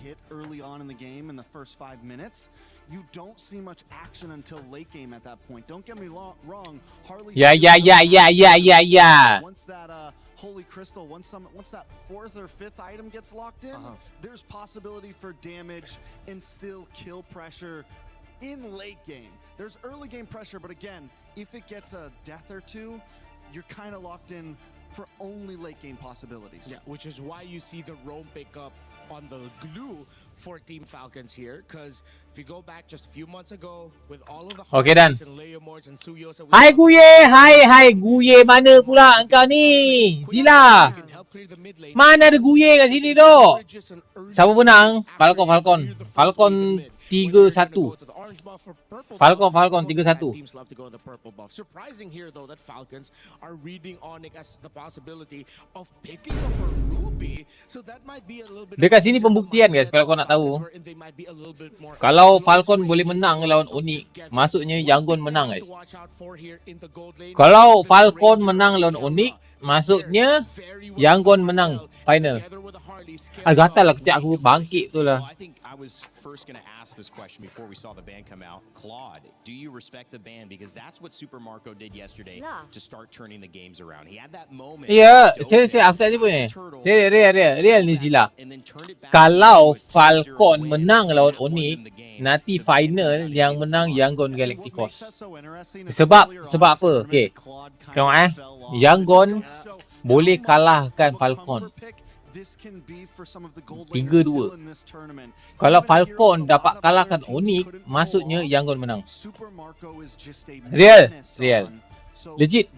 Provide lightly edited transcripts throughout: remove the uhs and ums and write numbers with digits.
hit early on in the game in the first 5 minutes, you don't see much action until late game at that point. Don't get me wrong, Harley. Yeah. Once that Holy Crystal, once that 4th or 5th item gets locked in, there's possibility for damage and still kill pressure in late game. There's early game pressure, but again, if it gets a death or two, you're kind of locked in for only late game possibilities. Yeah, which is why you see the roam pick up on the glue for Team Falcons here, because if you go back just a few months ago with all of the Okay, Dan. and Leomords and Suyos, Hai Guye, hai Guye, mana pula engkau ni? Zila. Mana ada Guye kat sini tu? Siapa menang? Falcon 3-1. Falcon 3-1. Surprising here though that Falcons are reading Onyx as the possibility of picking up a Ruby, so that might be a little bit. Dekat sini pembuktian guys, kalau kau nak tahu. Kalau Falcon boleh menang lawan Onyx, maksudnya YANGON menang guys. Kalau Falcon menang lawan Onyx, maksudnya YANGON menang final. Gatal lah kejap aku bangkit tu lah. I was first going to ask this question before we saw the ban come out. Claude, do you respect the ban? Because that's what Super Marco did yesterday to start turning the games around. He had that moment. Ya, saya aku tak sebut ni. Real ni Zila. Kalau Falcon menang lawan Onyx, nanti final yang menang YANGON Galacticos. Sebab apa? Okey. Tengok YANGON boleh kalahkan Falcon 3-2. Kalau Falcon dapat kalahkan Onyx, maksudnya YANGON menang. Real. Legit.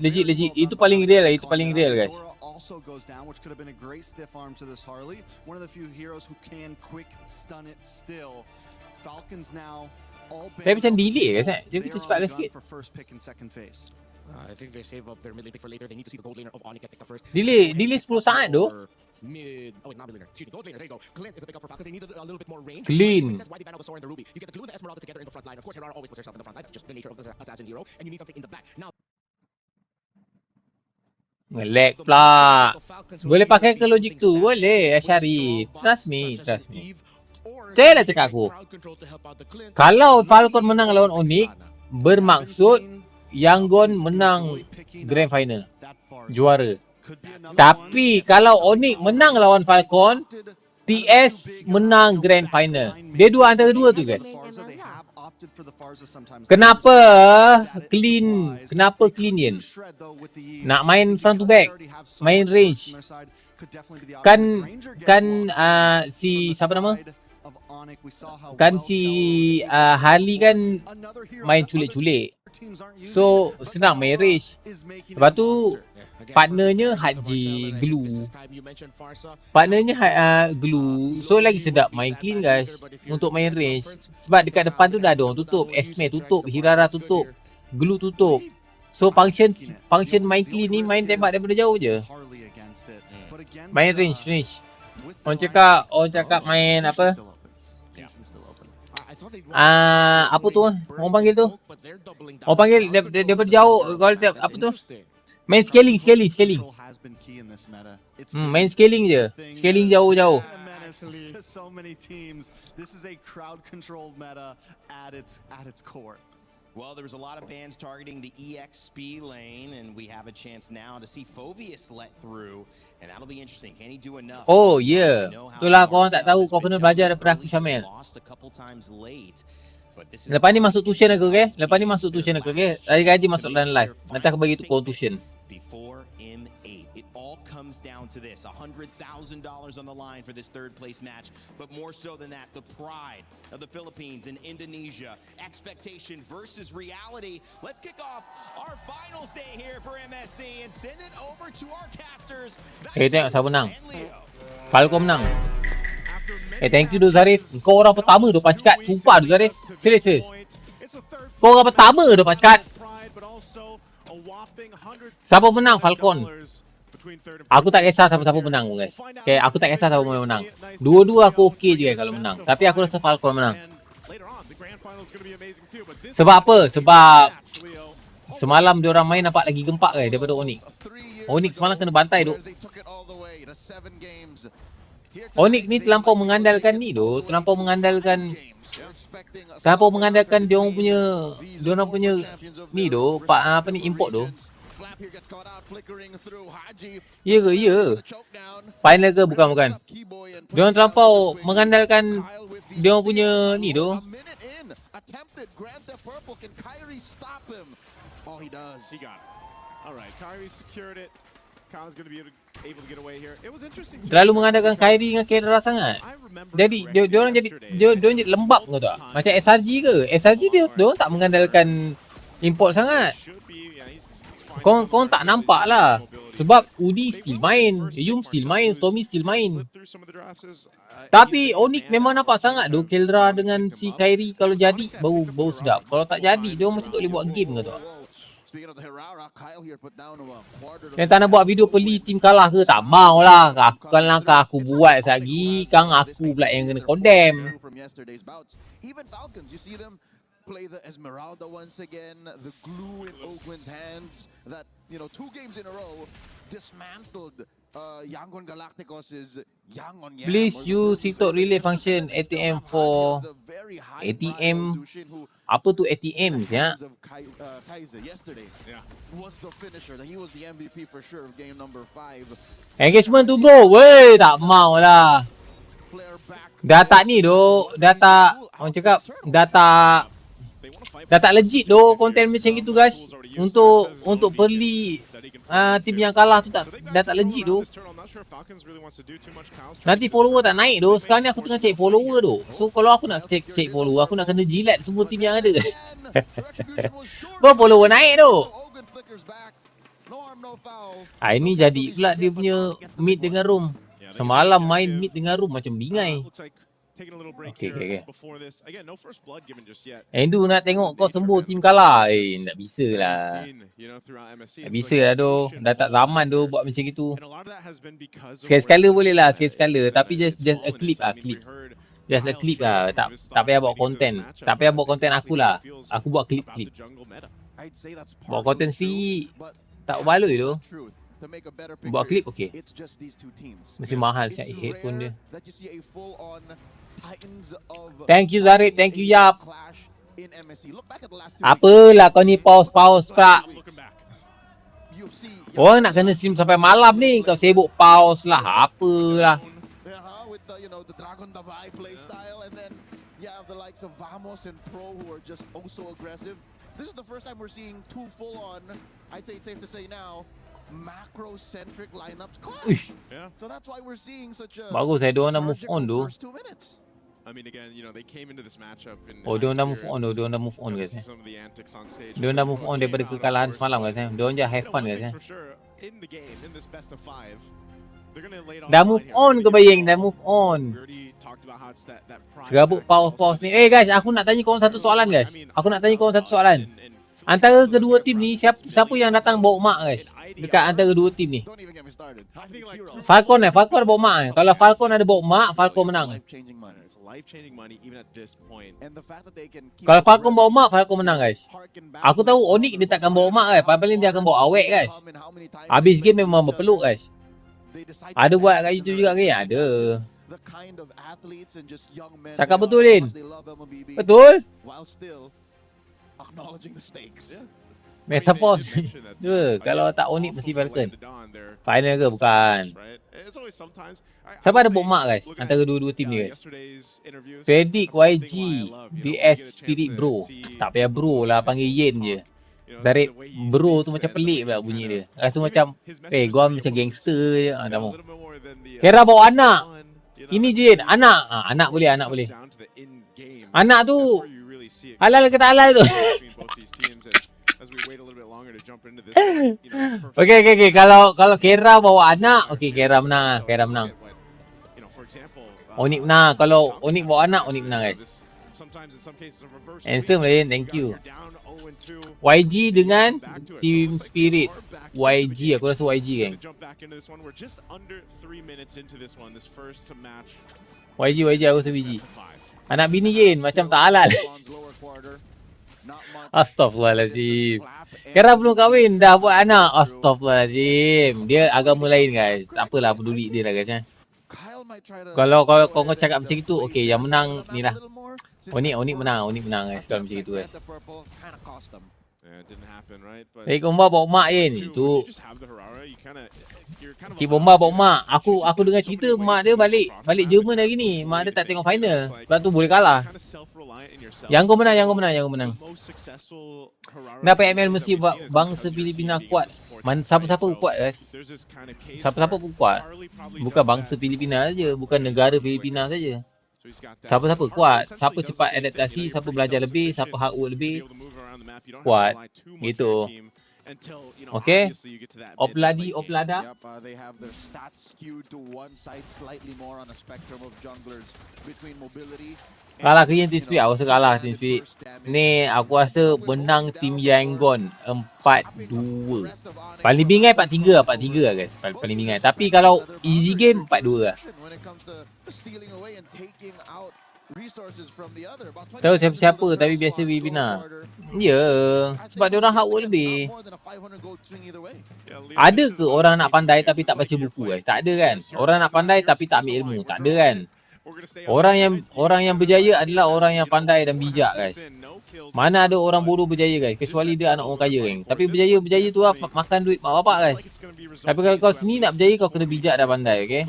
Itu paling real lah, guys. Tapi macam delay guys, dia kita cepatkan sikit. I think they save up their mid lane pick for later. They need to see the gold laner of Onyx get picked up first. Delay 10 saat tu. Not mid laner. Excuse me, gold laner. There you go. Clint is a pickup for Falcons. They need a little bit more range. Clean. That's why they ban out the sword and the ruby. You get the glue and the Esmeralda together in the front line. Of course, Herrera always puts herself in the front line. That's just the nature of the assassin hero. And you need something in the back. Now, lag pula. Boleh pakai ke logik tu? Boleh, Ashari. Trust me. Saya lah cakap aku. Kalau Falcon menang lawan Onyx, bermaksud YANGON menang Grand Final. Juara. Tapi kalau Onyx menang lawan Falcon, TS menang Grand Final. Dia dua antara dua tu guys. Kenapa clean Yen? Nak main front to back, main range. Kan si siapa nama? Kan si Harley kan main culik-culik. So senang main range. Lepas tu partnernya Haji Glue. So lagi sedap main clean guys untuk main range. Sebab dekat depan tu dah ada orang tutup. Esme tutup, Hirara tutup, Glue tutup. So function main clean ni main tembak daripada jauh je. Main range. Orang cakap main apa? Apa tu? Orang panggil tu? Orang panggil daripada jauh. Kalau apa tu? Main scaling. Main scaling je. Scaling jauh-jauh. Well, there was a lot of bans targeting the EXP lane, and we have a chance now to see Phoveus let through, and that'll be interesting. Can he do enough? Oh, yeah. Itulah korang tak tahu, kau kena belajar daripada aku, Syamil. Lepas ni masuk tuition aku, okay? Gaji masuk dalam live. Nanti aku bagi tu korang tuition. Down to this $100,000 on the line for this third place match, but more so than that, the pride of the Philippines and Indonesia, expectation versus reality. Let's kick off our finals day here for MSC and send it over to our casters. Tengok siapa menang. Falcon menang. Thank you tu Zarif. Kau orang pertama tu pancat. Sumpah tu Zarif. Serius. Kau orang pertama tu pancat. Siapa menang Falcon? Aku tak kisah siapa menang guys. Okay, aku tak kisah siapa menang. Dua-dua aku okey je guys kalau menang. Tapi aku rasa Falcon menang. Sebab apa? Sebab semalam diorang main nampak lagi gempak guys daripada Onyx. Onyx semalam kena bantai tu. Onyx ni terlampau mengandalkan ni doh, terlampau mengandalkan dia orang punya ni doh, apa ni import doh. Ya ke? Ya. Final ke? Bukan. Dia orang terlampau mengandalkan dia orang punya ni doh. Oh, he does. He got it. All right, Kyrie secured it. Kyle's going to be able to get away here. It was interesting. Terlalu mengandalkan Kyrie dengan Kendra sangat. I remember Jadi dia orang jadi dia jadi lembab ke tak? Macam SRG ke? SRG dia orang tak mengandalkan import sangat. should be, yeah, he's Kau tak nampak lah. Sebab Udi still main, Yum still main, Stormy still main. through some of the drafts is, Tapi Onyx memang nampak sangat doh Keldra dengan si Kyrie kalau jadi bau sedap. Kalau tak jadi dia orang macam tak boleh buat game ke tak? Speaking of the Herrera, Kyle here put down a quarter. Yang tak nak buat video peli tim kalah ke? Tak mau lah. Aku buat lagi. Kang aku pula yang kena condemn. From yesterday's bouts. Even Falcons, you see them play the Esmeralda once again, the glue in Ogwen's hands that, 2 games in a row dismantled YANGON Galacticos is YANGON. Please use TikTok relay function ATM for ATM. Apa tu ATM ya? Kaiser yesterday was the finisher. He was the MVP for sure of game number 5. Engagement tu bro. Weh, tak mau lah. Data ni doh, data orang cakap data legit doh konten macam gitu guys. Untuk perli tim yang kalah tu tak legit doh. Nanti follower tak naik doh. Sekarang ni aku tengah cek follower doh. So kalau aku nak cek follower, aku nak kena jilat semua tim yang ada. Baru follower naik doh. Ini jadi pula dia punya mid dengan room. Semalam main mid dengan room macam bingai. Okay. Endu nak tengok kau sembuh tim kalah. Tak bisa lah. Tak bisa lah doh. Dah tak zaman doh buat macam gitu. Sekali-sekala boleh lah, sekali-sekala. Tapi just a clip lah, clip. Just a clip lah. Tak payah buat konten. Tak payah buat konten aku lah. Aku buat clip. Buat konten sendiri tak baloi doh. Buat klip okey. Mesti mahal siap headphone dia. Thank you Zarif, thank you Yap. Apalah kau ni pause pula. Orang nak kena stream sampai malam ni, kau sibuk pause lah, apalah. The Dragon Davai playstyle, and then you have the likes of Vamos and Pro who are just so aggressive. This is the first time we're seeing 2 full-on, I'd say it's safe to say now, macro-centric lineups clash. So that's why we're seeing such a bagus dia orang dah move on tu. I mean, again, they came into this matchup in dia orang dah move on tu, dia orang dah move on guys. Dia orang dah move on daripada kekalahan semalam guys. Dia orang je have fun guys. Dah move on ke bayang, dah move on. Serabut pause ni. Guys, aku nak tanya korang satu soalan guys. Antara kedua tim ni siapa yang datang bawa mak guys? Dekat antara dua tim ni. Falcon bawa mak. Kalau Falcon ada bawa mak, Falcon menang. Kalau Falcon bawa mak, Falcon menang guys. Aku tahu Onyx dia takkan bawa mak guys. Paling dia akan bawa awek guys. Habis game memang berpeluk guys. Ada buat kat YouTube juga ke? Ada. Cakap betul Lin. Betul? Metaforce. Kalau tak Onyx mesti Falcon. Final ke bukan? Siapa ada bawa mak guys antara dua-dua tim ni guys? Predict YG vs Spirit Bro. Tak payah bro lah, panggil Yen je. Zarif bro tu macam pelik pula bunyi dia. Rasa macam gua macam gangster je. Tak mau. Kira bawa anak. Ini je anak. Anak boleh. Anak tu halal ke tak halal tu? Okay. Kalau Kera bawa anak, okay Kera menang. Onyx menang. Kalau Onyx bawa anak, Onyx menang guys. Handsome lah, thank you. YG dengan Team Spirit. YG, aku rasa YG kan. YG aku rasa YG. Anak bini Yen macam tak halal. Astaghfirullahaladzim. Kera belum kahwin dah buat anak. Astaghfirullahaladzim. Dia agama lain guys. Tak apalah peduli dia lah guys. might try to Kalau go kau ahead cakap and, macam itu, play okey, yang the menang battle ni lah. a little more, since Onik that menang guys kalau macam itu guys. the purple kinda cost them. Yeah, it didn't happen, right? But Bomba bawa mak je ni. when Tu you just have the Harara, you're kind of Bomba bawa allowed mak. to choose Aku dengar so cerita many mak ways dia to get balik across the map Jerman and hari ni. the Mak way dia to tak tengok finish. final. It's like Sebab tu boleh kalah. kind of self-reliant in yourself. Yangon menang. The most successful Harara Kenapa players ML that mesti we've seen is bangsa because your Filipina team being kuat? able to support Man, you, siapa-siapa right? So kuat guys. there's this kind of case Siapa-siapa where pun kuat. Harley probably Bukan does bangsa that Filipina saja, bukan negara Filipina saja. So he's got that. Siapa-siapa Harley kuat, essentially siapa does the cepat same thing, adaptasi, you're siapa pretty belajar lebih, siapa self-sufficient hard work to lebih, be able to move around the map. You don't have to kuat. rely too much on Gitu. your team until, Okay. obviously you get to that mid Opladi, late game. Oplada. Yep, they have their stats skewed to one side slightly more on a spectrum of junglers between mobility. Kalah ke Team Spirit? Aku rasa kalah Team Spirit. Ni aku rasa menang Team Yangon 4-2. Paling bingai 4-3 lah, 4-3 lah guys. Paling bingai. Tapi kalau easy game 4-2 lah. Tahu siapa-siapa tapi biasa Filipina. Ya, sebab dia orang hard work lebih. Ada ke orang nak pandai tapi tak baca buku guys? Tak ada kan? Orang nak pandai tapi tak ambil ilmu. Tak ada kan? Orang yang berjaya adalah orang yang pandai dan bijak guys. Mana ada orang bodoh berjaya guys, kecuali dia anak orang kaya kan. Tapi berjaya tu lah makan duit mak bapak guys. Tapi kalau kau sini nak berjaya kau kena bijak dan pandai, okey.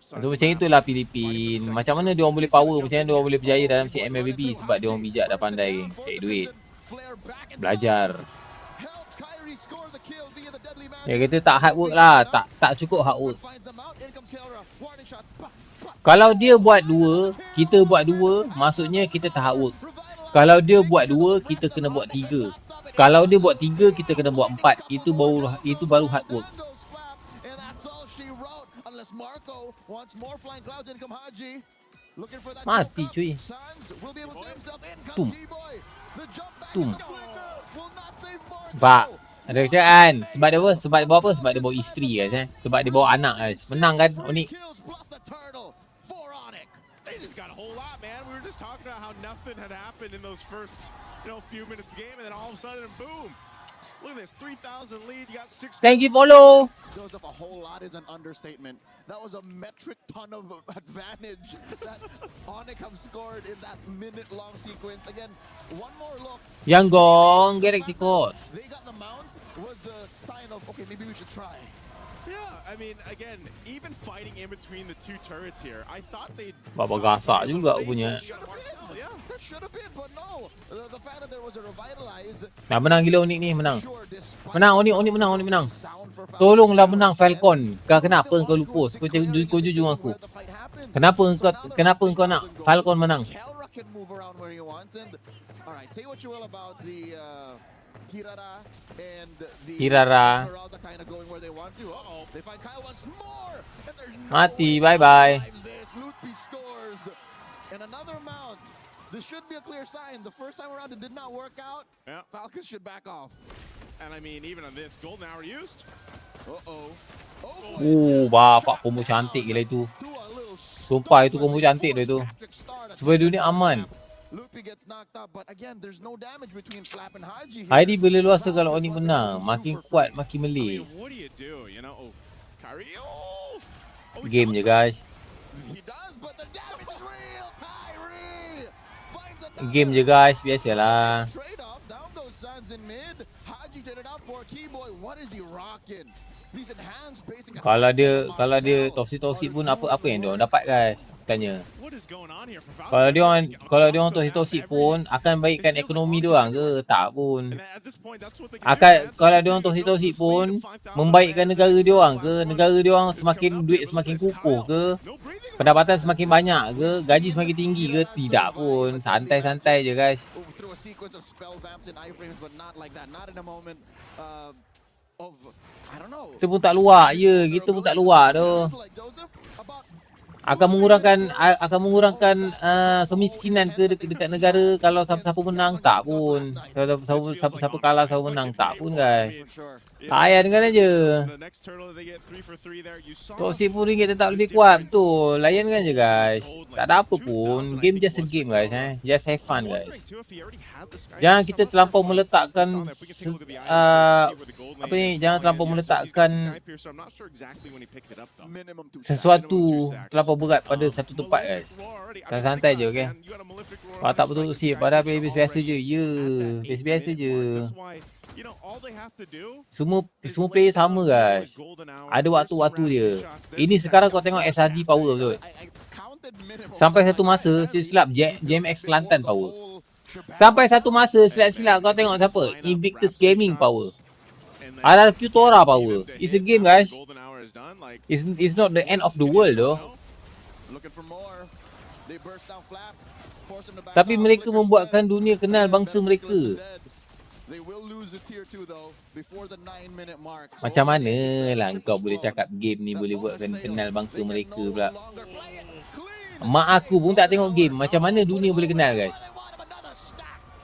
So macam itulah Filipin. Macam mana dia orang boleh power, macam mana dia orang boleh berjaya dalam si MLBB sebab dia orang bijak dan pandai geng. Cari duit. Belajar. Dia kata tak hard work lah, tak cukup hard work. Kalau dia buat 2, kita buat 2, maksudnya kita tak hard work. Kalau dia buat 2, kita kena buat 3. Kalau dia buat 3, kita kena buat 4. Itu baru hard work. Mati cuy. Tum. Pak, ada kerjaan. Sebab dia apa? Sebab dia bawa apa? Sebab dia bawa isteri guys Sebab dia bawa anak guys. Menang kan Onik? Talking about how nothing had happened in those first, few minutes of the game, and then all of a sudden, boom! Look at this, 3,000 lead. You got 6. Thank you, follow. Goes up a whole lot is an understatement. That was a metric ton of advantage that Onyx have scored in that minute-long sequence. Again, one more look. YANGON, GALACTICOS. They got the mount was the sign of okay, maybe we should try. Yeah, I mean, again, even fighting in between the two turrets here, I thought they'd. Baba gasak juga punya. Yeah, that should have been, but no. The fact that there was a revitalize. Nah, menang gila Onik ni, menang. Menang Onik menang. Tolonglah menang Falcon. Kenapa kau lupus? Kau jujur aku. Kenapa kau nak Falcon menang? Hirara. Mati, bye-bye. This should be a clear sign. The first time around it did not work out. Yeah. Falcons should back off. And I mean, even on this, golden hour used. Bapak combo cantik gila itu. Sumpah itu combo cantik dia itu. Supaya dunia aman. Heidi berleluasa kalau Oni menang. Makin kuat, makin melih. Game je guys. Game je guys, biasalah. Kalau dia toxic pun apa yang dia orang dapat guys? Tanya. Kalau dia orang toxic pun akan baikkan ekonomi dia orang ke? Tak pun. Kalau dia orang toxic pun membaikkan negara dia orang ke? Negara dia orang semakin duit semakin kukuh ke? Pendapatan semakin banyak ke? Gaji semakin tinggi ke? Tidak pun. Santai-santai je guys. Kita pun tak luak je. Kita pun tak luak tu. Akan mengurangkan kemiskinan ke dekat negara kalau siapa-siapa menang? Tak pun. Kalau siapa-siapa kalah, siapa menang? Tak pun guys. Layan kan aja. The next turtle they get 3 for 3 there. You saw Toxic pun ringgit tetap lebih kuat. Betul. Layan kan je guys. Tak ada apa pun. Game just a game guys. Just have fun guys. Jangan kita terlampau meletakkan apa ni, jangan terlampau meletakkan sesuatu terlampau berat pada satu tempat guys. Santai je, okey. Kalau tak betul sih, pada biasa je. Ya, biasa je. Semua player sama guys. Ada waktu-waktu dia. Ini sekarang kau tengok SRG power betul. Sampai satu masa silap JMX Kelantan power. Sampai satu masa silap kau tengok siapa? Invictus Gaming power. RRQ Tora power. It's a game guys. It's not the end of the world though. Tapi mereka membuatkan dunia kenal bangsa mereka. Macam mana lah kau boleh cakap game ni boleh buatkan kenal bangsa mereka pula. Mak aku pun tak tengok game. Macam mana dunia boleh kenal guys?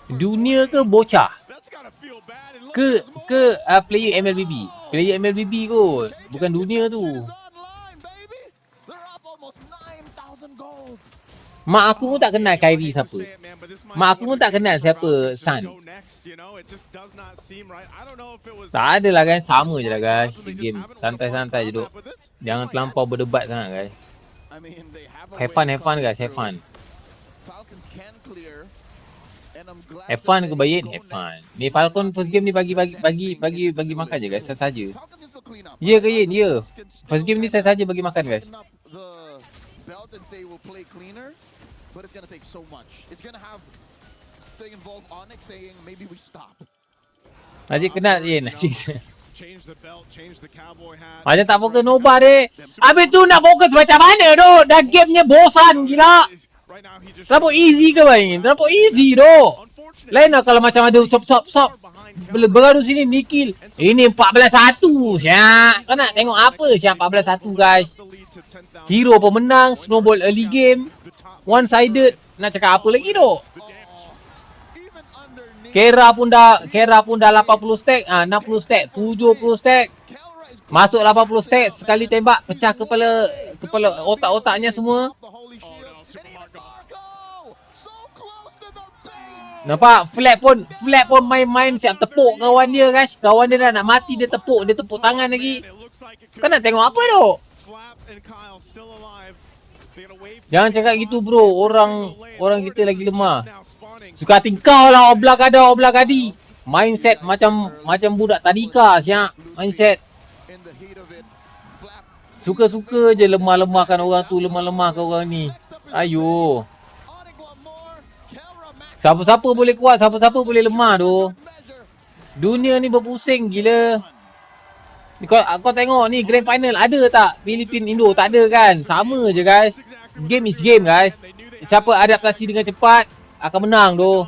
Dunia ke bocah? Ke player MLBB? Player MLBB kot. Bukan dunia tu. Mak aku pun tak kenal Kyrie siapa. Mak aku pun tak kenal siapa Sun. Tak adalah kan. Sama je lah guys. Game santai-santai je duk. Jangan terlampau berdebat sangat guys. Have fun guys. Have fun. Have fun ke bayin? Have fun. Ni Falcon first game ni bagi makan je guys. Saya saja. Ya ke Yin? Ya. First game ni saya saja bagi makan guys. But it's gonna take so much. It's gonna have thing involved Onyx saying maybe we stop. Najib kenal Yin. Macam tak fokus Nova deh. Habis tu nak fokus macam mana tu? Dah gamenya bosan gila. Terlalu easy ke main? Terlalu easy tu. Lain lah kalau macam ada sop. Bergaduh sini Nikil. Ini 14-1 siap. Kau nak tengok apa siap 14-1 guys. Hero pemenang. Snowball early game. One-sided. Nak cakap apa lagi tu? Kera pun dah 80 stack. 60 stack. 70 stack. Masuk 80 stack. Sekali tembak. Pecah kepala otak-otaknya semua. Nampak? Flat pun main-main siap tepuk kawan dia guys. Kawan dia dah nak mati. Dia tepuk tangan lagi. Kau nak tengok apa tu? Jangan cakap gitu bro. Orang kita lagi lemah. Suka hati kau lah oblak gadi. Mindset macam budak tadika siap. Mindset. Suka-suka je lemah-lemahkan orang tu. Lemah-lemahkan orang ni. Ayo. Siapa-siapa boleh kuat. Siapa-siapa boleh lemah tu. Dunia ni berpusing gila. Kau tengok ni grand final ada tak Filipin Indo? Tak ada kan. Sama je guys. Game is game guys. Siapa adaptasi dengan cepat akan menang tu.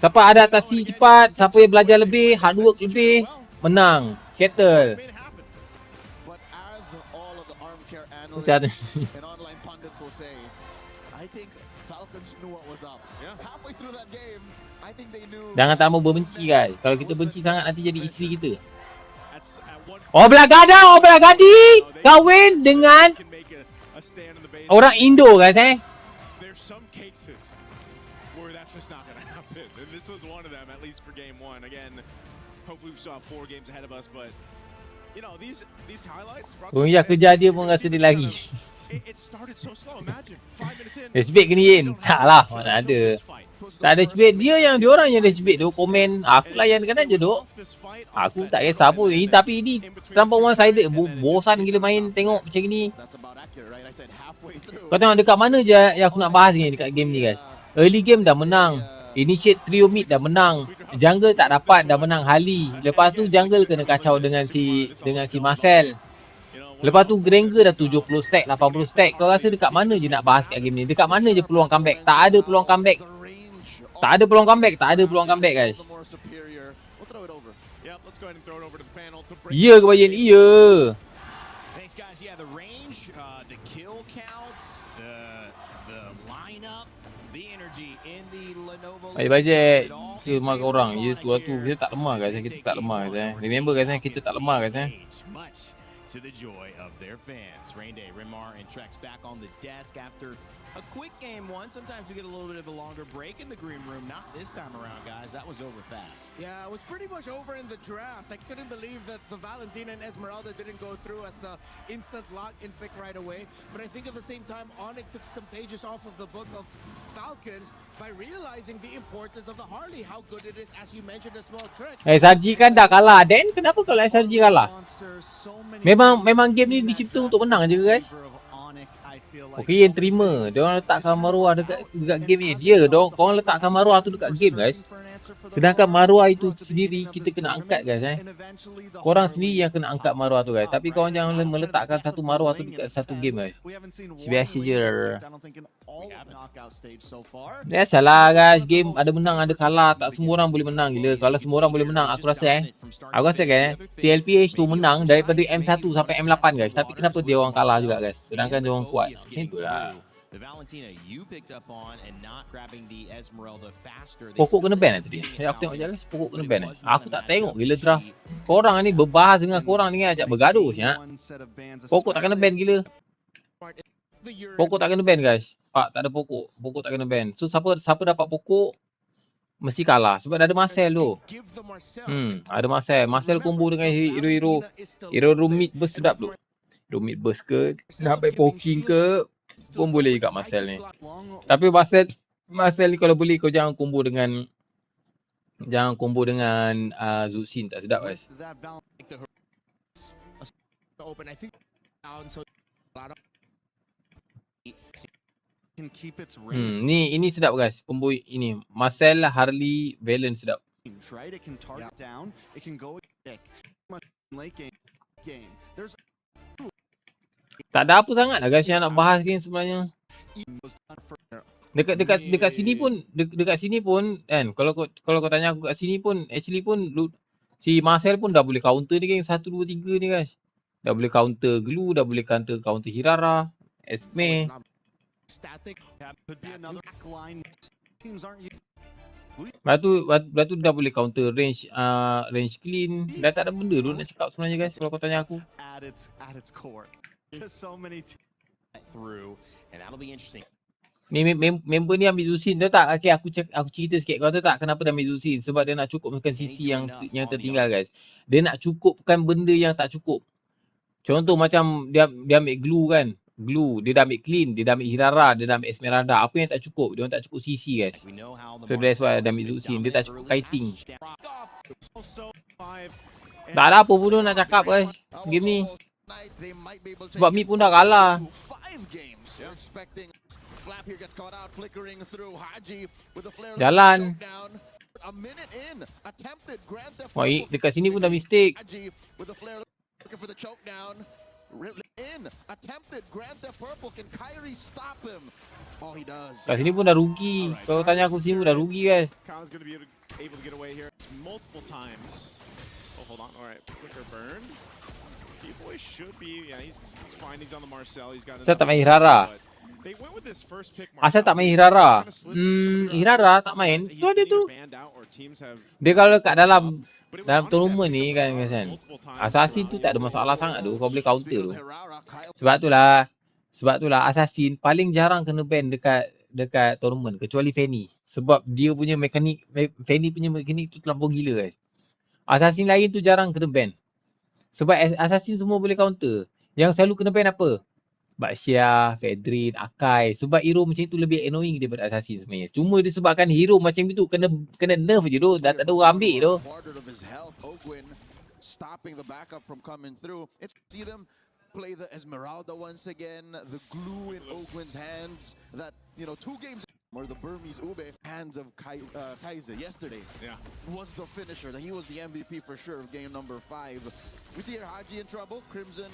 Siapa adaptasi cepat, siapa yang belajar lebih, hard work lebih, menang. Settle. Macam jangan tak mau berbenci guys. Kalau kita benci sangat nanti jadi isteri kita. Oblak gadi kahwin dengan orang Indo guys Oh ya, kerja dia pun rasa dia lagi. Respect ke ni Yin? Tak lah, mana ada. Tak ada respect. Dia orang yang respect tu. Komen. Aku layankan aja tu. Aku tak kisah pun. Tapi ini terlampau one sided. Bosan gila main tengok macam ni. Kau tengok dekat mana je yang aku nak bahas ni dekat game ni guys. Early game dah menang. Initiate trio mid dah menang. Jungle tak dapat dah menang Hali. Lepas tu jungle kena kacau dengan si Marcel. Lepas tu Granger dah 70 stack, 80 stack. Kau rasa dekat mana je nak bahas kat game ni? Dekat mana je peluang comeback? Tak ada peluang comeback. Tak ada peluang comeback guys. Ya ke bagian? Iya. out the lineup, the energy in the Lenovo. Baik bajet cuma orang je tu kita tak lemah guys, kita tak lemah guys. Remember guys, kita tak lemah guys. Much to the joy of their fans. Rain Day, Rimar, and Trex back on the desk after a quick game one. Sometimes we get a little bit of a longer break in the green room. Not this time around, guys. That was over fast. Yeah, it was pretty much over in the draft. I couldn't believe that the Valentina and Esmeralda didn't go through as the instant lock-in pick right away. But I think at the same time, Onyx took some pages off of the book of Falcons by realizing the importance of the Harley, how good it is, as you mentioned as well, Trex. SRG kan dah kalah. Dan kenapa kalau SRG kalah? Memang game ni dicipta untuk menang je guys. Okey, yang terima. Dia orang letakkan maruah dekat game ni. Dia korang letakkan maruah tu dekat game guys. Sedangkan maruah itu sendiri kita kena angkat guys Korang sendiri yang kena angkat maruah tu guys. Tapi korang jangan meletakkan satu maruah tu dekat satu game guys. Biasa je. Biasalah guys, game ada menang ada kalah, tak semua orang boleh menang gila. Kalau semua orang boleh menang, aku rasa kan TLPH tu menang daripada M1 sampai M8 guys. Tapi kenapa dia orang kalah juga guys? Sedangkan dia orang kuat. Macam itulah. Pokok kena ban tadi. Aku tengok je guys, pokok kena ban. Aku tak tengok gila draft. Korang ni berbahas dengan korang ni ajak bergaduh siap. Pokok tak kena ban gila. Pokok tak kena ban guys. Pak tak ada pokok. Pokok tak kena ban. So siapa dapat pokok mesti kalah sebab dah ada Marcel tu. Ada Marcel. Marcel combo dengan hero mid burst sedap tu. Hero mid burst ke, nak baik poking ke pun boleh juga Marcel ni. Tapi Marcel ni kalau boleh kau jangan combo dengan Zuxin, tak sedap guys. Ini sedap guys. Combo ini Marcel, Harley, Valen sedap. Tak ada apa sangat lah guys yang nak bahas ni sebenarnya. Dekat sini pun kan, kalau kau tanya aku kat sini pun actually pun si Marcel pun dah boleh counter ni geng 1 2 3 ni guys. Dah boleh counter Glue, dah boleh counter Hirara, Esme. Lepas tu dah boleh counter range clean. Dah tak ada benda tu nak cakap sebenarnya guys kalau kau tanya aku. Ni member ni ambil Zuxin tahu tak? Okay, aku cerita sikit. Kau tahu tak kenapa dia ambil Zuxin? Sebab dia nak cukupkan sisi yang tertinggal guys. Dia nak cukupkan benda yang tak cukup. Contoh macam dia ambil Glue kan. Glue, dia dah ambil Clean, dia dah ambil Hirara, dia dah ambil Esmeralda. Apa yang tak cukup? Dia orang tak cukup sisi guys. So that's why dia ambil Zuxin. Dia tak cukup kiting. Tak ada apa pun nak cakap guys game ni. Sebab mid pun dah kalah. Jalan. Wah, dekat sini pun dah mistake. Kat sini pun dah rugi. Kalau tanya aku sini pun dah rugi guys. Saya tak main Hirara. Asal tak main Hirara. Hirara tak main. Tu ada tu. Dia kalau kat dalam tournament ni kan Assassin tu tak ada masalah sangat tu. Kau boleh counter tu. Sebab itulah Assassin paling jarang kena ban dekat tournament kecuali Fanny. Sebab dia punya mekanik, Fanny punya mekanik tu terlampau gila guys. Assassin lain tu jarang kena ban. Sebab Assassin semua boleh counter. Yang selalu kena ban apa? Baxia, Fedrin, Akai. Sebab hero macam itu lebih annoying daripada Assassin sebenarnya. Cuma disebabkan hero macam itu kena nerf je tu. Dah tak ada orang ambil tu. Play the Esmeralda once again, the glue in Ogwin's hands that, 2 games or the Burmese Ube hands of Kaiser yesterday was the finisher. He was the MVP for sure of game number 5. We see here Haji in trouble, Crimson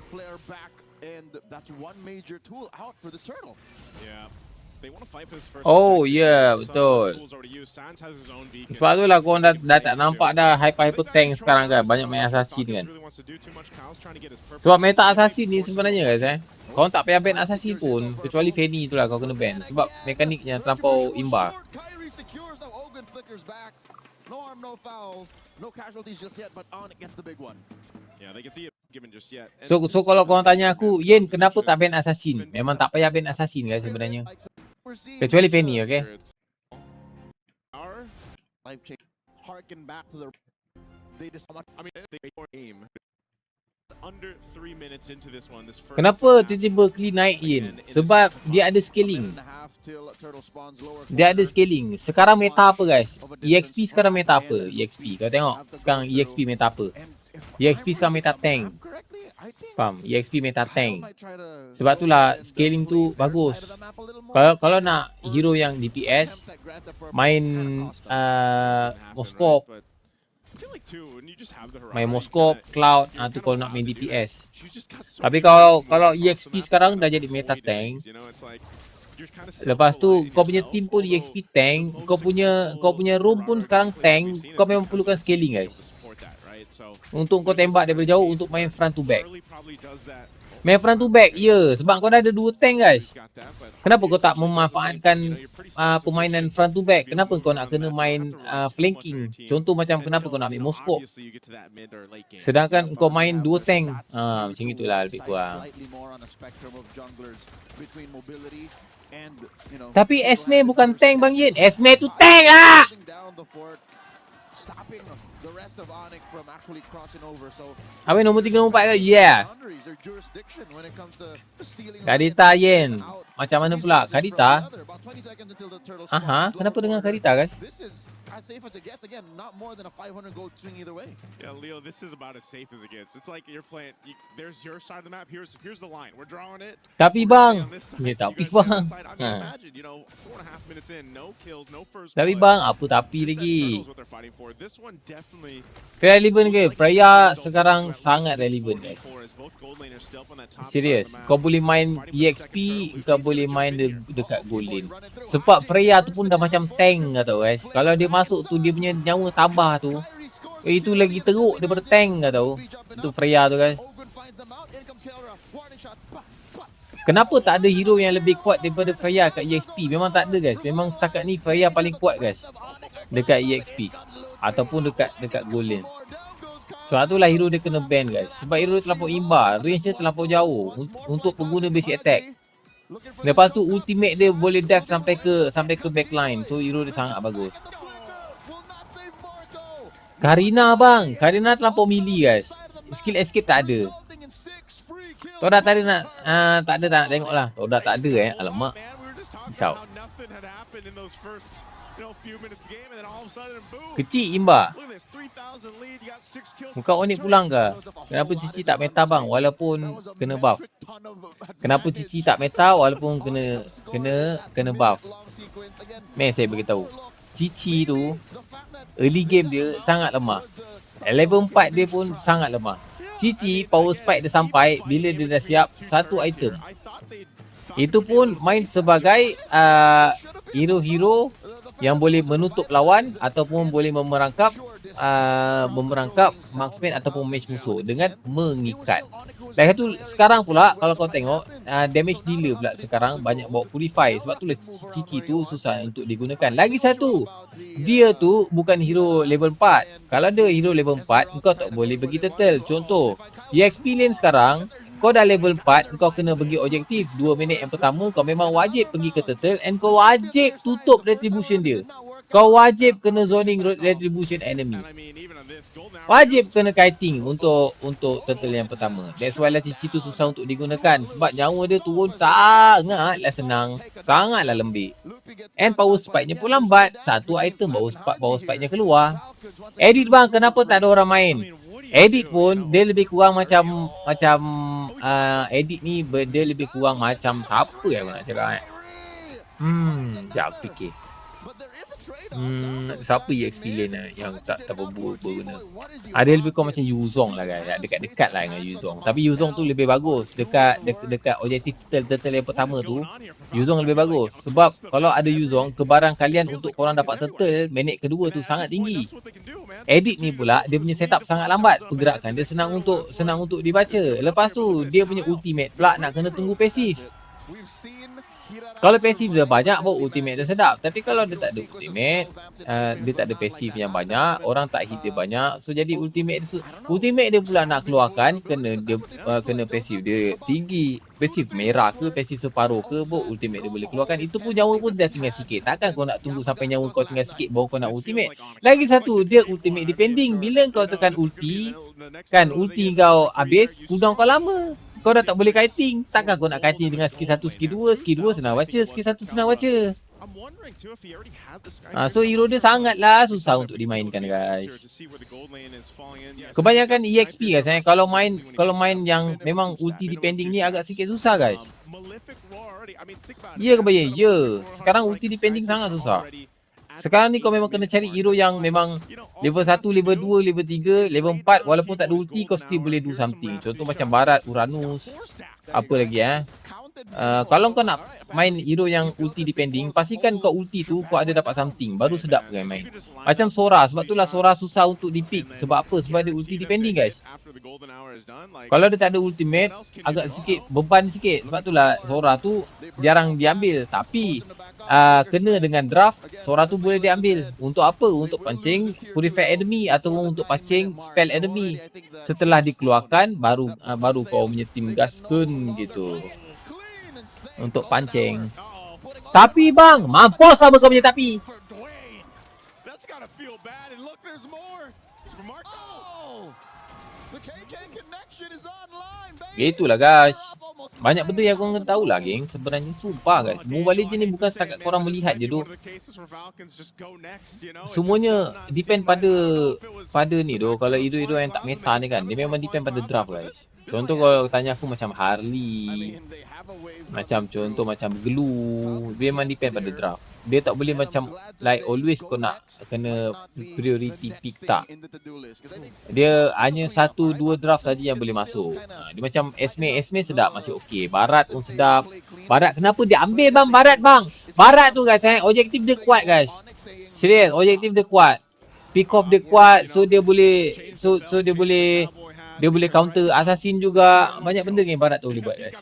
flare back, and that's one major tool out for this turtle. Yeah. Oh ya, betul. Sebab tu lah korang dah tak nampak dah hyper tank sekarang kan. Banyak main assassin kan. Sebab meta assassin ni sebenarnya guys korang tak payah ban assassin pun. Kecuali Fanny tu lah kau kena ban. Sebab mekaniknya terlampau imba. No harm, no foul, no casualties just yet, but Onyx gets the big one. Yeah, they get the given just yet. So kalau korang tanya aku, Yen kenapa tak ban assassin? Memang tak payah ban assassin guys sebenarnya. Kecuali Fanny, okay? Life change. Harken back to the. They just. I mean, they aim. Under 3 minutes into this one, this first Kenapa tiba-tiba clean naik Yen? Sebab dia ada scaling. Dia ada scaling. Sekarang meta apa guys? EXP sekarang meta apa? EXP. Kau tengok sekarang EXP meta apa? EXP sekarang meta tank. Faham? EXP meta tank. Sebab itulah scaling tu bagus. Kalau nak hero yang DPS, main Moskop. Main Moskop, Cloud, tu kalau nak main DPS. Tapi kalau EXP sekarang dah jadi meta tank. Lepas tu kau punya team pun EXP tank, kau punya room pun sekarang tank, kau memang perlukan scaling guys. Untuk kau tembak daripada jauh untuk main front to back. Main front to back, ya. Sebab kau dah ada 2 tank guys. Kenapa kau tak memanfaatkan permainan front to back? Kenapa kau nak kena main flanking? Contoh macam kenapa kau nak ambil Moskop? Sedangkan kau main 2 tank. Macam itulah lebih kurang. Tapi Esme bukan tank bang Yen. Esme tu tank lah! Stopping the rest of Onyx from actually crossing over. So apa nombor 3 nombor 4 ke? Yeah. Kadita Yen. Macam mana pula? Kadita? Aha, kenapa dengan Kadita guys? As safe as it gets, again, not more than a 500 gold swing either way. Yeah, Leo, this is about as safe as it gets. It's like you're playing, there's your side of the map, here's the line. We're drawing it. Tapi bang, tapi bang. Imagine, you know, 4.5 minutes in, no kills, no first Tapi blood. bang, apa tapi lagi? What they're fighting for. This one definitely Relevant ke? Freya sekarang sangat relevant guys. Serius, kau boleh main EXP, kau boleh main dekat gold lane. Sebab Freya tu pun dah macam tank kau tahu guys. Kalau dia masuk tu dia punya nyawa tambah tu, itu lagi teruk daripada tank kau tahu. Itu Freya tu guys. Kenapa tak ada hero yang lebih kuat daripada Freya kat EXP? Memang tak ada guys. Memang setakat ni Freya paling kuat guys dekat EXP ataupun dekat gold lane. Sebab itulah hero dia kena ban guys. Sebab hero dia terlampau imba, range dia terlampau jauh untuk pengguna basic attack. Lepas tu ultimate dia boleh dive sampai ke backline. So hero dia sangat bagus. Karina bang, Karina terlampau melee guys. Skill escape tak ada. Kau dah tak ada nak tak nak tengok lah. Kau dah tak ada alamak. Risau. Kecil imba. Muka Onyx pulang ke? Kenapa Cici tak meta bang walaupun kena buff? Kenapa Cici tak meta walaupun kena buff? Meh saya beritahu. Cici tu early game dia sangat lemah. Level 4 dia pun sangat lemah. Cici power spike dia sampai bila dia dah siap satu item. Itu pun main sebagai hero-hero yang boleh menutup lawan ataupun boleh memerangkap marksman ataupun mage musuh dengan mengikat. Lagi satu sekarang pula kalau kau tengok damage dealer pula sekarang banyak bawa purify. Sebab tu Cici tu susah untuk digunakan. Lagi satu, dia tu bukan hero level 4. Kalau dia hero level 4, kau tak boleh pergi turtle. Contoh, EXP lane sekarang kau dah level 4, kau kena pergi objektif 2 minit yang pertama, kau memang wajib pergi ke turtle and kau wajib tutup retribution dia. Kau wajib kena zoning retribution enemy. Wajib kena kiting untuk turtle yang pertama. That's why lah Cici tu susah untuk digunakan. Sebab nyawa dia turun sangatlah senang. Sangatlah lembik. And power spike-nya pun lambat. Satu item power spike-nya keluar. Edit bang, kenapa tak ada orang main? Edit pun dia lebih kurang macam edit ni dia lebih kurang macam siapa yang nak cakap Sekejap fikir. Siapa EXP lane yang tak berguna? Ada lebih kurang macam Yuzong lah guys. Dekat-dekat lah dengan Yuzong. Tapi Yuzong tu lebih bagus. Dekat objektif turtle yang pertama tu, Yuzong lebih bagus. Sebab kalau ada Yuzong, kebaran kalian untuk korang dapat turtle minit kedua tu sangat tinggi. Edit ni pula, dia punya setup sangat lambat. Pergerakan dia senang untuk dibaca. Lepas tu, dia punya ultimate pula nak kena tunggu pasif. Kalau pasif dia banyak pun ultimate dia sedap. Tapi kalau dia tak ada ultimate, dia tak ada pasif yang banyak, orang tak hit dia banyak. So jadi ultimate dia pula nak keluarkan kena pasif dia tinggi. Pasif merah ke, pasif separuh ke pun ultimate dia boleh keluarkan. Itu pun nyawa pun dah tinggal sikit. Takkan kau nak tunggu sampai nyawa kau tinggal sikit baru kau nak ultimate. Lagi satu, dia ultimate depending. Bila kau tekan ulti, kan ulti kau habis, cooldown kau lama. Kau dah tak boleh kiting. Takkan kau nak kiting dengan skill 1, skill 2, skill 2 senang baca, skill 1 senang baca. So hero dia sangatlah susah untuk dimainkan guys. Kebanyakan EXP guys, kalau main yang memang ulti depending ni agak sikit susah guys. Ya ke bayar? Ya. Sekarang ulti depending sangat susah. Sekarang ni kau memang kena cari hero yang memang level 1, level 2, level 3, level 4. Walaupun tak ada ulti, kau still boleh do something. Contoh macam Barat, Uranus. Apa lagi kalau kau nak main hero yang ulti depending, pastikan kau ulti tu kau ada dapat something. Baru sedap kau main. Macam Sora. Sebab itulah Sora susah untuk di-pick. Sebab apa? Sebab dia ulti depending guys. Kalau dia tak ada ultimate, agak sikit beban sikit. Sebab itulah Sora tu jarang diambil. Tapi kena dengan draft, Sora tu boleh diambil. Untuk apa? Untuk pancing purify enemy atau untuk pancing spell enemy. Setelah dikeluarkan baru kau punya team gaskan gitu. Untuk pancing. Tapi bang, mampus sama kau punya tapi. Itulah guys. Banyak benda yang korang kena tahulah geng. Sebenarnya sumpah guys, Mobile Legends ni bukan setakat korang melihat je tu. Semuanya depend pada ni tu. Kalau hero-hero yang tak meta ni kan, dia memang depend pada draft guys. Contoh kalau tanya aku macam Harley, macam contoh macam Glue, dia memang depend pada draft. Dia tak boleh macam like always kau nak kena priority pick, tak. Dia hanya 1-2 draft saja yang boleh masuk. Dia macam Esme sedap, masih okey. Barat pun sedap. Barat kenapa dia ambil bang Barat bang? Barat tu guys, objektif dia kuat guys. Serius, objektif dia kuat. Pick off dia kuat, so dia boleh dia boleh counter assassin juga. Banyak benda yang Barat tu boleh buat guys.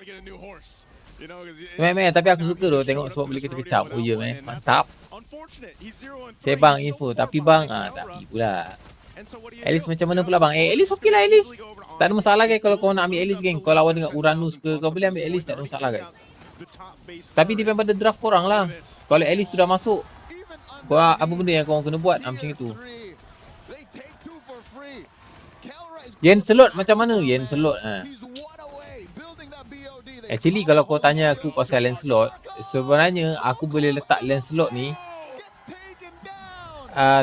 Tapi aku suka tu tengok sebab boleh kecap-kecap. Oh ya mantap. Saya bang info tapi bang tapi pula. Alice macam mana pula bang? Alice okey lah Alice. Tak ada masalah guys kalau kau nak ambil Alice geng. Kau lawan dengan Uranus ke, kau boleh ambil Alice, tak ada masalah guys. Tapi depend pada draft korang lah. Kalau Alice tu dah masuk, kau apa benda yang korang kena buat macam itu. Yen slot macam mana? Yen slot actually kalau kau tanya aku pasal Lancelot, sebenarnya aku boleh letak Lancelot ni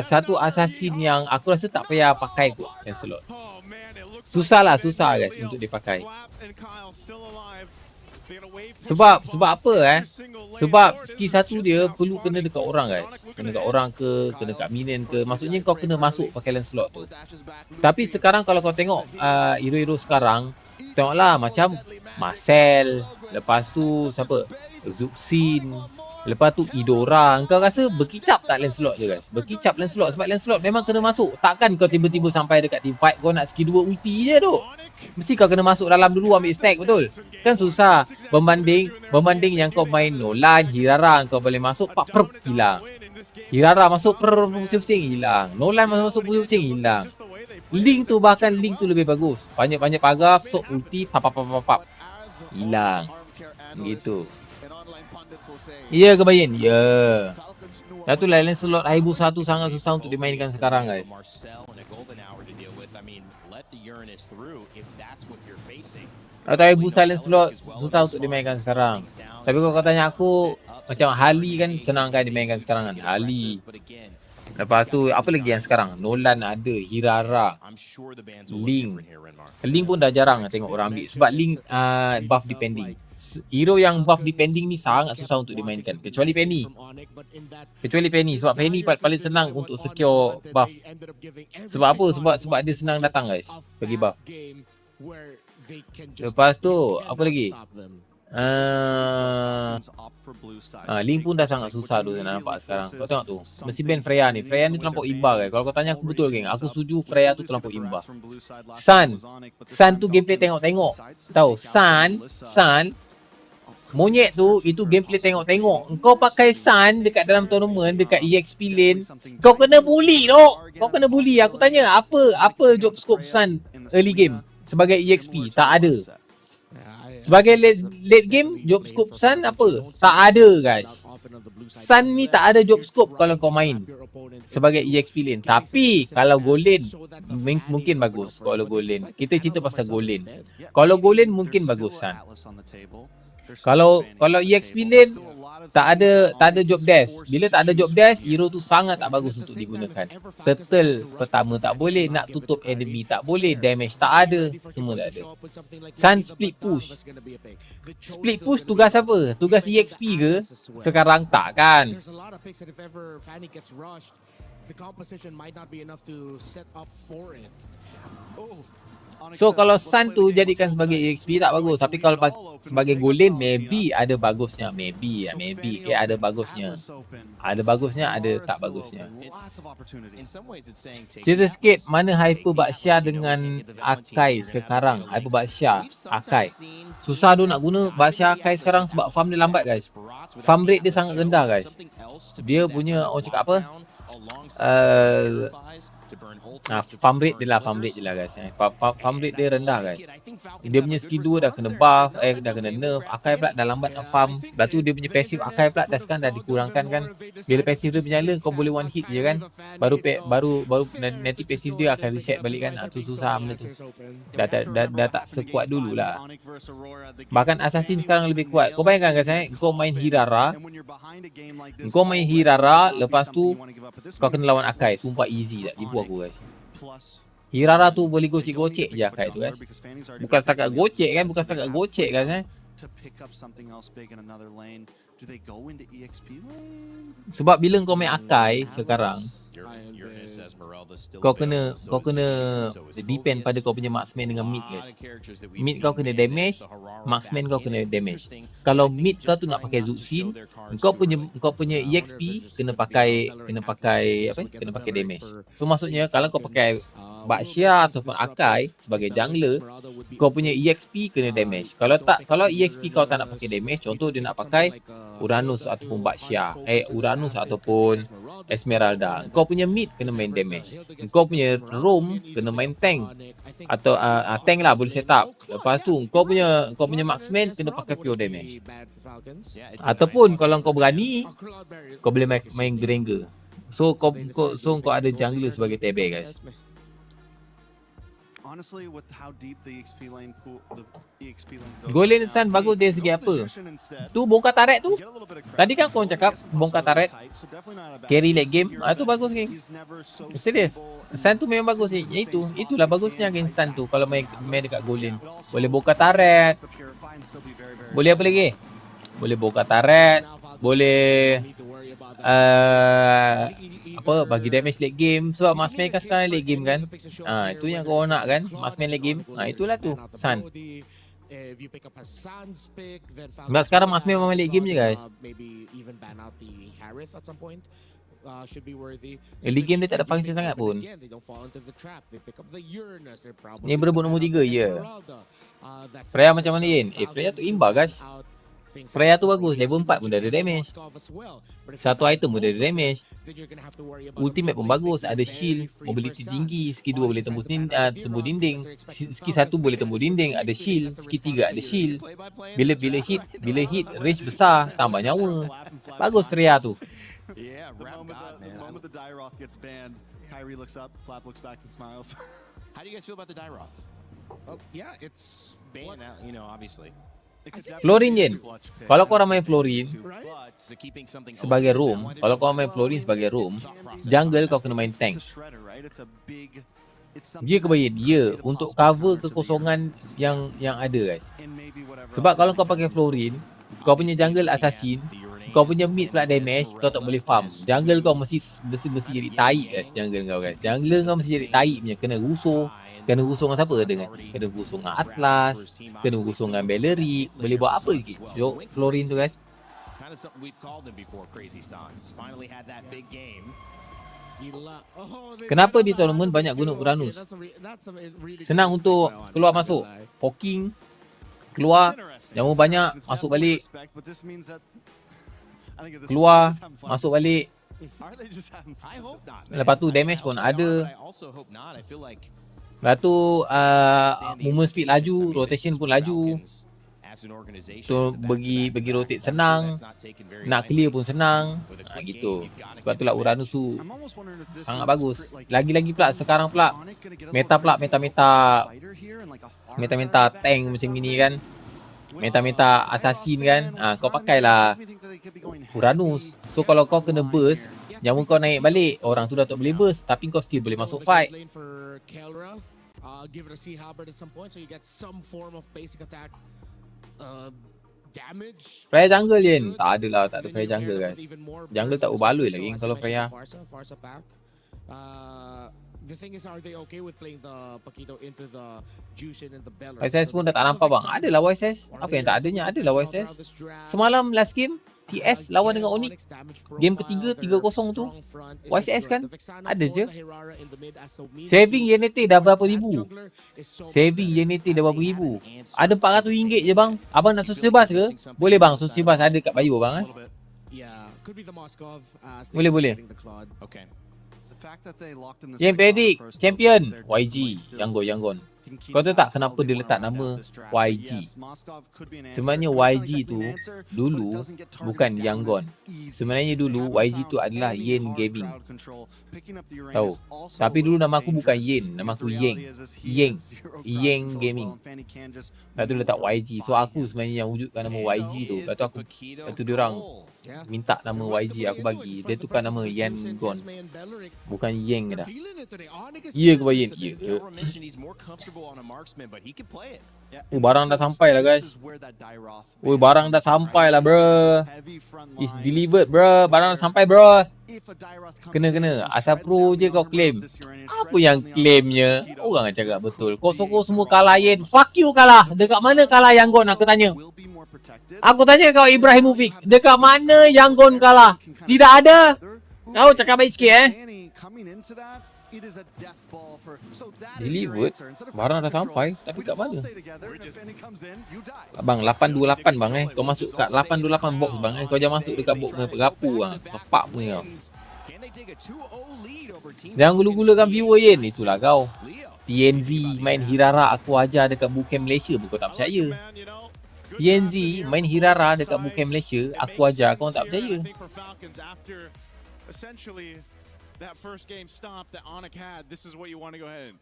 satu assassin yang aku rasa tak payah pakai kot Lancelot. Susah guys untuk dipakai. Sebab apa Sebab skill 1 dia perlu kena dekat orang guys. Kena dekat orang ke, kena dekat minion ke. Maksudnya kau kena masuk pakai Lancelot tu. Tapi sekarang kalau kau tengok hero-hero sekarang, tengoklah macam Marcel, lepas tu siapa? Zuxin, lepas tu Idora. Kau rasa berkicap tak Lancelot je guys? Berkicap Lancelot sebab Lancelot memang kena masuk. Takkan kau tiba-tiba sampai dekat team fight kau nak skill 2 ulti je tu. Mesti kau kena masuk dalam dulu ambil stack, betul? Kan susah. Berbanding yang kau main Nolan, Hirara, kau boleh masuk hilang. Hirara masuk pusing hilang. Nolan masuk pusing hilang. Link tu lebih bagus. Banyak pagar, sok ulti pap hilang. Gitu. Ya ke Bayin? Ya. Satu lain slot 1001 sangat susah untuk dimainkan sekarang guys. Atau Ibu silent slot susah untuk dimainkan sekarang. Tapi kalau kau tanya aku, macam Harley kan senang kan dimainkan sekarang kan. Harley. Lepas tu apa lagi yang sekarang? Nolan ada, Hirara, Link. Link pun dah jarang tengok orang ambil sebab Link buff depending. Hero yang buff depending ni sangat susah untuk dimainkan. Kecuali Fanny. Sebab Fanny paling senang untuk secure buff. Sebab apa? Sebab dia senang datang guys. Bagi buff. Lepas tu, apa lagi? Link pun dah sangat susah tu nak nampak sekarang. Kau tengok tu. Mesti ban Freya ni. Freya ni terlampau imba guys. Kalau kau tanya aku betul geng. Aku setuju Freya tu terlampau imba. Sun tu gameplay tengok-tengok. Tahu? Sun monyet tu itu gameplay tengok-tengok. Kau pakai Sun dekat dalam tournament, dekat EXP lane, kau kena bully tu. Kau kena bully. Aku tanya apa job scope Sun early game sebagai EXP? Tak ada. Sebagai late game, job scope Sun apa? Tak ada guys. Sun ni tak ada job scope kalau kau main sebagai EXP lane. Tapi kalau gold lane mungkin bagus. Kalau gold lane, kita cerita pasal gold lane. Kalau gold lane mungkin bagus Sun. Kalau EXP lane tak ada job dash. Bila tak ada job dash, hero tu sangat tak bagus untuk digunakan. Turtle pertama tak boleh, nak tutup enemy tak boleh, damage tak ada, semua tak ada. Sun split push. Split push tugas apa? Tugas EXP ke? Sekarang tak kan? So kalau Sun tu jadikan sebagai EXP tak bagus. Tapi kalau sebagai gold lane maybe ada bagusnya. Maybe ada bagusnya. Ada bagusnya, ada tak bagusnya. Cerita sikit mana Hyper Baksha dengan Akai sekarang. Hyper Baksha, Akai. Susah tu nak guna Baksha Akai sekarang sebab farm dia lambat guys. Farm rate dia sangat rendah guys. Dia punya orang cakap apa? Farm rate je lah guys. Farm rate dia rendah guys. Dia punya skill 2 dah kena buff, dah kena nerf. Akai pula dah lambat nak farm. Lepas tu dia punya passive Akai pula sekarang dah dikurangkan kan. Bila passive dia menyala kau boleh one hit je kan. Baru nanti passive dia akan reset balik kan. Tu susah benda tu. Dah tak sekuat dulu lah. Bahkan Assassin sekarang lebih kuat. Kau bayangkan guys kau main Hirara. Lepas tu kau kena lawan Akai. Sumpah easy tak. Tipu aku guys. Hirara tu boleh gocek-gocek je Akai tu kan. Bukan setakat gocek kan. Sebab bila kau main Akai sekarang, kau kena depend pada kau punya marksman dengan mid guys. Mid kau kena damage, marksman kau kena damage. Kalau mid kau tu nak pakai Zuxin, kau punya EXP kena pakai damage. So maksudnya kalau kau pakai Baksha ataupun Akai sebagai jungler, kau punya EXP kena damage. Kalau EXP kau tak nak pakai damage, contoh dia nak pakai Uranus ataupun Baksha, Uranus ataupun Esmeralda, kau punya mid kena main damage. Kau punya roam kena main tank atau tank lah boleh set up. Lepas tu kau punya marksman kena pakai pure damage. Ataupun kalau kau berani, kau boleh main Granger. So kau ada jungler sebagai TB guys. Gold lane Sun bagus dari segi apa? Tu bongkar turret tu. Tadi kan kau cakap bongkar turret carry late game. Tu bagus geng. Serius. Sun tu memang bagus ni. Itulah bagusnya geng Sun tu kalau main dekat gold lane. Boleh bongkar turret. Boleh apa lagi? Boleh bongkar turret. Boleh bagi damage late game. Sebab marksman kan sekarang late game kan. Itu yang kau nak kan, marksman late game. Itulah tu Sun. Sebab sekarang marksman memang late game je guys. Early game dia tak ada function sangat pun. Ni berebut nombor 3 ya. Freya macam mana Yin? Freya tu imba guys. Freya tu bagus, level 4 pun dah ada damage. Satu item pun dah ada damage. Ultimate pun bagus, ada shield, mobility tinggi, skill 2 boleh tembus dinding, skill 1 boleh tembus dinding, ada shield, skill 3 ada shield. Bila hit range besar, tambah nyawa. Bagus Freya tu. How do you guys feel about the Dairoth? Yeah, it's banned now, you know, obviously. Florin Jen. Kalau kau main Florin sebagai roam, jungle kau kena main tank. Dia kebayin. Ya, untuk cover kekosongan yang ada guys. Sebab kalau kau pakai Florin, kau punya jungle assassin, kau punya mid pula damage, kau tak boleh farm. Jungle kau mesti jadi taik guys. Jungle kau guys. Jungle kau mesti jadi taik punya. Kena rusuh. Kena rusuh dengan siapa? Kena rusuh dengan Atlas. Kena rusuh dengan Beleric. Boleh buat apa lagi? So, Florin tu guys. Kind of something we've called him before, Crazy Sans. Finally had that big game. Kenapa di tournament banyak guna Uranus? Senang untuk keluar masuk. Poking, keluar, jamu banyak, masuk balik. Keluar, masuk balik. Lepas tu damage pun ada. Lepas tu movement speed laju, rotation pun laju. So bagi rotate senang, nak clear pun senang. Gitu. Sebab tu lah Uranus tu sangat bagus. Lagi-lagi pula sekarang pula meta tank macam ni kan. Meta assassin kan. Kau pakailah Uranus. So kalau kau kena burst, jamu kau naik balik, orang tu dah tak boleh burst, tapi kau still boleh masuk fight. Give it a sea halberd at some point so you get some form of basic attack damage. Freya jungle Yen. Tak ada lah, tak ada Freya jungle guys. Jungle tak berbaloi lagi kalau Freya. The thing is, are they okay with playing the Paquito into the Juicin and the Beller? YSS pun dah tak nampak bang. Adalah YSS. Apa yang tak adanya? Adalah YSS. Semalam last game TS lawan dengan Onyx. Game ketiga 3-0 tu. YSS kan? Ada je. Saving YENNete dah berapa ribu? Saving YENNete dah berapa ribu? Ada RM400 je bang. Abang nak susu bas ke? Boleh bang, susu bas ada kat Bayu bang. Boleh. Yang pedik champion YG Yangon. Kau tahu tak kenapa dia letak nama YG? Sebenarnya YG tu dulu bukan Yangon. Sebenarnya dulu YG tu adalah Yen Gaming. Tahu? Tapi dulu nama aku bukan Yen, nama aku Yen Gaming. Lepas tu letak YG. So aku sebenarnya yang wujudkan nama YG tu. Lepas tu diorang minta nama YG aku bagi. Dia tukar nama Yangon. Bukan Yen dah. Ya ke Yen? Ya. Barang dah sampai lah guys. Barang dah sampai lah bro. It's delivered bro. Barang dah sampai bro. Kena. Asal pro je kau claim. Apa yang claimnya? Orang cakap betul. Kau sokong semua kalah Yen. Fuck you kalah. Dekat mana kalah Yangon aku tanya? Aku tanya kau Ibrahimovic. Dekat mana Yangon kalah? Tidak ada. Kau cakap baik sikit Delivered. Barang dah sampai. Tapi kat mana? Bang 828 bang Kau masuk kat 828 box bang Kau jangan masuk dekat box perapu bang. Kepak punya kau. Jangan gula-gulakan viewer Yen. Itulah kau. TNZ main Hirara aku ajar dekat Bukan Malaysia pun kau tak percaya. TNZ main Hirara dekat Bukan Malaysia aku ajar kau tak percaya. That first game stop that Onyx had, this is what you want to go ahead and,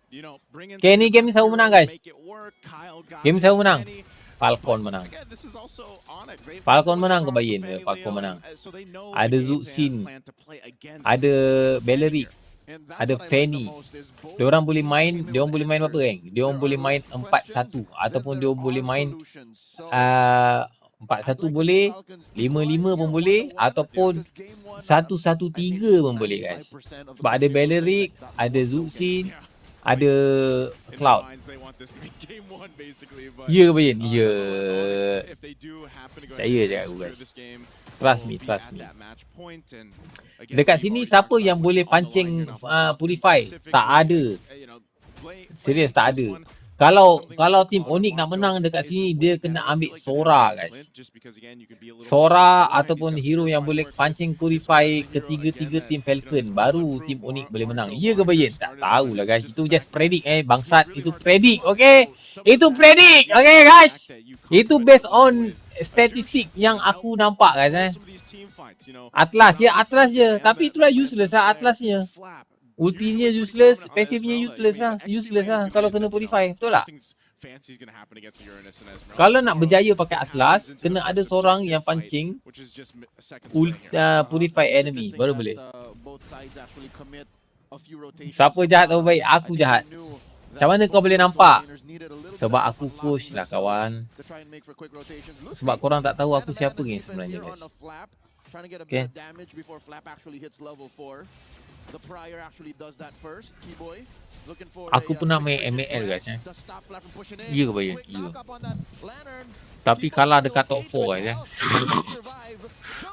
bring in. Okay, ni game ni selalu menang guys. Game selalu menang. Falcon menang. Falcon menang ke Bayin? Falcon menang. Ada Zuxin. Ada Beleric. Ada Fanny. Diorang boleh main apa rank? Diorang boleh main 4-1 ataupun diorang boleh main 4-1 boleh, 5-5 pun boleh, ataupun 1-1-3 pun boleh guys. Sebab ada Beleric, ada Zuxin, ada Cloud. Ya ke Bayin? Ya. Percaya je aku guys. Trust me. Dekat sini siapa yang boleh pancing Purify? Tak ada. Serius tak ada. Kalau tim Onyx nak menang dekat sini, dia kena ambil Sora guys. Sora ataupun hero yang boleh pancing Purify ketiga-tiga tim Falcon, baru tim Onyx boleh menang. Ya ke Bayin? Tak tahulah guys. Itu just predict bangsat. Itu predict, okay? Itu predict, okay guys? Itu based on statistik yang aku nampak guys Atlas je. Tapi itulah useless lah Atlasnya. Ultinya useless, pasifnya useless lah kalau kena Purify. Betul tak? Kalau nak berjaya pakai Atlas, kena ada seorang yang pancing Purify enemy baru boleh. a few rotations. Siapa jahat atau baik? Aku jahat. Macam mana kau boleh nampak? Sebab aku push lah kawan. Sebab korang tak tahu aku siapa ni sebenarnya guys. Okay. Aku pernah main MAL guys Ya ke bayang? Ya. Tapi kalah dekat top 4 guys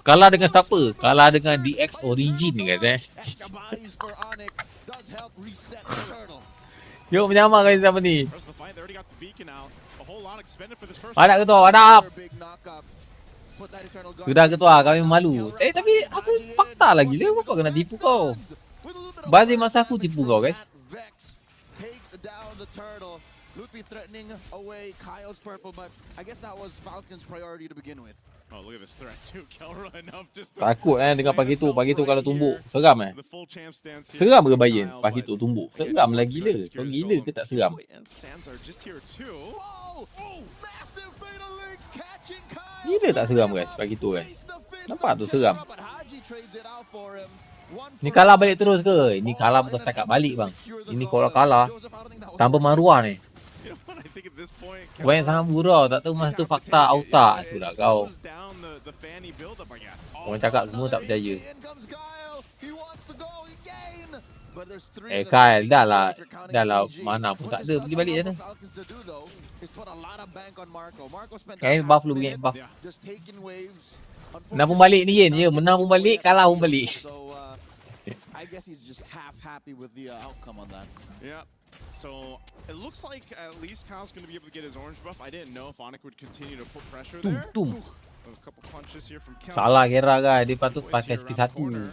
Kalah dengan siapa? Kalah dengan DX Origin guys Yuk menyamar guys sama ni. Ada ketua, ada. Sudah ketua, kami malu. Tapi aku fakta lagi dia. Apa kena tipu kau? Bazir masa aku tipu kau guys. Lutfi threatening away Kyle's purple, but I guess that was Falcon's priority to begin with. Oh, look at this threat too. Kelra enough just to Takut dengan pagi tu kalau tumbuk. Seram Seram ke Bayan pagi tu tumbuk. Seram lah gila. Kau gila ke tak seram? Gila tak seram guys pagi tu guys. Nampak tu seram. Ni kalah balik terus ke? Ni kalah bukan setakat balik bang. Ini kalau kalah tanpa maruah ni. Banyak sangat gurau, tak tahu masa tu fakta auta sudah kau. Orang cakap semua tak percaya. Kyle dah lah mana pun tak ada pergi balik sana. Buff lu pergi buff. Menang pun balik ni Yen, ya menang pun balik, kalah pun balik. I guess he's just half happy with the outcome on that. Yeah. So it looks like at least Kyle's going to be able to get his orange buff. I didn't know if Onyx would continue to put pressure there. A couple punches here from Kel. Salah kira kan, dia patut pakai skill 1.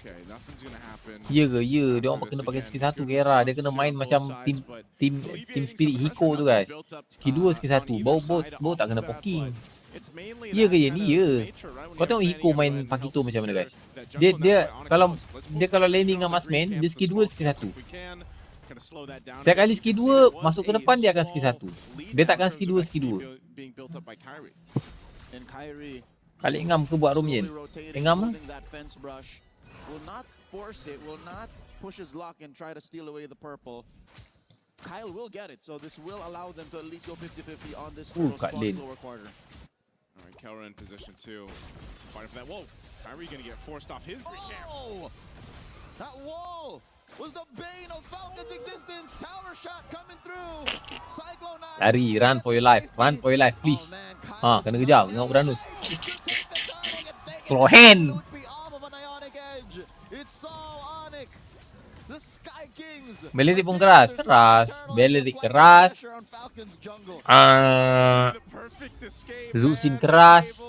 Okay, nothing's going to happen. Ya ke? Ya, dia orang kena pakai skill 1 kira. Dia kena main macam team Spirit Hiko tu guys. Skill 2, skill 1. Bau tak kena poking. Ya ke ni ya. Kau tengok Hiko main Pakito macam mana guys. Dia kalau landing dengan Masman, dia skill 2 skill 1. Setiap kali skill 2 masuk ke depan dia akan skill 1. Dia takkan skill 2 skill 2. Kali ngam ke buat room Yen. Ngam Will not force it, will not push his lock and try to steal away the purple. Kyle will get it, so this will allow them to at least go 50-50 on this lower quarter. Alright, Kelra in position too. Fighting for that. Whoa! Kyrie gonna get forced off his Oh! That wall was the bane of Falcon's existence. Tower shot coming through. Cyclone lari, run for your life. Run for your life, please. Kena kejar. Tengok Uranus. Slow hand. Belerik pun keras. Belerik keras. Zuxin keras.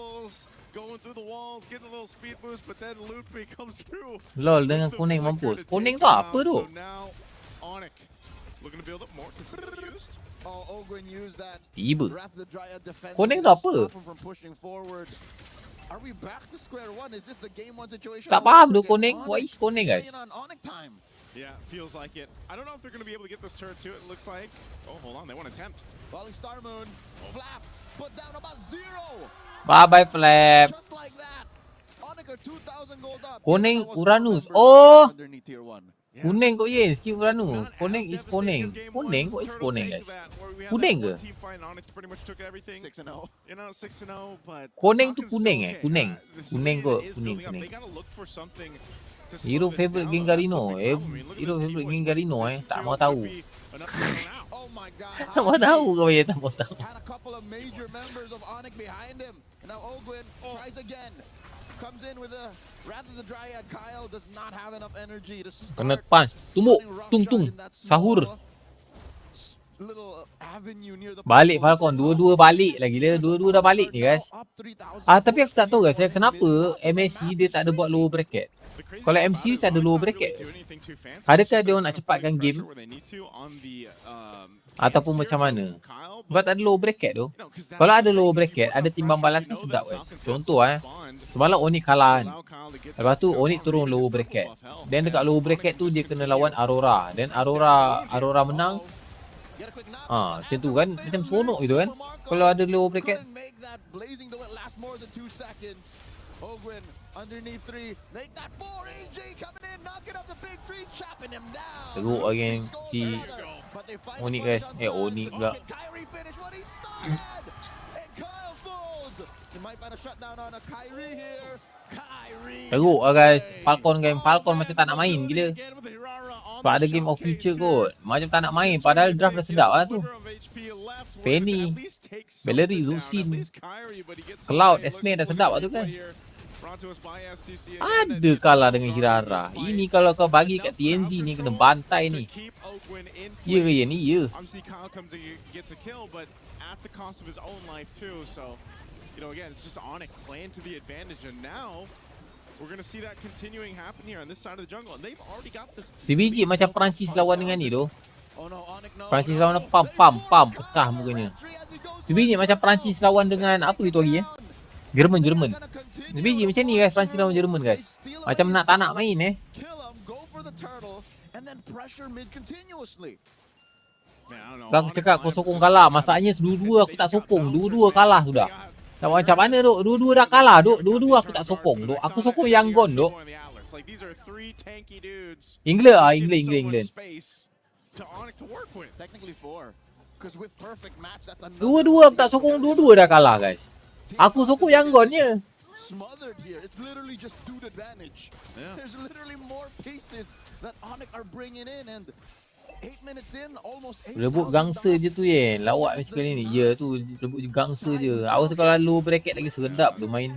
Lol, dengan kuning mampus. Kuning tu apa tu? Tiba. Kuning tu apa? Tak faham tu kuning. What is kuning guys? Yeah, feels like it. I don't know if they're going to be able to get this turret too. It looks like. Oh, hold on. They want to attempt. Falling Star Moon. Flap. Put down about 0. Bye-bye, Flap. Just like that. Onyx 2,000 gold up. Kuning Uranus. Oh! Underneath tier 1. Kuning kok Yen. Skill Uranus. Kuning is kuning. Kuning kok is kuning guys. Kuning ke? 6-0. Kuning tu kuning Kuning. Kuning kok. Kuning. Hero favorite Gengarino. Hero favorite Gengarino Tak mau tahu. Tak mau tahu kau ya, tak mau tahu. Had a couple of major members of Onyx behind him. Now Ogwin tries again. Comes in with a rather the Dryad. Kyle does not have enough energy to start. Kena punch. Tumbuk. Tung. Sahur. Balik Falcon. Dua-dua balik lagi dia. Dua-dua dah balik ni guys. Tapi aku tak tahu guys. Kenapa MSC dia tak ada buat lower bracket? Kalau MC ada lower bracket. Adakah dia nak cepatkan game? Ataupun macam mana? Sebab tak ada lower bracket tu. Kalau ada lower bracket, ada timbang balas kan sedap guys. Contoh semalam Onyx kalah kan. Lepas tu Onyx turun lower bracket. Dan dekat lower bracket tu dia kena lawan Aurora. Dan Aurora menang. Macam tu kan. Macam sonok gitu kan. Kalau ada lower bracket. Ogwin underneath 3. They got 4. AJ coming in, knocking up the big 3, chopping him down. Teruk lagi si But they find Onyx, the guys. footage on Onyx Suns. pula. Can Kyrie finish what he started? And Kyle folds. They might find a shutdown on a Kyrie here. Kyrie. Teruk lah guys. Falcon macam tak nak main gila. Sebab ada game of future kot. Macam tak nak main. Padahal draft dah sedap lah tu. Penny, Valerie, Zusin, Cloud, Esme dah sedap lah tu kan. Ada kalah dengan Hirara. Ini kalau kau bagi kat TNZ ni kena bantai ni. Ya ke ya ni? Ya. We're going to see that continuing happen here on this side of the jungle, and they've already got this. Si biji macam Perancis lawan dengan ni tu. Oh no, Onyx no. Perancis lawan pam pecah mukanya. Si biji macam Perancis lawan dengan apa itu lagi Jerman. Si biji macam ni guys, Perancis lawan Jerman guys. Macam nak tak nak main Kill him, go for the turtle, and then pressure mid continuously. Kau cakap kau sokong kalah. Masalahnya dua-dua aku tak sokong. Dua-dua kalah sudah. Tak macam mana duk? Dua-dua dah kalah duk. Dua-dua aku tak sokong duk. Aku sokong YANGON duk. England. Technically 4. Because with perfect match, that's another. Dua-dua aku tak sokong. Dua-dua dah kalah guys. Aku sokong YANGON je. Smothered here. It's literally just dude advantage. Yeah. There's literally more pieces that Onyx are bringing in, and 8 minutes in, almost 8,000 Rebut gangster je tu lawak macam kali ni. Ya tu rebut gangster je. Aku rasa kalau low bracket lagi sedap tu main.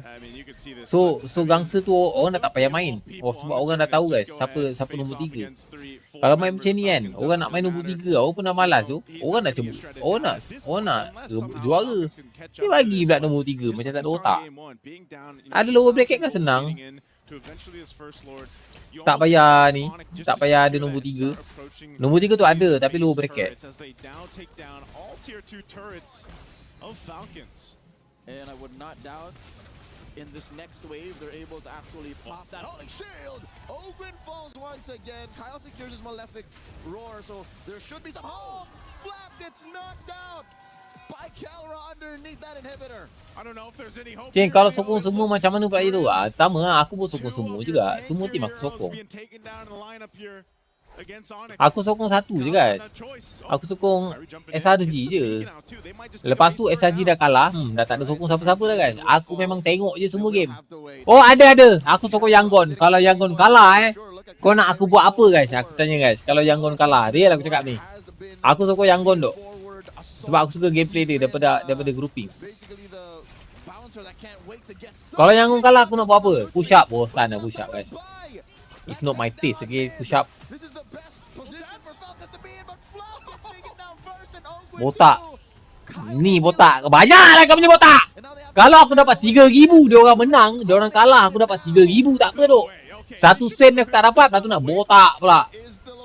So gangster tu orang dah tak payah main. Sebab orang dah tahu guys siapa nombor 3. Kalau main macam ni kan, orang nak main nombor 3, orang pun dah malas tu. Orang nak cebut. Orang nak juara. Dia bagi pula nombor 3 macam tak ada otak. Ada lower bracket kan senang. Tak payah ni, tak payah ada nombor 3. Nombor 3 tu ada tapi low bracket. And I would not doubt in this next wave they're able to actually pop that holy shield. Ogwin falls once again. Kyle secures his malefic roar, so there should be some hope. Flap gets knocked out by Calra underneath that inhibitor. I don't know if there's any hope. Cik, kalau sokong semua macam mana pula itu? Sama lah, aku pun sokong semua juga. Semua tim aku sokong. Aku sokong satu je guys. Aku sokong SRG je. Lepas tu SRG dah kalah, dah tak ada sokong siapa-siapa dah guys. Aku memang tengok je semua game. Oh ada. Aku sokong YANGON. Kalau YANGON kalah kau nak aku buat apa guys? Aku tanya guys. Kalau YANGON kalah, real aku cakap ni. Aku sokong YANGON dok. Sebab aku suka gameplay dia daripada grouping. Kalau YANGON kalah aku nak buat apa? Push up. Bosan lah push up guys. It's not my taste okay, push up. Botak. Ni botak. Banyaklah kau punya botak. Kalau aku dapat 3,000 dia orang menang, dia orang kalah aku dapat 3,000 tak apa dok. 1 sen aku tak dapat, lepas tu nak botak pula.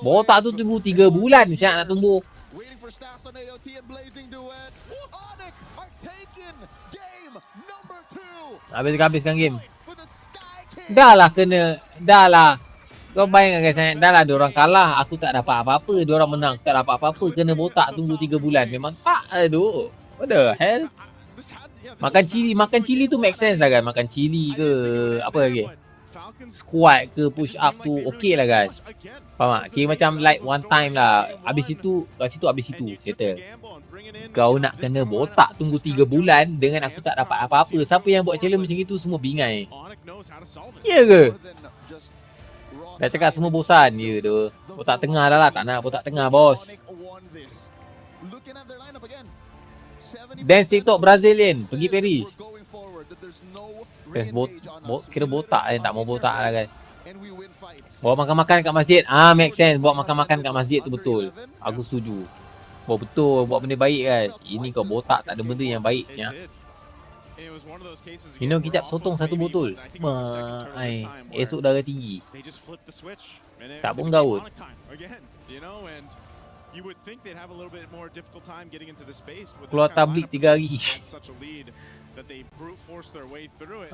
Botak tu tunggu 3 bulan siap nak tumbuh. Habiskan game. Dah lah. Kau bayangkan guys, dah lah diorang kalah, aku tak dapat apa-apa. Diorang menang, aku tak dapat apa-apa. Kena botak tunggu 3 bulan. Memang tak aduh. What the hell? Makan cili tu make sense lah guys. Makan cili ke apa lagi? Squat ke push up tu okey lah guys. Faham tak? Kira macam like one time lah. Habis itu, settle. Kau nak kena botak tunggu 3 bulan dengan aku tak dapat apa-apa. Siapa yang buat challenge macam itu semua bingai. Ya ke? Dah cakap semua bosan. Ya tu. Botak tengah dah lah. Tak nak botak tengah bos. Dance TikTok Brazilian. Pergi Paris. Kira botak tak mau botak lah guys. Bawa makan-makan kat masjid. Make sense. Bawa makan-makan kat masjid tu betul. Aku setuju. Buat benda baik guys. Ini kau botak tak ada benda yang baik ya. Minum kicap sotong 1 botol. Esok darah tinggi. Tak pun gaul. Keluar tablik 3 hari.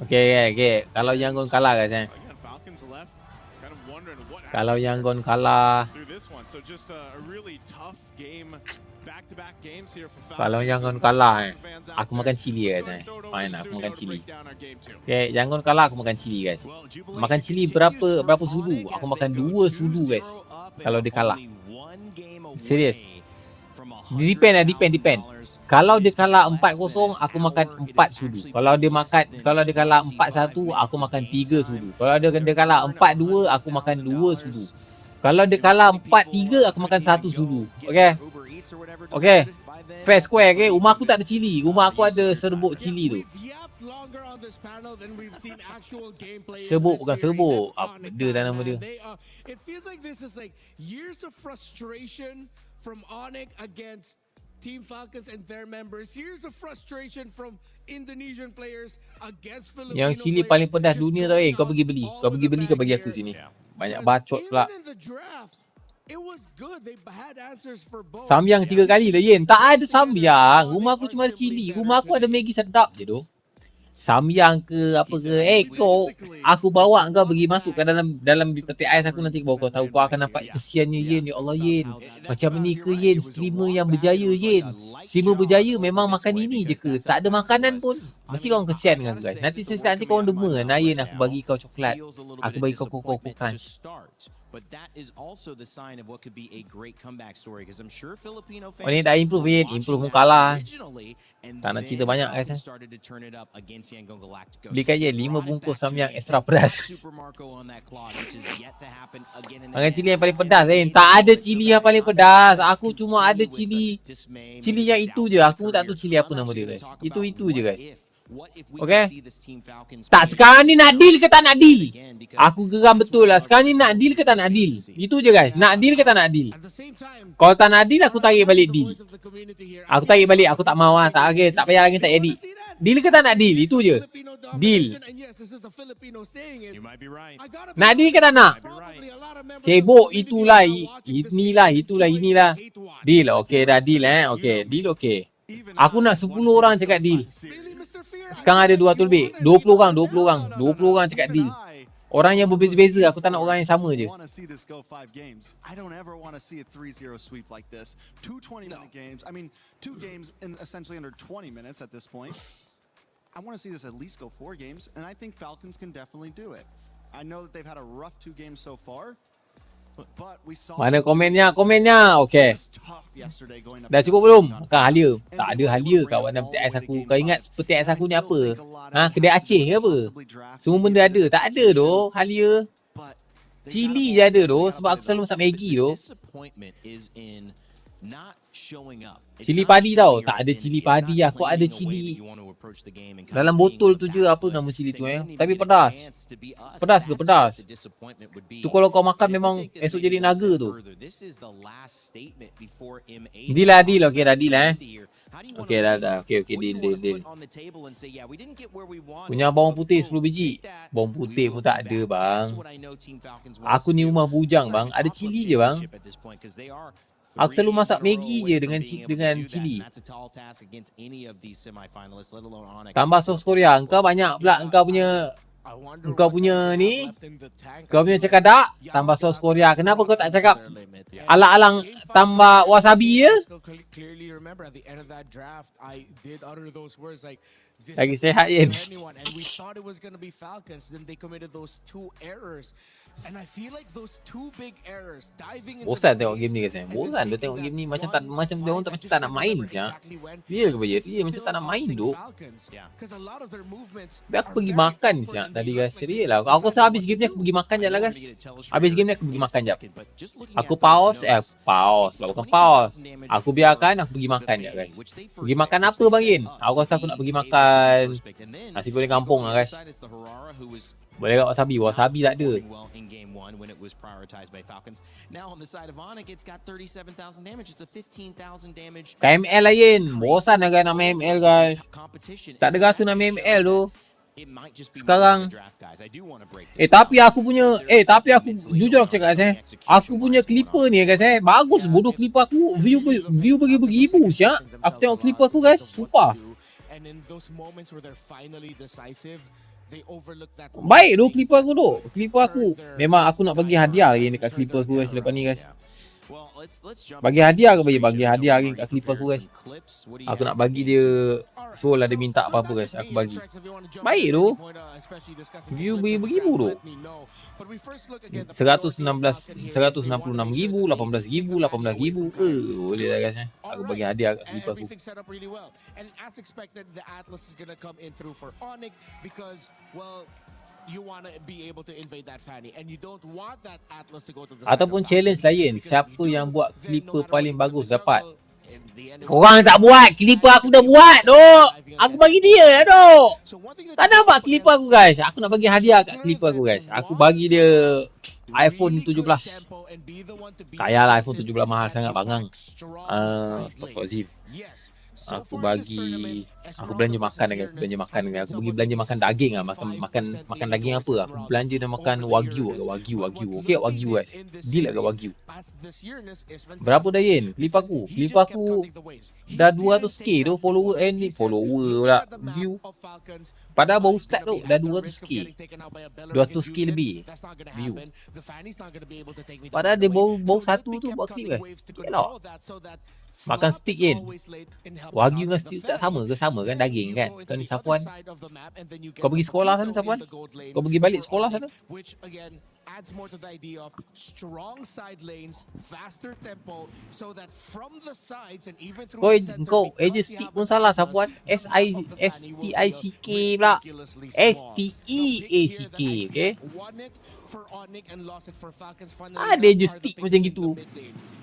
Okay. Kalau YANGON kalah guys Kind of wondering what Kalau happened YANGON kalah, through this one. So just a really tough game, back-to-back games here for Falcons. kalau YANGON kalah, aku makan cili guys. Fine, aku makan cili. Okay, YANGON kalah aku makan cili guys. Makan cili berapa sudu? Aku makan 2 sudu guys. Kalau dia kalah. Serius. Depend. Kalau dia kalah 4-0, aku makan 4 sudu. Kalau dia kalah 4-1, aku makan 3 sudu. Kalau dia kalah 4-2, aku makan 2 sudu. Kalau dia kalah 4-3, aku makan 1 sudu. Okay. Fair square, okay. Rumah aku tak ada cili. Rumah aku ada serbuk cili tu. Serbuk bukan serbuk. Apa benda dah nama dia? It feels like this is like years of frustration from Onyx against Team Falcons and their members. Years of frustration from Indonesian players against Filipino Yang cili paling pedas dunia tau kau pergi beli. Kau pergi beli, kau bagi aku sini. Banyak bacot pula. Samyang 3 kali lah Yen. Tak ada samyang. Rumah aku cuma ada cili. Rumah aku ada Maggi sedap je tu. Samyang ke apa ke. Aku bawa kau pergi masukkan dalam peti ais aku nanti bawa kau tahu. Kau akan nampak kesiannya Yen. Ya Allah Yen. Macam ni ke Yen? Streamer yang berjaya Yen. Streamer berjaya memang makan ini je ke? Tak ada makanan pun. Mesti kau kesian dengan guys. Nanti kau dema. Yen aku bagi kau coklat. Aku bagi kau Coco Crunch. But that is also the sign of what could be a great comeback story because I'm sure Filipino fans ni dah improve Yen. Improve pun kalah. Tak nak cerita banyak guys. Belikan Yen 5 bungkus samyang extra pedas. Makan cili yang paling pedas Yen. Tak ada cili yang paling pedas. Aku cuma ada cili yang itu je. Aku tak tahu cili apa nama dia guys. Itu je guys. Okay. Tak, sekarang ni nak deal ke tak nak deal? Aku geram betul lah. Sekarang ni nak deal ke tak nak deal? Itu je guys. Nak deal ke tak nak deal? Kalau tak nak deal, aku tarik balik deal. Aku tarik balik. Aku tak mahu lah. Tak payah lagi tak edit. Deal ke tak nak deal? Itu je. Deal. Nak deal ke tak nak? Sibuk itulah. Inilah. Deal. Okay dah deal Okay. Deal okay. Aku nak 10 orang cakap deal. Sekarang ada 200 lebih. 20 orang cakap deal. Orang yang berbeza-beza. Aku tak nak orang yang sama je. I don't ever want to see a 3-0 sweep like this. 2 20-minute games. I mean, 2 games in essentially under 20 minutes at this point. I want to see this at least go 4 games, and I think Falcons can definitely do it. I know that they've had a rough 2 games so far. Mana komennya? Okay. Dah cukup belum? Makan halia. Tak ada halia kawan dalam peti ais aku. Kau ingat peti ais aku ni apa? Kedai Aceh ke apa? Semua benda ada. Tak ada doh halia. Cili je ada doh. Sebab aku selalu masak Maggi doh. Cili padi tau. Tak ada cili padi. Aku ada cili dalam botol tu je. Apa nama cili tu Tapi pedas. Pedas ke pedas? Tu kalau kau makan memang esok jadi naga tu. Deal lah. Okay dah deal Okay dah. Okay deal. Punya bawang putih 10 biji. Bawang putih pun tak ada bang. Aku ni rumah bujang bang. Ada cili je bang. Aku selalu masak Maggi je dengan cili. Tambah sos Korea. Engkau banyak pula engkau punya ni. Kau punya cakadak tambah sos Korea. Kenapa kau tak cakap alang-alang tambah wasabi je? Lagi sehat Yen. Bosan tengok game ni guys. Bosan dia tengok game ni macam dia orang macam tak nak main je. Dia ke bayar? Dia macam tak nak main duk. Biar aku pergi makan siap tadi guys. Serius lah. Aku rasa habis game ni aku pergi makan je lah guys. Habis game ni aku pergi makan je. Aku pause. Bukan pause. Aku biarkan aku pergi makan je guys. Pergi makan apa bang Yen? Aku rasa aku nak pergi makan nasi goreng kampung lah guys. Boleh tak wasabi? Wasabi tak ada. KML lah Yen. Bosan lah guys nak main ML guys. Tak ada rasa nak main ML tu. Sekarang tapi aku jujur aku cakap guys aku punya clipper ni guys bagus bodoh clipper aku. View beribu-ribu siap. Aku tengok clipper aku guys. Sumpah. And in those moments where they're finally decisive, they overlook that. Baik tu clipper aku tu. Clipper aku. Memang aku nak bagi hadiah lagi dekat clipper aku guys lepas ni guys. Well, let's jump Bagi into hadiah ke the bagi demonstration. hadiah Now, lagi Mark, kat you clipper aku prepared guys. some clips. What do you Aku have nak for bagi games? dia soul lah dia minta apa-apa guys. Aku bagi. Baik tu. View beribu tu. 166,000, 18,000, 18,000 ke. Boleh lah guys. Aku bagi hadiah kat clipper aku. Everything set up really well. And as expected, the Atlas is gonna come in through for Onyx because, well, you want to be able to invade that Fanny and you don't want that Atlas to go to the side Ataupun of challenge Falcons, lain. because if Siapa you do, yang buat then no clipper matter paling what you bagus do in the dapat. jungle, in the end, Korang tak buat. Clipper aku dah buat duk. Aku bagi dia lah duk. so one thing that Tak you nampak up clipper against aku guys. Aku nak bagi hadiah kat clipper aku guys. Aku bagi dia iPhone really good 17. tempo and be the one to beat Kaya lah the iPhone opponent 17 is mahal that sangat you bangang. back strong side Astagfirullahaladzim. lane. Yes. So Aku far in this bagi tournament, aku belanja makan dengan belanja makan dengan aku pergi belanja makan daging ah makan daging apa aku belanja dan makan wagyu okey wagyu guys deal agak wagyu berapa dah yen clipper aku dah 200k tu follower pula view padahal baru start tu dah 200k 200k lebih view padahal dia baru satu tu buat clip elok makan stick yen wagyu dengan stick tak sama ke sama kan daging kan kau ni Sapuan kau pergi sekolah sana Sapuan kau pergi balik sekolah sana which again adds more to the idea of strong side lanes, faster tempo, so that from the sides and even through the center, kau because agent you stick have pun a salah presence, Sapuan the map of the Fanny will feel STICK pula ridiculously small. STEACK okay Won it for Onyx and lost it for Falcons. Finally, Ada je stick macam gitu.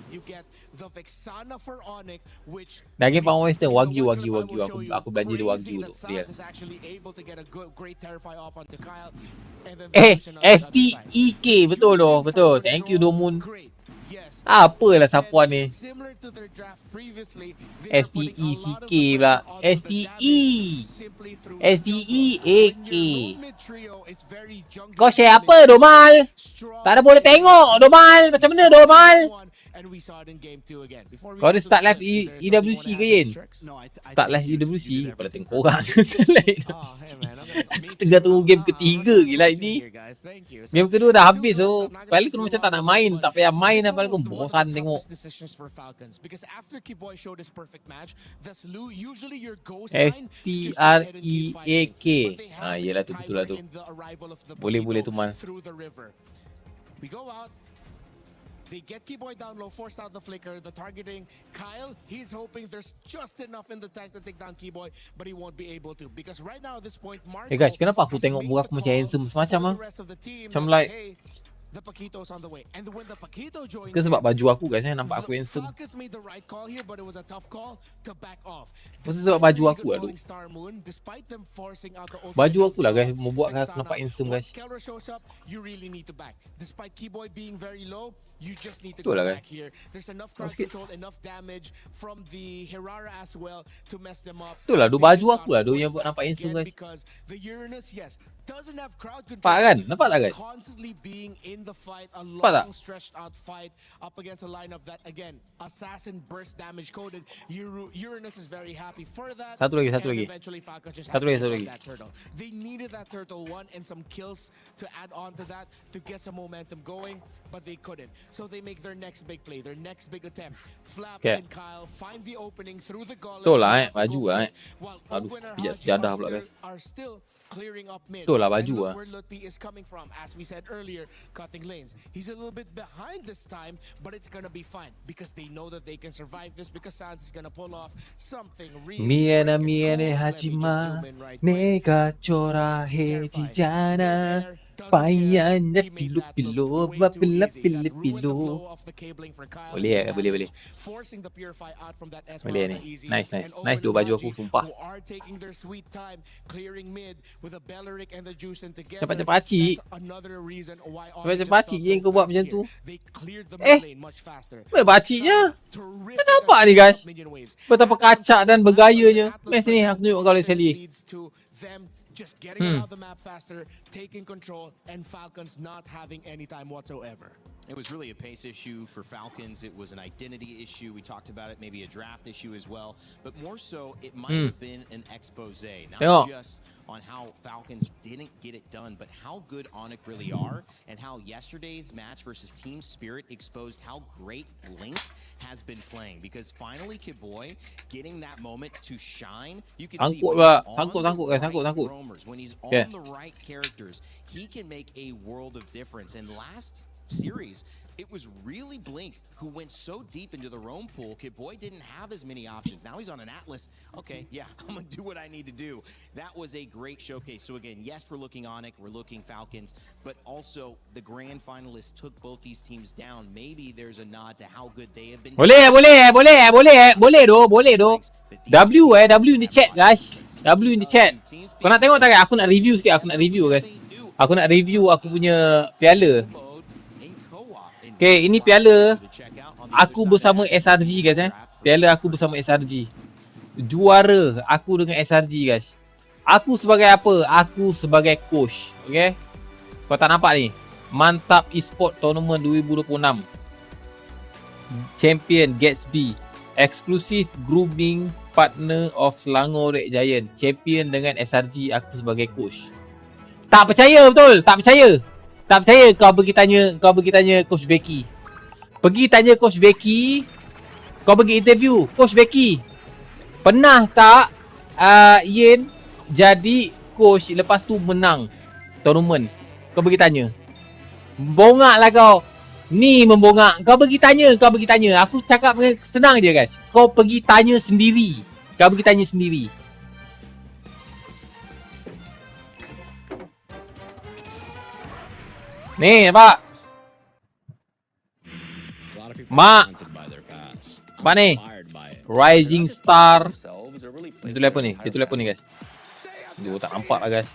You get the Vexana for Onyx, which daging Power Western wagyu the one clip I will aku show you, aku belanja dia wagyu crazy tu that dia Sans is actually able to get a great terrify off onto Kyle, and then the Lucian on the other side. STEK betul doh Using betul full thank you control, Domun great. Yes. apalah Sapuan ni Similar to their draft previously, they are putting a lot of STECK the pula pressure onto the STE damage simply through the STEAK jungle. When your low mid trio is very jungle kau share damage, apa Domal strong tak ada boleh side tengok lanes, Domal macam mana Domal and we saw it in game 2 again. Before we kau ada get to start the live clip, is there something EWC you ke wanna add, Yen Strix? No, I start think live you did EWC pada everything. tengok korang Oh, hey man, I'm tengah tunggu game ketiga gila ini game kedua dah habis tu paling aku macam tak nak main tak payah main apa aku bosan tengok decisions for Falcons because after Kiboy showed his perfect match, that's usually your go sign to just go ahead and keep fighting. STREAK But they ah have yelah tu the betul lah tu timer in the arrival of the boleh Paquito tu man through the river. We go out. They get Kiboy down low, force out the flicker, the targeting. Kyle, he's hoping there's just enough in the tank to take down Kiboy, but he won't be able to because right now at this point, Marco guys kenapa aku has tengok made muka the aku macam call handsome for semacam the ah rest of the team macam that, like hey, the Paquito's on the way. And when the Paquito joins ke sebab in, baju aku guys nampak aku the handsome Falcons made the right call here, but it was a tough call to back off. Mesti sebab baju aku lah tu. Star Moon, despite them forcing out the Baju aku lah guys Vexana, membuatkan aku nampak handsome guys. Once Keller shows up, you really need to back. Despite Keyboy being very low, you just need to Betul go lah, back here. There's enough crowd Sikit. control, enough damage from the Herrera as well to mess them up. Betul lah, tu They baju just aku lah got tu yang pushed buat back nampak handsome, again guys. because the Uranus, yes, doesn't have crowd control. Nampak kan? Nampak tak, guys? Constantly being in the fight, a Nampak tak? long stretched out fight up against a lineup that again, assassin burst damage coded. Uranus is very happy for that. Satu lagi, satu and lagi. eventually Falcons just Satu had lagi, to satu take lagi. out that turtle. They needed that turtle one and some kills to add on to that to get some momentum going, but they couldn't. So they make their next big play, their next big attempt. Flap Okay. and Kyle find the opening through the gauntlet. Betul lah, and have to baju go lah, for it, while Aduh, Ogwen and pijak Haji sejadah pula, guys. are still clearing up mid. Betul lah, baju And look lah. where Lutfi is coming from, as we said earlier, cutting lanes. He's a little bit behind this time, but it's gonna be fine because they know that they can survive this because Sans is gonna pull off something really Miena freaking miene cool. Let me just hajima zoom in right quick. nega chora heji jana payanya pilu pilu bapila pilu pilu. Boleh, boleh, boleh. Boleh ni. Nice, nice. Nice tu baju aku, sumpah. Cepat-cepat pakcik. Cepat-cepat pakcik je kau buat macam tu. Weh pakciknya. Tak nampak ni guys. Betapa kacak dan bergayanya. Meh sini aku tunjuk kau sekali. Just getting around the map faster, taking control, and Falcons not having any time whatsoever. It was really a pace issue for Falcons. It was an identity issue. We talked about it, maybe a draft issue as well. But more so, it might have been an expose. Not Tengok. just on how Falcons didn't get it done, but how good Onyx really are, and how yesterday's match versus Team Spirit exposed how great Blink has been playing. Because finally, Kid Boy getting that moment to shine. You can see Sangkut when pula. he's Sangkut, on sangkut the guys. Sangkut, right sangkut. roamers, when he's Okay. on the right characters, he can make a world of difference. And last series, it was really Blink who went so deep into the roam pool. Kid Boy didn't have as many options. Now he's on an Atlas. Okay, yeah, I'm gonna do what I need to do. That was a great showcase. So again, yes, we're looking Onyx, we're looking Falcons, but also the grand finalists took both these teams down. Maybe there's a nod to how good they have been. Boleh doh. W in the chat guys. W in the chat. Kau nak tengok tak guys? Aku nak review sikit, aku nak review guys. Aku nak review aku punya piala. Okay, ini piala aku bersama SRG guys Piala aku bersama SRG. Juara aku dengan SRG guys. Aku sebagai apa? Aku sebagai coach. Okay. Kau tak nampak ni? Mantap Esport Tournament 2026. Champion Gatsby. Exclusive grooming partner of Selangor Red Giant. Champion dengan SRG, aku sebagai coach. Tak percaya betul? Tak percaya? Tak percaya kau pergi tanya Coach Becky. Pergi tanya Coach Becky. Kau pergi interview Coach Becky. Pernah tak Yen jadi coach lepas tu menang tournament? Kau pergi tanya. Bongak lah kau. Ni membongak. Kau pergi tanya. Aku cakap senang je guys. Kau pergi tanya sendiri. Ni nampak? Mak. Apa ni? Rising Star. Itu apa ni? Guys. Duh, tak nampak lah guys.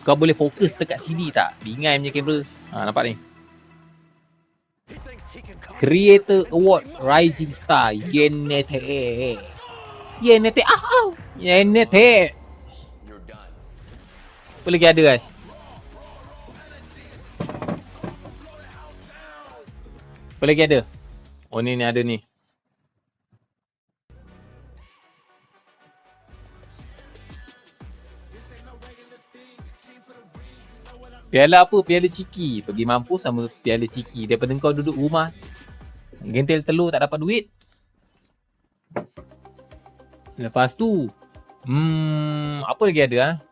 Kau boleh fokus dekat sini tak? Bingai punya kamera. Nampak ni. Creator Award Rising Star YENNete. YENNete. YENNete. Apa lagi ada guys? Apa lagi ada? Oh ni ada ni. Piala apa? Piala ciki. Pergi mampus sama piala ciki. Daripada kau duduk rumah gentel telur tak dapat duit. Lepas tu apa lagi ada?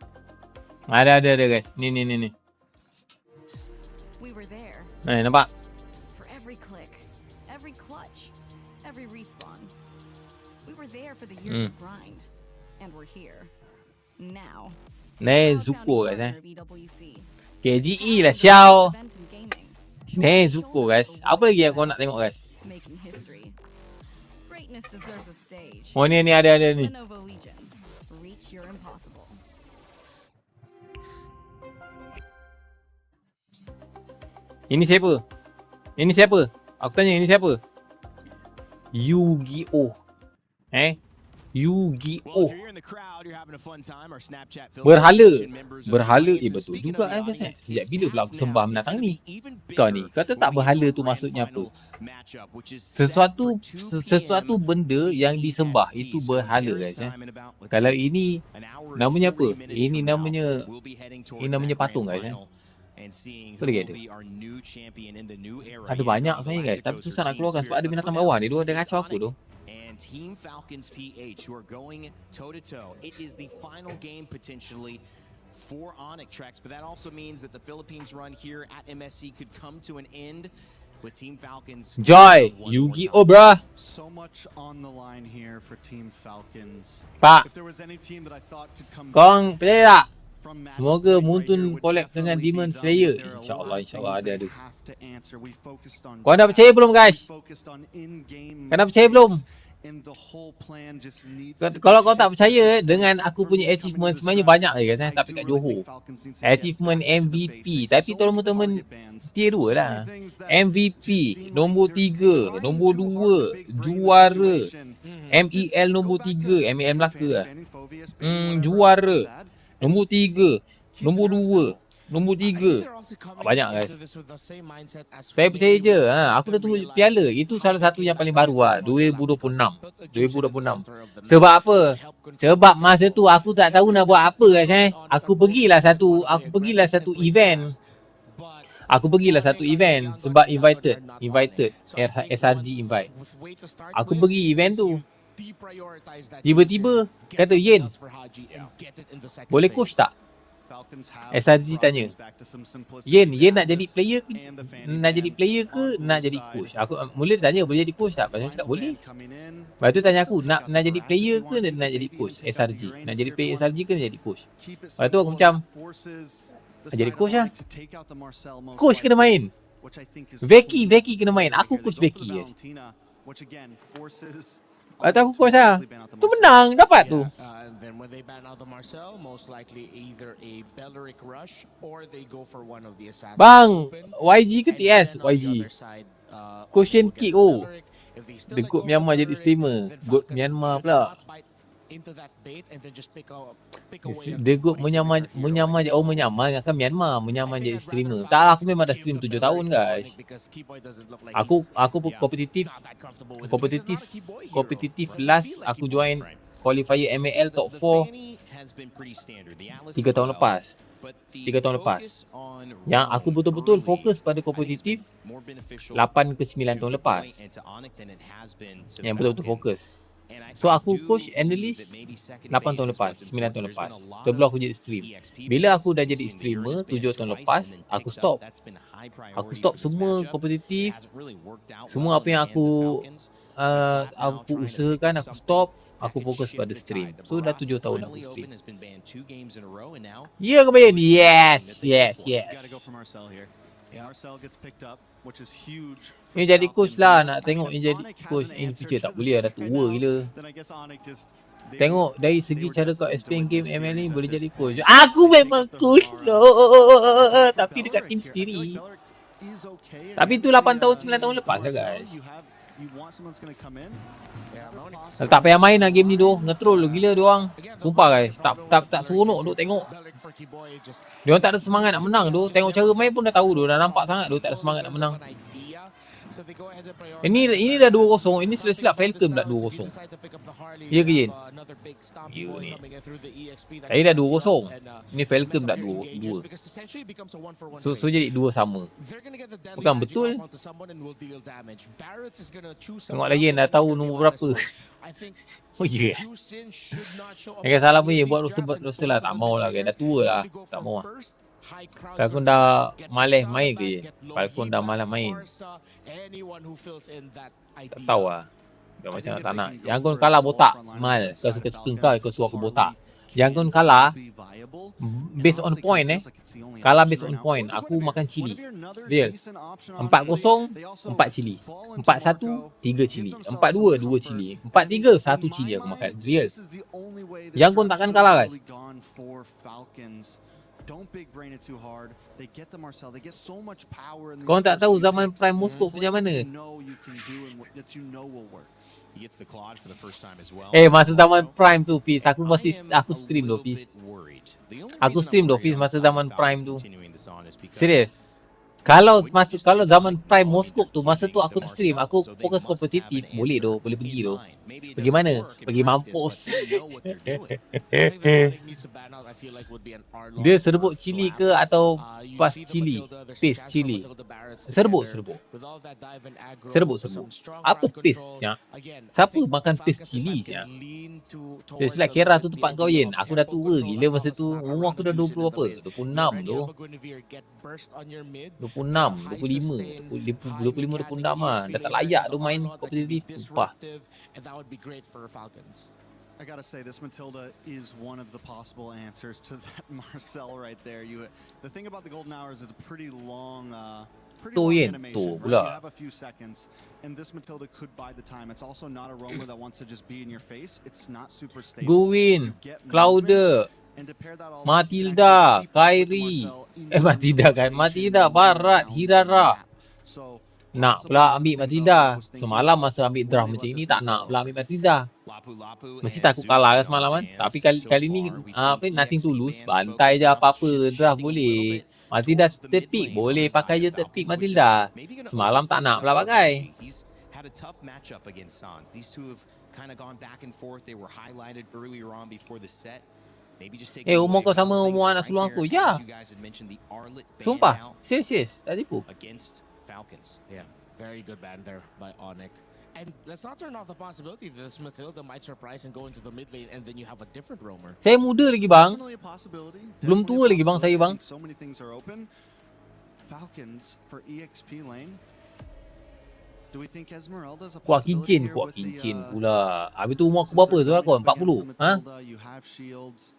Ada guys. Ni. Nampak? Nezuko guys KGE lah Xiao. Nezuko guys. Apa lagi yang kau nak tengok guys? Oh ni ada ni. Ini siapa? Aku tanya ini siapa? Yu-Gi-Oh. Yu-Gi-Oh. Berhala. Betul juga guys. Sejak bila pula aku sembah menatang ni? Kau ni kata tak berhala tu maksudnya apa? Sesuatu benda yang disembah itu berhala guys. Kalau ini namanya apa? Ini namanya patung guys. Apa lagi ada? Ada banyak sebenarnya guys, tapi susah nak keluarkan sebab ada binatang bawah ni. Dia kacau aku tu. Team Falcons PH who are going toe to toe. It is the final game potentially for Onyx Tracks, but that also means that the Philippines run here at MSC could come to an end with Team Falcons. Joy, Yu-Gi-Oh bruh. So much on the line here for Team Falcons. Pak, If there was any team that I thought could come kong percaya tak? from match Semoga right Muntun here would collab dengan definitely Demon be Slayer. There are a InsyaAllah, lot of insyaAllah things ada. they have to answer. We focused on Kau dah percaya belum guys? we focused on in-game Kau dah percaya belum? and the whole plan just needs to be Kalau kau tak shaped percaya up dengan aku for punya the achievement upcoming sebenarnya strat. banyak lagi guys I tapi do kat really Johor. think Falcons needs to get Achievement back to the MVP, basics. tapi So tournament many target bands, tier 2 so lah. many things that MVP, just seem nombor like they're 3, trying nombor too 2, hard to big frame the juara, situation. MEL Just nombor go back 3, to MEL Melaka lah. banning, Phobius banning, whatever else Juara, was that. nombor 3, Keep nombor the 2, draft simple. Nombor I think 3. they're also coming Banyak guys. into this with the same mindset as Saya Phoenix percaya je. do. Aku dah tunggu piala. Itu salah satu yang paling baru lah. 2026. 2026. 2026. Sebab apa? Sebab masa tu aku tak tahu nak buat apa guys Aku pergilah satu event. Aku pergilah satu event sebab invited SRG invite. Aku pergi event tu. Tiba-tiba kata Yen, boleh coach tak? SRG tanya, Yen nak jadi player ke? Nak jadi coach? Aku mula tanya boleh jadi coach tak? Pasal cakap boleh. Lepas tu tanya aku nak jadi player ke nak jadi coach SRG? Nak jadi player SRG ke nak jadi coach? Lepas tu aku macam jadi coach lah. Coach kena main. Becky kena main. Aku coach Becky guys. Atau aku coach lah. Tu menang dapat tu. And then when they ban out the Marcel, most likely either a Belleric rush or they go for one of the assassins. Bang, open. YG ke And TS? then on the YG. other side, Cushion against kick, oh. Belleric, if they still Dia let kod go of Myanmar the jadi Belleric, streamer. then God Falcons Myanmar should pula. not bite into that bait and then just pick away Dia a kod body signature hero menyamar like je. Oh John. menyamar kan Myanmar. Menyamar I think jadi I'd streamer. rather Tak lah, aku Falcons memang dah queue stream the 7 tahun Belleric guys. Iconic because Keyboy doesn't look like Aku he's kompetitif. not that comfortable with it Kompetitif. because it's not a Keyboy hero. Kompetitif Doesn't last feel like aku Keyboy. join qualifier MAL top 4 3 tahun lepas. 3 tahun lepas. Yang aku betul-betul fokus pada kompetitif 8 ke 9 tahun lepas. Yang betul-betul fokus. So aku coach analyst 8 tahun lepas, 9 tahun lepas. Sebelum aku jadi stream. Bila aku dah jadi streamer 7 tahun lepas, aku stop. Aku stop semua kompetitif. Semua apa yang aku usahakan aku stop. Aku fokus pada stream. So dah 7 tahun aku stream. Ya ke Bayan? Yes. Ni jadi coach lah. Nak tengok ni jadi coach in future. Tak boleh lah, dah tua gila. Tengok dari segi cara kau explain game ML ni boleh jadi coach. Aku memang coach loh. Tapi dekat tim sendiri. Tapi tu 8 tahun 9 tahun lepas lah guys. Tak payah main lah game ni doh. Ngetrol lo gila diorang. Sumpah guys. Tak seronok duk tengok. Diorang tak ada semangat nak menang doh. Tengok cara main pun dah tahu doh. Dah nampak sangat doh tak ada semangat nak menang. Ini dah 2-0. Ini silap-silap Falcon pula 2-0. Ya ke Yen? Ya ni. Tadi dah 2-0. Ini Falcon pula 2. So jadi 2 sama. Bukan betul. Tengok lagi dah tahu nombor berapa. Oh ya. Yang salah pun Yen buat roster lah. Tak mau lah guys. Dah tua lah. Tak mau lah. Falcon dah malas main ke je? Falcon dah malas main. Tak tahu lah. Dia macam nak tak nak. YANGON kalah botak. Mal. Kau suka-suka kau suruh aku botak. YANGON kalah based on point Kalah based on point. Aku makan cili. Real. 4-0, 4 cili. 4-1, 3 cili. 4-2, 2 cili. 4-3, 1 cili aku makan. Real. YANGON takkan kalah guys. Kau tak tahu zaman Prime Moscow macam mana? Masa zaman Prime tu Fiz, aku stream tu Fiz. Aku stream tu Fiz masa zaman Prime tu. Serius. Kalau zaman Prime Moscow tu, masa tu aku stream, aku fokus kompetitif, boleh pergi doh. Pergi mana? Pergi mampus. Dia serbuk cili ke atau pas cili? Paste cili. Serbuk. Apa paste ya? Siapa makan paste cili ya? Dia silap kira tu tempat kau Yen. Aku dah tua gila masa tu. Umur aku dah 20 apa? 26 doh. 26, 25, 26 lah. Dah tak layak tu main kompetitif. Sumpah. I gotta say, this Matilda is one of the possible answers to that Marcel right there. The thing about the golden hour is it's a pretty long animation. Right? You have a few seconds, and this Matilda could buy the time. It's also not a roamer that wants to just be in your face. It's not super stable. Gowin, Clouder, Matilda, Kyrie. Matilda, Barat, Hirara. Nak pula ambil Matilda. Semalam masa ambil draft macam ini tak nak pula ambil Matilda. Mesti takut kalah kan semalam kan. Tapi kali ni nothing to lose. Bantai je apa-apa. Draft boleh. Matilda third pick boleh pakai je third pick Matilda. Semalam tak nak pula pakai. Had a tough matchup against Sans. These two have kind of gone back and forth. They were highlighted earlier on before the set. Maybe just take Umur kau sama umur anak sulung aku. Ya. Sumpah. Serius. Tak tipu. Against Falcons. Yeah, very good ban there by Onyx. And let's not turn off the possibility that this Matilda might surprise and go into the mid lane and then you have a different roamer. Saya muda lagi bang. Definitely a possibility. Belum tua lagi bang saya bang. So many things are open. Falcons for EXP lane. Do we think Esmeralda's a Kuat possibility kincin, here with the, pula. Habis tu umur aku berapa sekarang kau? 40. Ha? You have shields.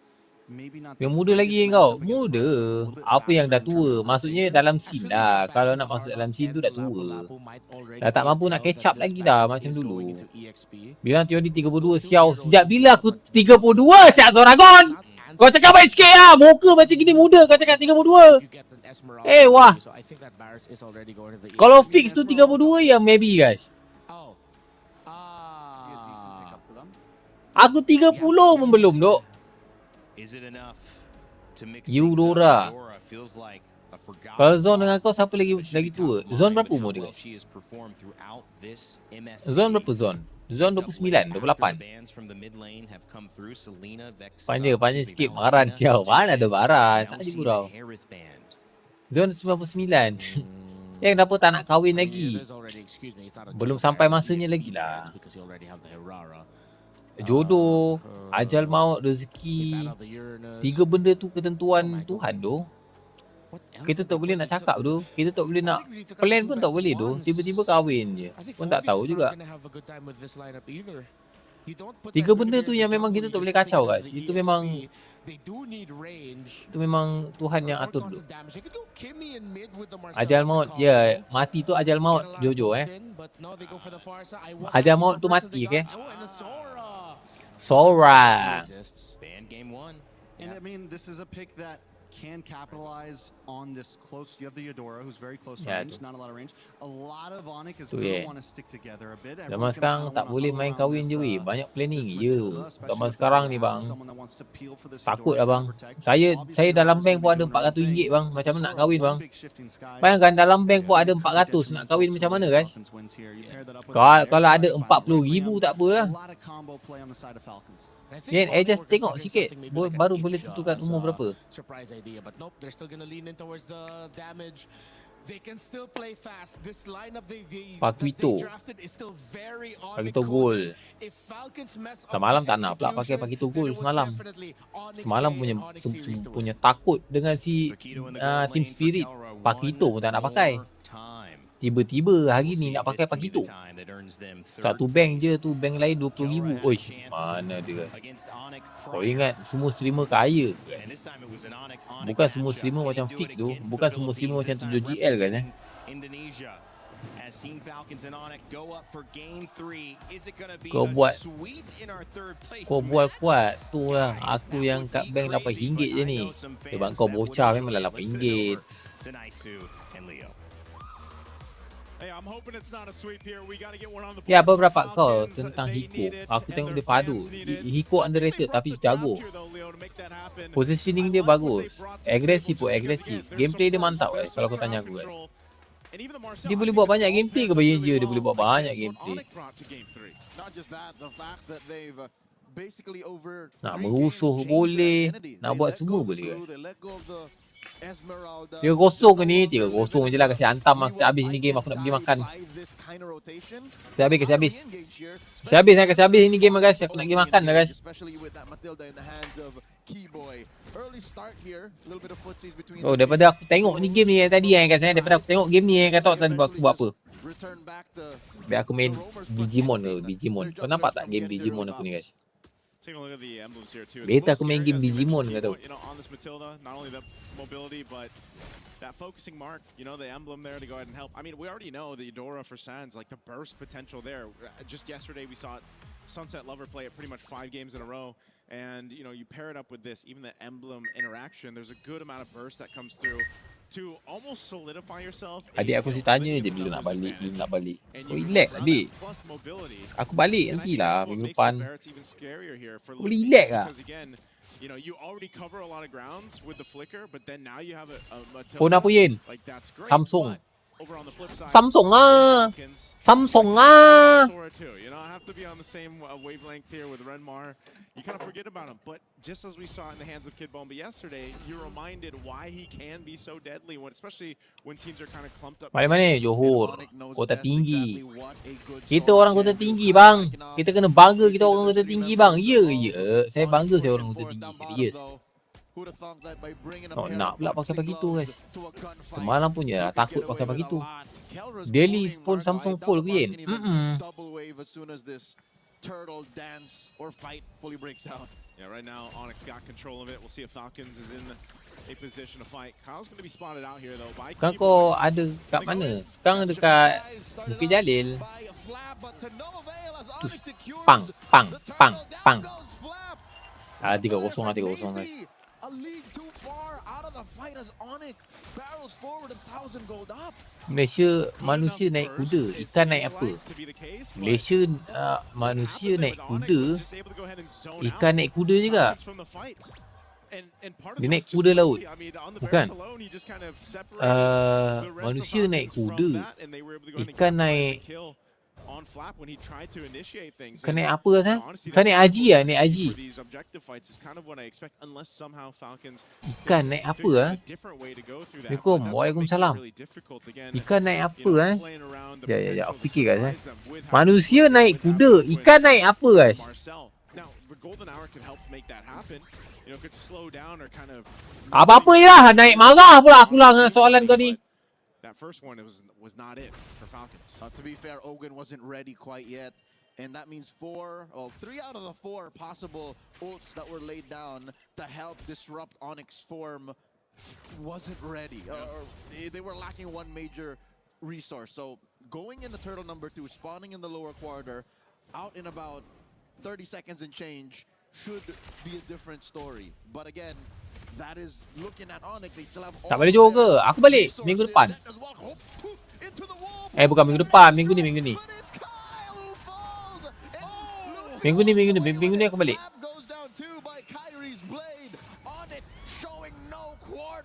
Maybe not Yang muda lagi kau. Muda. Apa yang dah tua? Maksudnya dalam scene lah. Kalau nak masuk dalam scene tu dah tua. Dah tak mampu nak catch up lagi dah macam dulu. Bilang Tiodi 32 siau. Sejak bila aku 32 siap Zoragon? Kau cakap baik sikit lah. Muka macam gini muda kau cakap 32. Wah. Kalau fix tu 32 ya maybe guys. Aku 30 pun belum dok. Is it enough to mix Eudora. feels like a forgotten. Kalau Zon dengan kau siapa lagi tua? Zon berapa umur dia? Zon berapa Zon? Zon 29, 28. Panjang sikit Maran siau. Mana ada Maran? Sana je gurau. Zon 99. Yang kenapa tak nak kahwin lagi? Belum sampai masanya lagi lah. Jodoh, ajal maut, rezeki. 3 benda tu ketentuan Tuhan tu. Kita tak boleh nak cakap tu. Kita tak boleh nak plan pun tak boleh tu. Tiba-tiba kahwin je. Pun tak tahu juga. 3 benda tu yang memang kita tak boleh kacau guys. Itu memang Tuhan yang atur tu. Ajal maut, ya, mati tu ajal maut Jojo Ajal maut tu mati okay? Sora. And I mean, this is a pick that can capitalize on this close. You have the Eudora, who's very close range, not a lot of range. A lot of Onyx is going to want to stick together a bit. Zaman sekarang tak boleh main kahwin je weh. Banyak planning je. Zaman sekarang ni bang. Takut lah bang. Saya dalam bank pun ada RM400 bang. Macam mana nak kahwin bang? Bayangkan dalam bank pun ada 400. Nak kahwin macam mana guys? Kalau ada 40,000 tak apalah. Just tengok sikit baru boleh tentukan umur berapa. Surprise idea, but nope, they're still gonna lean in towards the damage. They can still play fast. This lineup they drafted is still very on. Pakito Gold. Semalam tak nak pula pakai Pakito Gold semalam. Semalam punya takut dengan si Team Spirit. Pakito pun tak nak pakai. Tiba-tiba hari ni nak pakai Pakito. Satu bank je tu, bank lain 20,000. Oi, mana dia guys? Kau ingat semua streamer kaya? Bukan semua streamer macam Fix tu. Bukan semua streamer macam 7GL kan Kau buat kuat tu lah. Aku yang kat bank RM8 je ni. Sebab kau bocah memanglah RM8. Ya, apa pendapat kau tentang Hiko? Aku tengok dia padu. Hiko underrated tapi jago. Positioning dia bagus. Agresif. Gameplay dia mantap guys, kalau kau tanya aku guys. Dia boleh buat banyak gameplay ke bayi je? Dia boleh buat banyak gameplay. Nak merusuh boleh. Nak buat semua boleh guys. 3-0 ke ni? 3-0 je lah. Kasi hantam lah. Kasi habis ni game. Aku nak pergi makan. Kasi habis ni game lah guys. Aku nak pergi makan lah guys. Oh, daripada aku tengok ni game ni tadi guys. Daripada aku tengok game ni kata tadi aku buat apa. Biar aku main Digimon ke. Kau nampak tak game Digimon aku ni guys? Taking a look at the emblems here too. Beta aku main game Digimon kata. On this Matilda, not only the mobility but that focusing mark, the emblem there to go ahead and help. I mean, we already know the Eudora for Sans, like the burst potential there. Just yesterday we saw Sunset Lover play it pretty much 5 games in a row, and you pair it up with this, even the emblem interaction, there's a good amount of burst that comes through. to almost solidify yourself. Adik aku si tanya je bila nak balik, bila nak balik. Oh, relax adik. Plus mobility. Aku balik nantilah And I think minggu that's what depan. makes the Barretts even scarier here for Boleh Luffy, relax lah. because again, you know, you already cover a lot of grounds with the flicker, but then now you have a Phone apa Yen? like that's great. Samsung. But over on the flip side, Samsung ah. Falcons, Samsung ah. Sora too. You know, I have to be on the same wavelength here with Renmar. You kind of forget about him, but just as we saw in the hands of Kid Bomba yesterday, you're reminded why he can be so deadly, when, especially when teams are kind of clumped up. Balik mana? Johor. Onyx knows Kota best tinggi. exactly what a good Kita sword orang can kota do. tinggi bang. Backing off. Kita kena bangga kita orang kota tinggi bang. Ya, ya. Saya bangga saya orang kota tinggi. Serius. Oh, nak pula pakai begitu guys. Semalam punya takut pakai begitu. Daily phone Samsung Fold ke Yen? Turtle dance or fight fully breaks out. Yeah, right now Onyx got control of it. We'll see if Falcons is in a position to fight. Kyle's going to be spotted out here though by Sekarang kau ada kat mana? Sekarang dekat Bukit Jalil. Pang, pang, pang, pang. 3-0 lah, 3-0 guys. A league too far out of the fight as Onyx barrels forward 1,000 gold up. Malaysia manusia naik kuda, ikan naik apa? Malaysia manusia naik kuda, ikan naik kuda juga. Dia naik kuda laut. Bukan. Manusia naik kuda, ikan naik Ikan naik apa kan? Ikan naik haji lah, naik haji. Ikan naik apa ah? Assalamualaikum. Waalaikumsalam. Ikan naik apa eh? Ya, aku fikir guys Manusia naik kuda, ikan naik apa guys? Apa-apa je lah, naik marah pula aku lah dengan soalan kau ni. That first one was not it for Falcons. To be fair, Ogun wasn't ready quite yet. And that means 3 out of the 4 possible ults that were laid down to help disrupt Onyx form wasn't ready. Or they were lacking one major resource. So going into turtle number 2, spawning in the lower quarter, out in about 30 seconds and change should be a different story. But again, that is looking at Onyx, they still have all. Tak boleh Johor ke? Aku balik minggu depan. Bukan minggu depan, minggu ni. Minggu ni aku balik.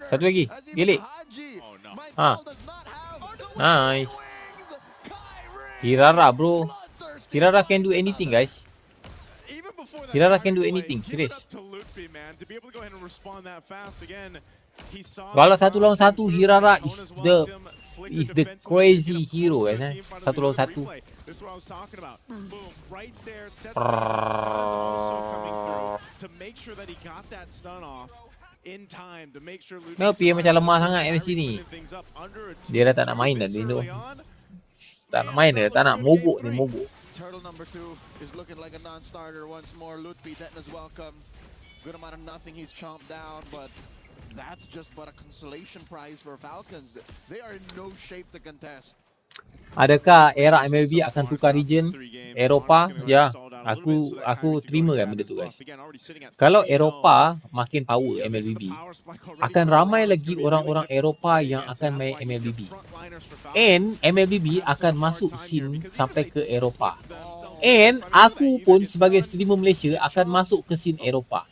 Satu lagi, gilik. Nice. Hirara bro. Hirara can do anything guys. Hirara can do anything, serius. Kalau 1 lawan 1, Hirara is the crazy hero guys 1 lawan 1. Kenapa dia macam lemah sangat MC ni? Dia dah tak nak main dah dia tu. Tak nak main dah, tak nak mogok ni, mogok. Turtle number 2 is looking like a non-starter once more. Lutfi, Detna's welcome. Good amount of nothing he's chomped down, but that's just but a consolation prize for Falcons. They are in no shape to contest. Adakah era MLB akan tukar region Eropah? Ya, aku terima kan benda tu guys. Kalau Eropah makin power MLB, akan ramai lagi orang-orang Eropah yang akan main MLB. And MLB akan masuk scene sampai ke Eropah. And aku pun sebagai streamer Malaysia akan masuk ke scene Eropah.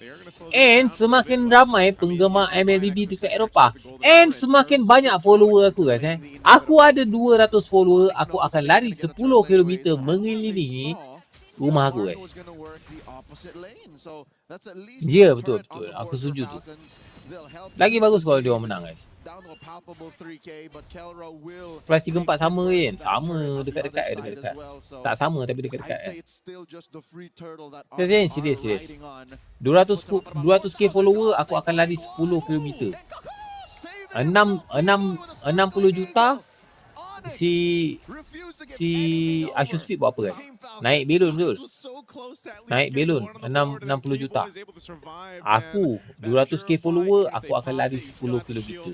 And semakin ramai penggemar MLB dekat Eropah. And semakin banyak follower aku guys Aku ada 200 follower, aku akan lari 10 km mengelilingi rumah aku guys. Ya, betul. Aku setuju tu. Lagi bagus kalau dia orang menang guys. Price 3-4 sama kan? Sama, dekat-dekat. Tak sama tapi dekat-dekat Serius. 200k follower, aku akan lari 10 km. 60 juta si Ashu Speed buat apa kan? Naik belon betul. Naik belon 60 juta. Aku 200k follower, aku akan lari 10 km.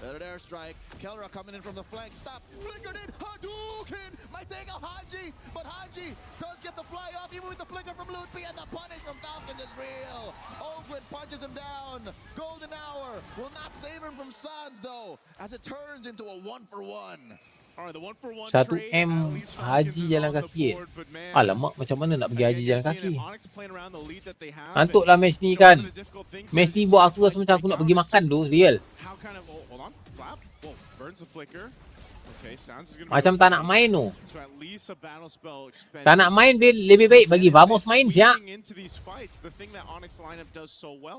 Better airstrike. Kelra coming in from the flank. Stop. Flickered in. Hadouken. Might take out Haji. But Haji does get the fly off even with the flicker from Ludwig. And the punish from Falcon is real. Ogren punches him down. Golden Hour will not save him from Sans though. As it turns into a 1-for-1. 1M Haji jalan kaki. Alamak, macam mana nak pergi Haji jalan kaki? Ngantuklah match ni kan. Match ni buat aku rasa macam aku nak pergi makan tu, real. Macam tak nak main tu. Tak nak main, lebih baik bagi Vamos main siap.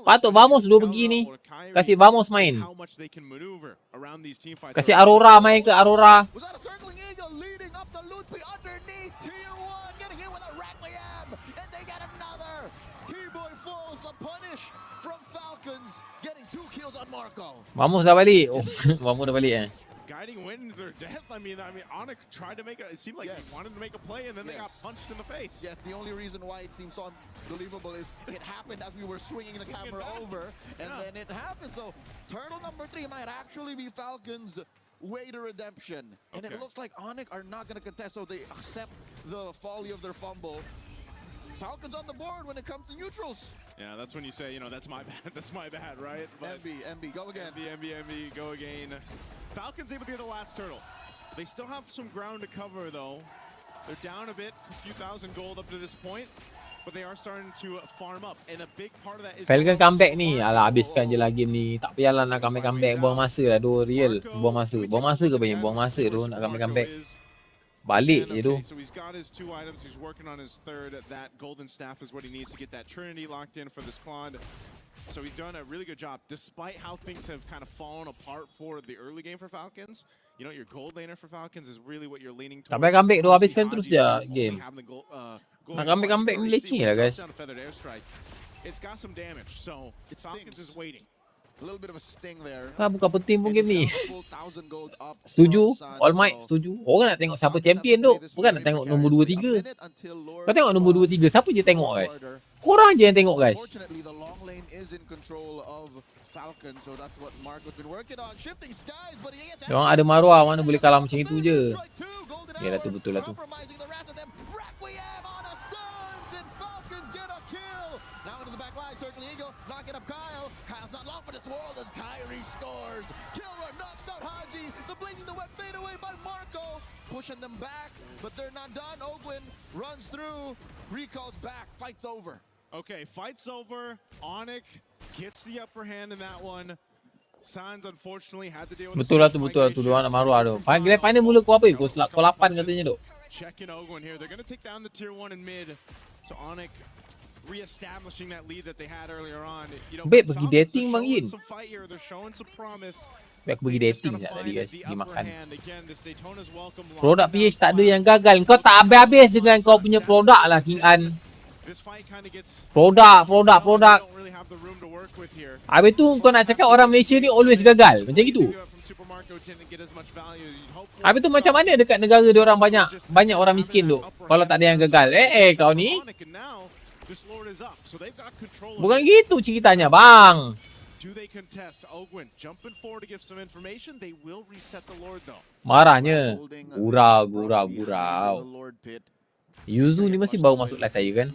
Patut Vamos dulu pergi ni. Kasih Vamos main. Kasih Aurora main ke Aurora. Vamos dah balik. Oh, Vamos dah balik Guiding win their death. I mean, Onyx tried to make it seemed like he wanted to make a play and then they got punched in the face. Yes, the only reason why it seems so unbelievable is it happened as we were swinging the camera over and then it happened. So turtle number 3 might actually be Falcon's way to redemption. And it looks like Onyx are not going to contest, so they accept the folly of their fumble. Falcons on the board when it comes to neutrals. Yeah, that's when you say, you know, that's my bad. That's my bad, right? But MB, go again. MB, go again. Falcons able to get the last turtle. They still have some ground to cover, though. They're down a bit, a few thousand gold up to this point, but they are starting to farm up, and a big part of that is Falcon comeback ni. Alah, habiskan je lah game ni. Tak payahlah nak comeback. Buang masa lah tu, real. Buang masa ke banyak? Buang masa tu nak comeback. Balik je tu. So he's got his 2 items. He's working on his 3rd. That golden staff is what he needs to get that Trinity locked in for this Claude. So he's done a really good job, despite how things have kind of fallen apart for the early game for Falcons. You know, your gold laner for Falcons is really what you're leaning towards. Sampai comeback tu habiskan terus je game. Nak comeback ni leceh lah guys. It's got some damage, so Falcons is waiting. A little bit of a sting there. Tak bukan penting pun game ni. Setuju? All Might setuju. Orang nak tengok siapa champion tu. Bukan nak tengok nombor 2-3. Kau tengok nombor 2-3. Siapa je tengok guys? Korang je yang tengok guys. Diorang ada Marwah, mana boleh kalah macam itu je. Ya lah tu, betul lah tu. Pushing them back, but they're not done. Ogwin runs through, recalls back, fight's over. Okay, fight's over. Onyx gets the upper hand in that one. Sans unfortunately had to deal with. Betul lah tu. Diorang nak Marwah tu. Final mula kau apa? Kau 8 katanya tu. Checking Ogwin here. They're going to take down the tier 1 in mid. So Onyx re-establishing that lead that they had earlier on. You know, Baik pergi dating Bang Yin. some fight here. They're showing some promise. Baik aku pergi dating sekejap tadi guys. Pergi makan. Produk PH tak ada yang gagal. Kau tak habis-habis dengan kau punya produk lah King An. Produk. Habis tu kau nak cakap orang Malaysia ni always gagal. Macam gitu. Habis tu macam mana dekat negara dia orang banyak orang miskin tu. Kalau tak ada yang gagal. Kau ni. Bukan gitu ceritanya bang. Do they contest? Ogwin jumping forward to give some information. They will reset the Lord though. Marahnya. Gurau. Yuzu ni masih baru masuk live saya kan.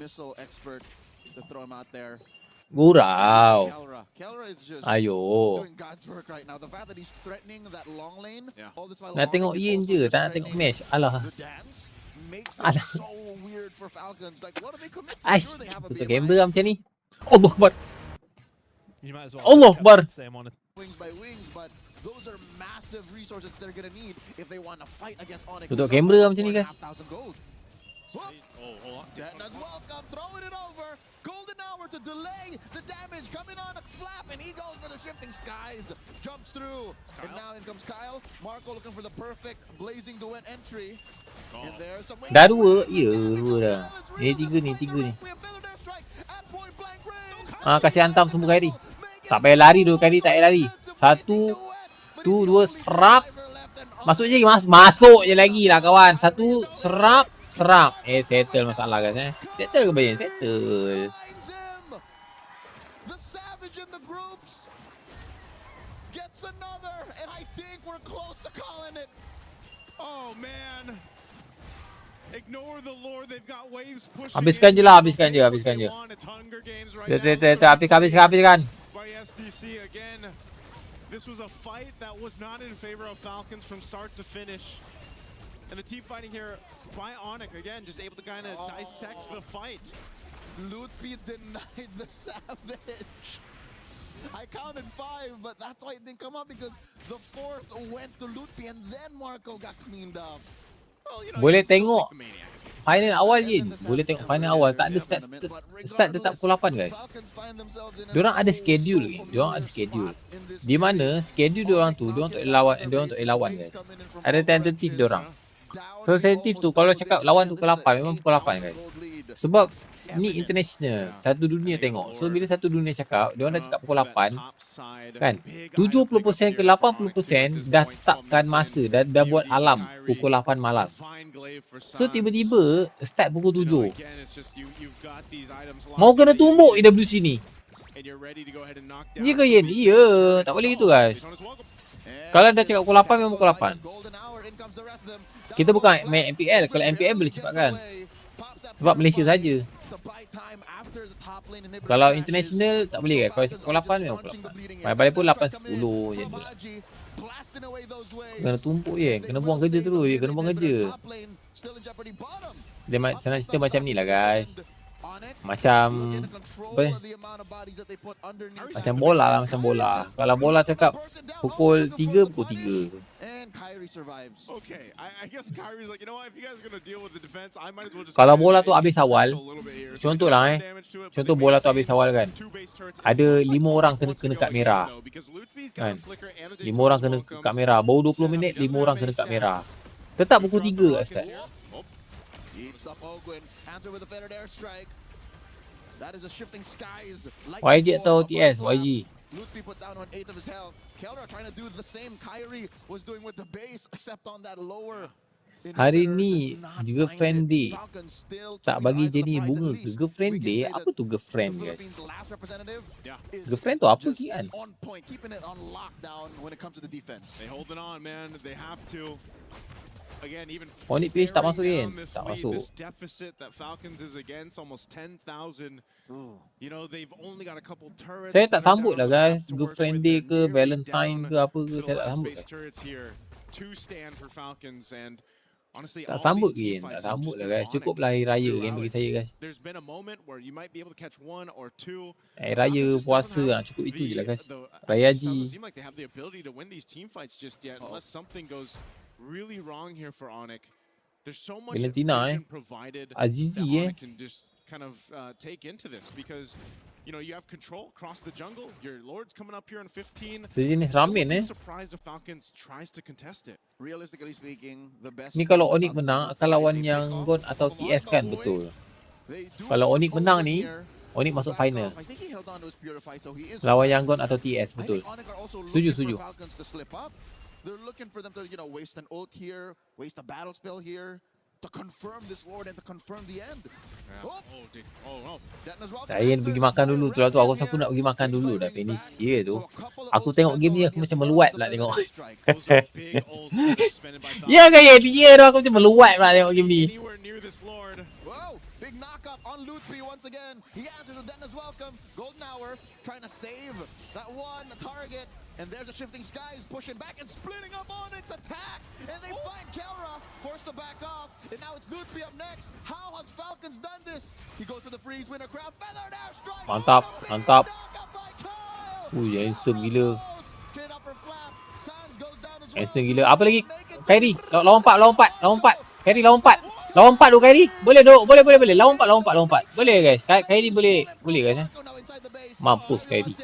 Gurau. Ayo. Nak tengok Yin je, tak nak tengok match. Alah. Aish, tutup kamera macam ni. Allah Akbar. Allah Akbar. Tutup kamera macam ni guys. Golden Hour to delay the damage coming on a flap, and he goes for the shifting skies, jumps through, and now in comes Kyle. Marco looking for the perfect blazing duet entry. And there's some. Dah dua, dua dah. Ni tiga ni. Kasih hantam semua kali. Tak payah lari dulu kali, tak payah lari. 1, 2, serap. Masuk je, masuk je lagi lah kawan. 1, serap. Settle masalah guys Settle ke bayang? Settle. Gets another, and I think we're close to calling it. Oh man. Ignore the lore, they've got waves pushing. Habiskan je lah, habiskan je. It's Hunger Games right Habiskan. by SDC again. This was a fight that was not in favor of Falcons from start to finish. And the team fighting here by Onyx, again, just able to kind of dissect the fight. Lutfi denied the Savage. I counted 5, but that's why it didn't come up because the 4th went to Lutfi and then Marco got cleaned up. Well, you know, Boleh you can still tengok take the Maniac. final awal je. Boleh tengok final awal. Tak ada start tetap pukul 8 guys. Diorang ada schedule lagi. Diorang ada schedule. Di mana schedule diorang tu, diorang untuk lawan guys. Ada tentative diorang. So sensitif tu kalau cakap lawan tu pukul 8 memang pukul 8 guys. Sebab ni international, satu dunia tengok. So bila satu dunia cakap, diorang dah cakap pukul 8 kan. 70% ke 80% dah tetapkan masa, dah buat alam pukul 8 malam. So tiba-tiba start pukul 7. Mau kena tumbuk AWC ni. Ya ke Yen? Ya, tak boleh gitu guys. Kalau dah cakap pukul 8 memang pukul 8. Kita bukan main MPL. Kalau MPL boleh cepatkan. Sebab Malaysia saja. Kalau international tak boleh kan. Kalau pukul 8 memang pukul 8. Balik pun 8.10 je. Kena tumpuk je. Kena buang kerja terus je. Kena buang kerja. Dia senang cerita macam ni lah guys. Macam apa ni? Macam bola lah, macam bola. Kalau bola cakap pukul 3, pukul 3. Kalau bola tu habis awal, contoh lah contoh bola tu habis awal kan. Ada 5 orang kena kad merah. Kan? 5 orang kena kad merah. Baru 20 minit 5 orang kena kad merah. Tetap pukul 3 kat start. YG atau TS? YG. Lutfi put down 1/8 of his health. Keldra trying to do the same Kyrie was doing with the base, except on that lower. Hari ni girlfriend day. Tak bagi Jenny bunga ke? Girlfriend day? Apa tu girlfriend guys? Girlfriend tu apa kian? On point, keeping it on lockdown when it comes to the defense. They holding on, man. They have to. Again, even Onyx PH tak masuk kan? Tak masuk. This deficit that Falcons is against almost 10,000. You know, they've only got a couple turrets. Saya tak sambut lah guys. Girlfriend day ke, Valentine ke apa ke, saya tak sambut. To stand for Falcons and honestly, tak sambut kan? Tak sambut lah guys. Cukup lah hari raya kan bagi saya guys. There's been a moment where you might be able to catch 1 or 2. Hari raya, puasa lah. Cukup itu je lah guys. Raya Haji. Seem like they have the ability to win these team fights just yet unless something goes really wrong here for Onyx. There's so much vision provided Azizi that Onyx can just kind of take into this because you know you have control across the jungle. Your Lord's coming up here in 15. Sejenis ramen Surprise if Falcons tries to contest it. Realistically speaking, the best. Ni kalau Onyx menang akan lawan YANGON atau TS kan, betul. Kalau Onyx menang ni, Onyx masuk final. Lawan YANGON atau TS, betul. Setuju. They're looking for them to, you know, waste an ult here, waste a battle spell here to confirm this Lord and to confirm the end. Saya pergi makan dulu. Tu aku rasa aku nak pergi makan dulu dah finish dia tu. Aku tengok game ni aku macam meluat pula tengok. Ya ke ya? Dia tu aku macam meluat pula tengok game ni. Big knock-up on Lutfi once again. He answers with Dennis welcome. Golden Hour trying to save that one target. And there's a shifting skies pushing back and splitting up Onyx attack. And they find Keldra, forced to back off. And now it's Lutfi up next. How has Falcons done this? He goes for the freeze, winner crowd, feathered airstrike. Mantap. Handsome gila. Handsome gila. Apa lagi? Kyrie, lawan 4. Kyrie lawan 4. Lawan 4 tu Kyrie. Boleh duk. Boleh. Lawan 4. Boleh guys. Kyrie boleh guys. Mampus Kyrie.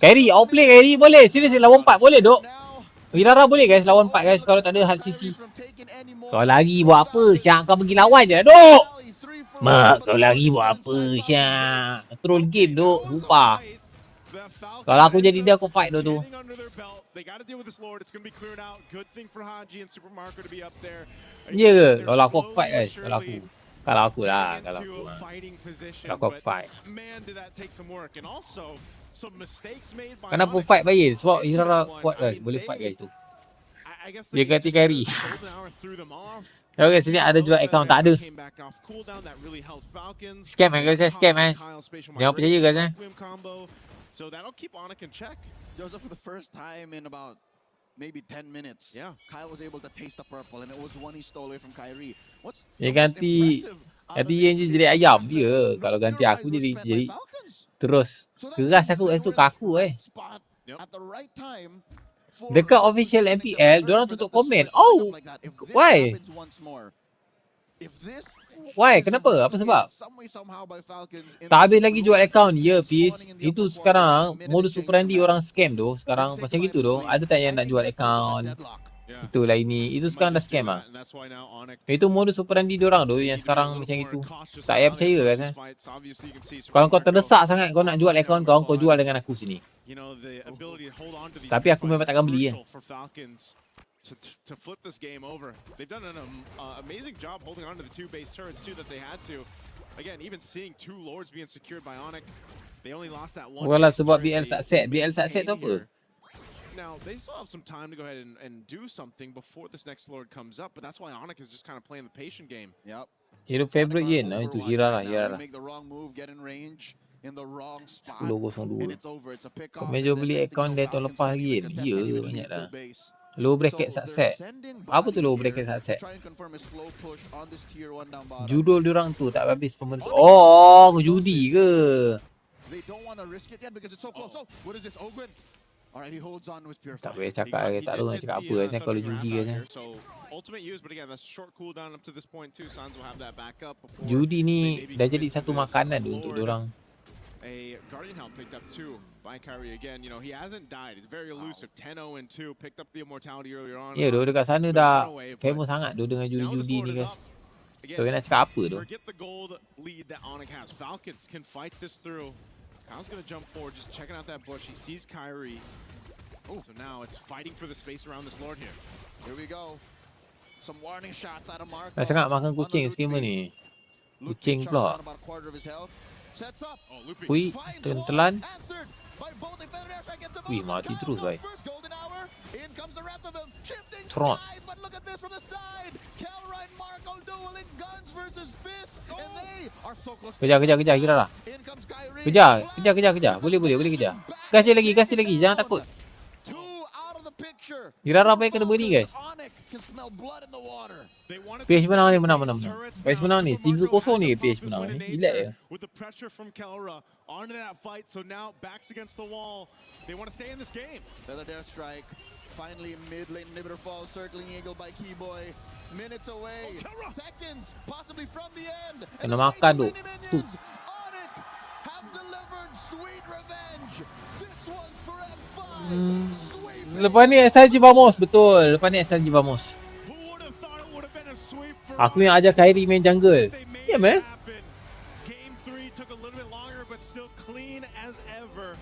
Kyrie, outplay Kyrie boleh. Serius lawan 4 boleh duk. Wirara boleh guys lawan 4 guys kalau tak ada hard CC. Kau lagi buat apa? Syak kau pergi lawan je duk. Mak, kau lagi buat apa Syak? Troll game duk. Sumpah. Kalau aku jadi dia aku fight tu. Ya ke? Kalau aku fight guys. Kalau aku. Kalau aku lah, getting kalau into aku a lah. fighting position, Kalau aku but fight. man, did that take some work, and also some mistakes made by Kenapa Onyx fight Bayin? Sebab into Hirara that one. kuat I guys, mean, boleh fight they- guys tu. I guess Dia they ganti just carry. Golden Hour threw them off. Okay, sini ada jual account, tak ada. Came back off cooldown, that really helped Falcons. Scam guys, scam Kyle spatial Jangan percaya guys Requiem combo. So that'll keep Onyx in check. Joseph, for the first time in about maybe 10 minutes, Yeah. Kyle was able to taste the purple, and it was one he stole away from Kyrie. What's Dia the most ganti- impressive out ganti of Yen this je is jadi that ayam no dia. Kalau ganti pure aku eyes were jadi- spent by jadi- Falcons. Terus So that keras means aku they tu were in the kaku right spot Yep. at the right time for Dekat the official positioning to MPL, matter diorang for tutup them to komen. switch lineup Oh, like that. If this why? happens once more, if this Why? is Kenapa? Apa replicated sebab? some way, somehow by Falcons in Tak the habis second lagi jual round, account. Ya, Fiz. spawning in the Itu upper sekarang corner, minute modus change operandi from orang Matt. scam tu. So Sekarang big macam save gitu by tu. Sleep. Ada tak yang I nak think jual that puts us at account? deadlock. Yeah. Itulah ini. Itu Might sekarang dah just do scam that, ah. and that's why now Onyx Itu modus operandi diorang tu yang need to be a sekarang little macam more itu. cautious Tak payah about percaya it kan. versus fights. Obviously, you can see Kalau kau Super Marco terdesak sangat kau nak jual on account down kau the jual quad. dengan aku sini. You know, the ability to hold on to these Tapi big aku fights memang takkan beli crucial for Falcons to flip this game over. They've done an amazing job holding on to the two base turrets too that they had to. Again, even seeing two lords being secured by Onyx, they only lost that one. Walah base sebab turret. BL They Sunset. made BL it Sunset tu hay apa? here. Now, they still have some time to go ahead and do something before this next lord comes up, but that's why Onyx is just kind of playing the patient game. Yep. Hero favorite Yen lah. Itu Hirara. You Hirara. make the wrong move, get in range in the wrong spot, 10.02. and it's over. It's a pick Kau off. meja beli account dia tahun lepas lagi kan? Ya, banyak dah. Low bracket Sunset. Apa tu low bracket Sunset? Judul diorang tu tak habis pembentuk. Oh, judi ke? They don't want to risk it yet because it's so close. Oh, what is this? Ogun. All right, he holds on with Pure Tak Fire. boleh cakap lagi. Tak tahu nak cakap apa kan kalau judi kan. So ultimate use, but again, that's short cooldown up to this point too. Suns will have that backup before Judi ni they maybe dah commit jadi to satu this makanan tu untuk lord. diorang. A Guardian Helm picked up too by Kyrie again. You know, he hasn't died. He's very elusive. 10-0 and 2. Picked up the immortality earlier on. Ya, dia dekat sana dah famous sangat tu dengan Now this judi-judi lord ni is guys. up. So Again, nak cakap apa tu? forget the gold lead that Onyx has. Falcons can fight this through. Kyle's gonna jump forward, just checking out that bush. He sees Kyrie. Oh, so now it's fighting for the space around this lord here. Here we go. Some warning shots out of Marco. Dah sangat makan kucing skimmer ni. Kucing pula. About a quarter of his health. Sets up. Oh, looping. Hui, Finds telan. one. Answered by both defender airstrike. Gets him Wih, over. mati Kyle terus, goes bhai. first, golden hour. In comes the rest of them. Shifting Tron. skies, but look at this from the side. Kelra and Marco dueling guns versus fist, and they are so close. Kejar Hirara. In comes Kyrie. Kejar. Boleh kejar. Gas dia lagi. Jangan takut. Two out of the picture. Hirara apa yang kena beri guys? Onyx can smell blood in the water. They wanted PH to menang ni, these menang. turrets PH now. menang ni, Super Marco 3-0 ni had the PH focus menang win ni. in Relax nature je. with the pressure from Kelra onto that fight, so now backs against the wall. They want to stay in this game. Feather Dare Strike. Finally, mid lane inhibitor falls, circling Eagle by Keyboy. Minutes away, seconds, possibly from the end. Kena makan tu. Onyx have delivered sweet revenge. This one's for M5. Sweep it. Lepas ni SLG Vamos. Betul. Lepas ni SLG Vamos. Who would have thought it would have been a sweep for Aku yang ajar Kyrie main jungle. They made Yeah, it man. happen. Game 3 took a little bit longer, but still clean as ever.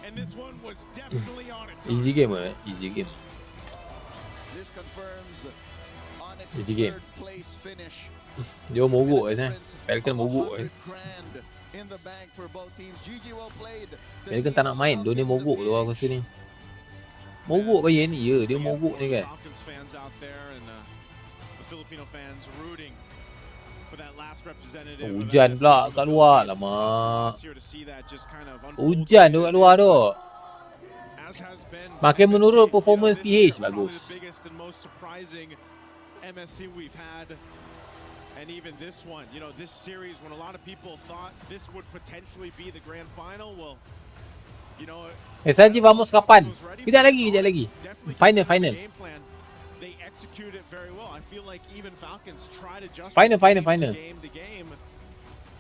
And this one was definitely on it. Easy game Easy game. This confirms Onyx's Easy game. third place finish. Dia mogok guys Falcon mogok $100,000 in the bank for both teams. GG well played. The Falcon team tak nak of main. Dia Falcons mogok tu aku rasa ni. Mogok bayi ni. Ya, dia mogok ni guys. Falcons fans out there and the Filipino fans rooting for that last representative. of Hujan MSC. pula kat luar. It's tough Lama. for us here to see that just kind of unfold Hujan tu kat luar tu. as has been Makin MSC. menurun You know, performance this is PH. probably Bagus. the biggest and most surprising MSC we've had. And even this one, you know, this series, when a lot of people thought this would potentially be the grand final, well, you know, SLG Vamos kapan? was ready Kejap for lagi. definitely Final. the game plan. They execute it very well. I feel like even Falcons try to just Final. game to game.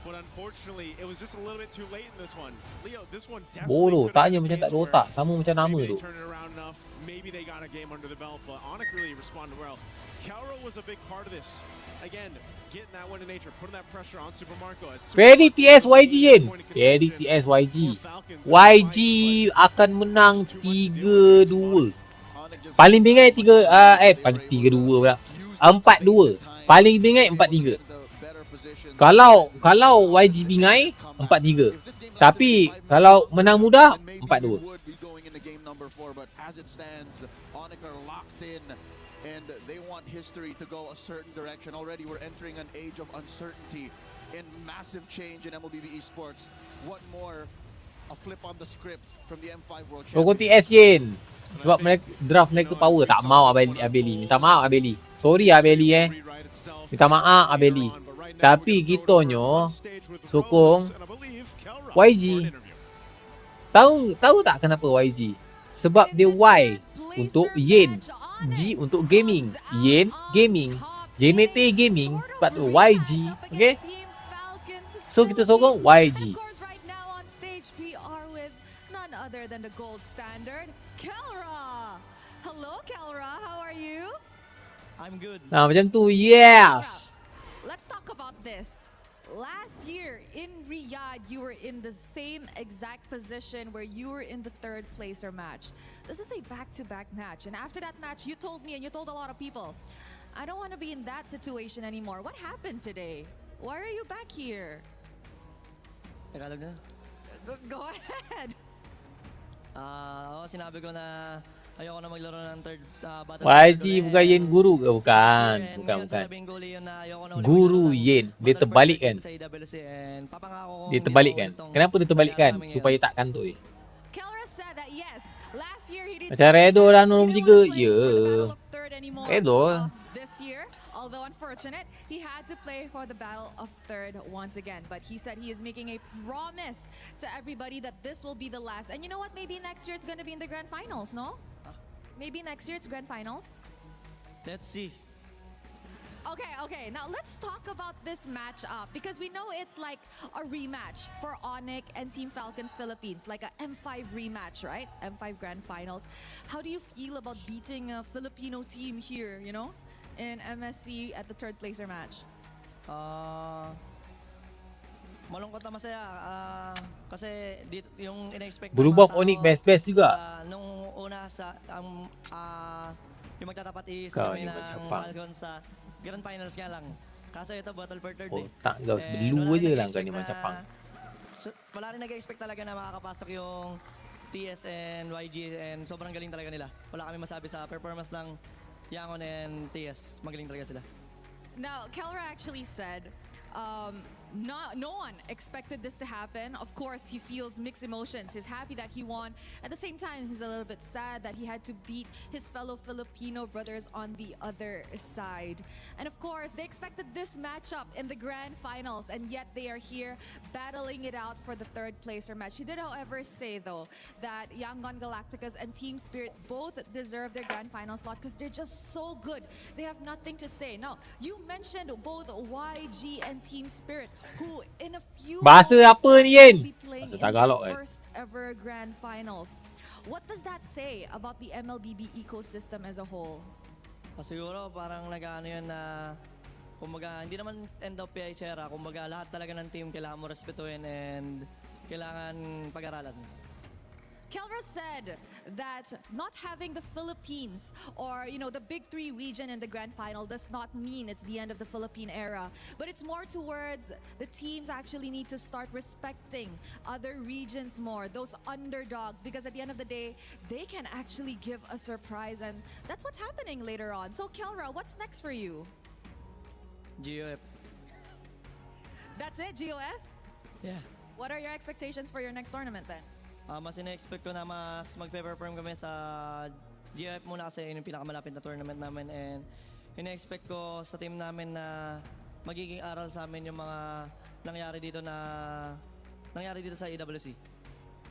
But unfortunately, it was just a little bit too late in this one. Leo, this one definitely Bodoh. could have Tanya been macam the tak ada case otak. where Sama macam nama maybe tu. they turned it around enough. Maybe they got a game under the belt, but Onyx really responded well. Kelra was a big part of this. Again, getting that one to nature, putting that pressure on Super Marco. Ferry TS YG Yen. Ferry TS YG. YG akan menang 3-2. Paling bingai 3-2 pula. 4-2. Paling bingai 4-3. Kalau YG bingai 4-3. Tapi kalau menang mudah 4-2. But as it stands, Onyx are locked in and they want history to go a certain direction. Already we're entering an age of uncertainty and massive change in MLBB esports. What more? A flip on the script from the M5 World Sokong Championship. TS Yen. Sebab mereka, draft mereka power. Tak mau Abeli. Minta maaf Abeli. Sorry Abeli Minta maaf Abeli. Tapi kitanya sokong YG. Tahu tak kenapa YG? Sebab dia Y untuk Yen, G untuk gaming, Yen gaming, YENNete gaming, sebab tu YG. Okay? So kita sokong YG. Other than the gold standard, Kelra. Hello, Kelra. How are you? I'm good. Nah, macam tu. Yes. Let's talk about this. Last year in Riyadh, you were in the same exact position where you were in the third placer match. This is a back-to-back match, and after that match, you told me and you told a lot of people, I don't want to be in that situation anymore. What happened today? Why are you back here? Tagalog na. Go ahead. Sinabi ko na ayoko na maglaro ng third battle. YG bukan Yen Guru ke? Bukan. Guru Yen. Dia terbalik kan? Dia terbalik kan? Kenapa dia terbalik kan? Supaya tak kantoi. Macam Redo dah nombor 3. Ya. Redo. Although unfortunate, he had to play for the battle of third once again. But he said he is making a promise to everybody that this will be the last. And you know what? Maybe next year it's going to be in the grand finals, no? Maybe next year it's grand finals? Let's see. Okay. Now let's talk about this matchup because we know it's like a rematch for Onyx and Team Falcons Philippines, like a M5 rematch, right? M5 grand finals. How do you feel about beating a Filipino team here, you know? In MSC at the third placer match? Malungkot na masaya kasi yung ina-expect Berubah Onyx best juga. Nung una sa yung magtatapat is Kami ng macam YANGON sa grand finals nga lang. Kaso ito battle for third Oh, tak kau sebelu je lah kau ni macam pang. So, wala rin nag-expect talaga na makakapasok yung TS and YG and sobrang galing talaga nila. Wala kami masabi sa performance ng YANGON and TS, magaling talaga sila. Now, Kelra actually said, no one expected this to happen. Of course, he feels mixed emotions. He's happy that he won. At the same time, he's a little bit sad that he had to beat his fellow Filipino brothers on the other side. And of course, they expected this matchup in the grand finals, and yet they are here battling it out for the third placer match. He did, however, say, though, that YANGON, Galacticos, and Team Spirit both deserve their grand final slot because they're just so good. They have nothing to say. Now, you mentioned both YG and Team Spirit, who in a few Bahasa apa ni Yen? will be playing Bahasa in Tagalog the first ever grand finals. What does that say about the MLBB ecosystem as a whole? Siguro parang nag-ano yun na kumbaga hindi naman end of PI Sierra, kumbaga lahat talaga ng team kailangan mo respetuhin and kailangan pag-aralan. Kelra said that not having the Philippines or, you know, the big three region in the grand final does not mean it's the end of the Philippine era, but it's more towards the teams actually need to start respecting other regions more, those underdogs, because at the end of the day, they can actually give a surprise, and that's what's happening later on. So Kelra, what's next for you? GOF. That's it, GOF? Yeah. What are your expectations for your next tournament then? Mas ina-expect ko na mas magpe-perform kami sa GF muna kasi yun yung pinakamalapit na tournament namin and ina-expect ko sa team namin na magiging aral sa amin yung mga nangyari dito sa EWC.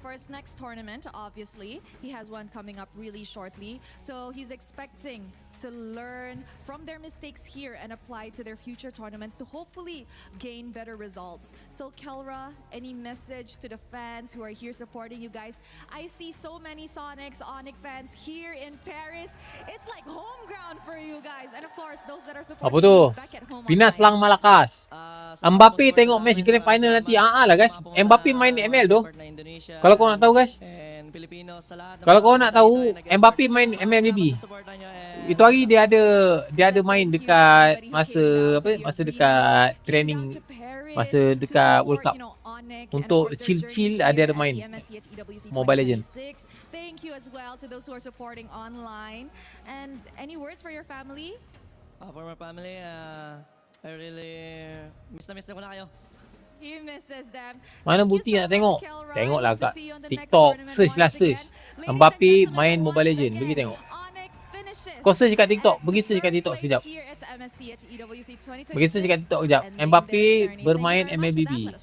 For his next tournament, obviously, he has one coming up really shortly. So he's expecting to learn from their mistakes here and apply to their future tournaments to hopefully gain better results. So Kelra, any message to the fans who are here supporting you guys? I see so many Onyx fans here in Paris. It's like home ground for you guys. And of course, those that are supporting Apa tu? you back at home Pinas online. lang Malakas. Mbappe tengok match grand final nanti. Lah guys. Mbappe main di ML tu. Kalau kau nak tahu guys. Kalau kau nak tahu, Mbappe main MLBB. Itu hari dia ada main dekat masa dekat training masa dekat World Cup. Untuk chill-chill ada main Mobile Legends. Thank you as well to those who are supporting online. And any words for your family? For my family, I really miss na ko na kayo. He misses them. Mana bukti nak tengok? Tengoklah kat TikTok. Search lah search. Mbappe main Mobile Legends. Pergi tengok. Kau search kat TikTok. Pergi search kat TikTok sekejap. Pergi search kat TikTok sekejap. Mbappe bermain MLBB.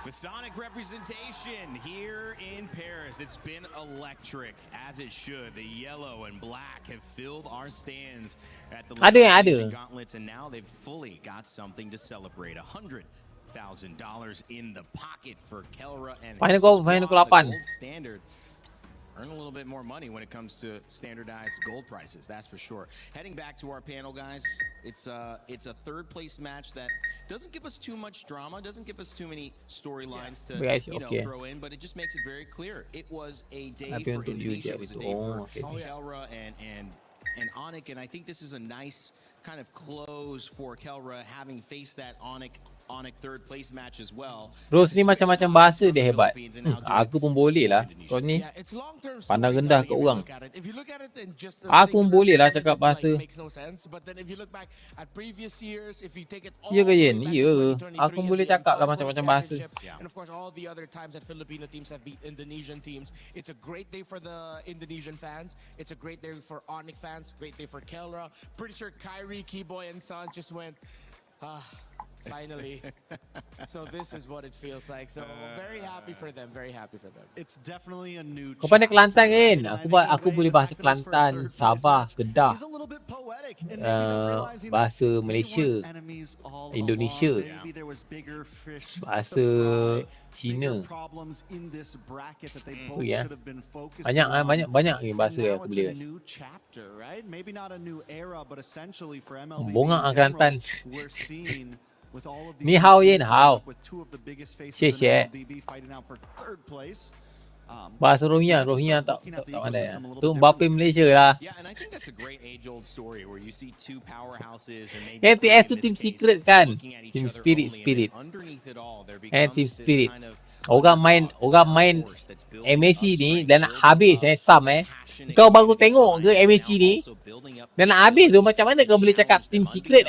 The Sonic representation here in Paris, it's been electric, as it should. The yellow and black have filled our stands at the Ada. Gauntlets, and now they've fully got something to celebrate. $100,000 in the pocket for Kelra and Final goal 8. gold standard. Earn a little bit more money when it comes to standardized gold prices, that's for sure. Heading back to our panel, guys, it's a third place match that doesn't give us too much drama, doesn't give us too many storylines to throw in, but it just makes it very clear. It was a day for Indonesia, it was a day for Kelra and Onyx, and I think this is a nice kind of close for Kelra having faced that Onyx third place match as well. Rose ni macam-macam bahasa dia hebat. Aku pun boleh lah. Kau ni pandang rendah kat orang. Aku pun boleh lah cakap bahasa. Ya ke Yen? Ya. Aku pun boleh cakap lah macam-macam bahasa. And of course all the other times that Filipino teams have beat Indonesian teams, it's a great day for the Indonesian fans. It's a great day for Onyx fans. Great day for Kelra. Pretty sure Kyrie, Keyboy, and Son just went, finally. So this is what it feels like. So very happy for them. Very happy for them. It's definitely a new. Kau pandai Kelantan kan? Aku boleh bahasa Kelantan, Sabah, Kedah. Bahasa Malaysia, Indonesia, bahasa Cina. Oh ya. Banyak ni bahasa yang aku boleh. Bongak Kelantan. Ni hao Yen hao. Xie. Bahasa Rohingya tak pandai. Tu Mbappe Malaysia lah. Yang TS tu Team Secret kan? Team Spirit. Team Spirit. Orang main MAC ni dan nak habis Sam Kau baru tengok ke MAC ni? Dan nak habis tu macam mana kau boleh cakap Team Secret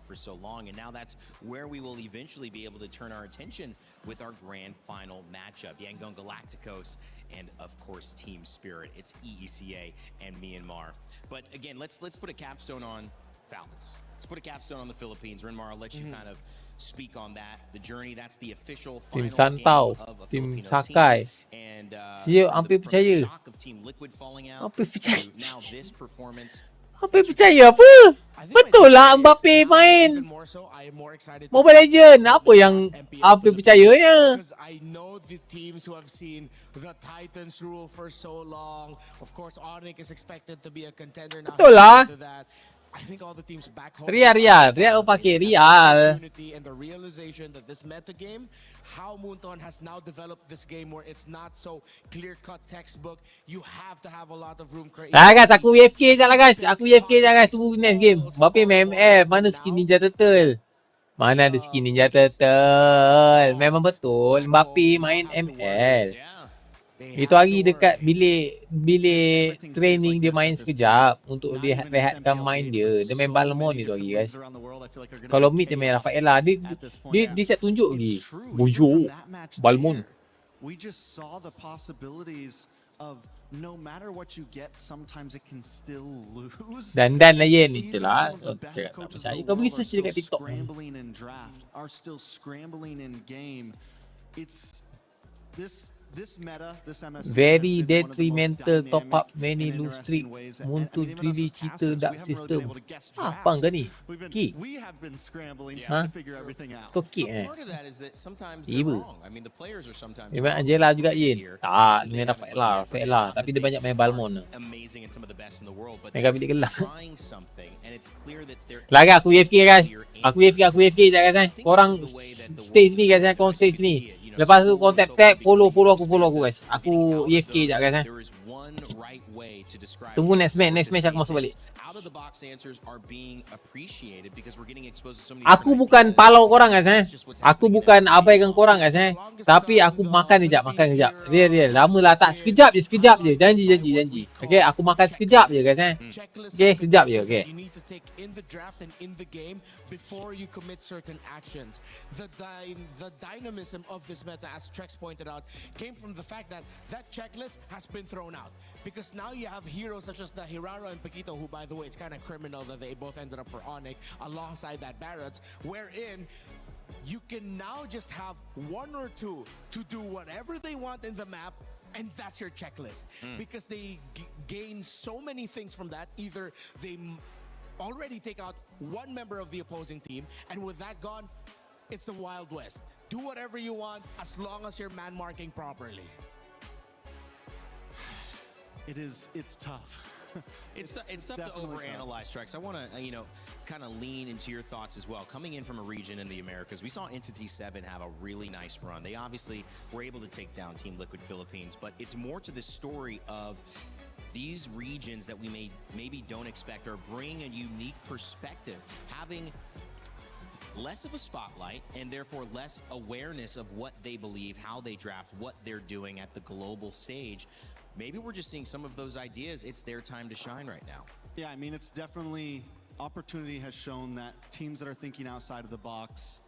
for so long, and now that's where we will eventually be able to turn our attention with our grand final matchup, YANGON Galacticos and of course Team Spirit. It's EECA and Myanmar. But again, let's put a capstone on Falcons. Let's put a capstone on the Philippines. Renmar, I'll let you kind of speak on that. The journey, that's the official final game of a Filipino team. And hampir percaya. Team Liquid falling out. Hampir percaya. Now this performance. Hampir percaya apa? Betul lah Mbappe main Mobile Legends. Apa yang hampir percayanya? I know the teams who have seen the Titans rule for so long. Of course, Onyx is expected to be a contender now. Betul lah. I think all the teams back home Real pakai Real. And the realization that this meta game, how Moonton has now developed this game where it's not so clear-cut textbook. You have to have a lot of room creation. Guys, aku AFK je lah guys. Tunggu next game. Mbappe main ML. Mana skin Ninja Turtle? Mana ada skin Ninja Turtle? Memang betul Mbappe main ML. Itu hari dekat bilik training dia main sekejap untuk dia rehatkan main dia. Dia main Balmon itu hari guys. Kalau mid dia main Rafaela, dia siap tunjuk lagi. Bonjour Balmon. We just saw the possibilities of no matter what you get, sometimes it can still lose. Dan lah Yen itulah. Tak percaya kau pergi search dekat TikTok. Scrambling in draft are still scrambling in game. It's this meta, this MS very detrimental top up many lose streak. Muntut really cheater dark system. Apa kau ni? Kick. We have been scrambling trying to figure everything out. Kau kick Ibu. Memang Angela juga Yen. Tak, dengan Rafaela. Tapi dia banyak main Balmon. Mereka bilik gelap. Lagi aku AFK guys. Aku AFK je guys. Korang stay sini guys. Korang stay sini. Lepas tu kau tap follow aku guys. Aku EFK je guys. right way to describe Tunggu it. next match, So next to match see aku masuk this balik. Out of the box answers are being appreciated because we're getting exposed to so many Aku different bukan ideas. palau korang guys That's just what's Aku happening in bukan MLB. abaikan korang guys Tapi aku makan kejap, Real. Lama lah tak, sekejap je. Janji. Okay, aku makan sekejap je guys Okay, sekejap je, okay. You need to take in the draft and in the game before you commit certain actions. The dynamism of this meta, as Trex pointed out, came from the fact that checklist has been thrown out. Because now you have heroes such as the Hiraro and Paquito, who, by the way, it's kind of criminal that they both ended up for Onyx alongside that Barrett's, wherein you can now just have one or two to do whatever they want in the map, and that's your checklist. Because they gain so many things from that. Either they already take out one member of the opposing team, and with that gone, it's the Wild West. Do whatever you want as long as you're man marking properly. It's tough. It's tough to definitely overanalyze, Trex. I want to, kind of lean into your thoughts as well. Coming in from a region in the Americas, we saw Entity 7 have a really nice run. They obviously were able to take down Team Liquid Philippines, but it's more to the story of these regions that we maybe don't expect or bring a unique perspective, having less of a spotlight and therefore less awareness of what they believe, how they draft, what they're doing at the global stage. Maybe we're just seeing some of those ideas. It's their time to shine right now. Yeah, I mean, it's definitely, opportunity has shown that teams that are thinking outside of the box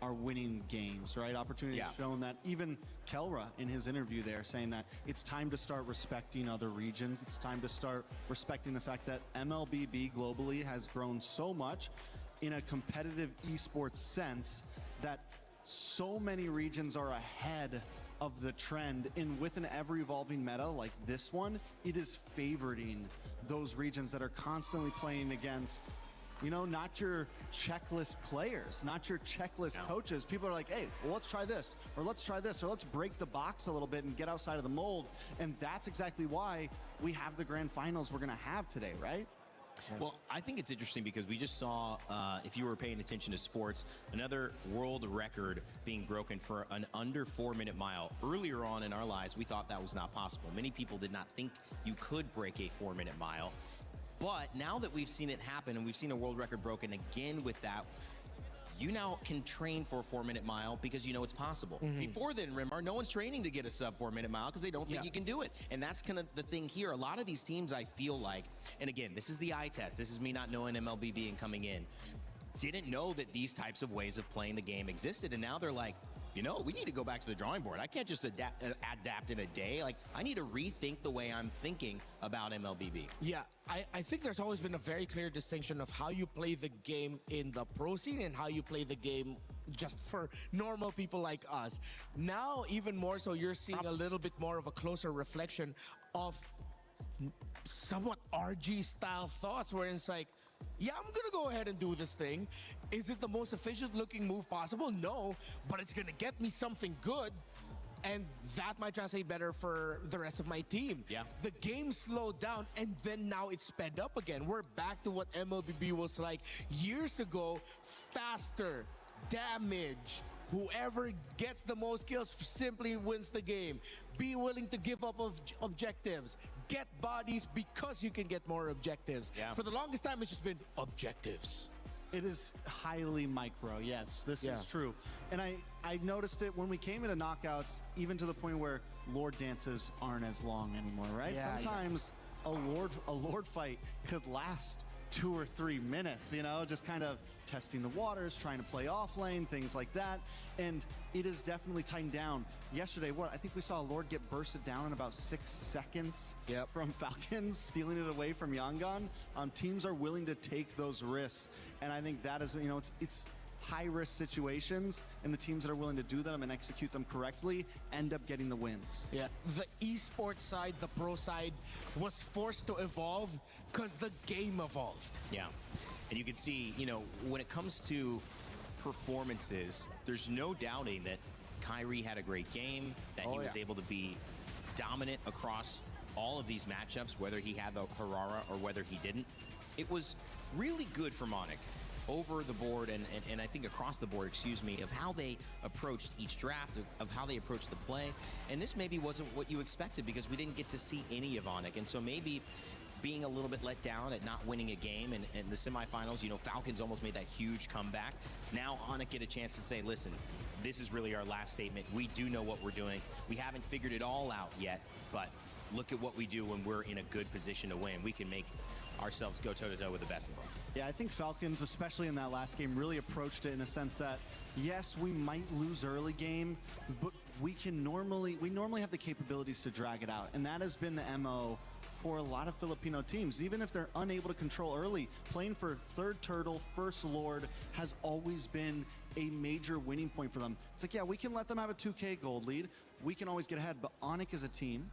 are winning games, right? Opportunity has shown that. Even Kelra in his interview there saying that it's time to start respecting other regions. It's time to start respecting the fact that MLBB globally has grown so much in a competitive esports sense that so many regions are ahead of the trend, and with an ever-evolving meta like this one, it is favoriting those regions that are constantly playing against, not your checklist players, not your checklist coaches. People are like, hey, well, let's try this, or let's try this, or let's break the box a little bit and get outside of the mold. And that's exactly why we have the grand finals we're gonna have today, right? Well, I think it's interesting because we just saw, if you were paying attention to sports, another world record being broken for an under 4-minute mile. Earlier on in our lives, we thought that was not possible. Many people did not think you could break a 4-minute mile. But now that we've seen it happen and we've seen a world record broken again with that, you now can train for a 4-minute mile because you know it's possible. Before then, Rimar, no one's training to get a sub 4-minute mile because they don't think you can do it. And that's kind of the thing here. A lot of these teams, I feel like, and again, this is the eye test. This is me not knowing MLBB and coming in. Didn't know that these types of ways of playing the game existed. And now they're like, we need to go back to the drawing board. I can't just adapt in a day. Like, I need to rethink the way I'm thinking about MLBB. Yeah, I think there's always been a very clear distinction of how you play the game in the pro scene and how you play the game just for normal people like us. Now, even more so, you're seeing a little bit more of a closer reflection of somewhat RG style thoughts where it's like, yeah, I'm gonna go ahead and do this thing. Is it the most efficient looking move possible? No, but it's gonna get me something good, and that might translate better for the rest of my team. Yeah. The game slowed down, and then now it's sped up again. We're back to what MLBB was like years ago. Faster, damage. Whoever gets the most kills simply wins the game. Be willing to give up objectives. Get bodies because you can get more objectives. Yeah. For the longest time, it's just been objectives. It is highly micro, yes, this is true. And I noticed it when we came into knockouts, even to the point where Lord dances aren't as long anymore, right? Yeah, Sometimes a Lord fight could last 2 or 3 minutes, just kind of testing the waters, trying to play off lane, things like that. And it is definitely tightened down. Yesterday, I think we saw a Lord get bursted down in about 6 seconds from Falcons, stealing it away from YANGON. Teams are willing to take those risks. And I think that is, it's high-risk situations, and the teams that are willing to do them and execute them correctly end up getting the wins. Yeah, the esports side, the pro side, was forced to evolve because the game evolved. Yeah, and you can see, when it comes to performances, there's no doubting that Kyrie had a great game, that he was able to be dominant across all of these matchups, whether he had the Harara or whether he didn't. It was really good for Monic over the board and I think across the board, excuse me, of how they approached each draft, of how they approached the play. And this maybe wasn't what you expected because we didn't get to see any of ONIC. And so maybe being a little bit let down at not winning a game and in the semifinals, you know, Falcons almost made that huge comeback. Now ONIC get a chance to say, listen, this is really our last statement. We do know what we're doing. We haven't figured it all out yet, but look at what we do when we're in a good position to win. We can make ourselves go toe-to-toe with the best of them. Yeah, I think Falcons, especially in that last game, really approached it in a sense that, yes, we might lose early game, but we normally have the capabilities to drag it out. And that has been the MO for a lot of Filipino teams. Even if they're unable to control early, playing for third turtle, first lord has always been a major winning point for them. It's like, yeah, we can let them have a 2K gold lead. We can always get ahead, but ONIC is a team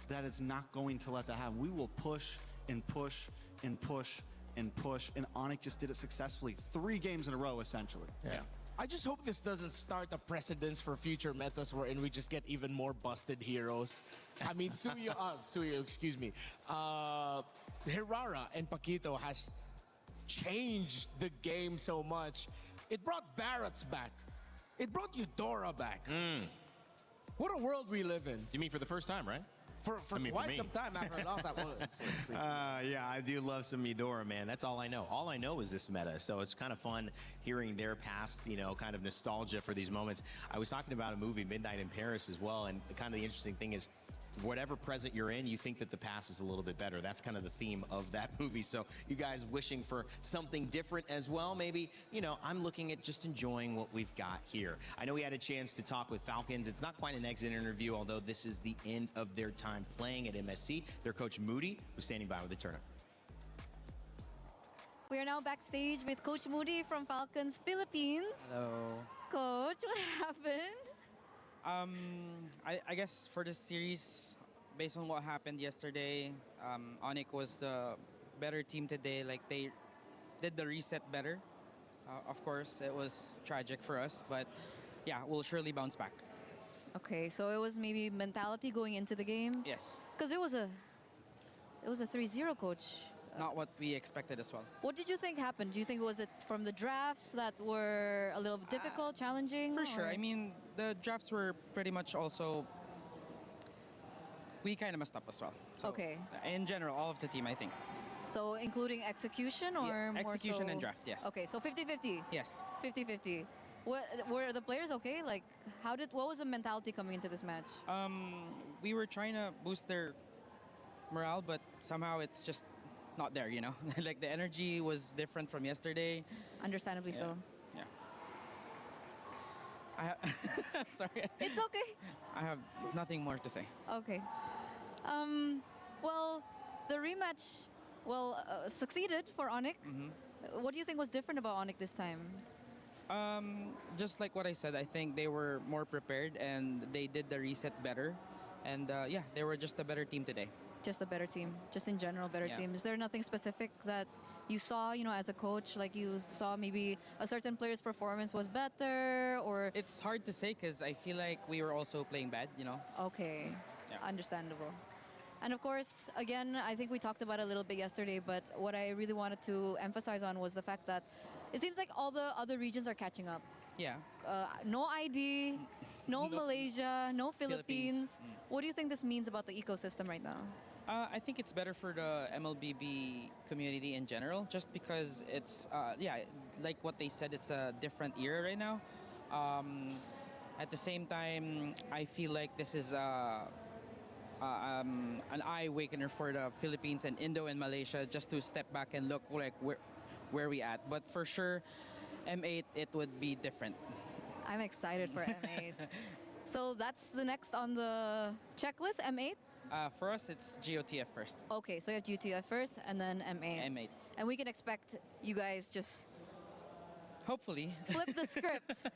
that is not going to let that happen. We will push and push and push and push, and ONIC just did it successfully. 3 games in a row, essentially. Yeah. I just hope this doesn't start a precedence for future metas wherein we just get even more busted heroes. I mean, Suyo, excuse me. Hirara and Paquito has changed the game so much. It brought Barrett's back. It brought Eudora back. What a world we live in. You mean for the first time, right? For quite some time after I lost that one. Yeah, I do love some Eudora, man. That's all I know. All I know is this meta, so it's kind of fun hearing their past, you know, kind of nostalgia for these moments. I was talking about a movie, Midnight in Paris, as well, and kind of the interesting thing is whatever present you're in, you think that the past is a little bit better. That's kind of the theme of that movie. So you guys wishing for something different as well. Maybe, you know, I'm looking at just enjoying what we've got here. I know we had a chance to talk with Falcons. It's not quite an exit interview, although this is the end of their time playing at MSC. Their coach, Moody, was standing by with the tournament. We are now backstage with Coach Moody from Falcons Philippines. Hello. Coach, what happened? I guess for this series, based on what happened yesterday, ONIC was the better team today. Like, they did the reset better. Of course, it was tragic for us, but yeah, we'll surely bounce back. Okay, so it was maybe mentality going into the game? Yes. Because it was a 3-0, Coach. Not what we expected as well. What did you think happened? Do you think was it from the drafts that were a little difficult, challenging? For sure. or- I mean, the drafts were pretty much also... We kind of messed up as well. So, Okay. In general, all of the team, I think. So including execution or Yeah, more execution so- and draft, yes. Okay, so 50-50. Yes. 50-50. Were the players okay? Like, what was the mentality coming into this match? We were trying to boost their morale, but somehow it's just not there, you know? Like, the energy was different from yesterday. Understandably so. Yeah. I'm sorry. It's okay. I have nothing more to say. Okay. Well, the rematch, succeeded for ONIC. What do you think was different about ONIC this time? Just like what I said, I think they were more prepared and they did the reset better. And yeah, they were just a better team today. Just a better team, just in general, better Yeah. team. Is there nothing specific that you saw, you know, as a coach, like you saw maybe a certain player's performance was better, or It's hard to say because I feel like we were also playing bad, you know? okay, Yeah. understandable. And of course, again, I think we talked about it a little bit yesterday, but what I really wanted to emphasize on was the fact that it seems like all the other regions are catching up. Yeah. No ID, no Malaysia, no Philippines. Philippines. What do you think this means about the ecosystem right now? I think it's better for the MLBB community in general, just because it's, yeah, like what they said, it's a different era right now. At the same time, I feel like this is an eye-awakener for the Philippines and Indo and Malaysia just to step back and look like where we at. But for sure, M8, it would be different. I'm excited for M8. So that's the next on the checklist, M8? For us, it's GOTF first. Okay, so you have GTF first and then M8. M8. And we can expect you guys just Hopefully. flip the script.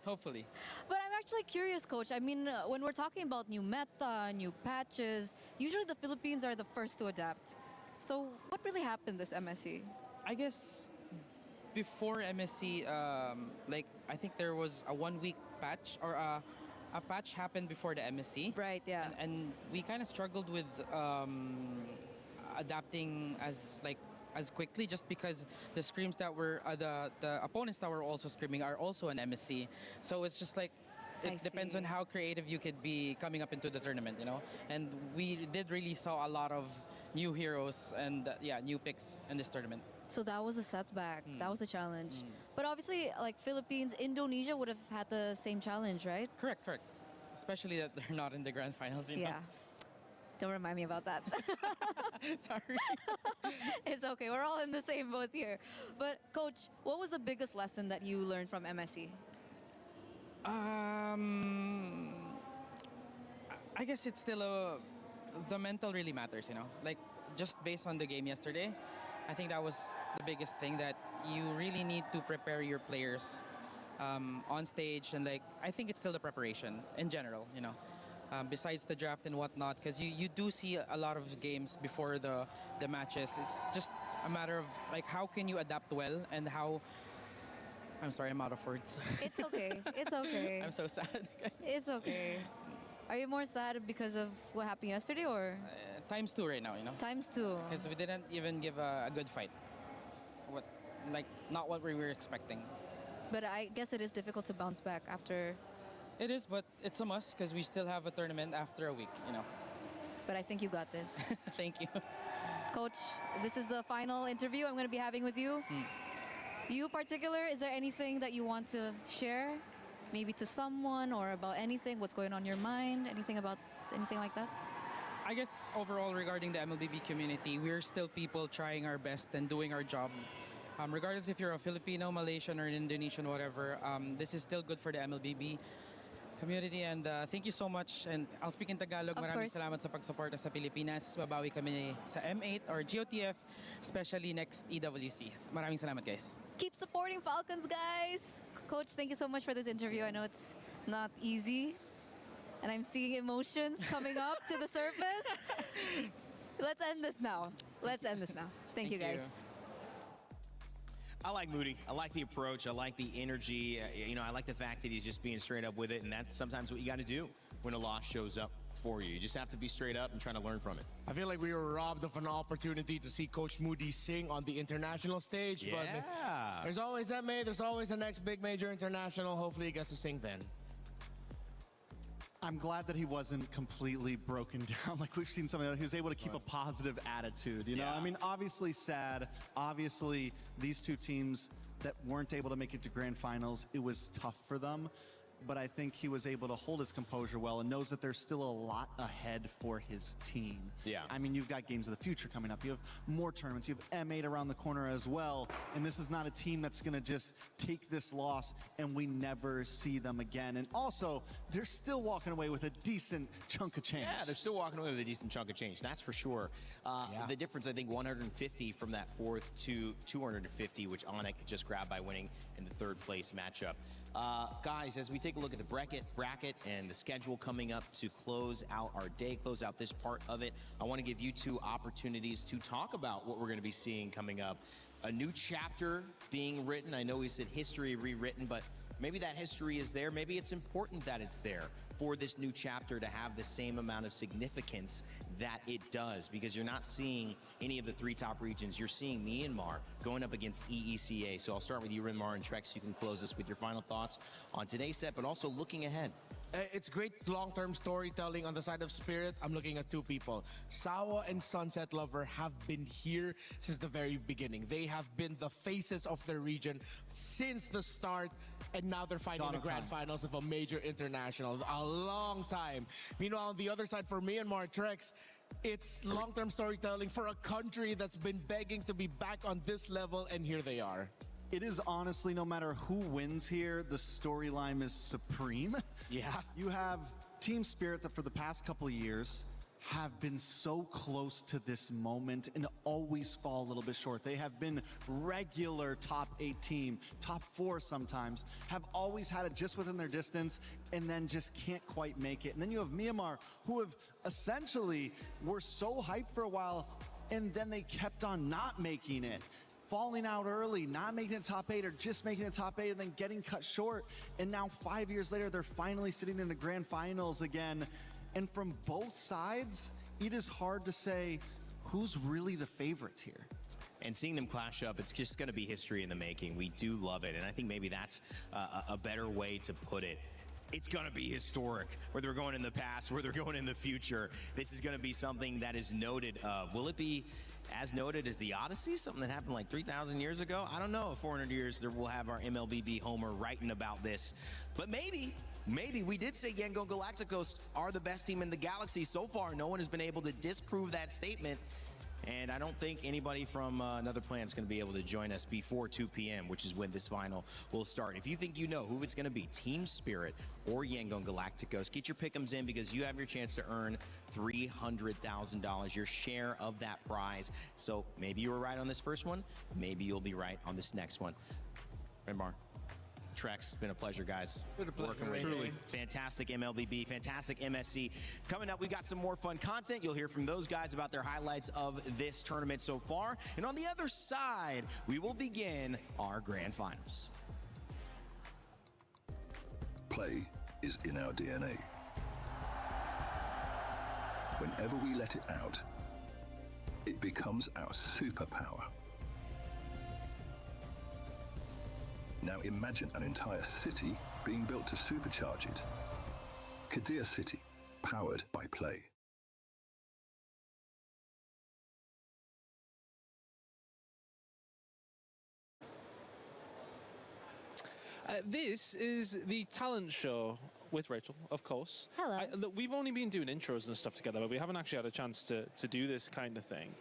Hopefully. But I'm actually curious, Coach. I mean, when we're talking about new meta, new patches, usually the Philippines are the first to adapt. So what really happened this MSC? I guess before MSC, like, I think there was a 1-week patch, or a patch happened before the MSC. Right, yeah. And we kind of struggled with adapting as, like, as quickly, just because the screams that were the opponents that were also screaming are also an MSC. So it's just like it depends on how creative you could be coming up into the tournament, you know. And we did really saw a lot of new heroes and new picks in this tournament. So that was a setback. That was a challenge. But obviously, like Philippines, Indonesia would have had the same challenge, right? Correct. Especially that they're not in the grand finals, you know. Yeah. Don't remind me about that. Sorry. It's okay. We're all in the same boat here. But Coach, what was the biggest lesson that you learned from MSC? I guess it's still the mental really matters, you know. Like just based on the game yesterday, I think that was the biggest thing, that you really need to prepare your players on stage, and like I think it's still the preparation in general, you know. Besides the draft and whatnot, because you do see a lot of games before the matches. It's just a matter of like how can you adapt well, and how. I'm sorry, I'm out of words. It's okay. It's okay. I'm so sad, guys. It's okay. Are you more sad because of what happened yesterday, or? Times 2 right now, you know. Times 2. Because we didn't even give a good fight. Not what we were expecting. But I guess it is difficult to bounce back after. It is, but it's a must because we still have a tournament after a week, you know. But I think you got this. Thank you. Coach, this is the final interview I'm going to be having with you. You particular, is there anything that you want to share? Maybe to someone, or about anything, what's going on in your mind? Anything like that? I guess overall regarding the MLBB community, we're still people trying our best and doing our job. Regardless if you're a Filipino, Malaysian, or Indonesian, whatever, this is still good for the MLBB community, and thank you so much. And I'll speak in Tagalog. Maraming salamat sa pagsuporta sa Pilipinas. Babawi kami sa M8 or GOTF, especially next EWC. Maraming salamat, guys. Keep supporting Falcons, guys. Coach, thank you so much for this interview. I know it's not easy, and I'm seeing emotions coming up to the surface. Let's end this now. Thank you, guys. I like Moody. I like the approach. I like the energy. I like the fact that he's just being straight up with it, and that's sometimes what you got to do when a loss shows up for you. You just have to be straight up and try to learn from it. I feel like we were robbed of an opportunity to see Coach Moody sing on the international stage. Yeah. But there's always that May. There's always the next big major international. Hopefully he gets to sing then. I'm glad that he wasn't completely broken down like we've seen some of the. He was able to keep a positive attitude, you know? I mean, obviously sad. Obviously, these two teams that weren't able to make it to grand finals, it was tough for them. But I think he was able to hold his composure well and knows that there's still a lot ahead for his team. Yeah. I mean, you've got games of the future coming up. You have more tournaments. You have M8 around the corner as well. And this is not a team that's going to just take this loss and we never see them again. And also, they're still walking away with a decent chunk of change. Yeah, they're still walking away with a decent chunk of change. That's for sure. The difference, I think, 150 from that fourth to 250, which Onyx just grabbed by winning in the third place matchup. Guys, as we take a look at the bracket and the schedule coming up to close out our day, close out this part of it, I want to give you two opportunities to talk about what we're going to be seeing coming up. A new chapter being written. I know we said history rewritten, but maybe that history is there. Maybe it's important that it's there for this new chapter to have the same amount of significance that it does, because you're not seeing any of the three top regions. You're seeing Myanmar going up against EECA. So I'll start with you, Rinmar, and Trex. You can close us with your final thoughts on today's set, but also looking ahead. It's great long-term storytelling on the side of Spirit. I'm looking at two people. Sawa and Sunset Lover have been here since the very beginning. They have been the faces of their region since the start, and now they're fighting the grand finals of a major international. A long time. Meanwhile, on the other side, for Myanmar, Trex, it's long-term storytelling for a country that's been begging to be back on this level, and here they are. It is honestly, no matter who wins here, the storyline is supreme. Yeah. You have Team Spirit that for the past couple of years have been so close to this moment and always fall a little bit short. They have been regular top 8 team, top 4 sometimes, have always had it just within their distance and then just can't quite make it. And then you have Myanmar, who have essentially were so hyped for a while and then they kept on not making it. Falling out early, not making it top 8, or just making it top 8 and then getting cut short. And now 5 years later, they're finally sitting in the grand finals again. And from both sides, it is hard to say who's really the favorite here? And seeing them clash up, it's just going to be history in the making. We do love it, and I think maybe that's a better way to put it. It's going to be historic, whether we're going in the past, whether we're going in the future. This is going to be something that is noted. Will it be as noted as the Odyssey, something that happened like 3,000 years ago? I don't know. In 400 years, we'll have our MLBB Homer writing about this. But maybe we did say YANGON Galacticos are the best team in the galaxy. So far, no one has been able to disprove that statement. And I don't think anybody from another planet is going to be able to join us before 2 p.m., which is when this final will start. If you think you know who it's going to be, Team Spirit or YANGON Galacticos, get your pick'ems in because you have your chance to earn $300,000, your share of that prize. So maybe you were right on this first one. Maybe you'll be right on this next one. MABAR, Trex, been a pleasure, guys. Been a pleasure, Working with really. you. Fantastic MLBB, fantastic MSC. Coming up, we got some more fun content. You'll hear from those guys about their highlights of this tournament so far. And on the other side, we will begin our grand finals. Play is in our DNA. Whenever we let it out, it becomes our superpower. Now imagine an entire city being built to supercharge it. Kadir City, powered by play. This is the talent show with Rachel, of course. Hello. Look, we've only been doing intros and stuff together, but we haven't actually had a chance to do this kind of thing.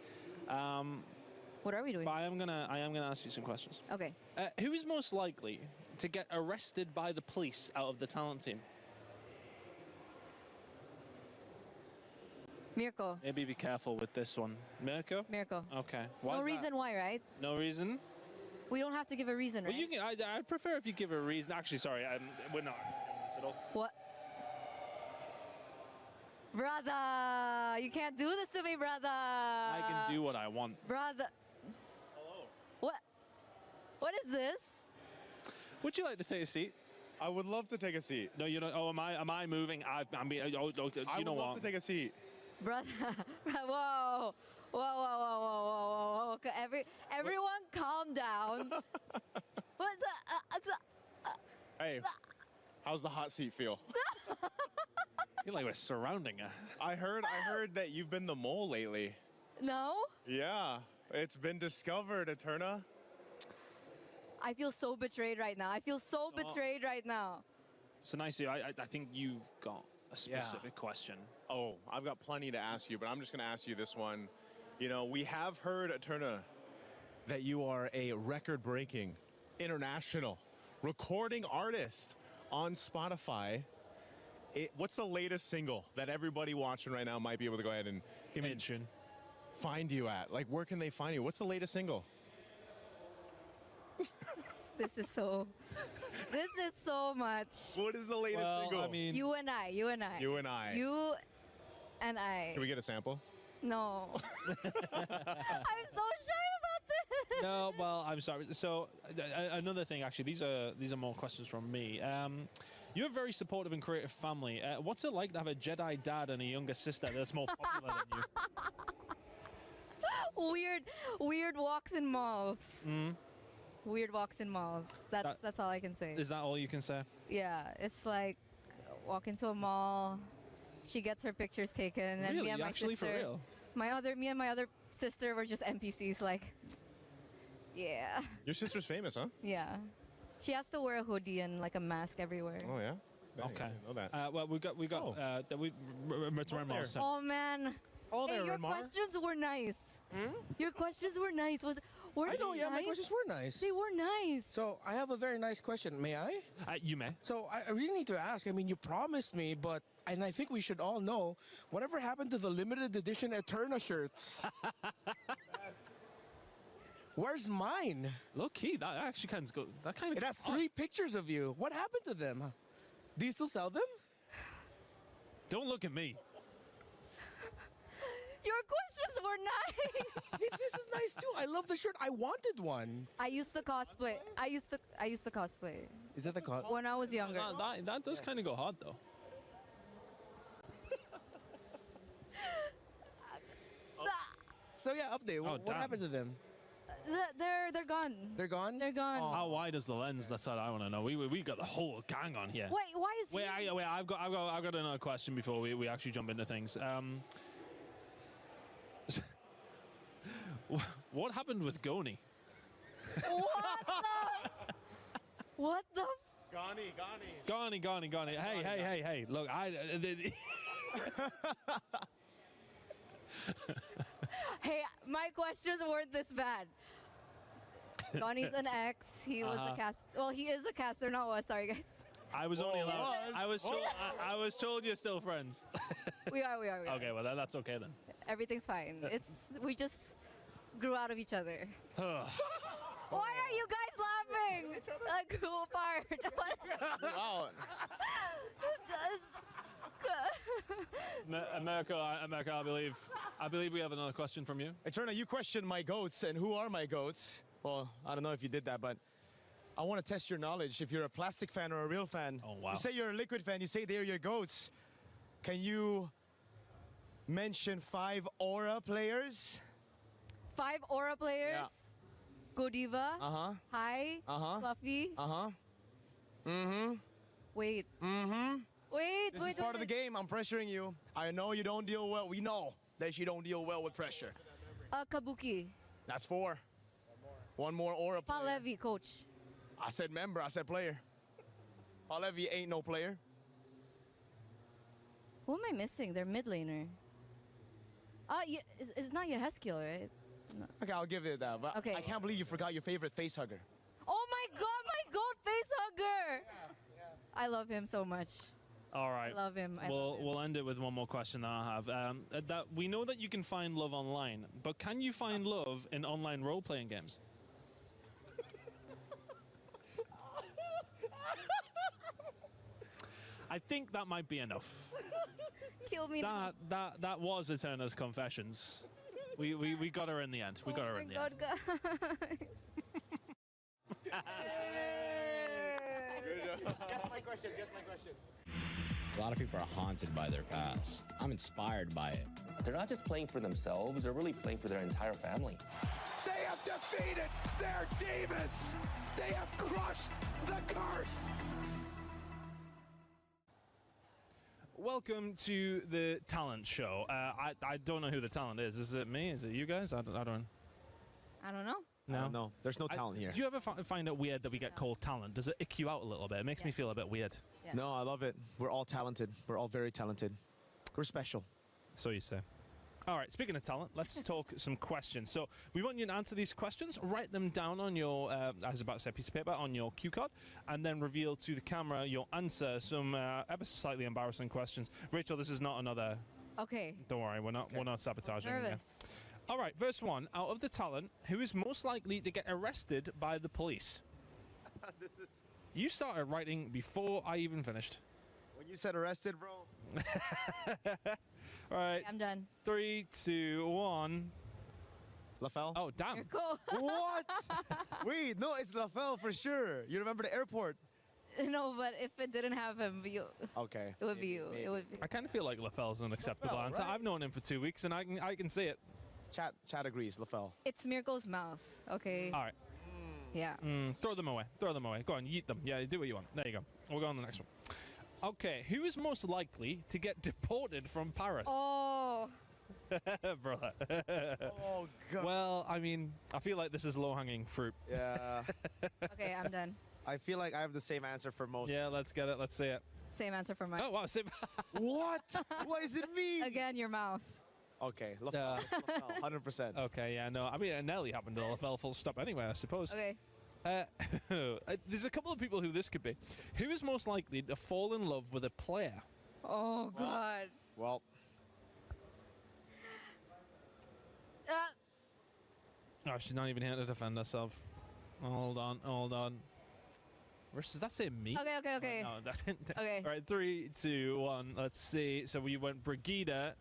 What are we doing? But I am gonna ask you some questions. Okay. Who is most likely to get arrested by the police out of the talent team? Mirko. Maybe be careful with this one. Mirko? Mirko. Okay. Why No is that? reason why, right? No reason? We don't have to give a reason, right? Well, you can, I'd prefer if you give a reason. Actually, sorry, we're not doing this at all. What? Brother, you can't do this to me, brother. I can do what I want. Brother. Hello. What is this? Would you like to take a seat? I would love to take a seat. No, you know. Oh, am I moving? I'm being. Oh, okay, I you know would love what? to take a seat. Brother, whoa. Whoa. Okay, everyone calm down. What's Hey, how's the hot seat feel? I feel like we're surrounding her. I heard that you've been the mole lately. No? Yeah, it's been discovered, Eterna. I feel so betrayed right now. I feel so betrayed right now. So nice. I think you've got a specific question. Oh, I've got plenty to ask you, but I'm just going to ask you this one. You know, we have heard, Eterna, that you are a record-breaking international recording artist on Spotify. What's the latest single that everybody watching right now might be able to go ahead and find you at? Like, where can they find you? What's the latest single? This is so much. What is the latest single? I mean, You and I. You and I. You and I. Can we get a sample? No. I'm so shy about this. no. Well, I'm sorry. So another thing, actually, these are more questions from me. You're a very supportive and creative family. What's it like to have a Jedi dad and a younger sister that's more popular than you? Weird walks in malls. Mm-hmm. Weird walks in malls. That's all I can say. Is that all you can say? Yeah, it's like walk into a mall. She gets her pictures taken, and Really? me and my Actually, sister. for real? Me and my other sister were just NPCs. Like, yeah, Your sister's famous, huh? yeah. She has to wear a hoodie and like a mask everywhere. Oh, yeah? Dang, Okay. I didn't know that. Well, we got. there. Oh man. Oh, Hey, there, your Renmar. questions were nice. Your questions were nice. Were I know, they yeah, my nice? questions were nice. They were nice. So I have a very nice question. May I? You may. So I really need to ask. I mean, you promised me, and I think we should all know, whatever happened to the limited edition Eterna shirts? Where's mine? Low key, that actually kind of go. That kind of. It has 3 pictures of you. What happened to them? Do you still sell them? Don't look at me. Your questions were nice. This is nice too. I love the shirt. I wanted one. I used to cosplay. I used to cosplay Is that the con? when I was younger. That does kind of go hard though. So yeah, update. Oh, What damn. happened to them? They're gone. They're gone? They're gone. How wide is the lens? That's what I want to know. We got the whole gang on here. Wait, why is Wait, he? I've got another question before we actually jump into things. What happened with Goni? What the? Goni. Hey. Look, Hey, my questions weren't this bad. Donnie's an ex. He was a cast. Well, he is a caster, not was. Sorry, guys. I was only allowed. I was told you're still friends. We are. Okay, well that's okay then. Everything's fine. We just grew out of each other. Why are you guys laughing? Like, grew apart. Wow. America, I believe we have another question from you. Eterna, you questioned my goats and who are my goats. Well, I don't know if you did that, but I want to test your knowledge. If you're a plastic fan or a real fan, Oh, wow. you say you're a liquid fan, you say they're your goats. Can you mention 5 Aura players? 5 Aura players. Yeah. Godiva. Uh-huh. Hi. Uh-huh. Fluffy. Uh-huh. Mm-hmm. Wait. Mm-hmm. Wait. This is part of the game. I'm pressuring you. I know you don't deal well. We know that you don't deal well with pressure. Kabuki. That's 4. One more Aura player. Palevi, coach. I said member. I said player. Palevi ain't no player. Who am I missing? Their mid laner. It's not Yeheskiel, right? No. Okay, I'll give it that. But Okay. I can't believe you forgot your favorite face hugger. Oh my god, my goat face hugger! I love him so much. All right. I love him. I love him. We'll end it with one more question that I have. That we know that you can find love online, but can you find love in online role-playing games? I think that might be enough. Kill me now. That was Eterna's confessions. We got her in the end. We got her in the end. Oh my god, guys. Guess my question. A lot of people are haunted by their past. I'm inspired by it. They're not just playing for themselves, they're really playing for their entire family. They have defeated their demons! They have crushed the curse! Welcome to the talent show. I don't know who the talent is. Is it me? Is it you guys? I don't. I don't know. No. No, there's no talent here. Do you ever find it weird that we get called talent? Does it ick you out a little bit? It makes me feel a bit weird. Yeah. No, I love it. We're all talented. We're all very talented. We're special. So you say. All right, speaking of talent, let's talk some questions. So we want you to answer these questions, write them down on your, I was about to say piece of paper, on your cue card, and then reveal to the camera your answer. Some ever so slightly embarrassing questions. Rachel, this is not another... Okay. Don't worry, we're not sabotaging. Nervous. All right, verse 1. Out of the talent, who is most likely to get arrested by the police? You started writing before I even finished. When you said arrested, bro. All right. I'm done. 3, 2, 1. LaFell? Oh, damn. You're cool. What? Wait, no, it's LaFell for sure. You remember the airport? No, but if it didn't have him, Okay. it would be you. It would be. I kind of feel like LaFell's an acceptable LaFell, answer. right? I've known him for 2 weeks, and I can see it. Chat agrees, LaFell. It's Mirko's mouth. Okay. All right. Yeah. Throw them away. Throw them away. Go on, yeet them. Yeah, do what you want. There you go. We'll go on to the next one. Okay, who is most likely to get deported from Paris? Oh. Brother. Oh, God. Well, I mean, I feel like this is low-hanging fruit. Yeah. Okay, I'm done. I feel like I have the same answer for most. Yeah, let's get it. Let's see it. Same answer for mine. Oh, wow. Same. What? What does it mean? Again, your mouth. Okay, LaFell. It's LaFell, 100%. Okay, yeah, no. I mean, Nelly happened to LaFell full stop anyway, I suppose. Okay. There's a couple of people who this could be. Who is most likely to fall in love with a player? Oh, God. Well. Oh, she's not even here to defend herself. Hold on. Does that say me? Okay. No, that didn't. Okay. All right, 3, 2, 1. Let's see. So we went Brigida.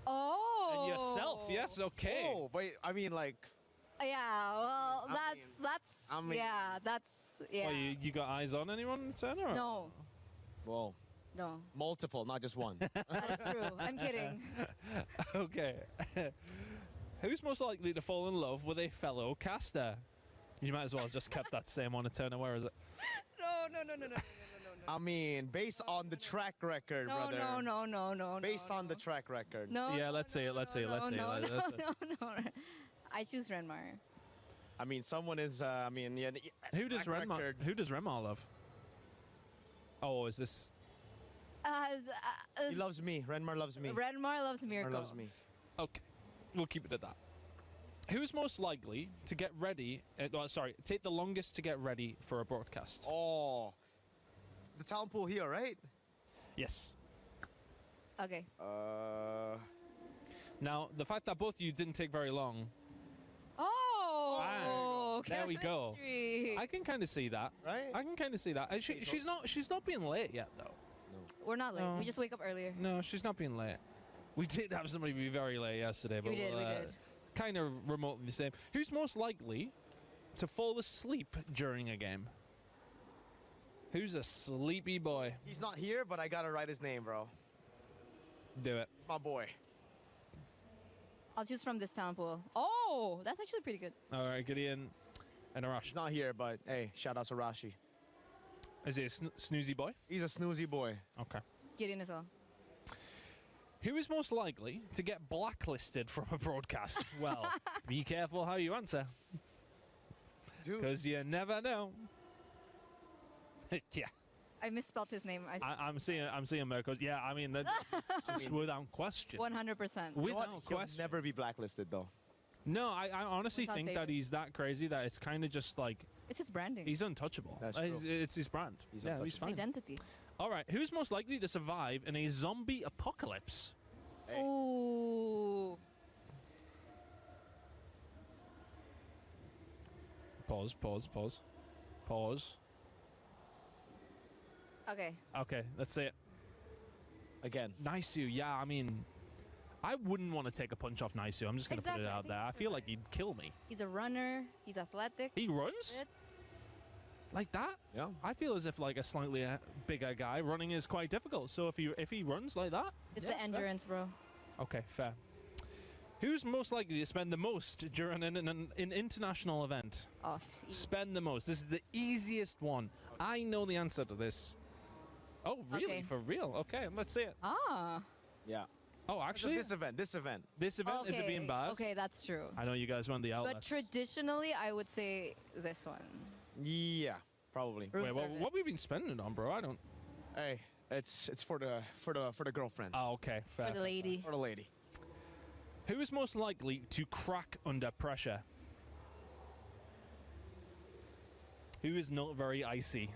Oh. And yourself. Yes. Okay. Oh, wait. I mean, like. Yeah. Well, I mean- yeah. That's yeah. Well, you got eyes on anyone, Turner? or- No. Whoa. No. Multiple, not just one. That is true. I'm kidding. Okay. Who's most likely to fall in love with a fellow caster? You might as well have just kept that same monotone. Where is it? No. I mean, based on the track record, brother. No. Based on the track record. No. Yeah, let's see it. Let's see it. Let's see it. No. I choose Renmar. I mean, someone is. I mean, yeah. Who does track Renmar? record. Who does Renmar love? Oh, is this? He loves me. Renmar loves me. Renmar loves Mirko. Renmar loves me. Okay, we'll keep it at that. Who's most likely to get ready? Take the longest to get ready for a broadcast. Oh, the talent pool here, right? Yes. Okay. Now, the fact that both of you didn't take very long. Oh, There we go. chemistry. I can kind of see that. Right? I can kind of see that. And she's not being late yet, though. We're not late. No. We just wake up earlier. No, she's not being late. We did have somebody be very late yesterday, but We did. kind of remotely the same. Who's most likely to fall asleep during a game? Who's a sleepy boy? He's not here, but I gotta write his name, bro. Do it. It's my boy. I'll choose from this talent pool. Oh, that's actually pretty good. All right, Gideon and Arashi. He's not here, but hey, shout out to Rashi. Is he a snoozy boy? He's a snoozy boy. Okay. Gideon as well. Who is most likely to get blacklisted from a broadcast? Well, be careful how you answer. Because you never know. Yeah. I misspelled his name. I'm seeing Mirko. Yeah, I mean, that's just without question. 100%. Without question. He'll never be blacklisted, though. No, I honestly Without think favor. that he's that crazy that it's kind of just like... It's his branding. He's untouchable. That's It's his brand. He's He's untouchable. fine. Identity. All right, who's most likely to survive in a zombie apocalypse? Hey. Ooh. Pause. Okay. Okay, let's see it. Again. Naisu, yeah, I mean, I wouldn't want to take a punch off Naisu. I'm just going to put Exactly, it I out think there. I that's feel like he'd kill me. He's a runner. He's athletic. He runs? Good. Like that? Yeah. I feel as if like a slightly bigger guy running is quite difficult. So if he runs like that, It's yeah, the endurance, bro. Okay, fair. Who's most likely to spend the most during an international event? Us. Spend the most. This is the easiest one. I know the answer to this. Oh, really? Okay. For real? Okay, let's see it. Ah. Yeah. Oh, actually, This event. this event, is it being bad? Okay, that's true. I know you guys run the outlets. But traditionally, I would say this one. Yeah, probably. Room Wait, service. what have we been spending it on, bro? I don't... Hey, it's for the girlfriend. Oh, okay, fair. For the lady. For the lady. Who is most likely to crack under pressure? Who is not very icy?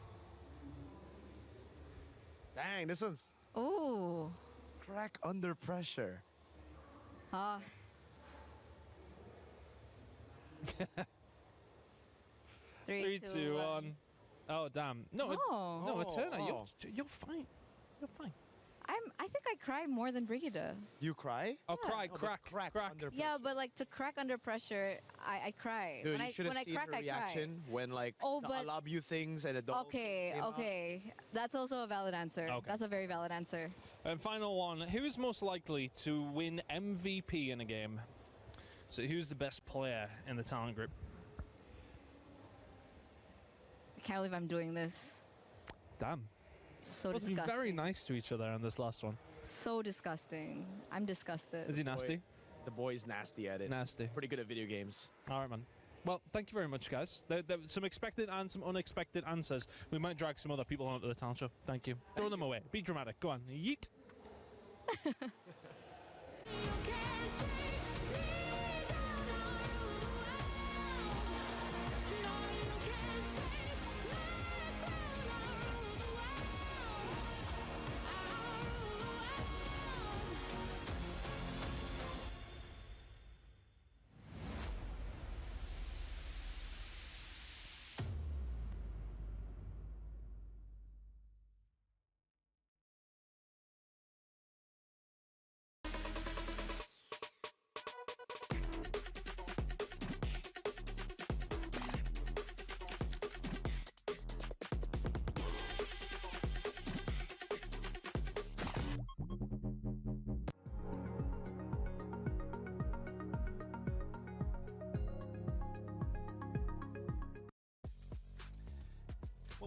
Dang, this one's Ooh. crack under pressure. Ah. Three, two, one. Oh, damn. No, Oh. no, Eterna, Oh. you're fine. You're fine. I think I cried more than Brigida. You cry? Oh, Yeah. cry, No, but crack. under Yeah, pressure. but like to crack under pressure, I cry. Dude, when you I should have when I seen crack, her I cry. reaction when like Oh, the but- I love you things and adult. Okay. That's also a valid answer. Okay. That's a very valid answer. And final one. Who is most likely to win MVP in a game? So who's the best player in the talent group? I can't believe I'm doing this. Damn. So We've been disgusting. very nice to each other on this last one. So disgusting. I'm disgusted. Is he nasty? The boy's nasty at it. Nasty. Pretty good at video games. All right, man. Well, thank you very much, guys. There were some expected and some unexpected answers. We might drag some other people onto the talent show. Thank you. Throw them away. Be dramatic. Go on. Yeet.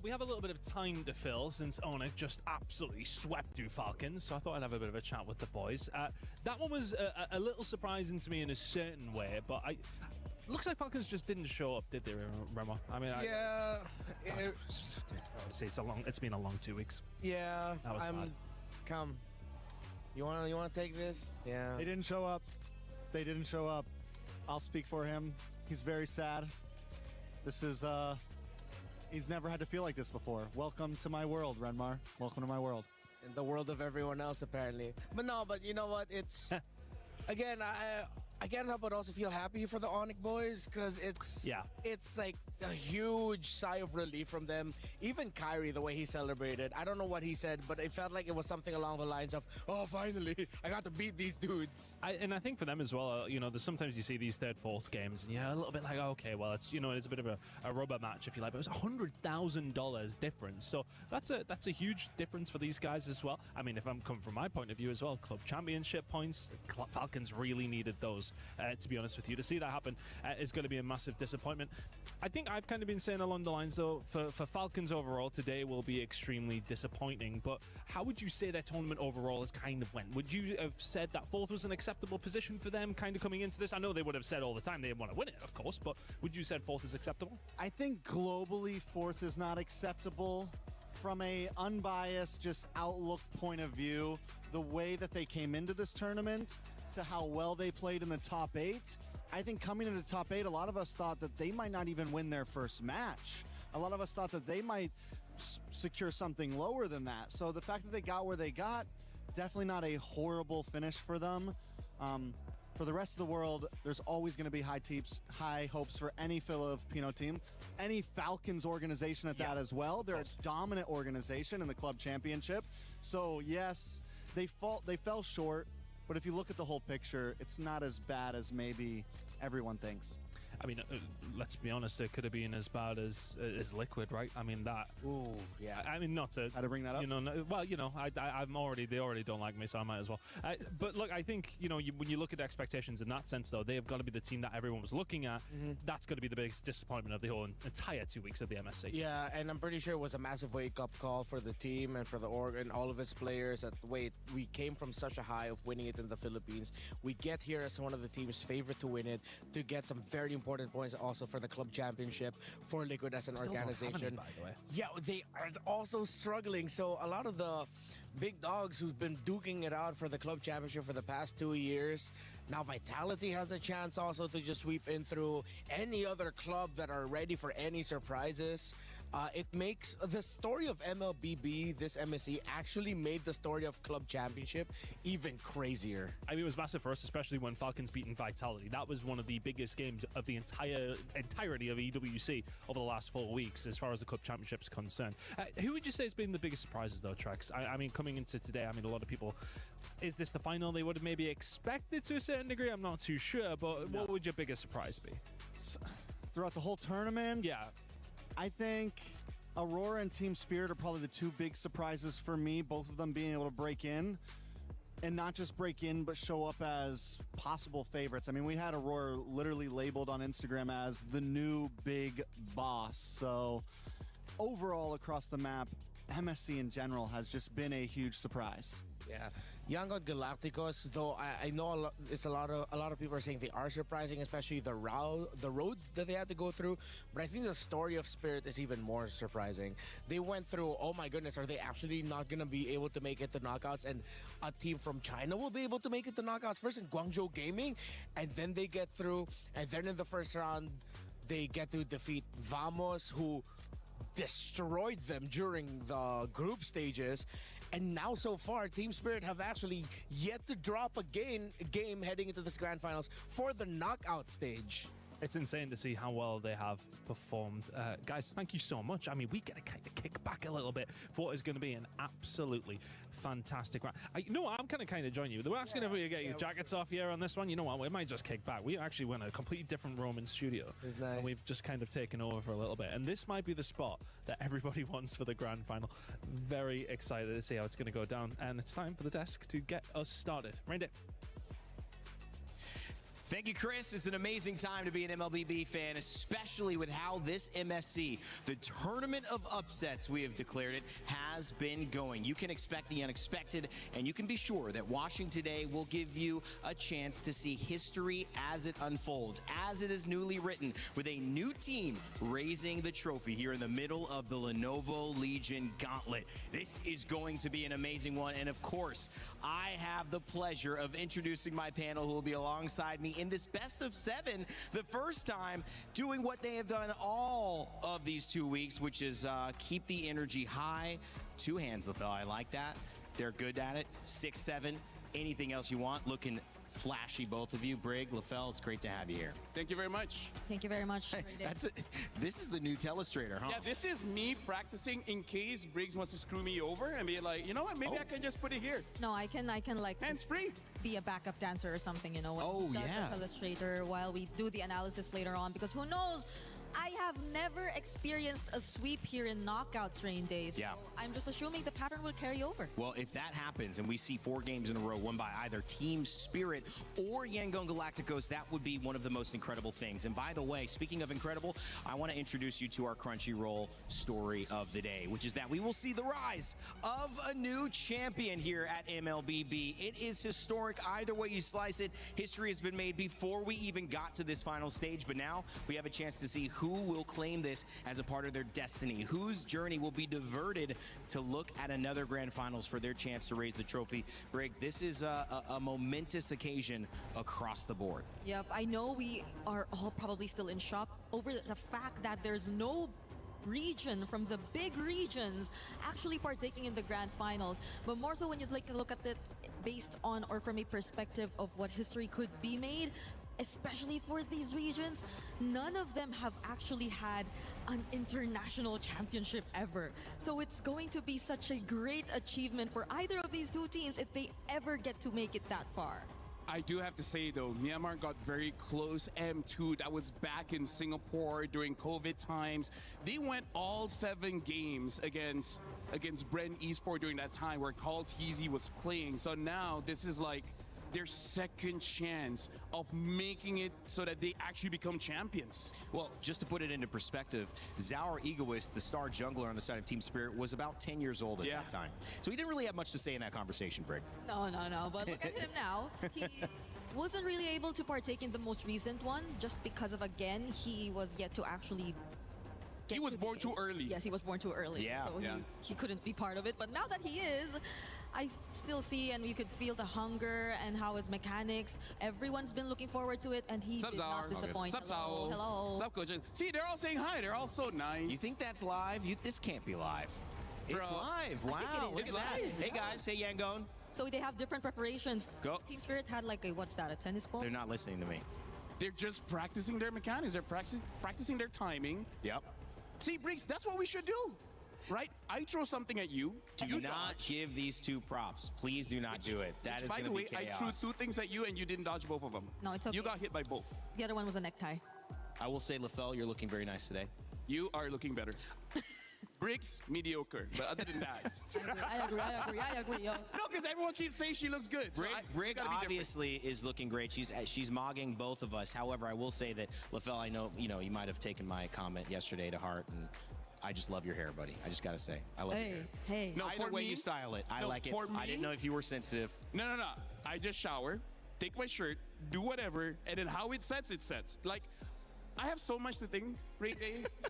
But we have a little bit of time to fill since Onyx just absolutely swept through Falcons, so I thought I'd have a bit of a chat with the boys. That one was a little surprising to me in a certain way, but looks like Falcons just didn't show up, did they, Remo? I mean, it's been a long 2 weeks. Yeah, That was bad. Come. You wanna take this? Yeah. They didn't show up. They didn't show up. I'll speak for him. He's very sad. This is he's never had to feel like this before. Welcome to my world, Renmar. Welcome to my world. In the world of everyone else, apparently. But you know what? It's again, I can't help but also feel happy for the Onyx boys because it's like a huge sigh of relief from them. Even Kyrie, the way he celebrated, I don't know what he said, but it felt like it was something along the lines of, "Oh, finally, I got to beat these dudes." And I think for them as well, there's sometimes you see these third, fourth games, and you're a little bit like, okay, well, it's it's a bit of a rubber match if you like, but it was $100,000 difference, so that's a huge difference for these guys as well. I mean, if I'm coming from my point of view as well, club championship points, Falcons really needed those. To be honest with you, to see that happen is going to be a massive disappointment. I think I've kind of been saying along the lines, though, for Falcons overall, today will be extremely disappointing. But how would you say their tournament overall has kind of went? Would you have said that fourth was an acceptable position for them kind of coming into this? I know they would have said all the time they want to win it, of course, but would you said fourth is acceptable? I think globally fourth is not acceptable. From a unbiased, just outlook point of view, the way that they came into this tournament to how well they played in the top 8, I think coming into the top 8, a lot of us thought that they might not even win their first match. A lot of us thought that they might secure something lower than that. So the fact that they got where they got, definitely not a horrible finish for them. For the rest of the world, there's always going to be high hopes for any Filipino team, any Falcons organization at that as well. They're a dominant organization in the club championship. So yes, they fell short. But if you look at the whole picture, it's not as bad as maybe everyone thinks. I mean, let's be honest, it could have been as bad as Liquid, right? I mean, that... Ooh, yeah. I mean, not to... How to bring that up? They already don't like me, so I might as well. But look, I think, when you look at expectations in that sense, though, they have got to be the team that everyone was looking at. That's going to be the biggest disappointment of the whole entire 2 weeks of the MSC. Yeah, and I'm pretty sure it was a massive wake-up call for the team and for the org and all of its players. That wait, we came from such a high of winning it in the Philippines. We get here as one of the team's favorite to win it, to get some very important points also for the club championship, for Liquid as an organization. Don't have any, by the way. Yeah, they are also struggling. So a lot of the big dogs who've been duking it out for the club championship for the past 2 years, now Vitality has a chance also to just sweep in through any other club that are ready for any surprises. It makes the story of MLBB, this MSC, actually made the story of Club Championship even crazier. I mean, it was massive for us, especially when Falcons beaten Vitality. That was one of the biggest games of the entirety of EWC over the last 4 weeks, as far as the Club Championship is concerned. Who would you say has been the biggest surprises, though, Trex? I mean, coming into today, I mean, a lot of people, is this the final they would have maybe expected to a certain degree? I'm not too sure, but what would your biggest surprise be? Throughout the whole tournament? Yeah. I think Aurora and Team Spirit are probably the two big surprises for me, both of them being able to break in. And not just break in, but show up as possible favorites. I mean, we had Aurora literally labeled on Instagram as the new big boss. So overall across the map, MSC in general has just been a huge surprise. Yeah, YANGON Galacticos, though I know a lot of people are saying they are surprising, especially the road that they had to go through. But I think the story of Spirit is even more surprising. They went through, oh my goodness, are they actually not going to be able to make it to knockouts? And a team from China will be able to make it to knockouts first in Guangzhou Gaming, and then they get through, and then in the first round they get to defeat Vamos, who destroyed them during the group stages. And now so far, Team Spirit have actually yet to drop a game heading into this grand finals for the knockout stage. It's insane to see how well they have performed. Guys, thank you so much. I mean, we get to kind of kick back a little bit for what is going to be an absolutely fantastic round. You know what? I'm kind of joining you. They were asking if we could get your jackets off here on this one. You know what? We might just kick back. We actually went a completely different room in studio. It's nice. And we've just kind of taken over for a little bit. And this might be the spot that everybody wants for the grand final. Very excited to see how it's going to go down. And it's time for the desk to get us started. Rain Day. Thank you, Chris. It's an amazing time to be an MLBB fan, especially with how this MSC, the tournament of upsets we have declared it, has been going. You can expect the unexpected, and you can be sure that watching today will give you a chance to see history as it unfolds, as it is newly written, with a new team raising the trophy here in the middle of the Lenovo Legion Gauntlet. This is going to be an amazing one, and of course, I have the pleasure of introducing my panel who will be alongside me in this best of 7, the first time doing what they have done all of these 2 weeks, which is keep the energy high. 2 hands, LaFell, I like that. They're good at it. 6'7", anything else you want. Looking flashy, both of you. Brig, LaFell, it's great to have you here. Thank you very much. Thank you very much. This is the new telestrator, huh? Yeah, this is me practicing in case Briggs wants to screw me over and be like, you know what, maybe I can just put it here. No, I can like hands-free. Be a backup dancer or something, you know, when he does the illustrator while we do the analysis later on, because who knows, I have never experienced a sweep here in Knockouts Rain Days. Yeah. I'm just assuming the pattern will carry over. Well, if that happens and we see 4 games in a row won by either Team Spirit or YANGON Galacticos, that would be one of the most incredible things. And by the way, speaking of incredible, I want to introduce you to our Crunchyroll story of the day, which is that we will see the rise of a new champion here at MLBB. It is historic either way you slice it. History has been made before we even got to this final stage, but now we have a chance to see who will claim this as a part of their destiny, whose journey will be diverted to look at another grand finals for their chance to raise the trophy. Brig, this is a momentous occasion across the board. Yep, I know we are all probably still in shock over the fact that there's no region from the big regions actually partaking in the grand finals, but more so when you look at it based on or from a perspective of what history could be made. Especially for these regions, none of them have actually had an international championship ever. So it's going to be such a great achievement for either of these 2 teams if they ever get to make it that far. I do have to say though, Myanmar got very close. M2, that was back in Singapore during COVID times. They went all 7 games against Bren Esport during that time where Call TZ was playing. So now this is like their second chance of making it so that they actually become champions. Well, just to put it into perspective, Zaur Egoist, the star jungler on the side of Team Spirit, was about 10 years old at that time. So he didn't really have much to say in that conversation, Brig. No, but look at him now. He wasn't really able to partake in the most recent one just because of, again, he was yet to actually he was born too early. Yes, he was born too early. Yeah. So he couldn't be part of it. But now that he is, I still see and you could feel the hunger and how his mechanics. Everyone's been looking forward to it, and he did not disappoint. Hello. Sup, Coach? See, they're all saying hi. They're all so nice. You think that's live? This can't be live. It's live. Wow. Look at that. Hey, guys. Hey, Yangon. So they have different preparations. Go. Team Spirit had like a, what's that, a tennis ball? They're not listening to me. They're just practicing their mechanics. They're practicing their timing. Yep. See, Briggs, that's what we should do. Right? I throw something at you. Do not give these 2 props. Please do not do it. That is going to be chaos. By the way, I threw 2 things at you and you didn't dodge both of them. No, it's okay. You got hit by both. The other one was a necktie. I will say, LaFell, you're looking very nice today. You are looking better. Briggs, mediocre. But other than that. I agree, yo. No, because everyone keeps saying she looks good. Brig obviously is looking great. She's mogging both of us. However, I will say that, LaFell, I know, you might have taken my comment yesterday to heart, and I just love your hair, buddy. I just got to say, I love your hair. Hey. No, either way you style it, I like it. I didn't know if you were sensitive. No. I just shower, take my shirt, do whatever, and then how it sets, it sets. Like, I have so much to think, right?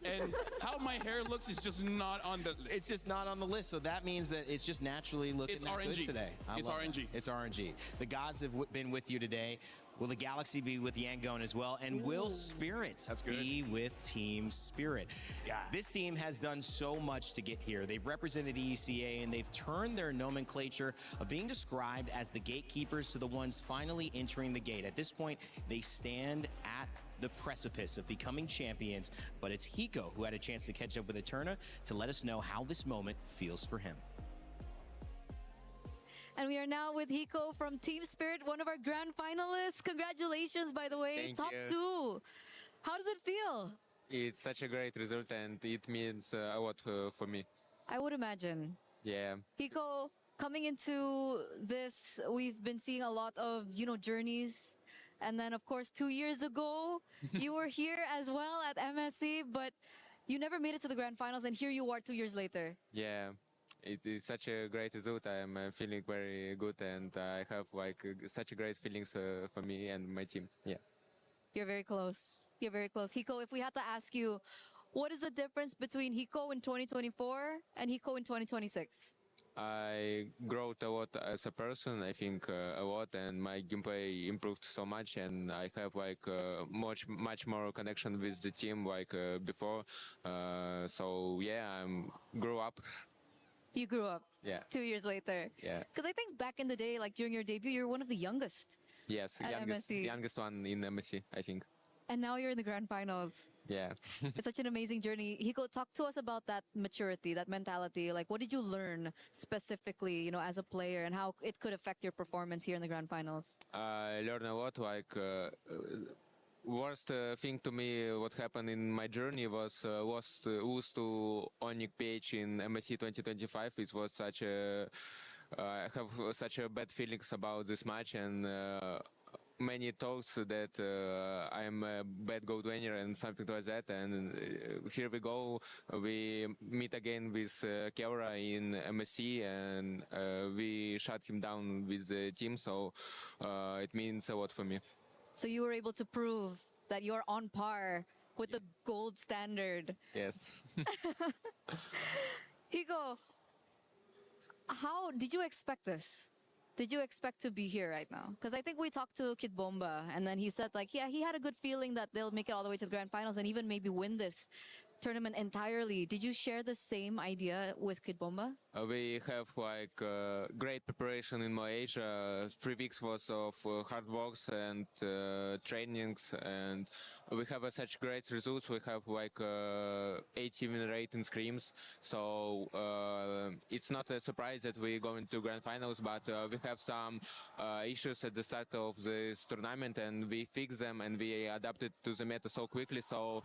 And how my hair looks is just not on the list. It's just not on the list, so that means that it's just naturally looking good today. It's RNG. It's RNG. The gods have been with you today. Will the Galaxy be with YANGON as well? And will Spirit be with Team Spirit? This team has done so much to get here. They've represented ECA, and they've turned their nomenclature of being described as the gatekeepers to the ones finally entering the gate. At this point, they stand at the precipice of becoming champions, but it's Hiko who had a chance to catch up with Eterna to let us know how this moment feels for him. And we are now with Hiko from Team Spirit, one of our grand finalists. Congratulations, by the way. Top 2. How does it feel? It's such a great result, and it means a lot for me. I would imagine. Yeah. Hiko, coming into this, we've been seeing a lot of, journeys And then, of course, 2 years ago, you were here as well at MSC, but you never made it to the grand finals, and here you are 2 years later. Yeah, it is such a great result. I am feeling very good, and I have like such a great feelings for me and my team. Yeah. You're very close. You're very close. Hiko, if we had to ask you, what is the difference between Hiko in 2024 and Hiko in 2026? I grew a lot as a person, I think a lot, and my gameplay improved so much, and I have like much more connection with the team like before. So yeah, grew up. You grew up. Yeah. 2 years later. Yeah. Because I think back in the day, like during your debut, you were one of the youngest. Yes, at MSC. youngest one in MSC, I think. And now you're in the grand finals. Yeah. It's such an amazing journey. Hiko, talk to us about that maturity, that mentality. Like, what did you learn specifically, you know, as a player, and how it could affect your performance here in the grand finals? I learned a lot. Like worst thing to me, what happened in my journey was lose to Onyx PH in MSC 2025. It was such a I have such a bad feelings about this match, and many talks that I am a bad gold winner and something like that. And here we go. We meet again with Kevra in MSC, and we shut him down with the team. So it means a lot for me. So you were able to prove that you're on par with the gold standard. Yes. Hiko, how did you expect this? Did you expect to be here right now? Because I think we talked to Kid Bomba, and then he said, like, yeah, he had a good feeling that they'll make it all the way to the grand finals and even maybe win this tournament entirely. Did you share the same idea with Kid Bomba? We have like great preparation in Malaysia. 3 weeks worth of hard works and trainings, and we have such great results. We have like 80 win rate in scrims, so it's not a surprise that we go into grand finals. But we have some issues at the start of this tournament, and we fix them, and we adapted to the meta so quickly. So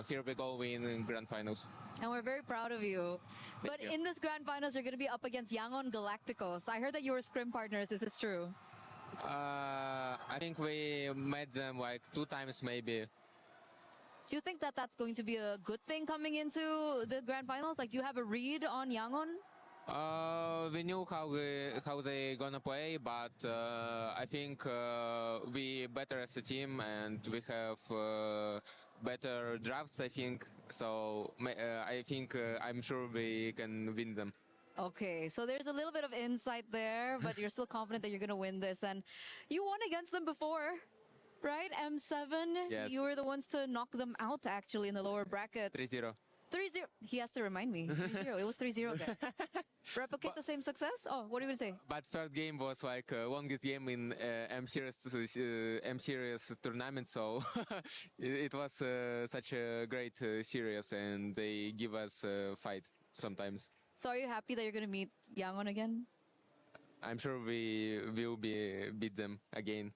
here we go in grand finals. And we're very proud of you. But in this grand finals, you're going to be up against YANGON Galacticos. I heard that you were scrim partners. Is this true? I think we met them like 2 times maybe. Do you think that that's going to be a good thing coming into the grand finals? Like, do you have a read on YANGON? We knew how they gonna play, but I think we better as a team, and we have better drafts, I think. So I think I'm sure we can win them. Okay, so there's a little bit of insight there, but you're still confident that you're going to win this. And you won against them before, right? M7, yes. You were the ones to knock them out, actually, in the lower brackets. 3-0. 3-0. He has to remind me. 3-0. It was 3-0 again. Replicate the same success? Oh, what are you going to say? But third game was like longest game in M series tournament, so it was such a great series, and they give us a fight sometimes. So are you happy that you're going to meet YANGON again? I'm sure we will beat them again.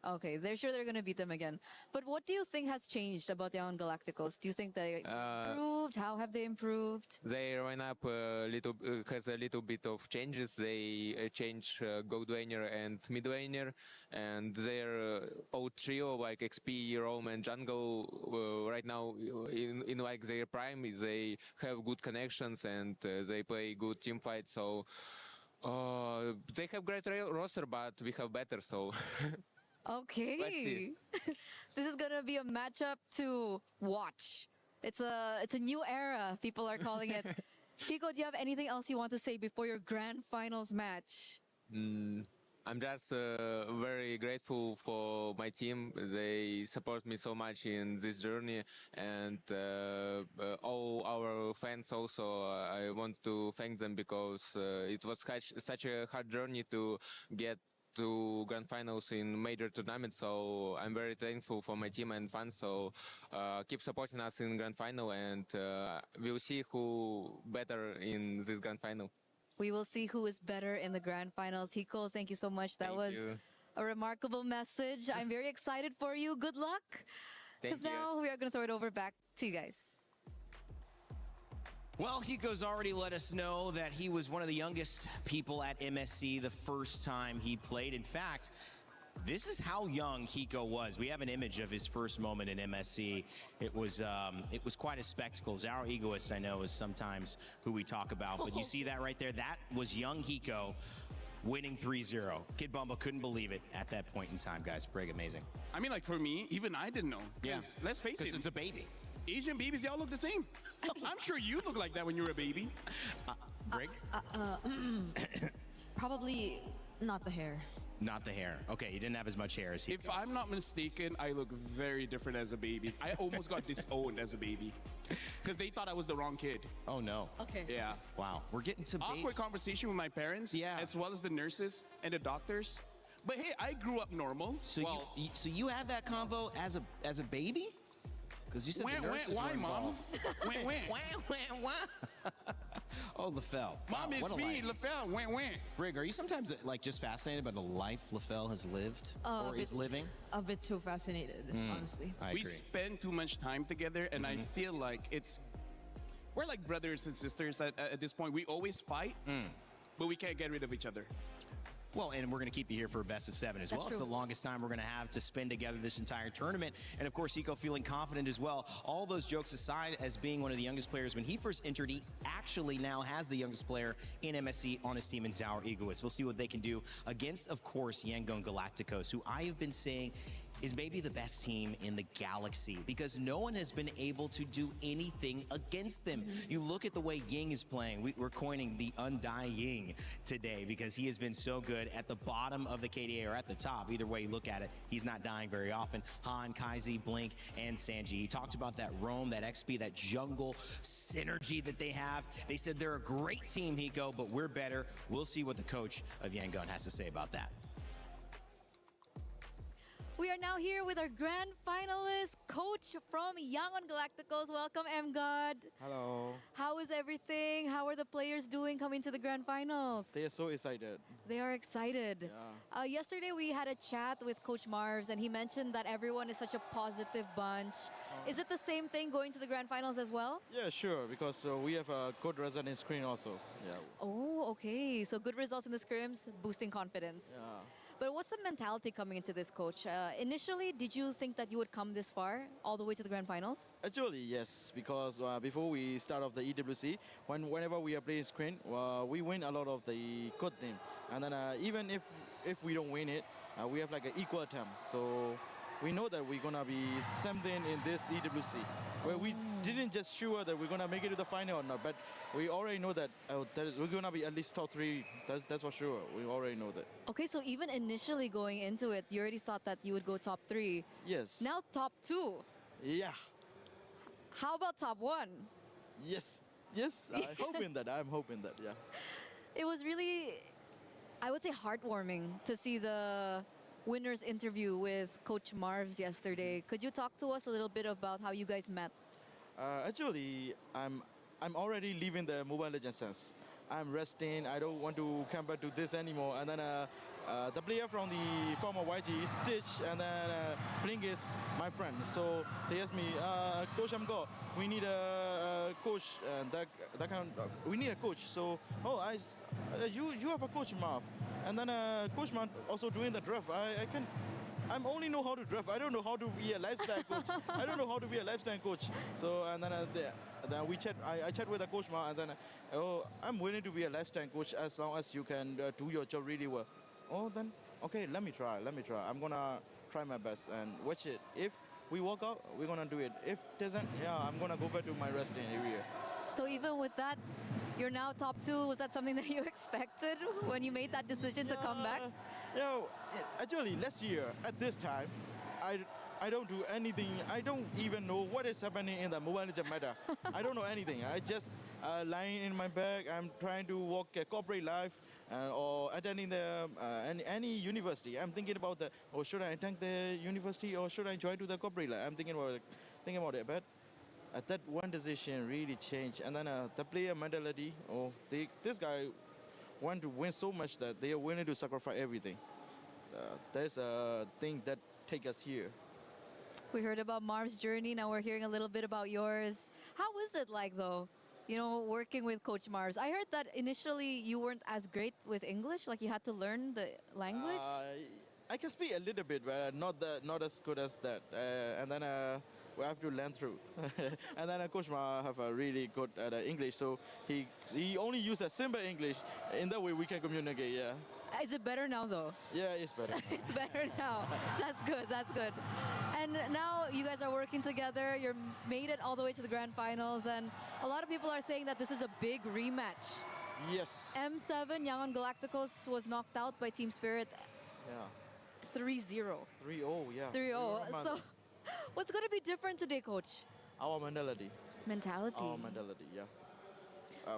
Okay, they're sure they're going to beat them again. But what do you think has changed about YANGON Galacticos? Do you think they improved? How have they improved? They ran up has a little bit of changes. They changed gold laner and mid laner, and their old trio like XP, Rome, and Jungle right now in like their prime. They have good connections, and they play good team fights. So they have great roster, but we have better. So. Okay. Let's see. This is gonna be a matchup to watch. It's a new era, people are calling it. Hiko, do you have anything else you want to say before your grand finals match? I'm just very grateful for my team. They support me so much in this journey, and all our fans also. I want to thank them because it was such a hard journey to get to grand finals in major tournaments, so I'm very thankful for my team and fans. So keep supporting us in grand final, and we'll see who better in this grand final. We will see who is better in the grand finals. Hiko, thank you so much. That was a remarkable message. I'm very excited for you. Good luck. Because now we are going to throw it over back to you guys. Well, Hiko's already let us know that he was one of the youngest people at MSC the first time he played. In fact, This is how young Hiko was. We have an image of his first moment in MSC. It was quite a spectacle. Zaro Egoist, I know, is sometimes who we talk about, but you see that right there? That was young Hiko winning 3-0. Kid Bumble couldn't believe it at that point in time, guys. Pretty amazing. I mean, like, for me, even I didn't know. Yeah. Let's face it. Because it's a baby. Asian babies, they all look the same. I'm sure you look like that when you were a baby. Brig? Probably not the hair. Not the hair. Okay, you didn't have as much hair as Hiko. If I'm not mistaken, I look very different as a baby. I almost got disowned as a baby because they thought I was the wrong kid. Oh, no. Okay. Yeah. Wow. We're getting to awkward conversation with my parents, as well as the nurses and the doctors. But hey, I grew up normal. So you had that convo as a baby? Because you said the nurses were involved. Mom? Oh, LaFell. Mom, Wow, it's what a me, life. LaFell. Brig, are you sometimes like just fascinated by the life LaFell has lived or is living? A bit too fascinated, honestly. We spend too much time together, and I feel like we're like brothers and sisters at this point. We always fight, but we can't get rid of each other. Well, and we're going to keep you here for a best of 7 as well. It's the longest time we're going to have to spend together this entire tournament. And of course, Hiko feeling confident as well. All those jokes aside, as being one of the youngest players, when he first entered, he actually now has the youngest player in MSC on his team in Zaro Egoist. We'll see what they can do against, of course, YANGON Galacticos, who I have been saying is maybe the best team in the galaxy because no one has been able to do anything against them. You look at the way Ying is playing. We're coining the Undying today because he has been so good at the bottom of the KDA or at the top. Either way you look at it, he's not dying very often. Han, Kaizi, Blink, and Sanji. He talked about that roam, that XP, that jungle synergy that they have. They said they're a great team, Hiko, but we're better. We'll see what the coach of YANGON has to say about that. We are now here with our grand finalist, coach from YANGON Galacticos. Welcome, M-God. Hello. How is everything? How are the players doing coming to the grand finals? They are so excited. They are excited. Yeah. Yesterday we had a chat with Coach Marvs and he mentioned that everyone is such a positive bunch. Is it the same thing going to the grand finals as well? Yeah, sure, because we have a good result in screen also. Yeah. Oh, okay. So good results in the scrims, boosting confidence. Yeah. But what's the mentality coming into this, Coach? Initially, did you think that you would come this far, all the way to the grand finals? Actually, yes, because before we start off the EWC, whenever we are playing screen, we win a lot of the good team. And then even if we don't win it, we have like an equal attempt. So we know that we're gonna be something in this EWC, where we didn't just sure that we're gonna make it to the final or not, but we already know that we're gonna be at least top 3. That's for sure. We already know that. Okay, so even initially going into it, you already thought that you would go top 3. Yes. Now top 2. Yeah. How about top 1? Yes. Yes. I'm hoping that. Yeah. It was really, I would say, heartwarming to see the winner's interview with Coach Marvs yesterday. Could you talk to us a little bit about how you guys met? Actually, I'm already leaving the Mobile Legends sense. I'm resting. I don't want to come back to this anymore. And then the player from the former YG, Stitch, and then Blink is my friend. So they asked me, Coach Amgo, we need a coach, and that kind of, we need a coach. So you have a coach, Marv, and then Coach Marv also doing the draft. I only know how to draft. I don't know how to be a lifestyle coach. I don't know how to be a lifestyle coach. So and then we chat. I chat with the coach Ma, and then I'm willing to be a lifestyle coach as long as you can do your job really well. Oh, then okay, let me try. I'm gonna try my best and watch it. If we walk out, we're gonna do it. If doesn't, yeah, I'm gonna go back to my resting area. So even with that, you're now top 2. Was that something that you expected when you made that decision to come back? Actually, last year at this time, I don't do anything. I don't even know what is happening in the Mobile Legends meta. I don't know anything. I just lying in my bag. I'm trying to work a corporate life or attending the any university. I'm thinking about should I attend the university or should I join to the corporate life? I'm thinking about it. But that one decision really changed. And then the player mentality. This guy want to win so much that they are willing to sacrifice everything. There's a thing that take us here. We heard about Marv's journey. Now we're hearing a little bit about yours. How was it like, though, working with Coach Marv's? I heard that initially you weren't as great with English, like you had to learn the language. I can speak a little bit, but not as good as that. And then we have to learn through. And then Coach Ma have a really good at English, so he only uses simple English. In that way, we can communicate. Yeah. Is it better now, though? Yeah, it's better. It's better now. That's good. That's good. And now you guys are working together. You're made it all the way to the grand finals, and a lot of people are saying that this is a big rematch. Yes. M7 YANGON Galacticos was knocked out by Team Spirit. Yeah. 3-0. 3-0, yeah. 3-0. So, what's going to be different today, Coach? Our mentality. Mentality. Our mentality, yeah.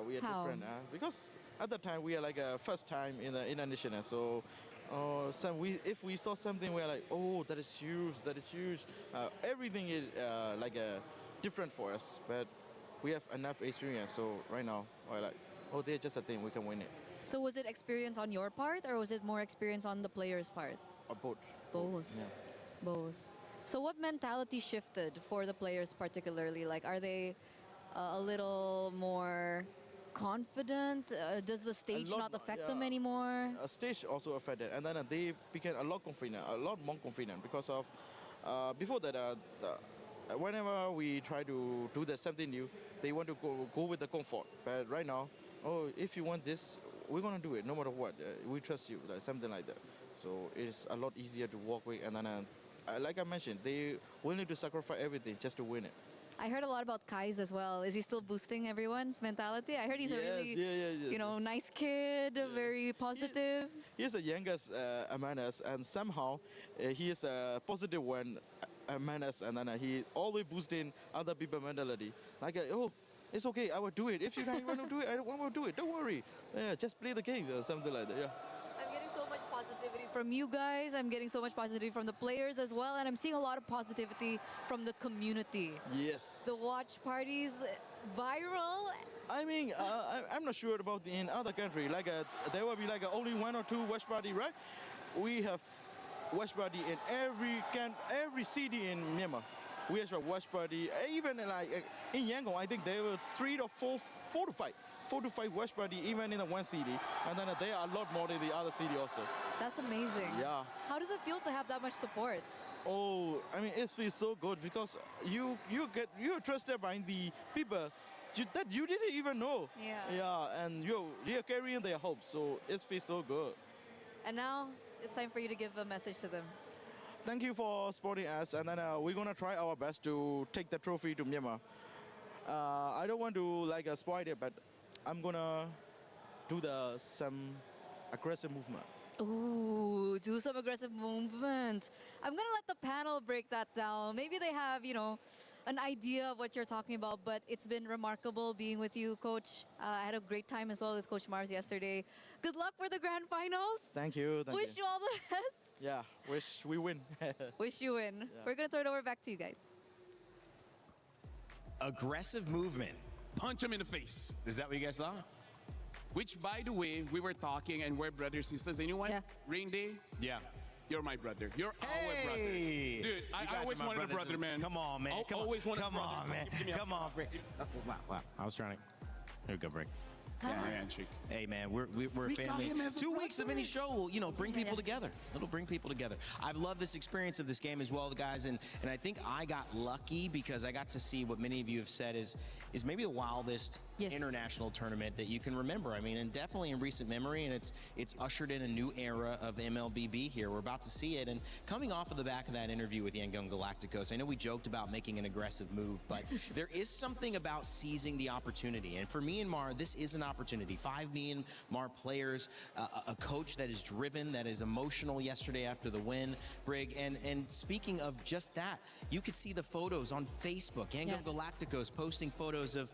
We are How? different because at the time we are like a first time in the international. So, if we saw something, we are like, oh, that is huge, that is huge. Everything is different for us, but we have enough experience. So right now, we're like, oh, they're just a thing, we can win it. So was it experience on your part, or was it more experience on the player's part? Both. Both. Yeah. Both. So what mentality shifted for the players particularly? Like, are they a little more confident? Does the stage not affect them anymore? Stage also affected, and then they became a lot more confident because of before that. Whenever we try to do something new, they want to go with the comfort. But right now, oh, if you want this, we're gonna do it no matter what. We trust you, like something like that. So it's a lot easier to work with, and then like I mentioned, they willing to sacrifice everything just to win it. I heard a lot about Kai's as well. Is he still boosting everyone's mentality? I heard he's a really, nice kid, very positive. He's the youngest among us, and somehow he is a positive one among us, and then he always boosting other people's mentality. Like, oh, it's okay, I will do it. If you don't want to do it, I will do it. Don't worry. Yeah, just play the game, something like that. Yeah. I'm getting so much positivity from you guys. I'm getting so much positivity from the players as well. And I'm seeing a lot of positivity from the community. Yes. The watch parties, viral. I mean, I'm not sure about in other country. Like, there will be like only 1 or 2 watch party, right? We have watch party in every city in Myanmar. We have a watch party. Even like in Yangon, I think there were 3 or 4 to 5 watch party even in the one city, and then there are a lot more in the other city also. That's amazing. Yeah. How does it feel to have that much support? Oh, I mean, it feels so good because you're trusted by the people that you didn't even know. Yeah. Yeah, and you're carrying their hopes, so it feels so good. And now it's time for you to give a message to them. Thank you for supporting us, and then we're gonna try our best to take the trophy to Myanmar. I don't want to spoil it, but I'm gonna do some aggressive movement. Ooh, do some aggressive movement. I'm gonna let the panel break that down. Maybe they have, an idea of what you're talking about, but it's been remarkable being with you, Coach. I had a great time as well with Coach Mars yesterday. Good luck for the grand finals. Thank you. Wish you all the best. Yeah, wish we win. Wish you win. Yeah. We're gonna throw it over back to you guys. Aggressive movement. Punch him in the face. Is that what you guys thought? Which, by the way, we were talking and we're brothers, sisters. And you know what? Yeah. Rain Day, Yeah. you're my brother. You're our brother. Hey! Dude, I You guys always are my wanted a brothers. brother, man. Come on, man. Come always on. wanted Come a brother. on, man. Give me a Come on, Brick. Wow. I was trying to. Here we go, Brick. Yeah, handshake. Hey, man, we're a We got family. him as a 2 weeks of any brother. show will, bring people together. It'll bring people together. I've loved this experience of this game as well, guys, and I think I got lucky because I got to see what many of you have said is maybe the wildest international tournament that you can remember. I mean, and definitely in recent memory, and it's ushered in a new era of MLBB here. We're about to see it, and coming off of the back of that interview with YANGON Galacticos, I know we joked about making an aggressive move, but there is something about seizing the opportunity, and for Myanmar, this is an opportunity. 5 Myanmar players, a coach that is driven, that is emotional yesterday after the win, Brig, and speaking of just that, you could see the photos on Facebook, YANGON Galacticos posting photos of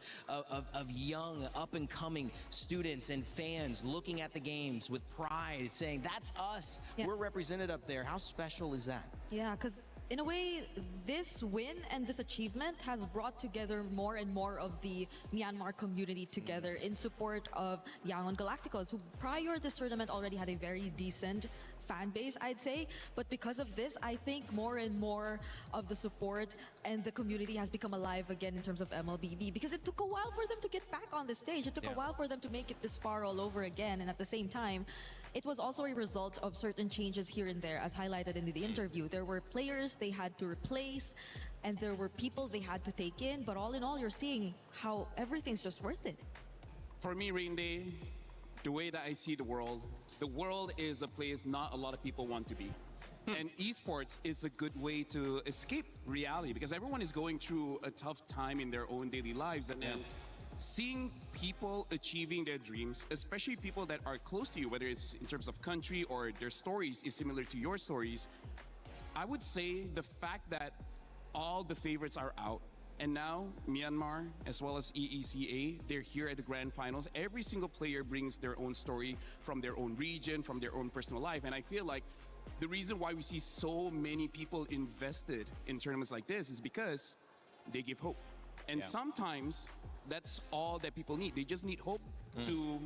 young, up-and-coming students and fans looking at the games with pride, saying, that's us, we're represented up there. How special is that? Yeah, because in a way, this win and this achievement has brought together more and more of the Myanmar community together in support of YANGON Galacticos, who prior this tournament already had a very decent fan base, I'd say. But because of this, I think more and more of the support and the community has become alive again in terms of MLBB, because it took a while for them to get back on the stage. It took a while for them to make it this far all over again. And at the same time, it was also a result of certain changes here and there, as highlighted in the interview. There were players they had to replace, and there were people they had to take in. But all in all, you're seeing how everything's just worth it. For me, Rain Day, the way that I see the world is a place not a lot of people want to be. And esports is a good way to escape reality because everyone is going through a tough time in their own daily lives. And then seeing people achieving their dreams, especially people that are close to you, whether it's in terms of country or their stories is similar to your stories, I would say the fact that all the favorites are out, and now Myanmar as well as EECA, they're here at the grand finals. Every single player brings their own story from their own region, from their own personal life. And I feel like the reason why we see so many people invested in tournaments like this is because they give hope. And sometimes that's all that people need. They just need hope to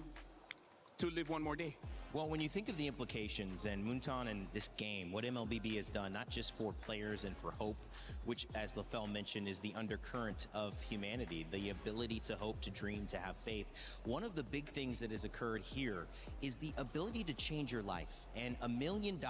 live one more day. Well, when you think of the implications and Moonton and this game, what MLBB has done, not just for players and for hope, which, as LaFell mentioned, is the undercurrent of humanity, the ability to hope, to dream, to have faith. One of the big things that has occurred here is the ability to change your life. And $1 million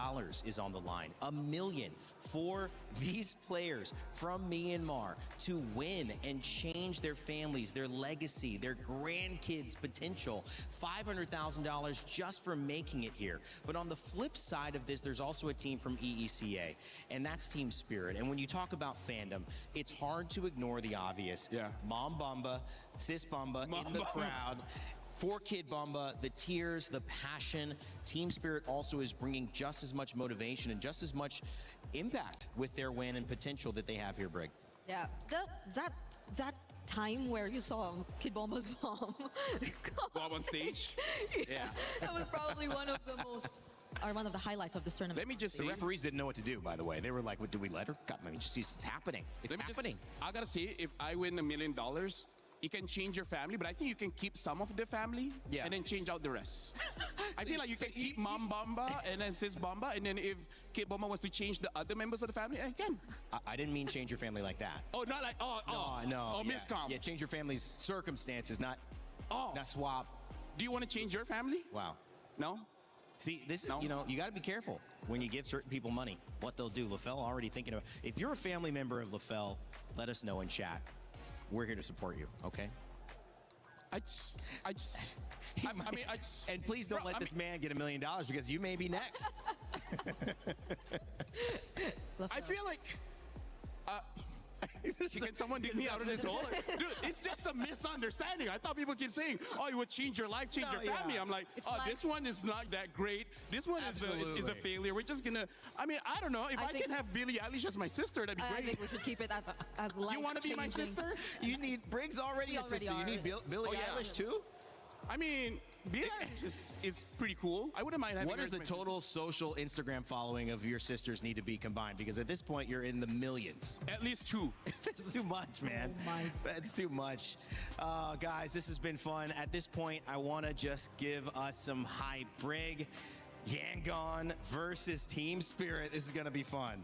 is on the line. $1 million for these players from Myanmar to win and change their families, their legacy, their grandkids' potential. $500,000 just for making it here. But on the flip side of this, there's also a team from EECA, and that's Team Spirit. And when you talk about fandom, it's hard to ignore the obvious. Mom Bamba, Sis Bamba in the crowd. For Kid Bamba, the tears, the passion. Team Spirit also is bringing just as much motivation and just as much impact with their win and potential that they have here, Brig. Yeah, that time where you saw Kid Bomba's mom go up on stage. That was probably one of the highlights of this tournament. Let me just The say, referees didn't know what to do, by the way. They were like, "What do we let her?" I mean, just it's happening. It's happening. I gotta say, if I win $1 million, you can change your family, but I think you can keep some of the family and then change out the rest. I feel like you can keep Mom Bamba and then Sis Bamba, and then if Kid Bamba wants to change the other members of the family, I can. I didn't mean change your family like that. Oh, not like, No. miscom. Yeah, change your family's circumstances, not swap. Do you want to change your family? Wow. No? See, this is, you got to be careful when you give certain people money, what they'll do. LaFell already thinking about, if you're a family member of LaFell, let us know in chat. We're here to support you, okay? I just, and please don't let this man get $1 million because you may be next. I feel like, can someone dig me out of this hole? Dude, it's just a misunderstanding. I thought people keep saying, "Oh, you would change your life, change your family." I'm like, this one is not that great. This one is a failure. We're just gonna. I mean, I don't know. If I can have Billie Eilish as my sister, that'd be great. I think we should keep it as life. You want to be my sister? You need Briggs already your sister. You need Billie Eilish too. I mean, Billie Eilish is pretty cool. I wouldn't mind having. What her does as the my total social Instagram following of your sisters need to be combined? Because at this point, you're in the millions. At least 2. That's too much, man. Oh my. That's too much. Guys, this has been fun. At this point, I want to just give us some hype. Brig, Yangon versus Team Spirit. This is going to be fun.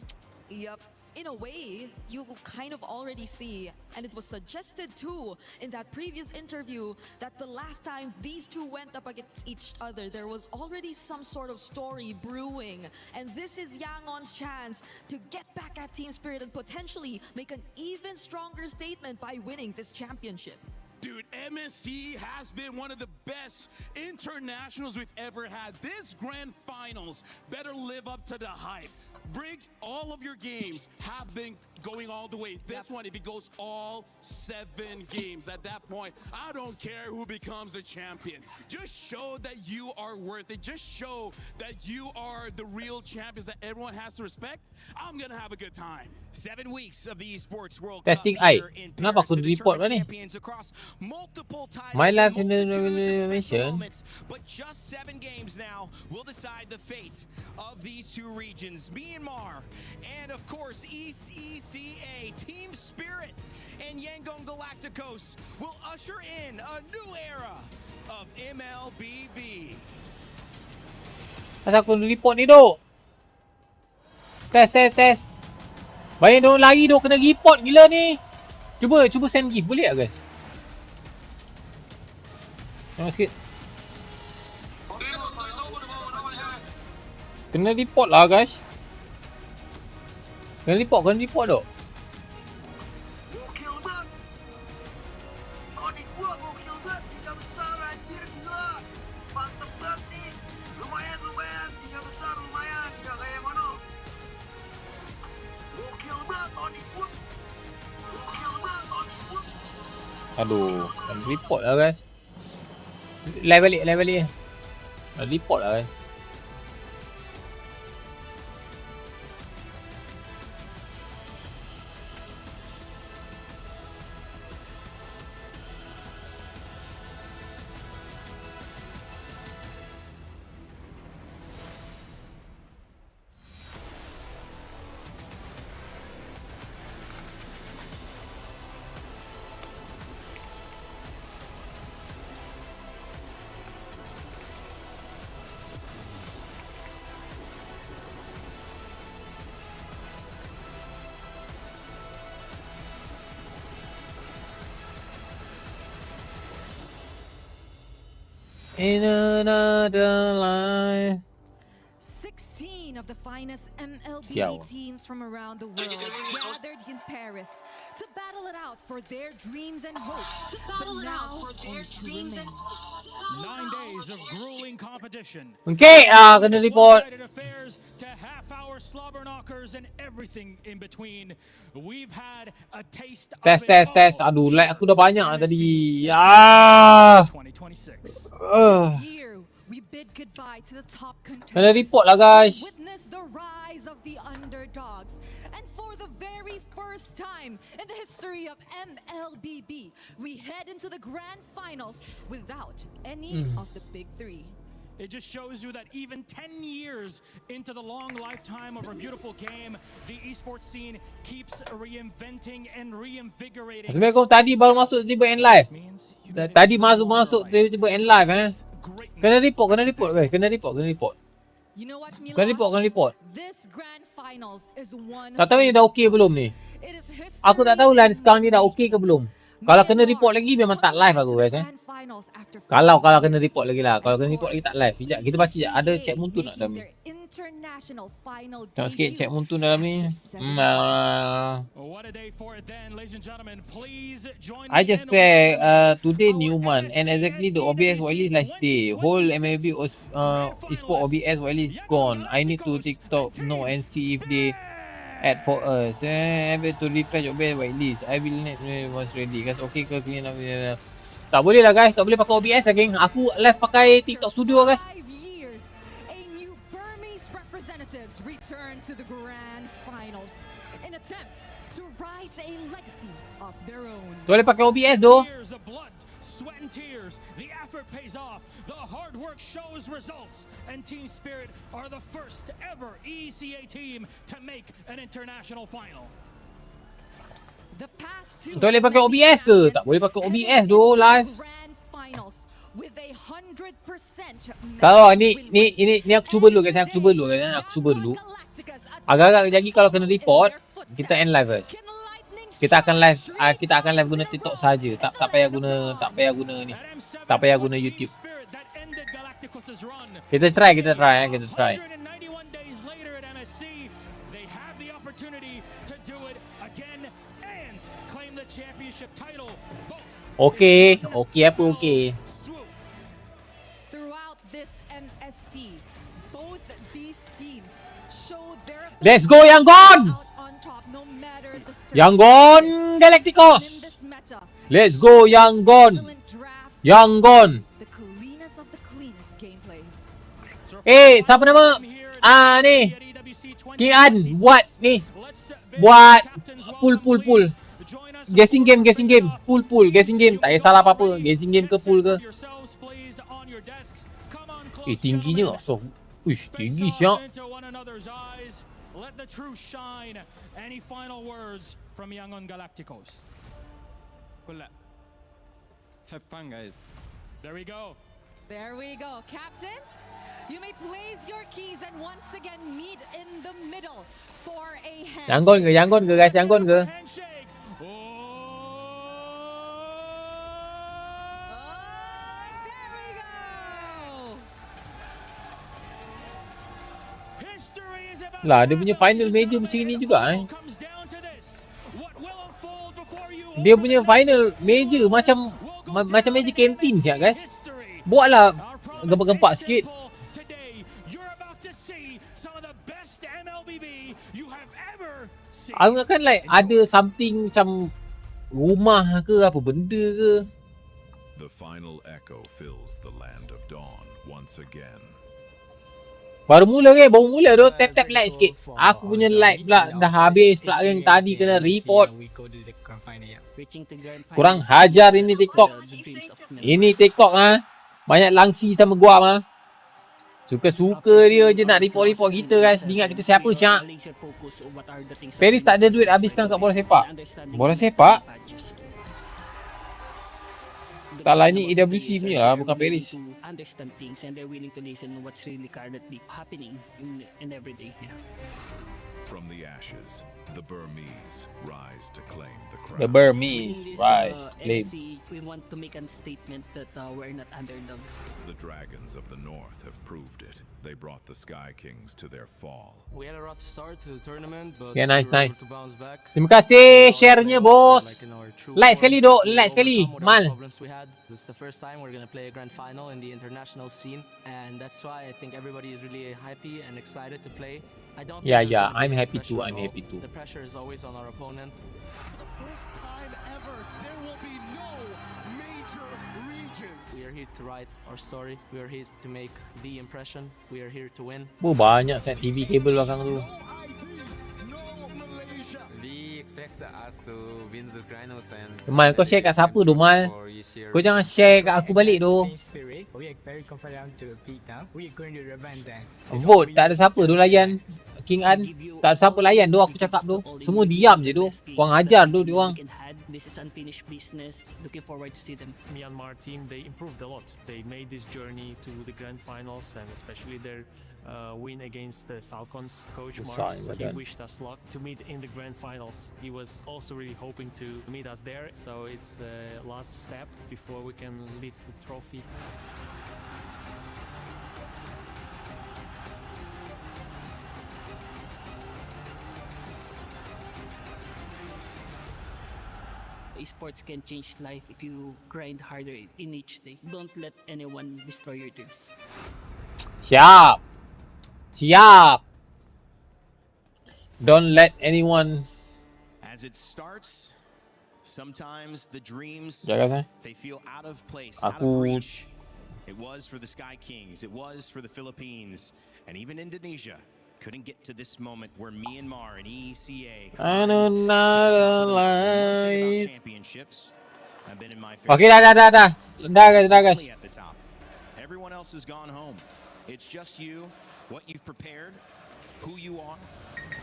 Yep. In a way, you kind of already see, and it was suggested too in that previous interview, that the last time these two went up against each other, there was already some sort of story brewing. And this is Yangon's chance to get back at Team Spirit and potentially make an even stronger statement by winning this championship. Dude, MSC has been one of the best internationals we've ever had. This grand finals better live up to the hype. Brig, all of your games have been going all the way. This one, if it goes all 7 games, at that point, I don't care who becomes the champion. Just show that you are worth it. Just show that you are the real champions that everyone has to respect. I'm gonna have a good time. 7 weeks of the Esports World Testing Cup ai. here in Kenapa Paris aku to report determine ni? champions across multiple titles, My life in the multitudes of special animation. moments. But just 7 games now will decide the fate of these two regions, Myanmar and of course EECA. Team Spirit and Yangon Galacticos will usher in a new era of MLBB. Asal aku report ni duk. Test. Banyak dia orang lari duk kena report gila ni. Cuba send gift boleh tak guys? Tengok sikit. Kena report lah guys. Kena report dok. Gokil banget. Onyx gua gokil banget. 3 besar anjir gila. Mantep banget nih. Lumayan. 3 besar lumayan. Gak kayak mono. Gokil banget Onyx gua. Aduh, kena report lah guys. Live balik. Kena report lah guys. In another life. 16 of the finest MLB Siao. teams from around the world gathered in Paris to battle it out for their dreams and hopes. 9 days of grueling competition. Okay, kena report. To half-hour slobber knockers and everything in between. We've had a taste of Test. Aduh, lag aku dah banyak tadi. 2026. This year, we bid goodbye to the top contenders. Kena report lah guys. Witness the rise of the underdogs. And for the very first time in the history of MLBB, we head into the grand finals without any of the big three. It just shows you that even 10 years into the long lifetime of our beautiful game, the esports scene keeps reinventing and reinvigorating. Assalamualaikum, tadi baru masuk tiba end live. Tadi masuk tiba end live Kena report guys, kena report. You know what, Kena report. This grand finals is one. Tak tahu ni dah okey belum ni. Aku tak tahulah sekarang ni dah okey ke belum. Kalau kena report lagi memang tak live aku guys Kalau kena report lagi lah. Kalau kena report lagi tak live. Sekejap kita baca sekejap. Ada chat muntun tak dalam ni? Tengok sikit chat muntun dalam ni. I just say today new month and exactly the OBS whitelist last day. Whole MLB esport OBS whitelist gone. I need to TikTok no and see if they add for us. I have to refresh OBS whitelist. I will net was ready. Guys, okay ke clean up? Tak boleh lah guys, tak boleh pakai OBS lah geng. Aku live pakai TikTok Studio guys. Representatives return to the grand finals in attempt to write a legacy of their own. Tak boleh pakai OBS doh. Sweat and tears, the effort pays off, the hard work shows results, and Team Spirit are the first ever ECA team to make an international final. The past two Tak boleh pakai OBS ke? Tak boleh pakai OBS doh live. With 100% Kalau ini aku cuba dulu guys, aku cuba dulu. Agak-agak lagi kalau kena report, kita end live guys. Kita akan live guna TikTok saja. Tak payah guna ni. Tak payah guna YouTube. Kita try. Okay apa okay. Throughout this MSC, both these teams showed their Let's go Yangon! Yangon Galacticos! Let's go Yangon! Siapa nama? Ni King An buat pull guessing game pull guessing game, tak kisahlah apa-apa, guessing game ke pull ke. Tingginya tinggi siap. Let the truth shine. Any final words from YANGON Galacticos? Have fun guys. There we go. Captains, you may place your keys and once again meet in the middle for a handshake. Yangon ke guys, Yangon ke? Lah, dia punya final major macam ni juga Dia punya final major macam major kantin siap guys. Buatlah gempak-gempak sikit. Aku ingatkan like ada something macam rumah ke apa benda ke. The final echo fills the land of dawn once again. Baru mula tu tap like sikit. Aku punya like pula dah habis pula yang tadi kena report. Kurang hajar ini TikTok. Ini TikTok banyak langsi sama gua Suka-suka dia je nak report kita guys. Dia ingat kita siapa syak. Paris tak ada duit habiskan kat bola sepak. Bola sepak? Tak lah, ini EWC punya lah, bukan Paris. Understand things and they're willing to listen what's really currently happening in everyday. From the ashes, the Burmese rise to claim the crown. The Burmese rise, claim. We want to make a statement that we're not underdogs. The dragons of the north have proved it. They brought the Sky Kings to their fall. We had a rough start to the tournament, but Yeah, nice. we were able to bounce back. Terima kasih share-nya bos. Like sekali dok, like sekali. Mal. This is the first time we're going to play a grand final in the international scene, and that's why I think everybody is really happy and excited to play. I don't Yeah, think I'm there's happy pressure too. at I'm all. happy too. The pressure is always on our opponent. First time ever, there will be no major regions. We are here to write our story. We are here to make the impression. We are here to win. Banyak set TV kabel belakang tu. We expect us to win this Granos and Mal, kau share kat siapa tu Mal? Kau jangan share kat aku balik tu. We are very confident to beat them. We are going to revenge dance. Vote, tak ada siapa tu layan. King An, tak ada siapa layan tu aku cakap tu. Semua diam je tu. Kurang ajar tu diorang. This is unfinished business. Looking forward to see them. Myanmar team, they improved a lot. They made this journey to the grand finals, and especially their win against the Falcons. Coach Marks, he wished us luck to meet in the grand finals. He was also really hoping to meet us there. So it's the last step before we can lift the trophy. Esports can change life if you grind harder in each day. Don't let anyone destroy your dreams. Siap. Don't let anyone. As it starts, sometimes the dreams they feel out of place, out of reach. It was for the Sky Kings, it was for the Philippines, and even Indonesia couldn't get to this moment where Myanmar and ECA championships. I've been in my Okay, dah guys. At the top. Everyone else has gone home. It's just you, what you've prepared, who you are,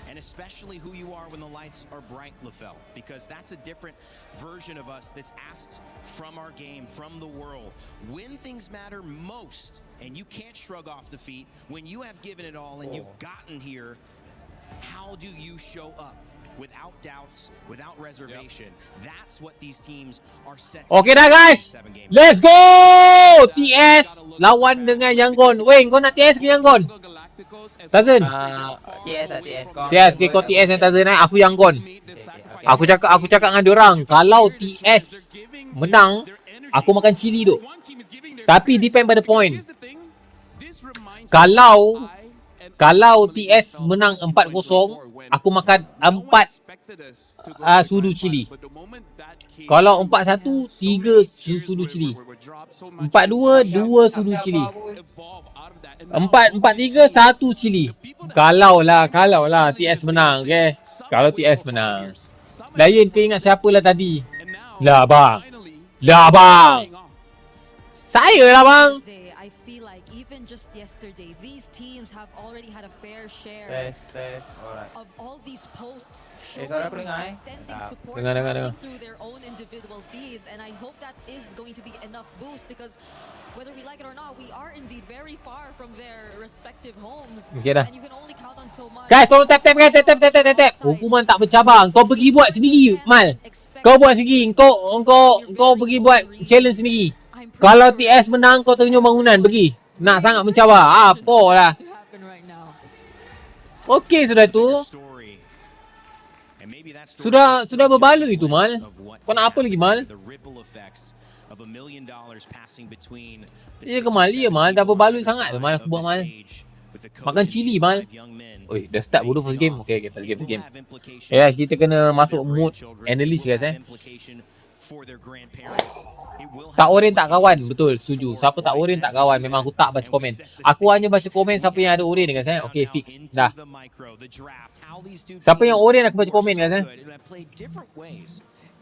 and especially who you are when the lights are bright, LaFell, because that's a different version of us that's asked from our game, from the world. When things matter most, and you can't shrug off defeat, when you have given it all and you've gotten here, how do you show up? Without doubts, without reservation. That's what these teams are set to. Okay dah guys. Let's go! TS lawan dengan YANGON. Weh, kau nak TS ke YANGON? Tazen. TS ke kau TS yang Tazen aku YANGON. Aku cakap dengan diorang, kalau TS menang, aku makan cili tu. Tapi depend pada point. Kalau TS menang 4-0, aku makan 4 sudu cili. Kalau 4-1, 3 sudu cili. 4-2, 2 sudu cili. 4-3, 1 cili. Kalau lah TS menang, okay? Kalau TS menang. Lain kau ingat siapa lah tadi? Lah bang. Saya lah bang. I feel like even just yesterday, these teams have already had a fair share of all these posts showing extending support through their own individual feeds, and I hope that is going to be enough boost because whether we like it or not, we are indeed very far from their respective homes, and you can only count on so much. Guys, tolong tap. Hukuman tak bercabang. Kau pergi buat sendiri, Mal. Kau buat sendiri. Kau pergi buat challenge sendiri. Kalau TS menang, kau tunjuk bangunan pergi. Nak sangat mencabar. Apalah. Okey sudah tu. Sudah berbaloi tu Mal. Kau nak apa lagi Mal? Ya ke Mal? Ya Mal, dah berbaloi sangat tu Mal aku buat Mal. Makan cili Mal. Oi, dah start bodoh first game. Okay, first game. Ya, kita kena masuk mood analyst guys Tak oren tak kawan, betul, setuju. Siapa tak oren tak kawan, memang aku tak baca komen. Aku hanya baca komen siapa yang ada oren guys Okay, fix. Dah. Siapa yang oren aku baca komen guys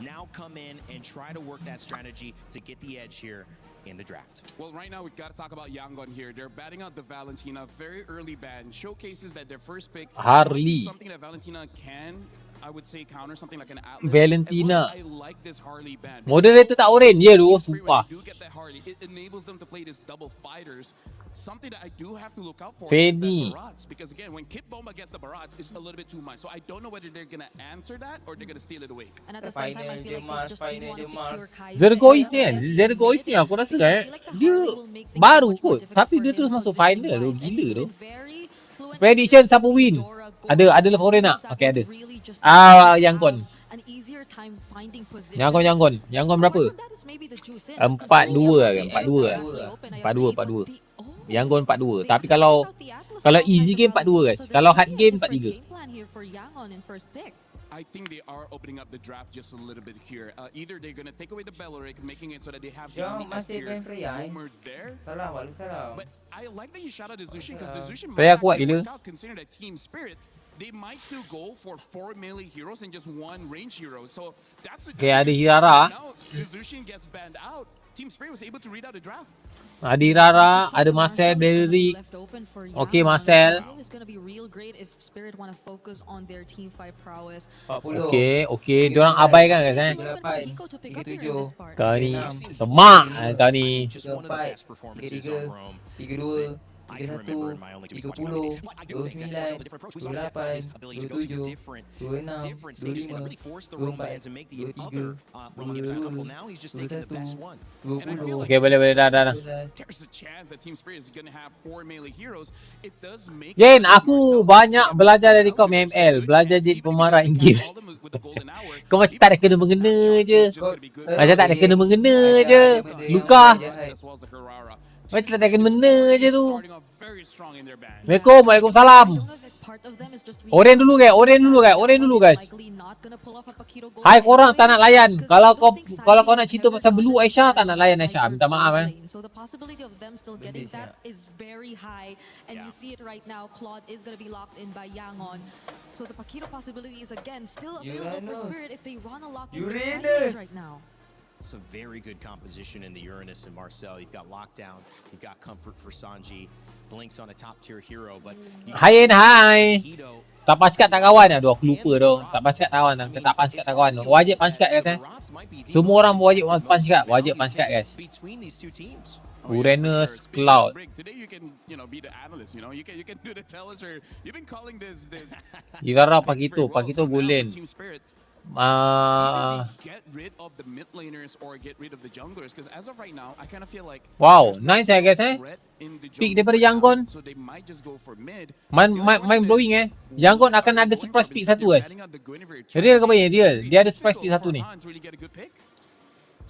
Now come in and try to work that strategy to get the edge here in the draft. Well, right now we've got to talk about YANGON here. They're batting out the Valentina, very early ban, showcases that their first pick Harley. Something that Valentina can, I would say, counter something like an Atlas. Valentina. I like this Harley ban. Moderator tak oren je tu, sumpah. It enables them to play this double fighters. Something that I do have to look out for Fanny. is that Barats, because again, when Kit Bomba gets the Barats, it's a little bit too much. So I don't know whether they're gonna answer that or they're gonna steal it away. And at the same time, I feel like they just really want to secure Kaiser. Zergois ni kan, Zergois ni aku rasa kan dia baru kot, tapi dia terus masuk final tu, gila tu. Prediction siapa win? Ada love oren tak? Okay, ada. YANGON. YANGON berapa? 4-2 kan? 4-2. YANGON 4-2. Tapi kalau easy game 4-2 guys. Kalau hard game 4-3. I think they are opening up the draft just a little bit here. Either they're gonna take away the Belleric, making it so that they have the Homer there. But I like that you shout out the Zushin because the Zushin might actually work out considering that Team Spirit. They might still go for 4 melee heroes and just 1 range hero. So that's a Okay, ada Hirara. Now the Zushin gets banned out. Team Spirit was able to read out the draft. Ada Hirara, ada Marcel, Belleric. Okay, Marcel. Okay, diorang abaikan guys Kau ni semak kau ni. 3-2 31, 30, 29, 28, 27, 26, 25, 24, Okay, boleh dah. There's a chance that Team Spirit is gonna have 4 melee heroes. It does make Jen, aku banyak belajar dari kau ML, belajar jadi pemarah Inggris. Kau macam tak ada kena-mengena je. Luka. Macam tak ada kena-mengena je tu. Waalaikumsalam. Oren dulu guys. Hai korang tak nak layan. Kalau kau nak cerita pasal Blue Aisyah, tak nak layan Aisyah. Minta maaf So the possibility of them still getting that is very high, and you see it right now. Claude is going to be locked in by YANGON. So the Paquito possibility is again still available for Spirit if they want to lock in their sidelines right now. It's a very good composition in the Uranus and Marcel. You've got Lockdown, you've got Comfort for Sanji, Blinks on a top tier hero, but Hai. Tak paskat tak kawan. Aduh, aku lupa tu. Tak paskat tak kawan. Wajib paskat guys Semua orang wajib paskat. Guys. Uranus, Cloud. Today you can, be the analyst, you can do the tellers or you've been calling this Irara Paquito Gulen. Get rid of the mid laners or get rid of the junglers because as of right now I kind of feel like wow, nice guys pick daripada YANGON. So they might just go for mid. Mind blowing YANGON akan ada surprise pick satu guys. Real ke apa dia ada surprise pick satu ni.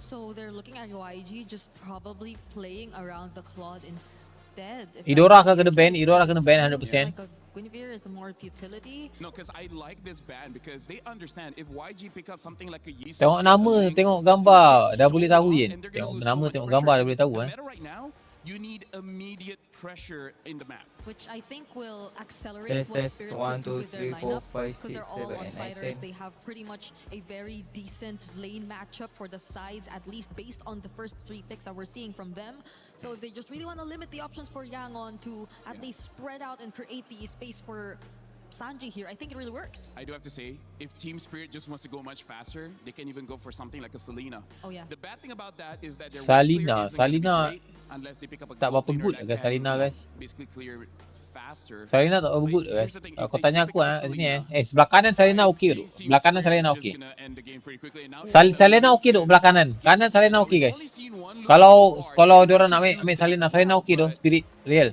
So they're looking at YG just probably playing around the Claude instead. Idora akan kena ban 100%. Guinevere is a more futility. No, because I like this ban because they understand if YG pick up something like a Yisuo. Tengok nama, tengok gambar, dah boleh tahu je. Tengok nama, tengok gambar dah boleh tahu Right now, you need immediate pressure in the map. Which I think will accelerate what Spirit can do with their lineup because they're all on fighters. They have pretty much a very decent lane matchup for the sides, at least based on the first 3 picks that we're seeing from them. So if they just really want to limit the options for YANGON to at least spread out and create the space for Sanji here, I think it really works. I do have to say, if Team Spirit just wants to go much faster, they can even go for something like a Selena. Oh yeah. The bad thing about that is that Salina tak berapa good agak Salina guys. Basically clear faster. Salina tak good guys. Kau tanya aku sini sebelah kanan Salina okey tu. Sebelah kanan Salina okey. Salina okey tu belah kanan. Kanan Salina okey guys. Kalau diorang nak ambil Salina okey tu, Spirit real.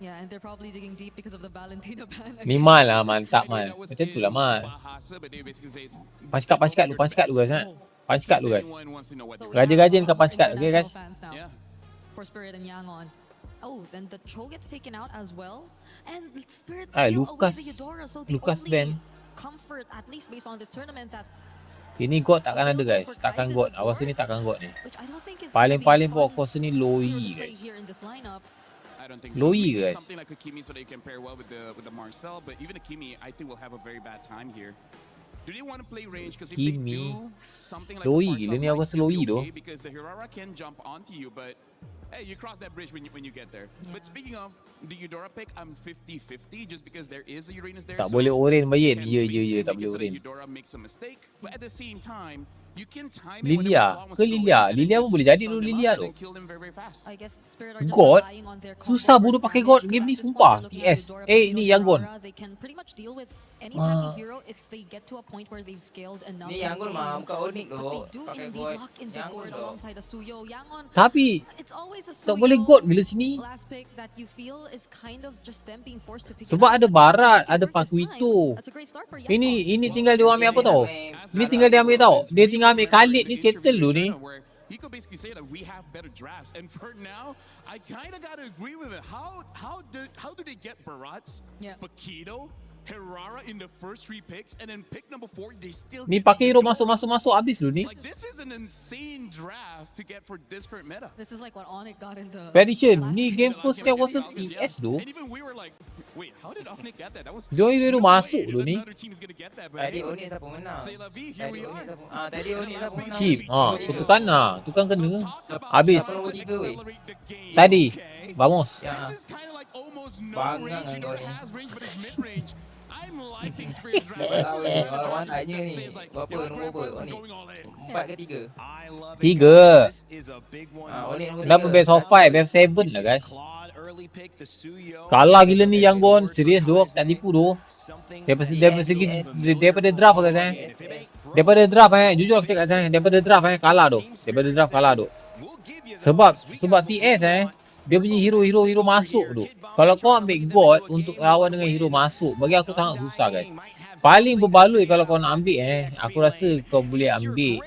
Yeah, and they're probably digging deep because of the Valentina ban. Ni Mal lah, mantap Mal. Macam tu lah Mal. Punch cut lu guys. Punch cut lu guys. Raja-raja dekat punch cut, okay guys? For Spirit and Yangon. Oh, then the Cho gets taken out as well. And Spirit Ay, still Lucas. away the Eudora, so the Lucas only Ben. comfort, at least based on this tournament, that Ini God takkan ada guys. Takkan God. Awas ni takkan God ni. Paling pokok ni Loi guys. here in this lineup. I don't think Loi Maybe guys. something like Akimi so they can pair well with the Marcel, but even Akimi, I think will have a very bad time here. Do they want to play range? Because if they Kimi. do, something like Loi, the gila ni Marcel apa might still be Loi tu? okay because the Hirara can jump onto you, but hey, you cross that bridge when you get there. But speaking of the Eudora pick, I'm 50-50 just because there is a Uranus there. Tak so boleh Oren bayar. can Ya, basically tak make it boleh so that Oren. Eudora makes a mistake, but at the same time, you can time it whenever the Lilia. clock wants Ke to go Lilia? in and then Lilia pun just boleh jadi stun tu them up Lilia and tu. then kill them very, very fast. I guess Spirit are just God. relying on their combo Susah bodoh burst pakai damage, God. because Game at ni this point sumpah. they're looking at TS. Eudora Eh, playing ni Eudora. Yangon. They can pretty much deal with any type of hero if they get to a point where they've scaled enough. Ni in the Yangon game. mah bukan Onyx tu. But they do Pakai indeed God. lock in the Yangon gourd tu. alongside a Suyo. Yangon, Tapi it's always a tak Suyo boleh God bila sini. last pick that you feel is kind of just them being forced to pick it Sebab up. ada Barat, ada Pakuito. That's a great start for Ini tinggal dia ambil apa tau? Ini tinggal dia ambil tau. Dia tinggal ambil Khalid ni settle dulu ni. He could basically say that we have better drafts, and for now, I kind of gotta agree with it. How do they get Barats, Paquito, Herrera in the first 3 picks, and then pick number 4 they still Ni get pakai hero masuk habis dulu ni. like this is an insane draft to get for this current meta. This is like what Onyx got in the Prediction. Ni game first dia was TS tu. And even we were like, wait, how did Onyx get that? That was Dia hero masuk dulu ni. another team is gonna get that, but Tadi hey, Onyx siapa menang? c'est la vie, here we are. Tadi Onyx siapa menang? Chip. Kutukan Tukang kena. Habis. Siapa nombor 3 weh? Tadi. Vamos. Ya. This is kind of like almost no Bangga range. You know, dengan it kau ni. has range, but it's mid range. I'm liking Spirit's draft. Tahu This is kalau the orang draft tanya that ni, says like, berapa yo, nombor Grand Finals Onyx? going all in. 4 ke 3? 3. Onyx nombor Kenapa 3? best of 5? F7 lah guys. Kalah gila ni Yangon. Serius duk. Tak tipu tu. Daripada draft guys Daripada draft jujur aku cakap daripada draft kalah tu. Daripada draft kalah tu. Sebab TS dia punya hero masuk tu. Kalau kau ambil God untuk lawan dengan hero masuk, bagi aku sangat susah guys. Paling berbaloi kalau kau nak ambil aku rasa kau boleh ambil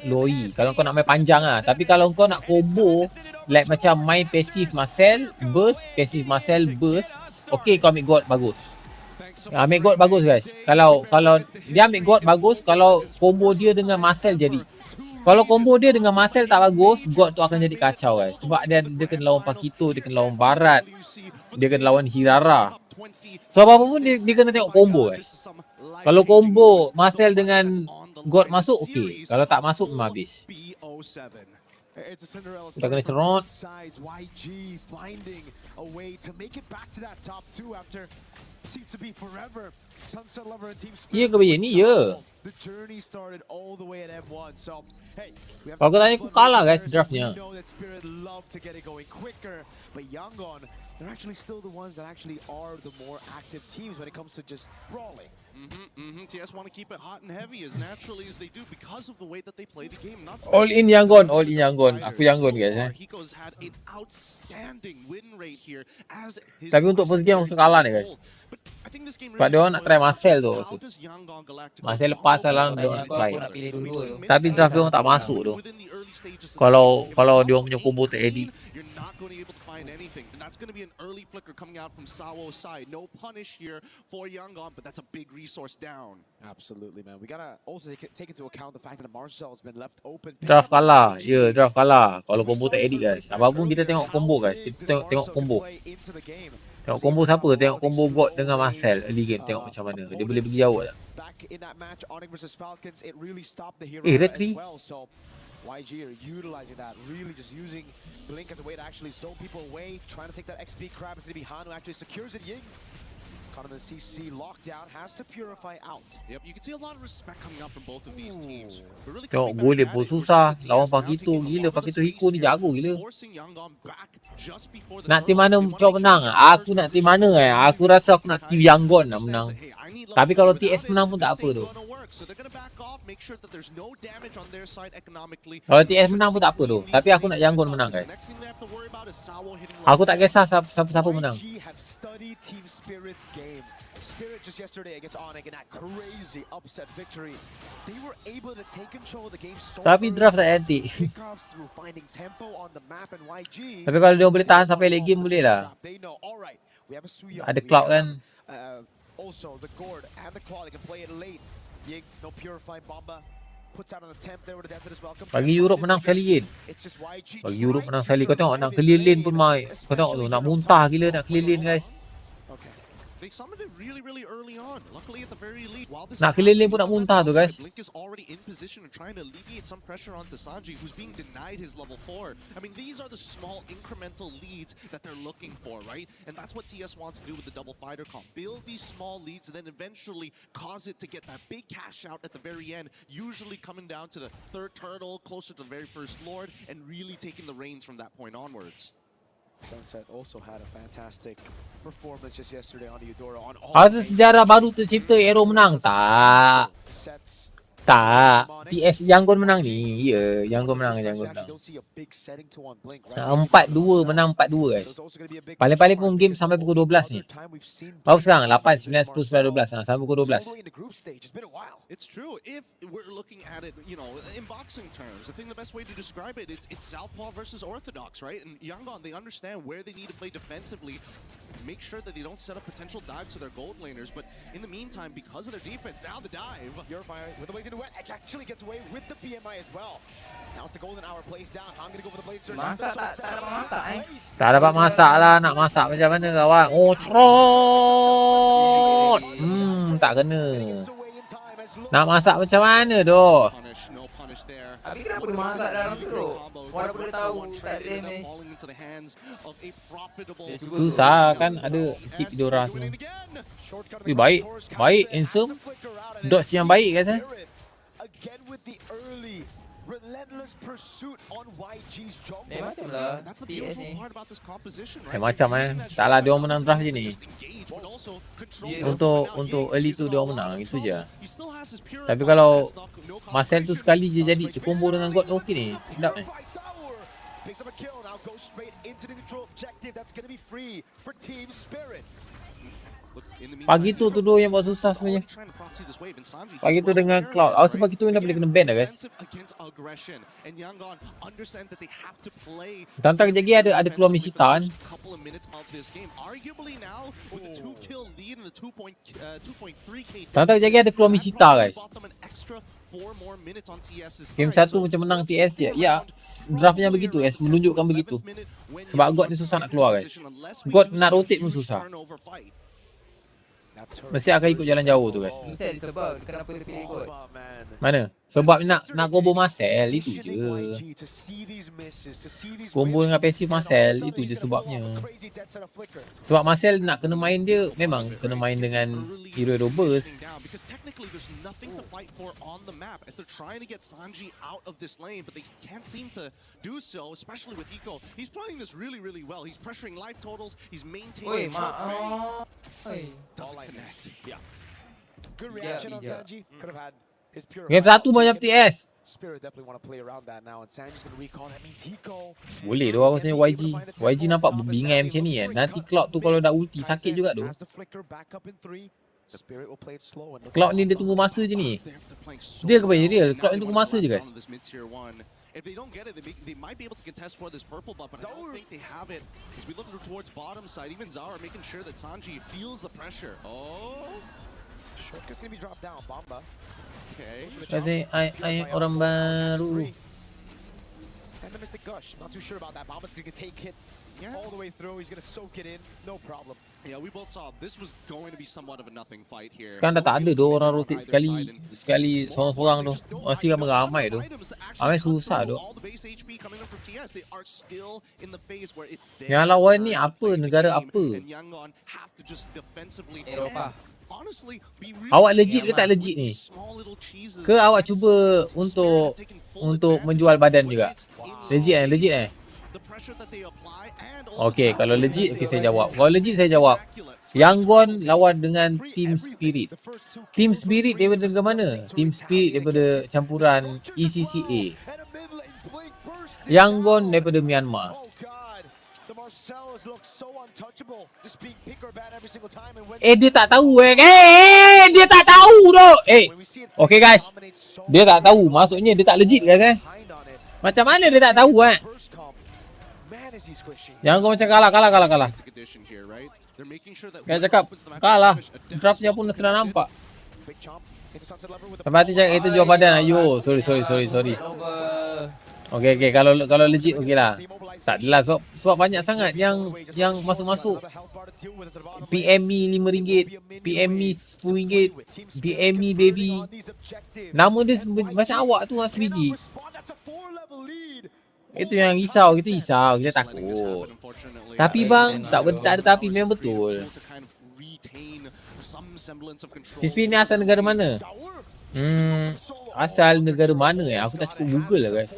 Loi kalau kau nak main panjang lah. Tapi kalau kau nak combo like macam main passive Marcel burst, passive Marcel burst, okay kau ambil God bagus. Ambil God bagus guys. Kalau dia ambil God bagus, kalau combo dia dengan Marcel jadi. Kalau combo dia dengan Marcel tak bagus, God tu akan jadi kacau guys. Sebab dia kena lawan Paquito, dia kena lawan Barat, dia kena lawan Hirara. So apa-apa pun dia kena tengok combo guys. Kalau combo Marcel dengan God masuk, okay. Kalau tak masuk, memang habis. It's a Cinderella Kita kena story for cerot. both sides. YG finding a way to make it back to that top 2 after seems to be forever. Sunset Lover and Team Ya Spirit. ke begini? Ya. The journey started all the way at M1. So, hey, we have Kalau kau tanya aku kalah guys draftnya. we know that Spirit love to get it going quicker, but Yangon, they're actually still the ones that actually are the more active teams when it comes to just brawling. TS want to keep it hot and heavy as naturally as they do because of the way that they play the game. Not to All in Yangon, all in Yangon. Aku Yangon guys Hiko's had an outstanding win rate here as his Tapi untuk first game aku kalah ni guys. Sebab dia orang nak try Marcel tu rasa. Marcel lepas salah dia orang nak try. Tapi draft dia orang tak masuk tu. Kalau dia orang punya combo tak edit. You're not going to be able to find anything. And that's going to be an early flicker coming out from Sawo's side. No punish here for Yangon, but that's a big resource down. Absolutely, man. We gotta also take into account the fact that Marcel has been left open. Draft kalah. Ya, draft kalah. Kalau combo tak edit guys. Apapun kita tengok combo guys. Kita tengok combo. Tengok combo siapa? Tengok combo God dengan Marcel early game. Tengok macam mana. Dia boleh pergi jauh tak? Back in that match, Onyx versus Falcons, it really stopped the hero Red as tree. well. So YG are utilizing that, really just using Blink as a way to actually slow people away, trying to take that XP crab instead of Hanu actually secures it. Ying. Caught in the CC lockdown, has to purify out. Yep, you can see a lot of respect coming out from both of these teams. But really Tengok coming goleh back pun at it, we're susah. seeing the Lawan TS now Pakito taking a gila. lot of the Pakito space Hiko ni here, jago gila. forcing Yangon back just before the Nak tim turtle. mana They wanna Chok make sure menang? they get the Aku first nak tim position. mana Aku rasa aku nak tim Yangon nak menang. Tapi kalau TS menang pun tak apa tu. So they're gonna back off, make sure that there's no damage on their side economically. Kalau TS menang pun tak apa tu. Tapi aku nak Yangon menang guys. Next thing they have to worry about is Sawo hitting Aku tak kisah siapa menang. YG have studied Team Spirit's game. Spirit just yesterday against Onyx in that crazy upset victory. They were able to take control of the game so Tapi draft tak antik. kickoffs through finding tempo on the map, and YG. Tapi kalau dia boleh tahan sampai late game boleh lah. They know. All right, we have a Suya. Ada cloud kan. Also the Gord and the Claw, they can play it late. Ying, no purifying bomba. Puts out on the temp there with the Dancer as welcome. Bagi Europe menang sekali Yin. Bagi Europe menang sekali. Kau tengok nak clear lane pun mai. Kau tengok tu nak muntah gila nak clear lane guys. They summoned it really early on. Luckily at the very least, while this Nak clear lane pun nak muntah tu guys. Blink is already in position and trying to alleviate some pressure onto Sanji, who's being denied his level 4. I mean, these are the small incremental leads that they're looking for, right? And that's what TS wants to do with the double fighter comp. Build these small leads and then eventually cause it to get that big cash out at the very end, usually coming down to the third turtle, closer to the very first lord, and really taking the reins from that point onwards. Sunset also had a fantastic performance just yesterday on the Eudora on all. Ada sejarah baru tercipta Arrow menang tak? Tak. TS Yangon menang ni. Ya, Yangon menang. 4-2 menang 4-2 guys. Paling-paling pun game sampai pukul 12 ni. Baru sekarang 8, 9, 10, 11, 12 sampai pukul 12. It's true. If we're looking at it, you know, in boxing terms, I think the best way to describe it, it's Southpaw versus Orthodox, right? And Yangon, they understand where they need to play defensively, make sure that they don't set up potential dives to their gold laners. But in the meantime, because of their defense, now the dive. Purifier with the Blazing Duet actually gets away with the PMI as well. Now it's the golden hour plays down. I'm gonna go for the blade surge. Masak tak dapat masak Tak dapat masak lah. Nak masak macam mana kawan? Oh, cerot. Tak kena. Nak masak macam mana tu? Habis kenapa dia masak dalam tu? Walaupun dia tahu tak ada damage. Susah kan ada chip Dora semua. Tapi baik. Baik, handsome. Dodge yang baik kan? Again with the early relentless pursuit on YG's jungle. Macam lah. That's the beautiful part about this composition, right? Macam taklah dia orang menang draft je ni. Untuk early tu dia orang menang, itu je. Tapi kalau Marcel tu sekali je jadi combo dengan God okey ni. Sedap ni. Picks up a kill, now goes straight into the neutral objective. That's going to be free for Team Spirit. Pagi tu dua yang buat susah sebenarnya. Pagi tu dengan Cloud. Aku rasa pagi tu yang dah boleh kena ban dah guys. Tantang kejap lagi ada keluar Misita kan. Tantang kejap lagi ada keluar Misita guys. Game 1 macam menang TS je. Ya, draftnya begitu guys, menunjukkan begitu. Sebab God ni susah nak keluar guys. God nak rotate pun susah. Mesti akan ikut jalan jauh tu guys. Sebab kenapa dia pilih ikut? Mana? Sebab nak combo Marcel itu je. Combo dengan passive Marcel itu je sebabnya. Sebab Marcel nak kena main dia memang kena main dengan hero burst. There's nothing to fight for on the map as they're trying to get Sanji out of this lane, but they can't seem to do so, especially with Hiko. He's playing this really well. He's pressuring life totals. He's maintaining short range. Doesn't connect. Yeah. Good reaction on Sanji. Could have had his pure. Game 1 banyak TS. Spirit definitely want to play around that now, and Sanji's going to recall. That means Hiko. Boleh tu aku tanya YG. YG nampak bingai macam ni kan. Nanti Cloud tu kalau dah ulti sakit juga tu. Cloud ni dia tunggu masa je ni. Dia kebanyakan dia. Cloud ni tunggu masa je guys. If they don't get it, they might be able to contest for this purple buff, but I don't think they have it. As we look towards bottom side, even Zara making sure that Sanji feels the pressure. Oh, Shortcut's gonna be dropped down. Bomba. Okay. Kasi ay orang baru. And the Mystic Gush. Not too sure about that. Bomba's gonna take hit all the way through. He's gonna soak it in, no problem. Yeah, we both saw this was going to be somewhat of a nothing fight here. Sekarang dah tak ada tu orang rotate sekali seorang-seorang tu. Masih ramai-ramai tu. Ramai susah tu. Yang lawan ni apa? Negara apa? Eropah. Awak legit ke tak legit ni? Ke awak cuba untuk menjual badan juga? Legit eh? Okay, kalau legit, okay saya jawab. Kalau legit saya jawab. YANGON lawan dengan Team Spirit. Team Spirit daripada negara mana? Team Spirit daripada campuran ECCA. YANGON daripada Myanmar. Dia tak tahu dia tak tahu tu. Okay guys. Dia tak tahu. Maksudnya dia tak legit guys Macam mana dia tak tahu YANGON macam kalah. Kan cakap kalah. Draftnya pun dah nampak. Sampai hati cakap kita jual badan. Ayo, sorry. Okay, kalau legit okey lah. Tak adalah sebab banyak sangat yang masuk-masuk. PME RM5, PME RM10, PME baby. Nama dia macam awak tu sebiji. Itu yang risau, kita takut. Tapi bang, tak ada tapi memang betul. Crispy ni asal negara mana? Asal negara mana Aku tak cukup Google lah guys.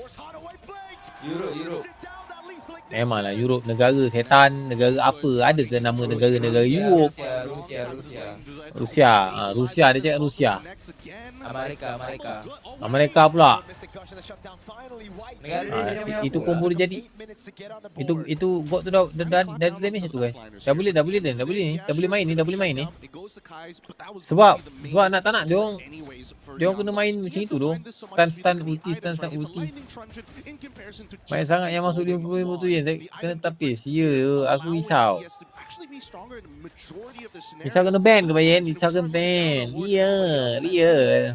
Europe. Memanglah Europe, negara setan, negara apa? Ada ke nama negara-negara Europe? Rusia, dia cakap Rusia. Amerika pula. Itu combo dia jadi. Itu bot tu dah damage tu guys. Dah boleh main ni. Sebab nak tak nak dia orang kena main macam itu tu. Stun ulti. Banyak sangat yang masuk 50 tu yang kena tapis. Ya, aku risau. Risau kena ban ke Bayan? Risau kena ban. Real.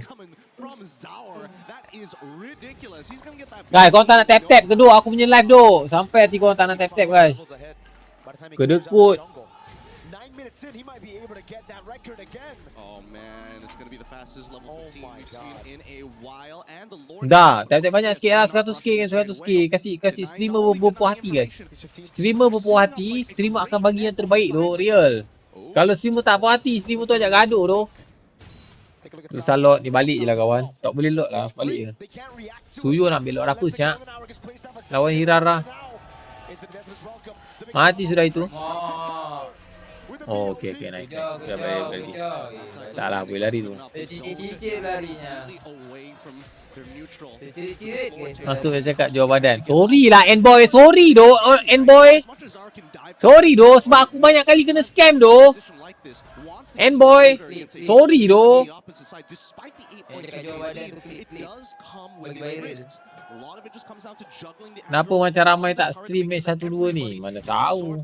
Guys, korang tak nak tap-tap ke doh? Aku punya live doh. Sampai hati korang tak nak tap-tap guys. Kedekut. Dah, tap-tap banyak sikit lah. 100k kan 100k. Kasih streamer berpuas hati guys. Streamer berpuas hati, streamer akan bagi yang terbaik doh. Real. Kalau streamer tak puas hati, streamer tu ajak gaduh doh. Susah lot, dia balik je lah kawan. Tak boleh lot lah, balik je. Suyo nak ambil lot apa siap. Lawan Hirara. Mati sudah itu. Oh, okay, naik. Dah baik lagi. Tak lah, boleh lari tu. Cicit larinya. Masuk dia cakap jual badan. Sorry lah N-boy. Sorry doh N-boy. Sorry doh sebab aku banyak kali kena scam doh. N-boy. Sorry doh. Kenapa macam ramai tak stream match 1-2 ni? Mana tahu.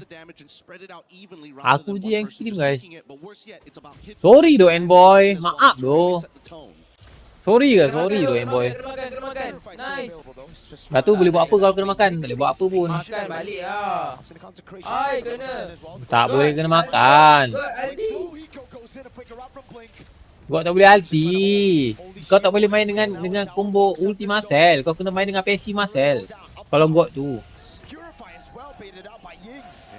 Aku je yang stream guys. Sorry doh N-boy. Maaf doh. Sorry doh N-boy. Kena makan. Nice. Lepas tu boleh buat apa kalau kena makan? Tak boleh buat apa pun. Makan balik lah. Ai, kena. Tak boleh kena makan. Kau tak boleh ulti. Kau tak boleh main dengan combo ulti Marcel. Kau kena main dengan PC Marcel. Kalau God tu.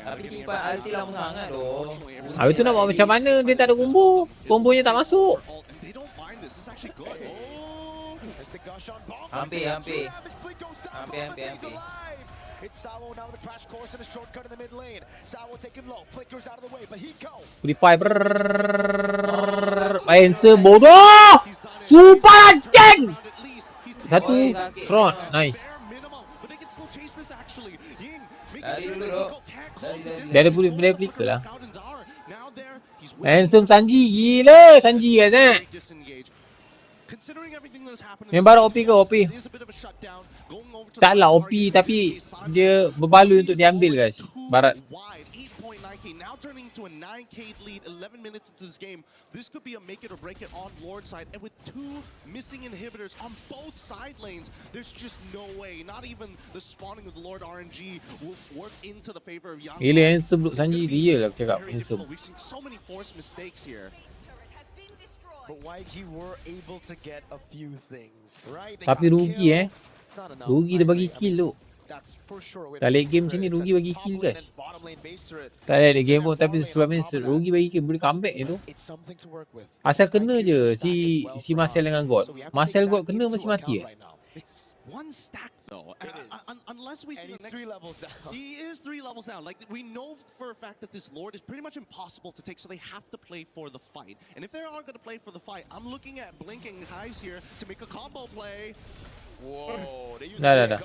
Tapi simpan ulti lama sangat doh. Habis tu nak buat macam mana? Dia tak ada combo. Kombonya tak masuk. Hampir. Purify. Handsome bodoh. Super anjing. Satu front. Nice. Dia ada replika lah. Handsome Sanji. Gila Sanji guys Memang OP ke OP? Taklah OP tapi dia berbaloi untuk diambil guys. Barat. 7K, now turning into a 9K lead 11 minutes into this game. This could be a make it or break it on Lord side. And with 2 missing inhibitors on both side lanes, there's just no way. Not even the spawning of the Lord RNG will work into the favor of YANGON. Gila handsome duk Sanji dia lah aku cakap handsome. We've seen so many forced mistakes here. But YG were able to get a few things, right? Tapi rugi rugi dia bagi kill tu. Dah late game macam ni rugi bagi kill guys. Tak late game pun tapi sebabnya rugi bagi kill, boleh comeback je tu. Asal kena je si Marcel dengan God. Marcel God kena masih mati It's one stack though. Unless we see the next 3 levels down. He is 3 levels down. Like we know for a fact that this Lord is pretty much impossible to take, so they have to play for the fight. And if they are going to play for the fight, I'm looking at Blink and Kai's here to make a combo play. Whoa, they use Dah.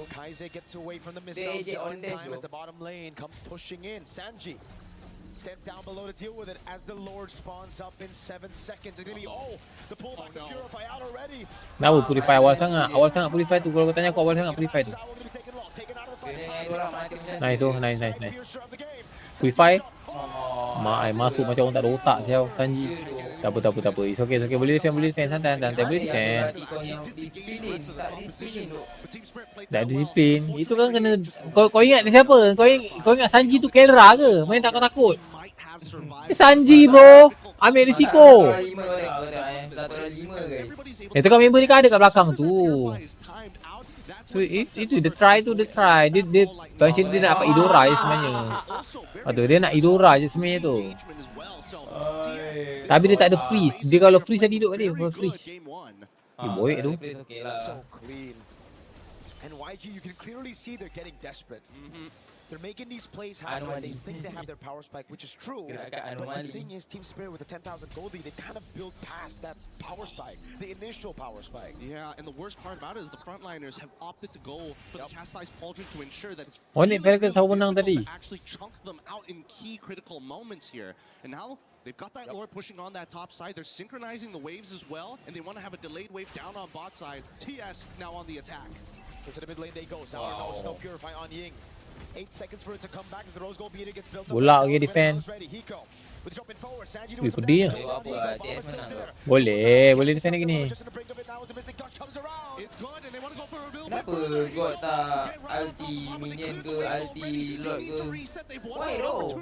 Kaize gets away from the missile just in time as the bottom lane comes pushing in. Sanji sent down below to deal with it as the Lord spawns up in 7 seconds. It's gonna be the pullback to Purify out already. Kenapa Purify awal sangat Purify tu. Kalau kau tanya aku awal sangat Purify tu. Nice. Purify masuk macam orang tak ada otak siau Sanji. Tak apa. It's okay. Boleh defend santai boleh defend. Tak disiplin. Itu kan kena kau ingat dia siapa? Kau ingat Sanji tu Kelra ke? Main takut. Sanji bro, ambil risiko. Itu kan member ni kan ada kat belakang tu. Itu dia try. Dia function dia nak dapat Idora je sebenarnya. Atau dia nak Idora je sebenarnya tu. Tapi dia tak ada freeze. Dia kalau freeze tadi duduk dia freeze. Boy tu. So clean. And YG, you can clearly see they're getting desperate. They're making these plays happen when they think they have their power spike, which is true. But the thing is, Team Spirit with the 10,000 gold lead, they kind of built past that power spike, the initial power spike. Yeah, and the worst part about it is the frontliners have opted to go for the chastised pauldron to ensure that it's actually chunk them out in key critical moments here. And now they've got that Lord pushing on that top side. They're synchronizing the waves as well, and they want to have a delayed wave down on bot side. TS now on the attack. Into the mid lane they go. Sour knows no Purify on Ying. 8 seconds for it to come back as the Rose Gold beater gets built up. Bola lagi defend. Wih, pedih lah. Boleh defend lagi ni. Kenapa God tak ulti minion ke ulti Lord ke? Why though?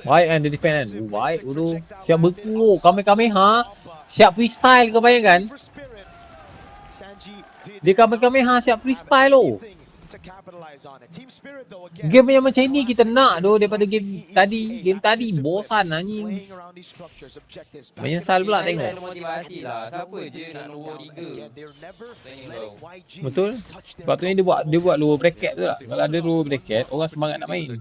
Baik kan dia defend kan. Baik dulu. Siap berkuruk. Kamehameha. Siap freestyle kau bayangkan. Dia Kamehameha siap freestyle lo. Game yang macam ni kita nak doh daripada game tadi bosan anjing. Menyesal pula tengok. Siapa je nak lower 3? Betul. Sebab tu dia buat lower bracket tu lah. Kalau ada lower bracket orang semangat nak main.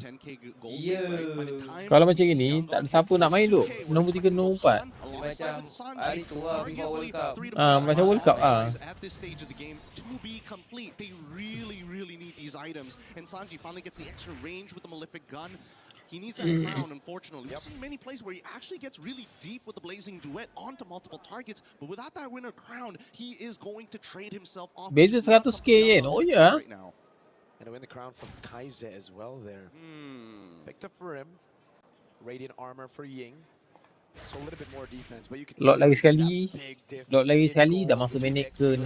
Kalau macam gini tak ada siapa nak main tu. Nombor 3 nombor 4. Macam hari tu lah FIFA World Cup. Macam World Cup At this stage of the game to be complete, they really need these items. And Sanji finally gets the extra range with the Malefic gun. He needs that crown, unfortunately. We've seen many plays where he actually gets really deep with the Blazing Duet onto multiple targets, but without that winner crown, he is going to trade himself off. Beza 100k yen. Oh yeah. And to win the crown from Kaize as well there. Picked up for him. Radiant armor for Ying. So a little bit more defense, but you can Lot lagi sekali dah masuk minit ke 16.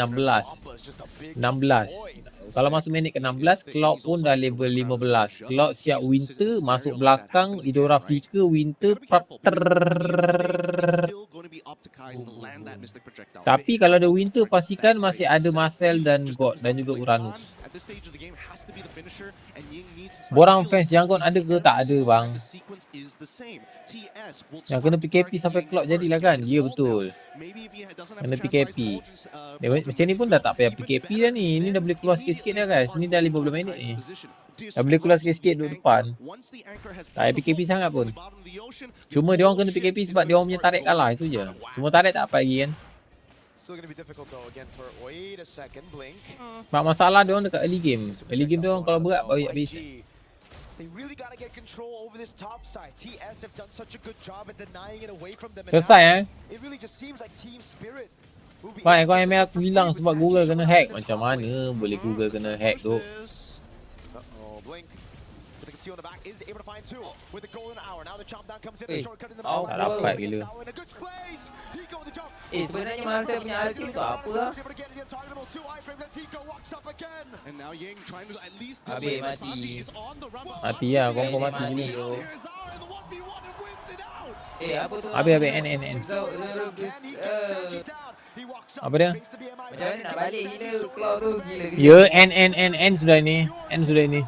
Kalau masuk minit ke 16, Cloud pun dah level 15. Cloud siap Winter, masuk belakang, Idora Flicker, Winter, Tapi kalau ada Winter, pastikan masih ada Marcel dan God dan juga Uranus. Borang fans Yangon ada ke? Tak ada bang. Yang kena PKP sampai Cloud jadilah kan? Ya betul. Kena PKP. Macam ni pun dah tak payah PKP dah ni. Ni dah boleh keluar sikit-sikit dah guys. Ni dah 15 minit ni. Dah boleh keluar sikit-sikit duduk depan. Tak payah PKP sangat pun. Cuma dia orang kena PKP sebab dia orang punya tarik kalah. Itu je. Semua tarik tak apa lagi kan. Mak masalah dia orang dekat early game. Early game dia orang kalau berat baru habis. Selesai Baik kau email aku hilang sebab Google kena hack. Macam mana boleh Google kena hack tu? see on the back is able to find two with the golden hour. Now the chomp down comes in, the Eh, shortcut in the oh, middle. Tak dapat gila. In a good place. He go with the jump. Sebenarnya Marcel punya ulti untuk apa lah? Able to get the targetable two iframes as he go walks up again. And now Yang trying to at least Habis delay, but Sanji mati. is on the run. Mati lah, confirm mati ni. Apa tu? Habis N. So, Apa dia? macam mana nak balik gila claw tu gila. Ya, N sudah ni. N sudah ni.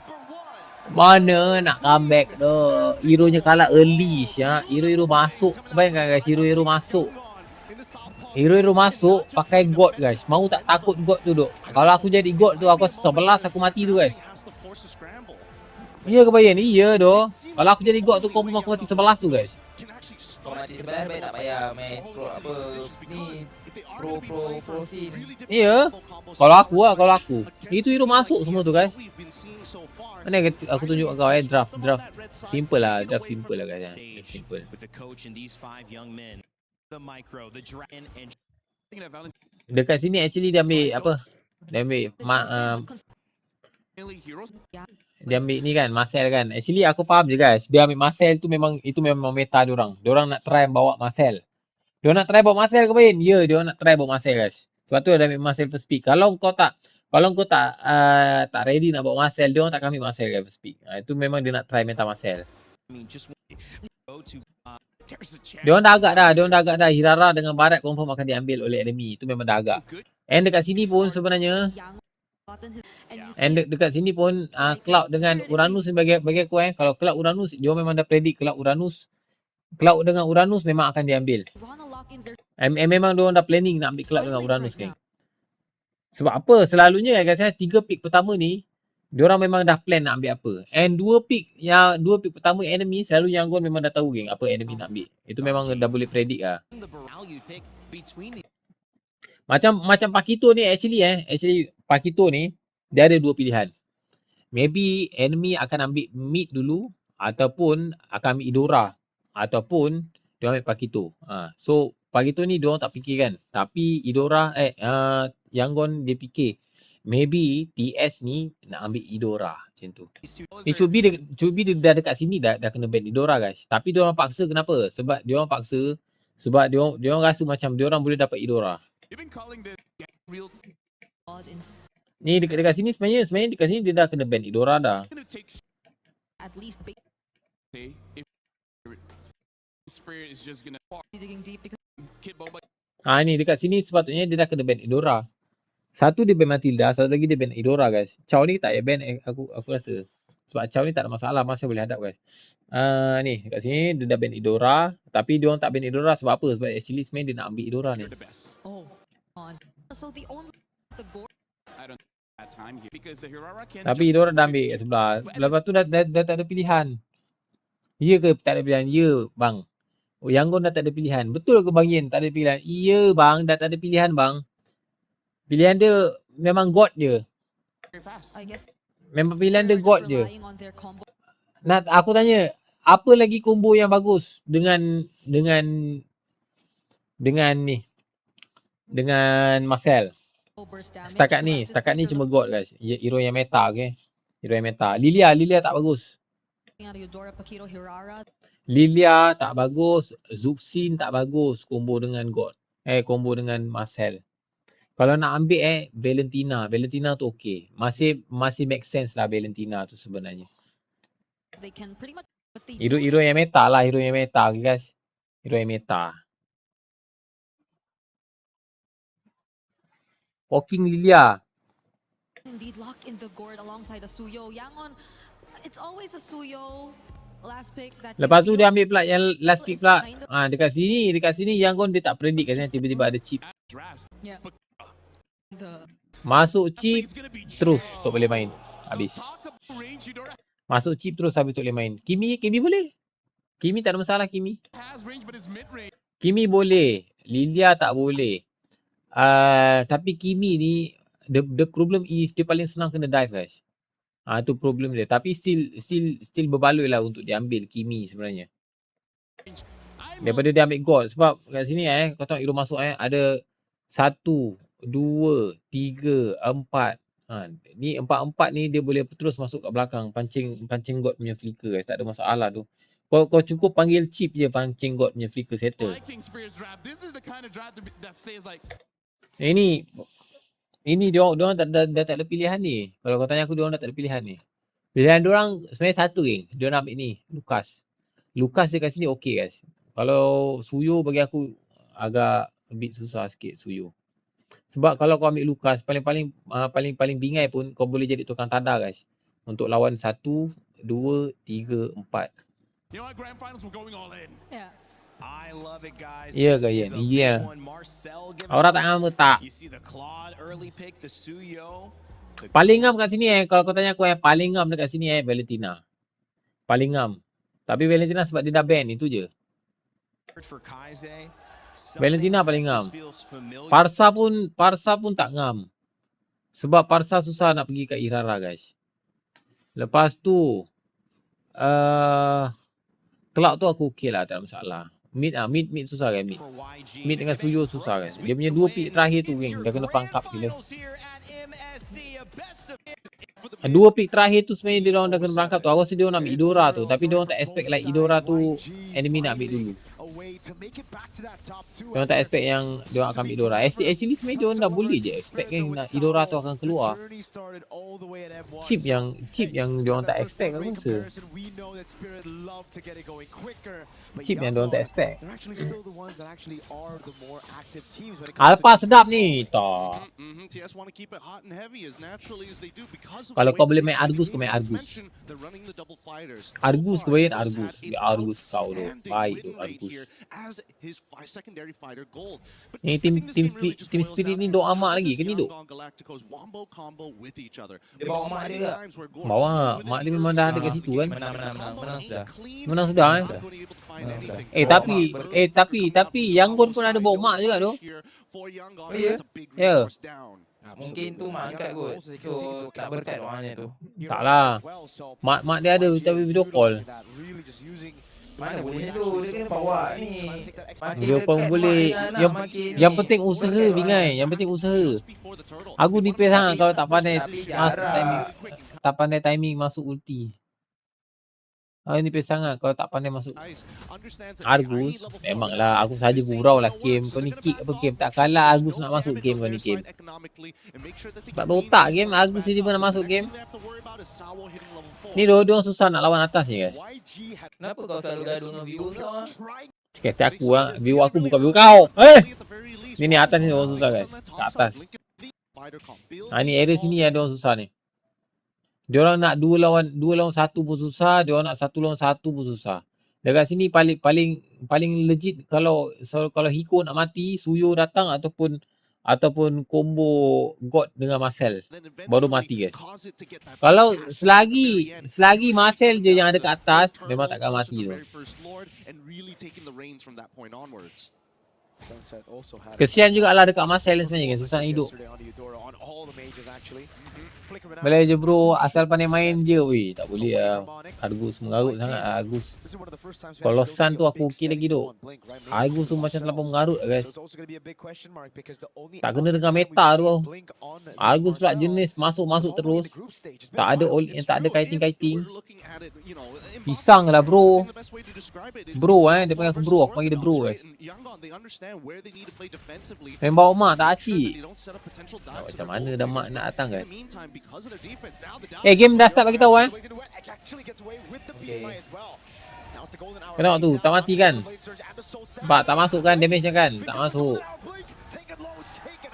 Mana nak comeback tu? Hero-nya kalah early ya. Hero masuk. Bayangkan guys, hero masuk. Hero masuk pakai God guys. Mau tak takut God tu duk. Kalau aku jadi God tu aku 11 aku mati tu guys. Ya ke bayang ni? Ya doh. Kalau aku jadi God tu confirm aku mati 11 tu guys. Kau mati sebelah baik tak payah main pro apa ni pro scene. Ya. Kalau aku. Itu hero masuk semua tu guys. Mana aku tunjuk kau draft. Simple lah guys. Simple. Dekat sini actually dia ambil apa? Dia ambil dia ambil ni kan, Marcel kan. Actually aku faham je guys. Dia ambil Marcel tu memang meta diorang. Diorang nak try bawa Marcel. Diorang nak try bawa Marcel ke main? Ya, diorang nak try bawa Marcel guys. Sebab tu dia ambil Marcel first pick. Kalau kau tak ready nak bawa Marcel, diorang tak ambil Marcel guys first pick. Itu memang dia nak try meta Marcel. Diorang dah agak dah. Hirara dengan Barat confirm akan diambil oleh enemy. Itu memang dah agak. And dekat sini pun sebenarnya dekat sini pun Cloud dengan Uranus bagi aku kalau Cloud Uranus dia memang dah predict Cloud dengan Uranus memang akan diambil. Memang dia orang dah planning nak ambil Cloud dengan Uranus kan. Sebab apa? Selalunya guys 3 pick pertama ni dia orang memang dah plan nak ambil apa. And 2 pick pertama enemy selalu YANGON memang dah tahu geng apa enemy nak ambil. Itu memang dah boleh predict lah. Macam Pakito ni actually Pakito ni dia ada 2 pilihan. Maybe enemy akan ambil mid dulu ataupun akan ambil Idora ataupun dia ambil Pakito. So Pakito ni dia orang tak fikir kan. Tapi Idora YANGON dia fikir maybe TS ni nak ambil Idora macam tu. Ni Chubi dia dah dekat sini dah kena ban Idora guys. Tapi dia orang paksa kenapa? Sebab dia orang rasa macam dia orang boleh dapat Idora. Ni dekat sini sebenarnya dekat sini dia dah kena ban Idora dah. At least Ni dekat sini sepatutnya dia dah kena ban Idora. Satu dia ban Matilda, satu lagi dia ban Idora guys. Chow ni tak payah ban aku rasa. Sebab Chow ni tak ada masalah, masih boleh hadap guys. Ni dekat sini dia dah ban Idora, tapi dia orang tak ban Idora sebab apa? Sebab actually sebenarnya dia nak ambil Idora ni. Tapi Idora dah ambil kat sebelah. Lepas tu dah tak ada pilihan. Ya ke tak ada pilihan? Ya bang. YANGON dah tak ada pilihan. Betul ke bang Yen tak ada pilihan? Ya bang, dah tak ada pilihan bang. Pilihan dia memang God je. Memang pilihan dia God je. Aku tanya, apa lagi combo yang bagus dengan Marcel? Setakat ni cuma God guys. Hero yang meta okay. Hero yang meta. Lilia tak bagus. Lilia tak bagus, Zuxin tak bagus combo dengan God. Combo dengan Marcel. Kalau nak ambil Valentina tu okey. Masih make sense lah Valentina tu sebenarnya. Hero yang meta lah, okay guys. Hero yang meta. Walking Lilia. Indeed lock in the gourd alongside a Suyo. YANGON, it's always a Suyo last pick that. Lepas tu dia ambil pula yang last pick pula. Dekat sini YANGON dia tak predict katanya tiba-tiba ada chip. Masuk chip terus tak boleh main. Habis. Masuk chip terus habis tak boleh main. Kimi boleh. Kimi tak ada masalah Kimi. Kimi boleh. Lilia tak boleh. Tapi Kimi ni the problem is dia paling senang kena dive guys. Tu problem dia. Tapi still berbaloi lah untuk diambil Kimi sebenarnya. Daripada dia ambil gold. Sebab kat sini kau tengok hero masuk ada 1, 2, 3, 4, Ni 4-4 ni dia boleh terus masuk kat belakang, pancing God punya flicker guys, tak ada masalah tu. Kau cukup panggil chip je pancing God punya flicker settle. Ini dia orang dah tak ada pilihan ni. Kalau kau tanya aku, dia orang dah tak ada pilihan ni. Pilihan dia orang sebenarnya satu geng. Dia nak ambil ni, Lucas dia kat sini okey guys. Kalau Suyo bagi aku agak a bit susah sikit Suyo. Sebab kalau kau ambil Lucas, paling bingai pun kau boleh jadi tukang tada guys. Untuk lawan 1, 2, 3, 4. You know what, grand finals we're going all in. Yeah. I love it guys. Ya ke Yen? Ya. Orang tak ngam ke tak? You see the Claude early pick, the Suyo. Paling ngam kat sini kalau kau tanya aku paling ngam dekat sini Valentina. Paling ngam. Tapi Valentina sebab dia dah ban itu je. Valentina paling ngam. Parsa pun tak ngam. Sebab Parsa susah nak pergi kat Irara guys. Lepas tu Cloud tu aku okey lah, tak ada masalah. Mid susah kan mid. Mid dengan Suyo susah kan. Dia punya 2 pick terakhir tu geng, dah kena pangkap gila. 2 pick terakhir tu sebenarnya dia orang dah kena berangkap tu. Aku rasa dia orang nak ambil Idora tu, tapi dia orang tak expect like Idora tu enemy nak ambil dulu. Dia orang tak expect yang dia orang akan ambil Idora. Actually sebenarnya dia orang dah boleh je expect kan Idora tu akan keluar. Chip yang dia orang tak expect aku rasa. Chip yang dia orang tak expect. Alpha sedap ni. Tak. Kalau kau boleh main Argus, kau main Argus. Argus kau main Argus. Argus kau tu. Baik tu Argus. Ni tim spirit ni dok amak lagi ke ni dok? Dia bawa mak dia ke? Bawa. Mak dia memang dah ada kat situ kan? Menang sudah eh? Tapi YANGON pun ada bawa mak juga tu. Oh ya? Ya. Mungkin tu mak angkat kot. So tak berkat doanya tu. Taklah. Mak dia ada tapi video call. Mana boleh tu, dia kena bawa ni. Video call boleh. Yang penting usaha bingai. Yang penting usaha. Aku nipis sangat kalau tak pandai timing. Tak pandai timing masuk ulti. Aku nipis sangat kalau tak pandai masuk Argus. Memanglah aku saja gurau lah game. Kau ni kick apa game? Tak kalah Argus nak masuk game kau ni game. Tak ada otak game. Argus ni pun nak masuk game. Ni dua-dua susah nak lawan atas ni guys. Kenapa kau selalu gaduh dengan viewer kau? Kata aku view aku bukan view kau. Ni atas ni orang susah guys. Kat atas. Ni area sini ada orang susah ni. Diorang nak 2 lawan 1 pun susah, diorang nak 1 lawan 1 pun susah. Dekat sini paling legit kalau Hiko nak mati, Suyo datang ataupun combo God dengan Marcel baru mati guys. Kalau selagi Marcel je yang ada kat atas, memang takkan mati tu. Kesian jugalah dekat Marcel sebenarnya kan, susah nak hidup. Boleh je bro, asal pandai main je weh. Tak boleh lah. Argus mengarut sangat lah Argus. Kalau Sun tu aku okey lagi duk. Argus tu macam terlalu mengarut lah guys. Tak kena dengan meta tu. Argus pula jenis masuk terus. Tak ada kiting. Pisang lah bro. Bro dia panggil aku bro. Aku panggil dia bro guys. Main bawa mak tak acik. Macam mana dah mak nak datang guys. Game dah start bagi tahu Kenapa tu? Tak mati kan? Sebab tak masuk kan damage kan? Tak masuk.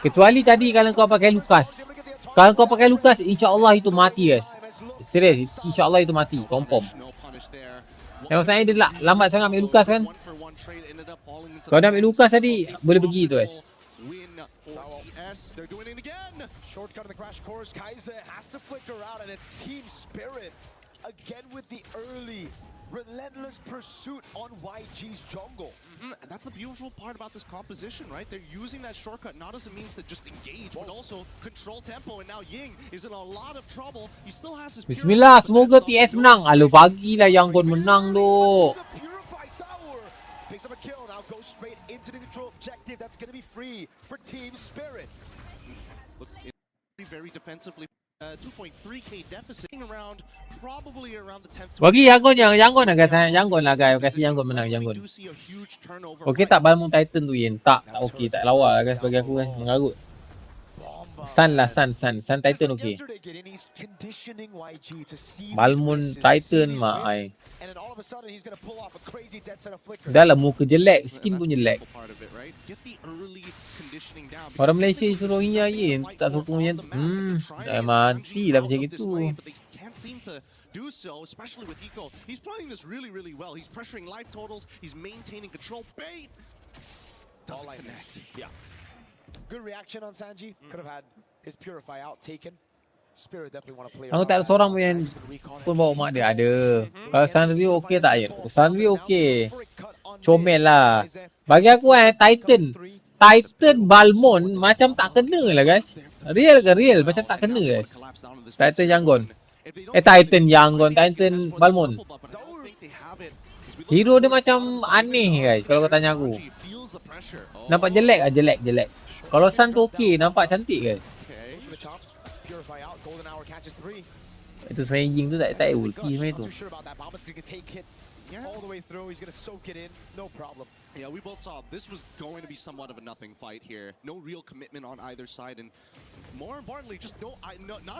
Kecuali tadi kalau kau pakai Lucas. Kalau kau pakai Lucas, insya-Allah itu mati guys. Serius, insya-Allah itu mati, confirm. Yang saya dia lambat sangat ambil Lucas kan? Kalau dah ambil Lucas tadi, boleh pergi tu guys. They're doing it again. Shortcut of the crash course. Kaiser has to flicker out, and it's Team Spirit again with the early relentless pursuit on YG's jungle. And that's the beautiful part about this composition, right? They're using that shortcut not as a means to just engage, but also control tempo. And now Ying is in a lot of trouble. He still has his Bismillah, semoga TS menang. Aduh, bagilah YANGON menang tu. Picks up a kill, now goes straight into the control objective. That's going to be free for Team Spirit. Look, very defensively. 2.3k deficit around probably around the 10th. Bagi Yangon lah guys. Yangon lah guys. Kasi Yangon menang Yangon. Okey tak Balmond Titan tu Yen? Tak okey. Tak lawa lah guys bagi aku kan. Mengarut. Sun lah Sun Titan okey. Balmond Titan mak ai. Dah lah muka jelek, skin pun jelek. Orang Malaysia suruh Rohingya Yen, tak sokong Yen. Dah mati lah macam gitu. Do so, especially with Eco. He's playing this really well. He's pressuring life totals. He's maintaining control. Bait doesn't connect. Yeah. Good reaction on Sanji. Could have had his Purify out taken. Spirit definitely want to play. Aku tak ada seorang pun bawa mak dia ada. Kalau Sanrio okey tak Yen? Sanrio okey. Comel lah. Bagi aku Titan Balmond macam tak kena lah guys. Real macam tak kena guys. Titan Yangon. Titan Balmond. Hero dia macam aneh guys kalau kau tanya aku. Nampak jelek. Kalau Sun tu okey, nampak cantik guys. Itu sebenarnya Ying tu tak ulti sebenarnya tu. All the way through, he's gonna soak it in, no problem. Yeah, we both saw this was going to be somewhat of a nothing fight here. No real commitment on either side, and more importantly, just not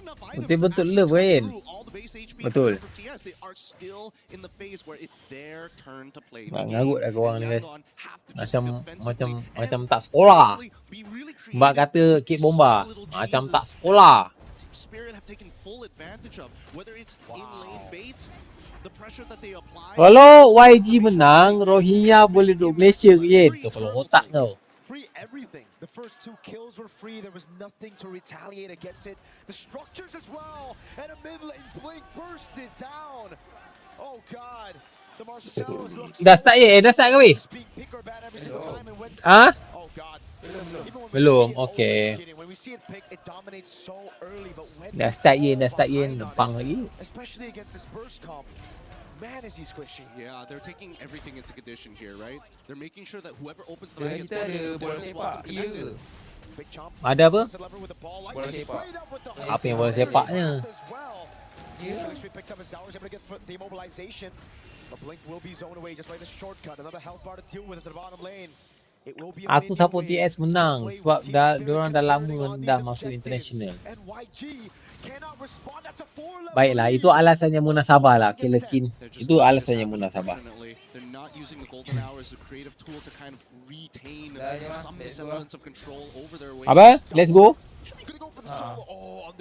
enough items. Betul lah Wen. Betul. They are still in the phase where it's their turn to play. Ngarut lah korang ni guys. Macam tak sekolah. Mbak kata kit bomba. Macam tak sekolah. Spirit have taken full advantage of whether it's in lane baits. Kalau YG menang, Rohingya boleh duduk Malaysia ke Yen? Tu kalau otak kau. Free everything. The first 2 kills were free. There was nothing to retaliate against it. The structures as well. And a mid lane blink bursted down. Oh god. The Marcelos looks Dah start Yen? Dah start ke weh? Ha? Belum. Okey. Dah start Yen. Lempang lagi. Especially against this burst comp. Man, is he squishy. Yeah, they're taking everything into condition here, right? They're making sure that whoever opens the ring gets connected. Ada apa? Apa yang bola sepaknya? Aku support TS menang sebab diorang dah lama dah masuk international. Baiklah, itu alasannya munasabah lah, Kelekin. Itu alasannya munasabah. Apa? Let's go.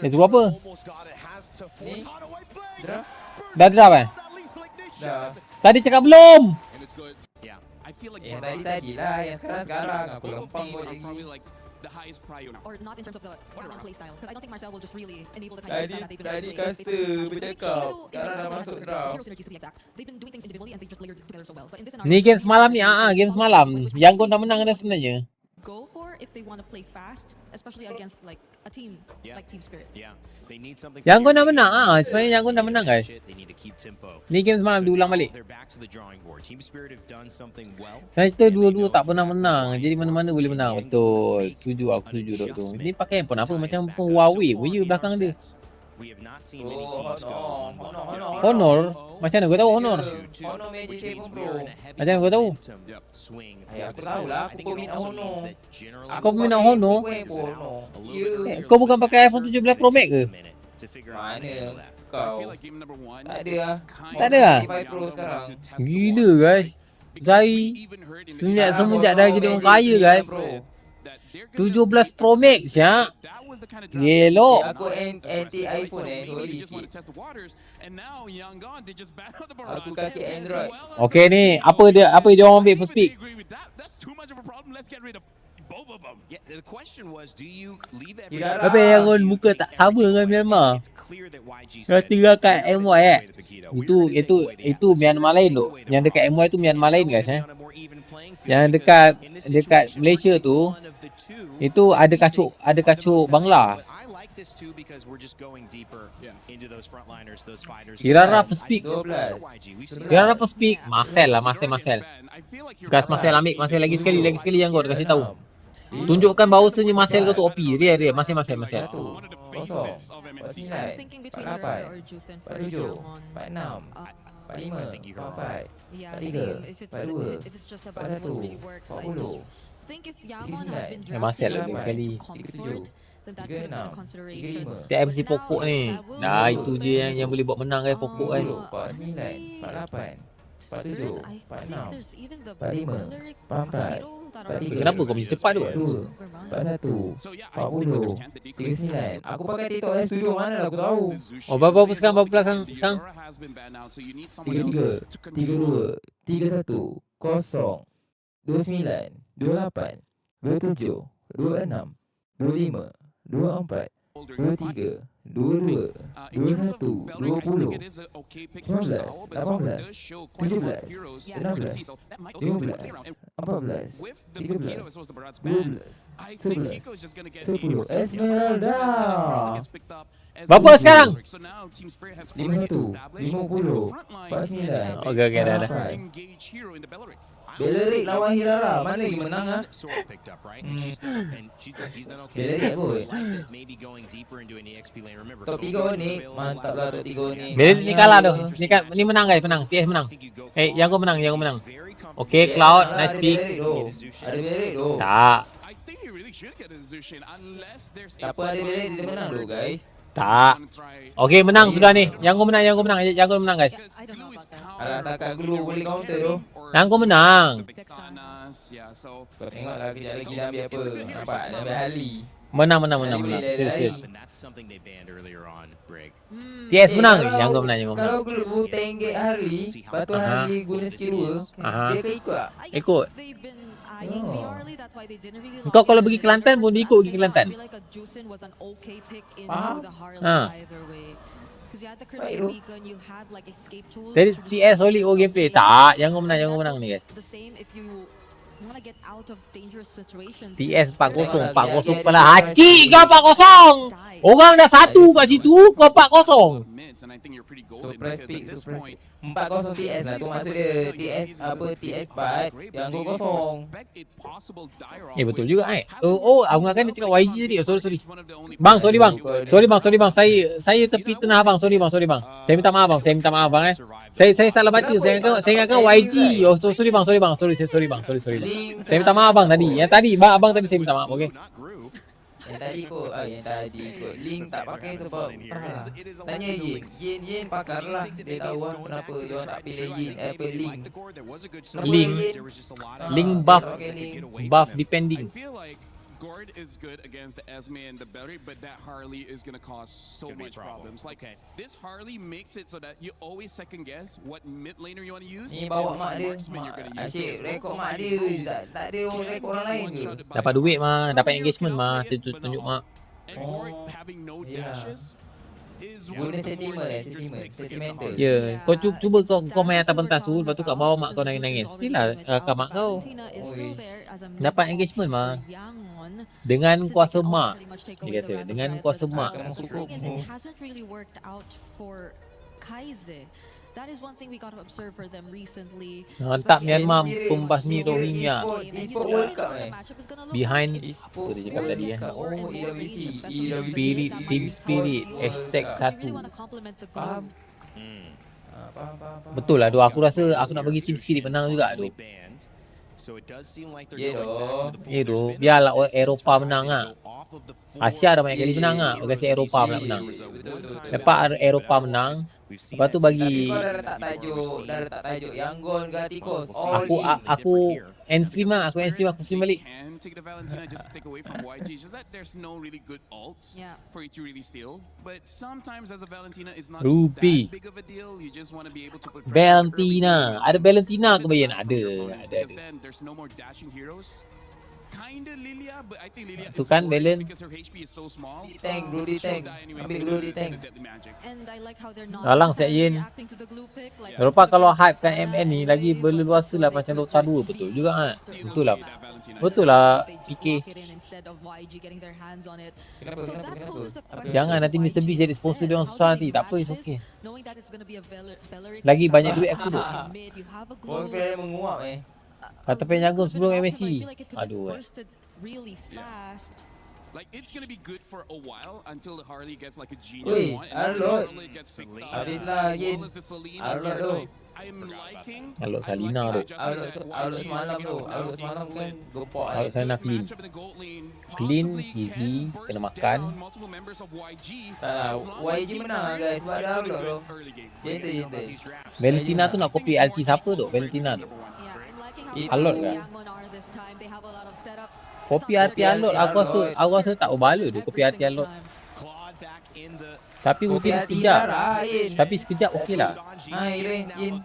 Let's go apa? Dah drop kan? Tadi cakap belum. Tadi lah, yang sekarang aku lempang or not in terms of the overall play style, because I don't think Marcel will just really enable the kind of play style that they've been playing. Hero synergies to be exact. They've been doing things individually and they just layered together so well. But in this scenario, ni game semalam ni, game semalam. Yangon dah menang dah sebenarnya. Go for if they want to play fast, especially against like a team like Team Spirit. Yangon dah menang sebenarnya Yangon dah menang guys. Ni game semalam diulang balik. Saya kata dua-dua tak pernah menang. Jadi mana-mana boleh menang. Betul. Setuju, aku setuju tu. Ni pakai handphone apa macam Huawei pun je belakang dia. Honor? Macam mana kau tahu Honor? Macam mana kau tahu? Aku tahu lah, aku peminat Honor. Kau peminat Honor? Kau bukan pakai iPhone 17 Pro Max ke? Mana kau? Tak ada lah. Tak ada lah? Pro sekarang. Gila guys. Zai semenjak dah jadi orang kaya guys. 17 Pro Max ya. Gelok. Aku anti iPhone sorry sikit. Aku kaki Android. Okey ni, apa dia orang ambil first pick? Tapi Yangon muka tak sama dengan Myanmar. Kau tinggal kat MY Itu Myanmar lain tu. Yang dekat MY tu Myanmar lain guys Yang dekat Malaysia tu itu ada kacuk Bangla. Kirara first pick. Kirara first pick. Marcel. Gas Marcel ambil Marcel lagi sekali yang kau kasih tahu. Tunjukkan bahawasanya Marcel kau tu OP. Dia Marcel. faces of MSC. I'm thinking between her or Juicen for Yangon. 45, I think you heard right. Yeah, same. If it's just about what really works, I just think if Yangon had been drafted to comfort, then that could have been a consideration. TMC pokok ni. Dah itu je yang boleh buat menang kan pokok guys. 49, 48, 47, 46, There's even the 45, 44, Kenapa kau punya cepat tu? 41, 40, 39. Aku pakai TikTok live studio mana lah aku tahu. Oh, berapa sekarang? Berapa sekarang? 33, 32, 31, 0, 29, 28, 27, 26, 25, 24, 23, 22, 21, 20, 19, 18, 17, 16, 15, 14, 13, 12, 11, 10, Esmeralda. Berapa sekarang? 51, 50, 49. Okey, dah. Bellerik lawan Hirara, mana lagi menang ah? Bellerik kot. Top 3 ni, mantap lah top 3 ni. Bellerik ni kalah tu. Ni menang guys, menang. TS menang. Yangon menang, Yangon menang. Okey, Cloud, nice pick. Ada Bellerik tu. Tak. Tak apa, ada Bellerik dia menang tu guys. Tak. Okey, menang sudah ni. Yangon menang, Yangon menang. Yangon menang guys. Alah, takat glue boleh counter tu. Yangon menang. Kau tengoklah kejap lagi dah ambil apa. Nampak, dah ambil Harley. Menang. Serius. TS menang. Yangon menang. Kalau glue tanggate Harley, lepas tu Harley guna skill 2, dia akan ikut tak? Ikut. Kau kalau pergi Kelantan pun dia ikut pergi Kelantan. Jadi TS solid gameplay. Tak, Yangon menang ni guys. TS 4-0 pula. Haci kau 4-0. Orang dah 1 kat situ, kau 4-0. Surprise pick. 4-0 TS lah tu maksud dia. TS apa TS 4 yang 2-0. Betul juga Oh, aku ingatkan dia cakap YG tadi. Sorry. Sorry bang. Saya tepi tengah abang. Sorry bang. Saya minta maaf bang Saya salah baca. Saya ingatkan YG. Oh, sorry bang. Sorry bang. Saya minta maaf bang tadi. Yang tadi abang tadi saya minta maaf, okey. Yang tadi ikut link tak pakai sebab tanya Yin pakar lah. Dia tahu lah kenapa dia tak pilih Yin Link buff depending. Gord is good against the Esme and the Bellerik, but that Harley is going to cause so much problems. Like, this Harley makes it so that you always second guess what mid laner you want to use. Ni bawa mak dia. Asyik rekod mak dia. Tak ada rekod orang lain ke? Dapat duit mah, dapat engagement mah, tunjuk mak. And Gord having no dashes guna sentimental. Ya, kau cuba kau main atas pentas tu, lepas tu kat bawah mak kau nangis-nangis. Silah kat mak kau. Dapat engagement mah. Dengan kuasa mak. Dia kata, dengan kuasa mak. That is one thing we got to observe for them recently. Mantap Myanmar pembasmi Rohingya. Behind apa dia cakap tadi Team Spirit #1. Betul lah tu. Aku rasa aku nak bagi Team Spirit menang juga tu. Biarlah Eropah menang lah. Asia dah banyak kali menang lah. Bagi kasi Eropah pula menang. Lepas Eropah menang, lepas tu bagi Dah letak tajuk Yangon Galacticos. Aku end-stream lah. Aku stream balik. Take the Valentina just to take away from YG. It's just that there's no really good ults for you to really steal. But sometimes as a Valentina is not that big of a deal. You just want to be able to put Valentina. Ada Valentina ke bayan? Ada. There's no more dashing heroes. Kinda Lilia, but I think Lilia tu kan Belen because her HP is so small. Tank. Ambil di tank. And I like how they're not Alang Sekyin. Eropah kalau hype kan MN ni lagi berleluasa lah macam Dota 2. Betul juga kan? Betul lah PK. Jangan nanti Mr. B jadi sponsor dia orang susah nanti. Tak apa, it's okay. Lagi banyak duit aku tu. Orang kira menguap Kata pengen jaga sebelum MSC. Aduh. Like, it's gonna be good for a while until the Harley gets like a genius Wih, one, and Arlot. then it gets picked up. Habislah As Yin. well as the Celine Arlot here. tu. I'm liking Salina tu. Arlot semalam tu. Arlot semalam kan gempok. Kalau saya nak clean. Clean, easy, kena makan. YG menang guys sebab ada Arlot tu. Jente. Valentina tu nak copy LT siapa tu? Valentina tu. Alot kan? Copy RT Alot, aku rasa tak berbala tu copy RT Alot. Tapi rutin sekejap. Tapi sekejap okey lah.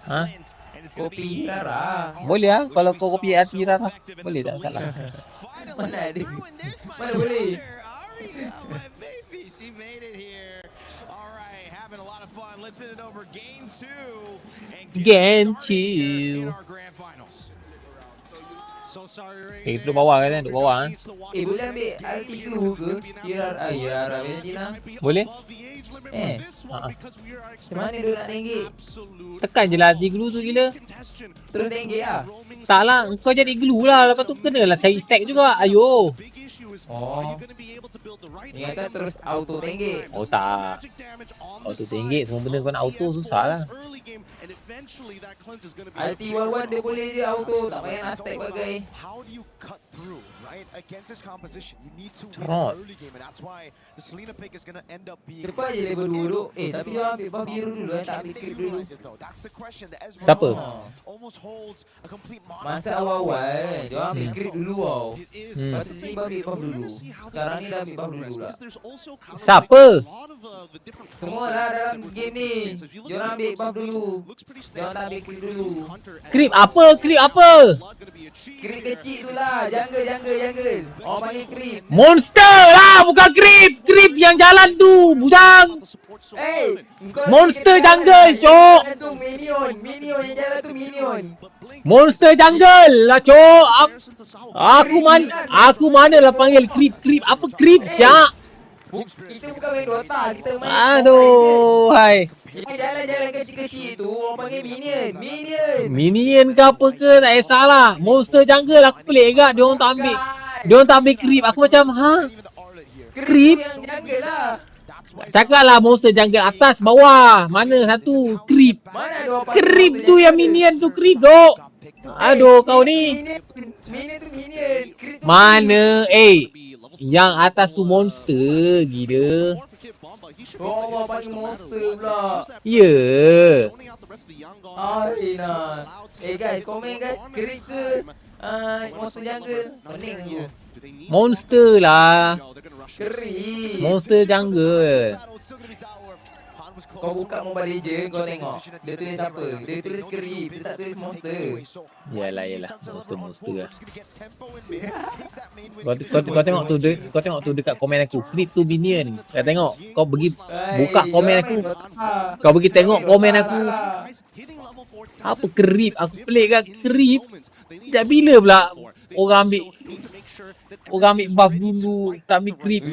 Ha? Kopi Rara. Boleh lah kalau kau copy RT Rara. Boleh tak salah. Mana ada? Mana boleh? She made it here. All right, having a lot of fun. Let's hit it over game 2 and Game 2. Duduk bawah kan? Duduk bawah. Boleh ambil RT dulu ke? Rara Valentina. Boleh? Macam mana dia nak tinggi? Tekan je lah RT glue tu gila. Terus tinggi lah. Tak lah, kau jadi glue lah. Lepas tu kenalah cari stack juga. Ayo. Oh. Ingatkan terus auto tinggi. Oh tak. Auto tinggi. Semua benda kau nak auto susah lah. RT Wawan dia boleh je auto. Tak payah nak stack bagai. How do you cut through, right? Against this composition, you need to win Cerot. early game, and that's why the Selena pick is going to end up being. Cepat je level 2 dulu. Tapi dia ambil buff biru dulu tak ambil creep dulu. That's the question. The Ezreal Siapa? almost holds a complete Masa awal-awal dia ambil creep dulu tau. Lepas tu tiba ambil buff dulu. Sekarang ni dah ambil buff dulu lah. Siapa? Semua lah dalam game ni. Diorang ambil buff dulu. Diorang tak ambil creep dulu. Creep apa? Creep apa? Creep kecil tu lah. Jungle. Orang panggil creep. Monster lah, bukan creep. Creep yang jalan tu, bujang. Hey, Monster jungle, cok. Tu minion yang jalan tu minion. Monster jungle lah, cok. Aku manalah panggil creep. Apa creep, syak? Kita bukan main Dota, kita main. Aduh, hai. Jalan-jalan kecil-kecil tu orang panggil minion. Minion ke apa ke, tak kisahlah. Monster jungle aku pelik agak. Diorang tak ambil creep. Aku macam, ha? Creep? Yang jungle lah. Cakaplah monster jungle atas, bawah. Mana satu? Creep. Creep tu yang minion tu creep, dok. Aduh, kau ni. Minion tu minion. Mana? Yang atas tu monster, gila. Oh, panggil monster pula. Ya. Nah. Guys, komen guys. Creep ke monster jungle? Pening aku. Monster lah. Creep. Monster jungle. Kau buka Mobile Legends, kau tengok. Dia tulis apa? Dia tulis creep, dia tak tulis monster. Yalah. Monster lah. Kau tengok tu dekat komen aku. Creep tu minion. Kau tengok. Kau pergi buka komen aku. Kau pergi tengok komen aku. Apa creep? Aku pelik kat creep. Dah bila pula orang ambil buff dulu, tak ambil creep.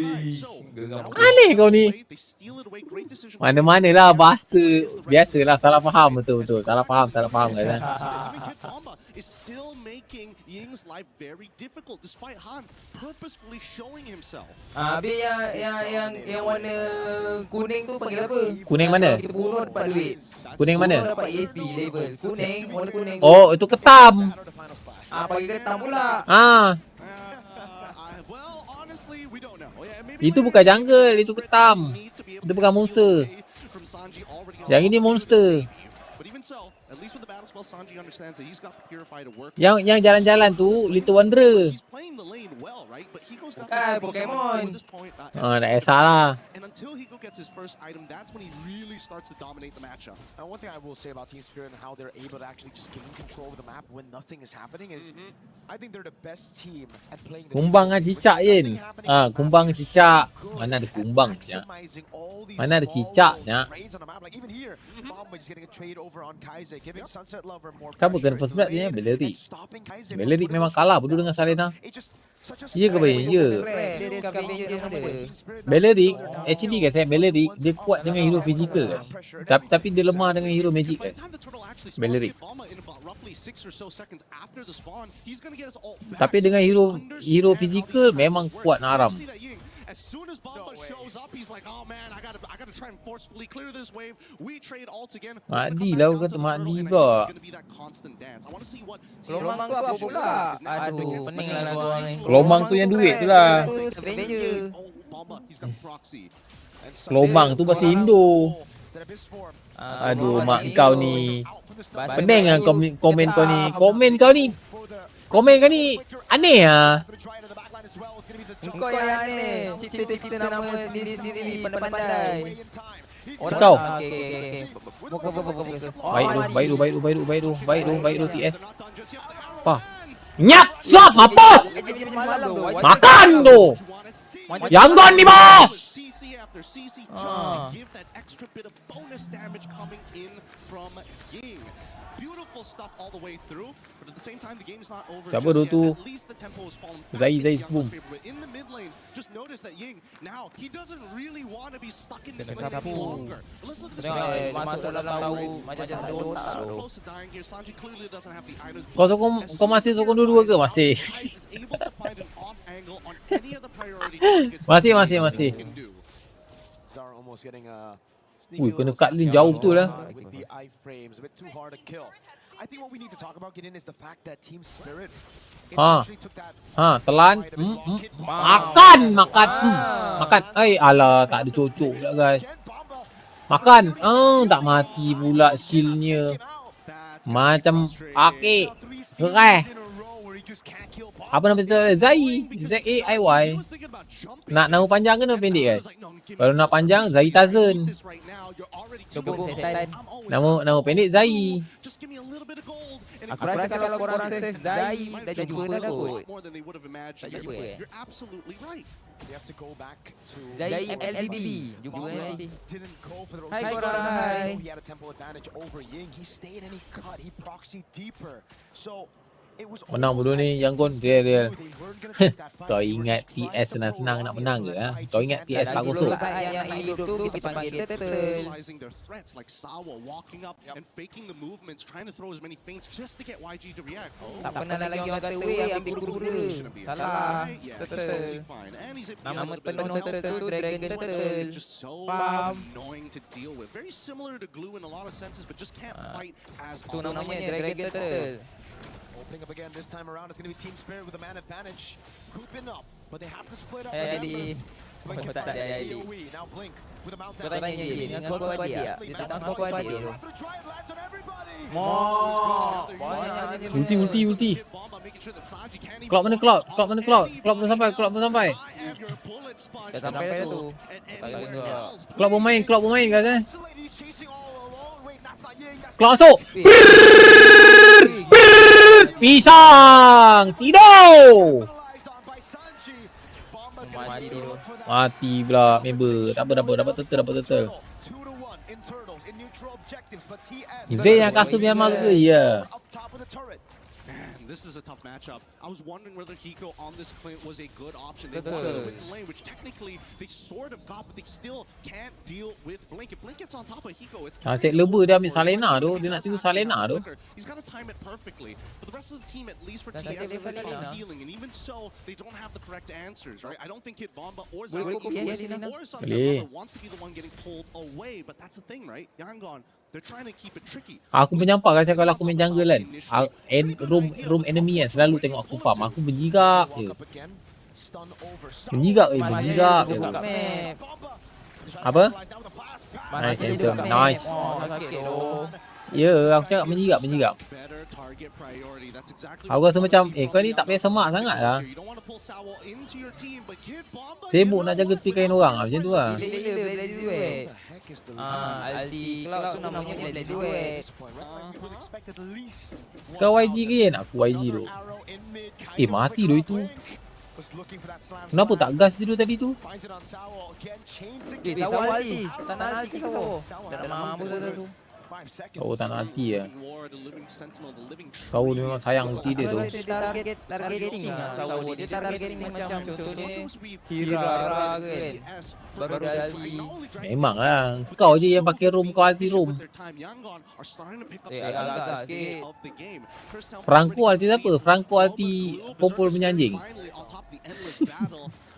Aneh kau ni. Mana-manalah bahasa. Biasalah salah faham betul. Salah faham kan. Is still making Ying's life very difficult despite Han purposefully showing himself. Habis yang warna kuning tu panggil apa? Kuning mana? Kita bunuh dapat duit. Kuning mana? Dapat ESP level. Warna kuning. Oh, itu ketam. Panggil ketam pula. Itu bukan jungle, itu ketam. Itu bukan monster. Yang ini monster. Yang jalan-jalan tu Little Wanderer. Pokemon. Tak kisahlah. One thing I will say about Team Spirit and how they're able to actually just gain control of the map when nothing is happening is I think they're the best team at playing the Kumbang dengan cicak Yin. Kumbang cicak. Mana ada kumbang ya? Mana ada cicak ya? Kamu kena first blood dia Belerik. Belerik memang kalah bodoh dengan Salena. Ya ke baik? Ya. Beleric, actually guys, Beleric dia kuat dengan hero fizikal guys. Tapi dia lemah dengan hero magic guys. Beleric. Tapi dengan hero fizikal memang kuat nak haram. As soon as Bomba shows up, he's like, oh man, I gotta try and forcefully clear this wave. We trade ult again. Makdi lah kata Makdi pula. Lomang tu apa pula? Aduh, pening lah gua ni. Lomang tu yang duit tu lah. Lomang tu bahasa Indo. Aduh, mak kau ni. Pening lah komen kau ni. Komen kau ni aneh lah. Kau yang aneh. Cipta nama diri sendiri pandai-pandai. Kau. Okey. Baik tu TS. Apa? Nyap, suap, mampus. Makan tu. Yangon ni bos. Beautiful stuff all the way through, but at the same time the game is not over. Siapa tu? At least the tempo has fallen Zai boom. in the mid lane. Just notice that Ying now he doesn't really want to be stuck in this lane any longer. Let's look at this. Masuk dalam tahu macam ada otak tu. Close to dying here. Sanji clearly doesn't have the items. Kau masih sokong dua-dua ke? Masih. Able to find an off angle on any of the priority targets. Masih. Ui, kena cut lane jauh betul lah. Telan. Makan. Alah, tak ada cocok pula guys. Makan. Tak mati pula skillnya. Macam akik. Gerai. Apa nama betul? Zai. Z-A-I-Y. Nak nama panjang ke nama pendek guys? Kalau nak panjang, Zai Tazen. Nama pendek Zai. Aku rasa kalau korang save Zai, dah jumpa dah kot. Tak jumpa Zai MLBB. Jumpa nanti. Hai korang, hai. Menang bodoh ni Yangon real. Kau ingat TS senang-senang nak menang ke? Kau ingat TS 4-0? Yang hidup tu kita panggil turtle. Tak pernah lagi orang kata weh ambil guru-guru. Salah. Turtle. Nama penuh turtle tu Dragon Turtle. Faham? Tu namanya Dragon Turtle. Opening up again this time around, it's going to be Team Spirit with a man advantage. Grouping up, but they have to split up. Blink in front of AoE. Now Blink with a mount down. Ulti. Cloud mana Cloud? Cloud belum sampai. Dah sampai tu. Cloud bermain guys. Cloud masuk. Pisang tidur. Mati pula member. Tak apa dapat turtle. Zay yang kasus Myanmar ke? Ya. This is a tough matchup. I was wondering whether Hiko on this point was a good option. They wanted to win the lane, which technically they sort of got, but they still can't deal with Blink. If Blink gets on top of Hiko, it's set leber dia ambil Salena tu. Dia nak tunggu Salena tu. He's got to time it perfectly. For the rest of the team, at least for TS, they're top healing, and even so, they don't have the correct answers, right? I don't think Kid Bomba or Zaki or Sunset wants to be the one getting pulled away, but that's the thing, right? Yangon, they're trying to keep it tricky. Aku menyampak kan kalau aku main jungle kan. Room enemy kan selalu tengok aku farm. Aku berjigak je. Berjigak je. Apa? Nice handsome. Nice. Ya, aku cakap menjigak. Aku rasa macam, kau ni tak payah semak sangat lah. Sibuk nak jaga tepi kain orang macam tu lah. Aldi Cloud tu namanya boleh duit. Kau YG ke Yen? Aku YG tu. Mati tu itu. Kenapa tak gas dulu tadi tu? Sawa Aldi. Tak nak Aldi kau. Dah mampu tu. Sawo tak nak ulti lah. Sawo ni memang sayang ulti dia tu. Targeting lah Sawo. Dia targeting macam contohnya Hira kan. Baru dah ulti. Memang lah. Kau je yang pakai roam, kau ulti roam. Agak sikit. Franco ulti siapa? Franco ulti popol menyanjing.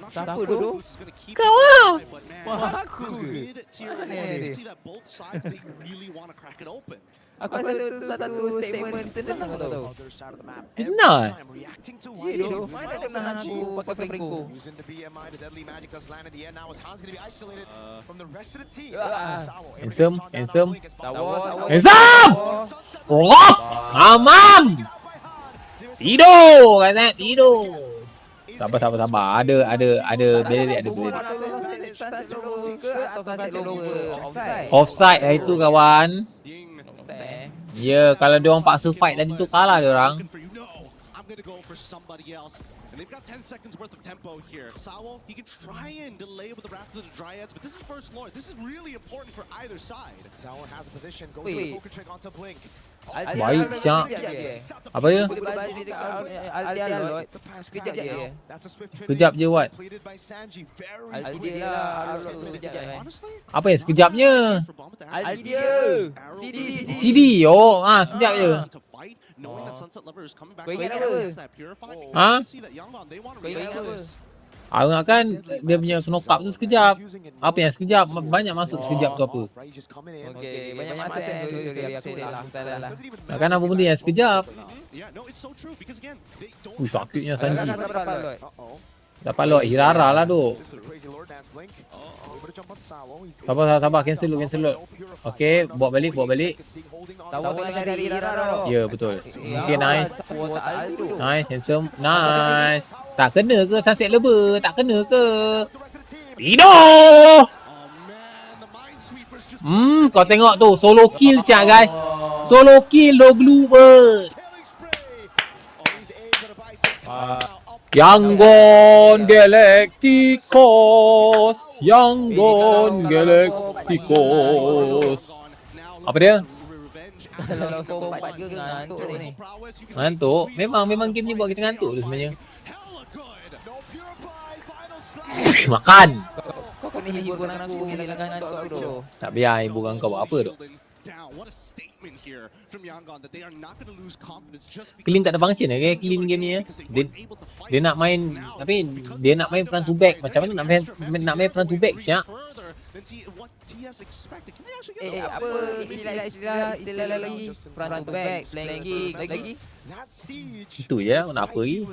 Siapa tu? Kau lah. Aku ke? Mana dia? Aku rasa tu satu statement tenang kau tahu. Benar. Ya tu. Mana tenang aku pakai Franco. Handsome. Rock. Amam. Tidur kan tidur. Sabar. Ada belik. Offside lah itu kawan. Ya, kalau dia orang paksa fight tadi tu kalah dia orang. And they've got 10 seconds worth of tempo here. Sawo, he can try and delay with the Wrath of the Dryads, but this is First Lord. This is really important for either side. Sawo has a position, goes to the poker trick onto Blink. Baik, siap. Apa dia? Sekejap je what? Apa yang sekejapnya? CD. Oh, sekejap je. Ha? Aku ingatkan dia punya knock-up tu sekejap. Apa yang sekejap? Banyak masuk sekejap tu apa? Okey, banyak masuk Kan apa benda yang sekejap? Sakitnya Sanji. Dapat lot Hirara lah tu. Sabar, cancel lot. Okey, bawa balik. Ya, betul. Okey, nice, handsome, nice. Tak kena ke sunset leber? Tak kena ke? Tidur! Kau tengok tu, solo kill siap guys. Solo kill lo glue. YANGON Galacticos. Apa dia? Ngantuk? Memang game ni buat kita ngantuk tu sebenarnya. Makan. Kau ni hiburan aku hilangkan ngantuk aku tu. Tak biar hiburan kau buat apa tu? Clean tak ada function okay? Clean game ni dia nak main tapi dia nak main front to back. Macam mana nak main front to back siap? Apa istilah lagi? Front to back, flanking lagi. Itu je nak apa lagi?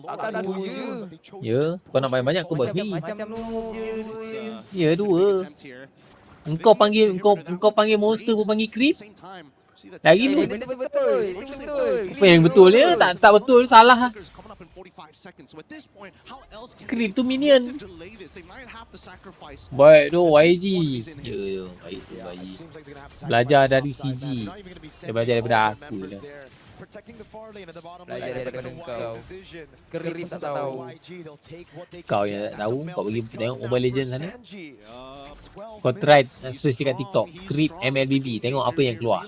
Ada dua je. Ya, kau nak banyak kau buat sendiri. Macam Ya, dua. Engkau panggil monster pun panggil creep. Lagi lu. Betul. Apa yang betul dia? Tak betul, salah. Creep tu minion. Baik tu YG. Ya, baik tu YG. Belajar dari CG. Dia belajar daripada aku lah. Belajar daripada kau. Kerip tak tahu. Kau yang tak tahu, kau pergi tengok Mobile Legends sana. Kau try search dekat TikTok, Creep MLBB, tengok apa yang keluar.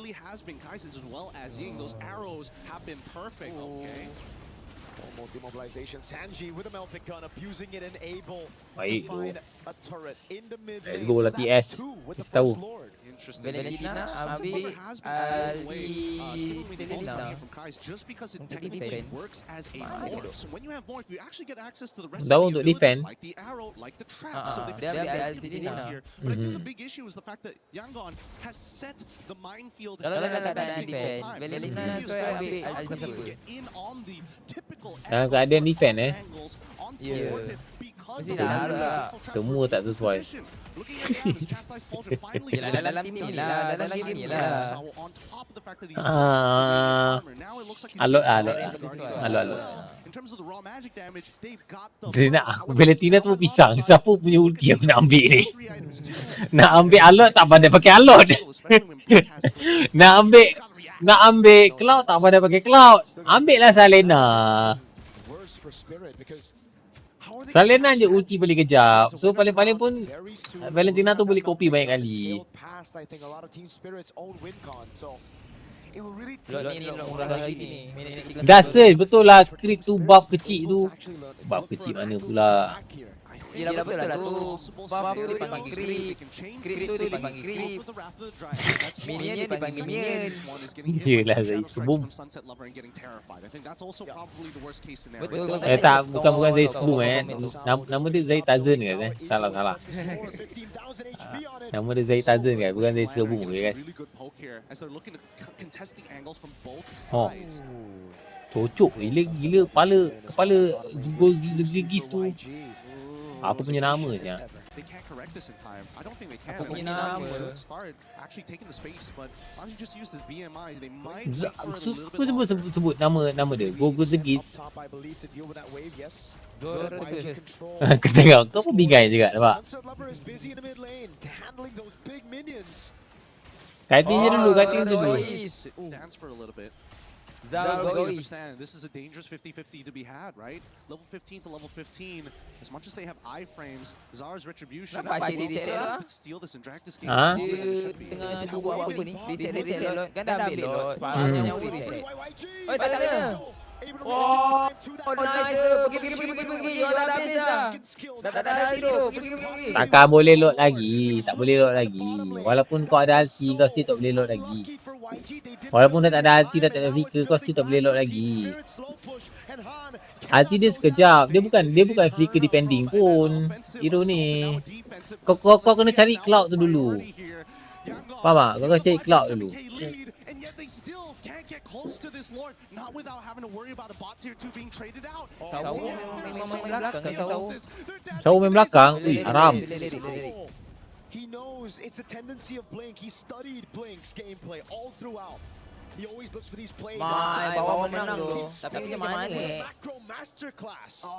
Baik tu. Let's go lah TS. Kita tahu. Valentina, Abi, Ali, Selena. Tahu untuk defend. Dia ambil Ali Selena. Kalau defend, Valentina saya ambil Ali Selena. Dalam keadaan defend Ya. Semua tak sesuai. Dalam tim ni lah. Alot. Dia nak Valentina tu pisang. Siapa punya ulti aku nak ambil ni? Nak ambil Alot tak pandai pakai Alot. Nak ambil Cloud tak pandai pakai Cloud. Ambil lah Selena. Salinan je ulti boleh kejap. So paling-paling pun Valentina tu boleh copy banyak kali. Dasar betul lah creep tu buff kecil tu. Buff kecil mana pula. Yelah betul lah tu. Buff tu dipanggil creep. Creep tu dipanggil creep. Minion dipanggil minion. Yelah Zaid boom. Betul. Tak bukan Zaid boom Nama dia Zaid Tazen kan Salah. Nama dia Zaid Tazen kan, bukan Zaid boom guys. Oh. Cocok gila kepala gol gigis tu. Apa punya nama je? They can't correct this in time. I don't think they can. Apa punya nama? Start actually taking the space, but Sanji just used his BMI. They might wait for it a little bit. Sebut nama dia. Gol Zegis. Kau tengok, kau pun bingai juga nampak. Kaitin je dulu. Dance for a little bit. This is a dangerous 50-50 to be had, right? Level 15 to level 15. As much as they have iframes, Zara's retribution could steal this and drag this game. Tengah buat apa ni? Reset lot. Kan dah ambil lot. Yang reset. Oi, tak ada. Oh, nice. Pergi. Dah habis dah. Dah hidup. Pergi. Takkan boleh load lagi. Tak boleh load lagi. Walaupun kau ada ulti, kau still tak boleh load lagi. Walaupun dah tak ada ulti, dah tak ada flicker, kau still tak boleh load lagi. Ulti dia sekejap. Dia bukan flicker depending pun. Hero ni. Kau kena cari cloud tu dulu. Faham tak? Kau kena cari cloud dulu. Close to this lord, not without having to worry about a bot tier 2 being traded out. Sawo main belakang. Ui, haram. He knows it's a tendency of Blink. He studied Blink's gameplay all throughout. He always looks for these plays. Bawa menang tu. Tapi macam mana ni?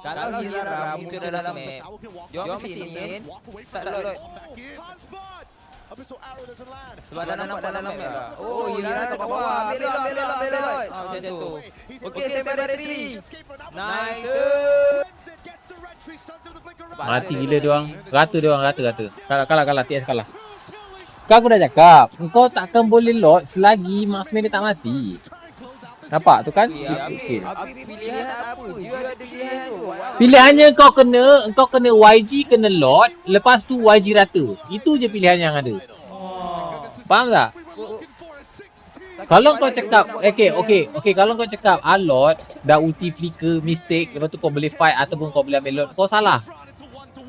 Kalau Hira muncul dalam ni, jom sini. Tak ada. Sebab dah nampak dalam ni. Oh, Hira kat bawah. Belok. Macam tu. Okey, tembak dari 3. Nice. Mati gila dia orang. Rata. Kalah. TS kalah. Kau aku dah cakap, engkau takkan boleh load selagi marksman dia tak mati. Nampak tu kan? Pilihan apa? Pilihannya kau kena YG kena load, lepas tu YG rata. Itu je pilihan yang ada. Faham tak? Kalau kau cakap okay, kalau kau cakap load dah ulti flicker mistake, lepas tu kau boleh fight ataupun kau boleh ambil load, kau salah.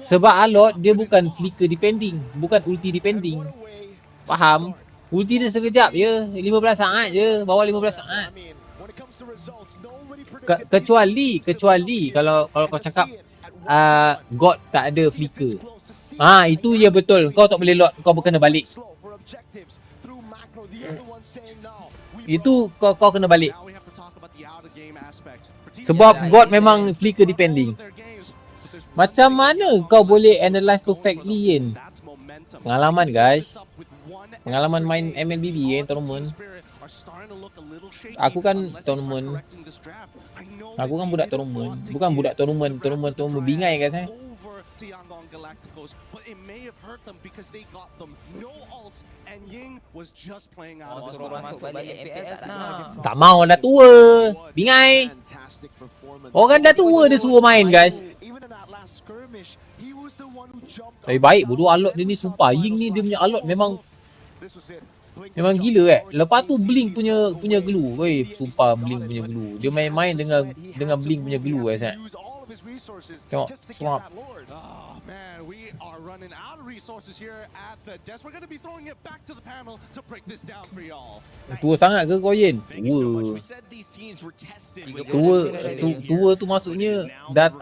Sebab load dia bukan flicker depending, bukan ulti depending. Faham? Ulti dia sekejap je, 15 saat je, bawah 15 saat. Kecuali kalau kau cakap God tak ada flicker. Itu je betul. Kau tak boleh load, kau kena balik. Itu kau kena balik. Sebab God memang flicker depending. Macam mana kau boleh analyze perfectly kan? Pengalaman guys. Pengalaman main MLBB tournament. Aku kan tournament. Aku kan budak tournament. Bukan budak tournament bingai kan to YANGON Galacticos, but it may have hurt them because they got them no ults and Ying was just playing out of his mind. Tak mau dah tua. Bingai. Orang dah tua dia suruh main guys. Tapi baik bodoh alot dia ni sumpah. Ying ni dia punya alot memang gila Lepas tu Blink punya glue. Weh, sumpah Blink punya glue. Dia main-main dengan Blink punya glue guys. Tengok, semua. Oh man, we are running out of resources here at the desk. We're going to be throwing it back to the panel to break this down for y'all. Tua sangat ke kau Yen? Tua tu maksudnya dah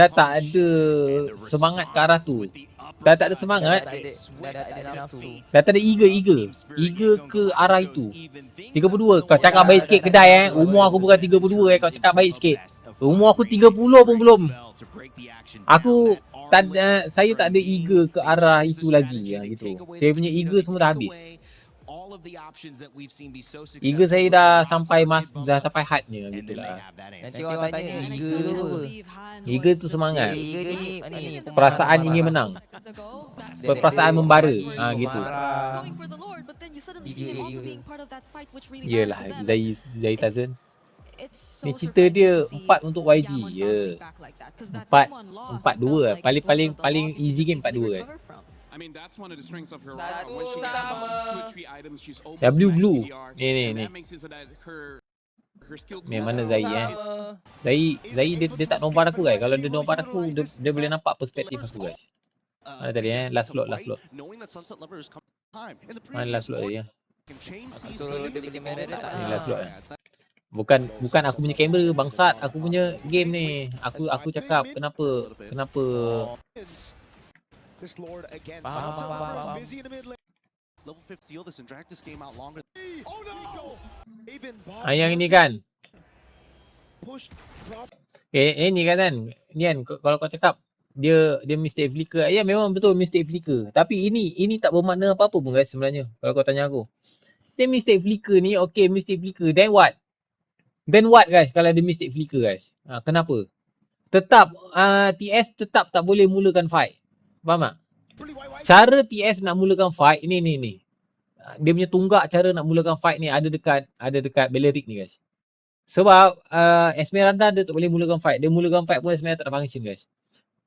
tak ada semangat ke arah tu. Dah tak ada semangat. Dah tak ada eager ke arah itu. 32. Kau cakap baik sikit kedai Umur aku bukan 32 kau cakap baik sikit. Umur aku 30 pun belum. Saya tak ada eager ke arah itu lagi gitu. Saya punya eager semua dah habis. all of the options that we've seen be so Iga successful saya with dah their sampai outside dah sampai hadnya and then they gitulah. have that Nanti answer. orang tanya Iga tu apa? Iga tu semangat. Iga ni Perasaan ingin menang. Perasaan membara. Ha gitu. Yelah, Zai Tazan. Ni cerita dia 4 untuk YG je. 4-2. Paling easy game 4-2 kan. I mean, that's one of the strengths of her round. When she gets about 2 or 3 items, she's almost W max Blue. CDR, Ni. and that makes it so that her skill Ni mana Zai Zai dia tak nombar aku guys. Kalau dia nombar aku dia boleh nampak perspektif aku guys. Mana tadi last slot. Mana last slot tadi Ni last slot Bukan aku punya kamera bangsat, aku punya game ni. Aku cakap kenapa This Lord again. Faham. Busy in the mid lane. Level 5 steal this and drag this game out longer. Oh no! Even yang ini kan. push drop. Ni kan. Kalau kau cakap dia mistake flicker. Ya memang betul mistake flicker. Tapi ini tak bermakna apa-apa pun guys sebenarnya. Kalau kau tanya aku. Dia mistake flicker ni, okay mistake flicker. Then what? Then what guys kalau dia mistake flicker guys? Kenapa? Tetap TS tetap tak boleh mulakan fight. Faham tak? Cara TS nak mulakan fight ni. Dia punya tunggak cara nak mulakan fight ni ada dekat Balearic ni guys. Sebab Esmeralda dia tak boleh mulakan fight. Dia mulakan fight pun Esmeralda tak ada function guys.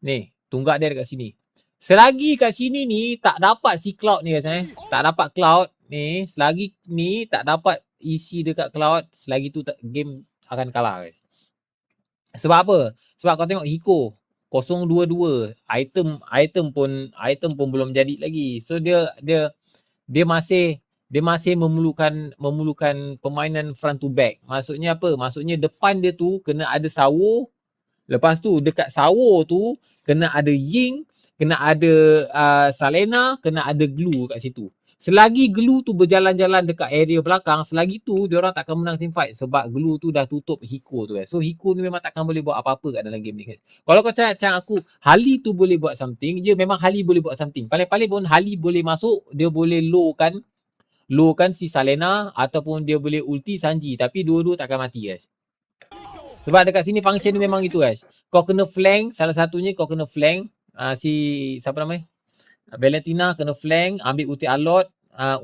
Ni, tunggak dia dekat sini. Selagi kat sini ni tak dapat si Cloud ni guys Tak dapat Cloud ni, selagi ni tak dapat isi dekat Cloud, selagi tu game akan kalah guys. Sebab apa? Sebab kau tengok Hiko 022 item pun belum jadi lagi. So dia masih memerlukan permainan front to back. Maksudnya apa? Maksudnya depan dia tu kena ada sawo. Lepas tu dekat sawo tu kena ada Ying, kena ada Salena, kena ada glue kat situ. Selagi glue tu berjalan-jalan dekat area belakang, selagi tu diorang takkan menang team fight sebab glue tu dah tutup Hiko tu guys. So Hiko ni memang takkan boleh buat apa-apa kat dalam game ni guys. Kalau kau cakap aku, Hali tu boleh buat something, memang Hali boleh buat something. Paling-paling pun Hali boleh masuk, dia boleh lowkan si Salena ataupun dia boleh ulti Sanji, tapi dua-dua takkan mati guys. Sebab dekat sini function ni memang itu guys. Kau kena flank, salah satunya kau kena flank si siapa namanya? Valentina kena flank, ambil ulti Alot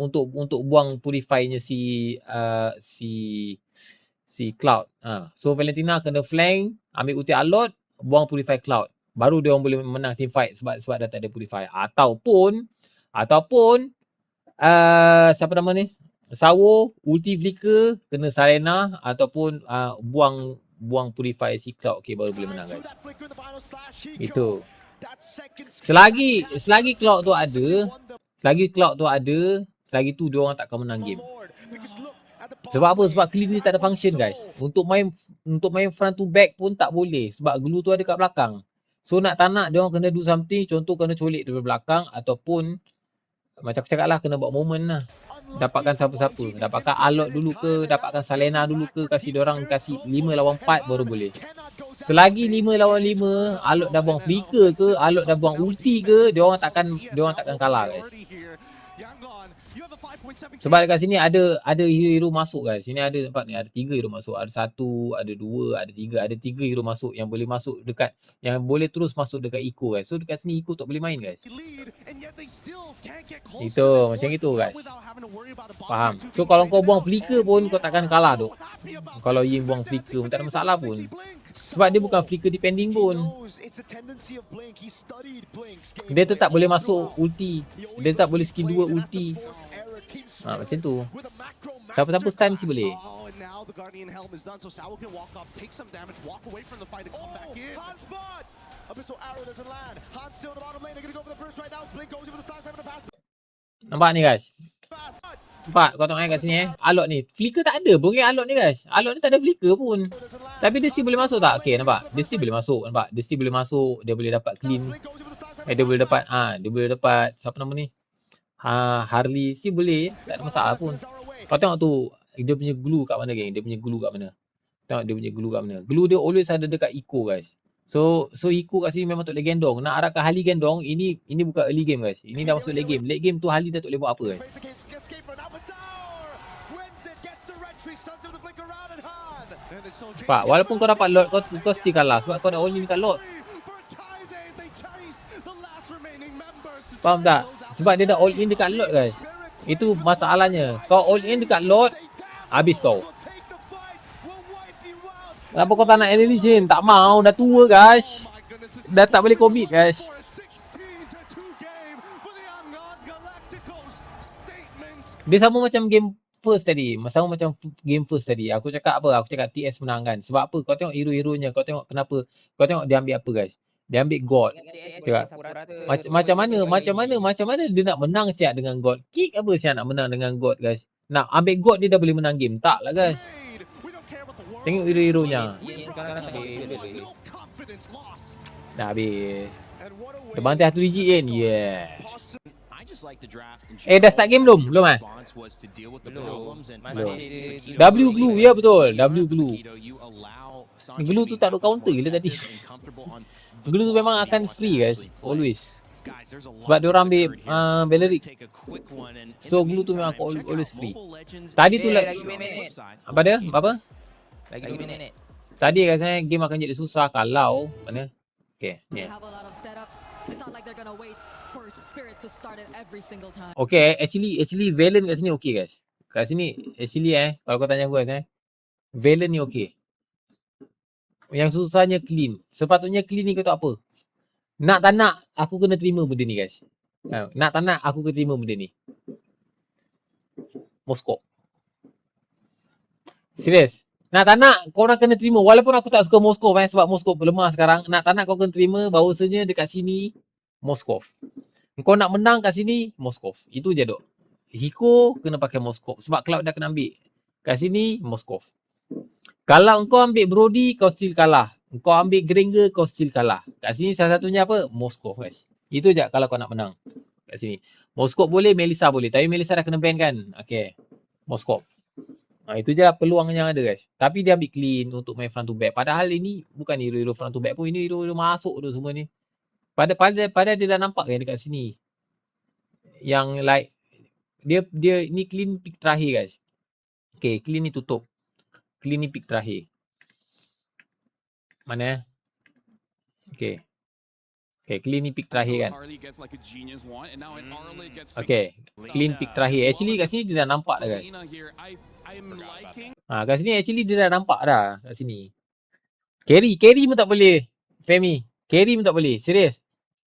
untuk buang purify-nya si Cloud. So Valentina kena flank, ambil ulti Alot, buang purify Cloud. Baru dia orang boleh menang team fight sebab dah tak ada purify. Ataupun siapa nama ni? Sawo, ulti flicker, kena Salena ataupun buang purify si Cloud. Okay, baru boleh menang guys. Itu. Selagi Cloud tu ada, selagi tu dia orang takkan menang game. Sebab apa? Sebab clean ni tak ada function guys. Untuk main front to back pun tak boleh sebab glue tu ada kat belakang. So nak tak nak dia orang kena do something, contoh kena colik dari belakang ataupun macam aku cakap lah, kena buat moment lah. Dapatkan siapa-siapa. Dapatkan Alot dulu ke, dapatkan Salena dulu ke, kasih diorang kasih 5 lawan 4 baru boleh. Selagi 5 lawan 5, Alot dah buang flicker ke, Alot dah buang ulti ke, diorang takkan kalah guys. Sebab dekat sini ada hero masuk guys. Sini ada tempat ni, ada 3 hero masuk. Ada 1, ada 2, ada 3. Ada 3 hero masuk yang boleh masuk dekat, yang boleh terus masuk dekat Eco guys. So dekat sini Eco tak boleh main guys. Itu macam itu guys. Faham? So kalau kau buang flicker pun kau takkan kalah tu. Kalau Ying buang flicker pun tak ada masalah pun. Sebab dia bukan flicker depending pun. Dia tetap boleh masuk ulti. Dia tetap boleh skill 2 ulti. Macam tu. Siapa-siapa stun mesti boleh. Nampak ni guys. Nampak kau tengok kat sini Alot ni. Flicker tak ada pun Alot ni guys. Alot ni tak ada flicker pun. Tapi dia still boleh masuk tak? Okay nampak. Dia still boleh masuk. Nampak? Dia still boleh masuk. Dia boleh dapat clean. Dia boleh dapat siapa nama ni? Harley still boleh. Tak ada masalah pun. Kau tengok tu. Dia punya glue kat mana geng? Dia punya glue kat mana? Tengok dia punya glue kat mana? Glue dia always ada dekat Eco guys. So Eco kat sini memang tak boleh gendong. Nak arahkan Harley gendong, ini bukan early game guys. Ini dah masuk late game. Late game tu Harley dah tak boleh buat apa guys. Pak, walaupun kau dapat lot, kau still kalah sebab kau dah all in dekat lot. Faham tak? Sebab dia dah all in dekat lot guys. Itu masalahnya. Kau all in dekat lot, habis kau. Kenapa kau tak nak elimination? Tak mau, dah tua guys. Dah tak boleh commit guys. Dia sama macam game first tadi. Sama macam game first tadi. Aku cakap apa? Aku cakap TS menang kan. Sebab apa? Kau tengok hero-heronya. Kau tengok kenapa. Kau tengok dia ambil apa guys. Dia ambil God. Cakap, macam mana dia nak menang siap dengan God. Kick apa siap nak menang dengan God guys. Nak ambil God dia dah boleh menang game. Tak lah guys. Tengok hero-heronya. Dah habis. Dia bantai 1 digit kan. Yeah. Dah start game belum? Belum eh? Belum. W glue, ya betul. W glue. Glue tu tak ada counter gila tadi. Glue tu memang akan free guys. Always. Sebab dia orang ambil Beleric. So glue tu memang always free. Tadi tu lah. Apa dia? Apa? Lagi minit. Tadi rasanya game akan jadi susah kalau mana? Okay, ni. Okay, actually Valen kat sini okay guys. Kat sini actually kalau kau tanya aku guys Valen ni okay. Yang susahnya clean. Sepatutnya clean ni kau tahu apa? Nak tak nak aku kena terima benda ni guys. Nak tak nak aku kena terima benda ni. Moskop. Serius. Nak tak nak korang kena terima. Walaupun aku tak suka Moskov sebab Moskov lemah sekarang. Nak tak nak kau kena terima bahawasanya dekat sini Moskov. Kau nak menang kat sini Moskov. Itu je dok. Hiko kena pakai Moskov sebab Cloud dah kena ambil. Kat sini Moskov. Kalau kau ambil Brody kau still kalah. Kau ambil Granger kau still kalah. Kat sini salah satunya apa? Moskov guys. Itu je kalau kau nak menang. Kat sini. Moskov boleh, Melissa boleh. Tapi Melissa dah kena ban kan? Okay. Moskov. Itu je lah peluang yang ada guys. Tapi dia ambil clean untuk main front to back. Padahal ini bukan hero-hero front to back pun. Ini hero-hero masuk tu semua ni. Pada dia dah nampak kan dekat sini. Yang like. Dia ni clean pick terakhir guys. Okay, clean ni tutup. Clean ni pick terakhir. Mana Okay. Okay, clean ni pick terakhir kan. Okay, clean pick terakhir. Actually kat sini dia dah nampak dah guys. Kat sini actually dia dah nampak dah kat sini. Carry pun tak boleh. Femi, carry pun tak boleh. Serius.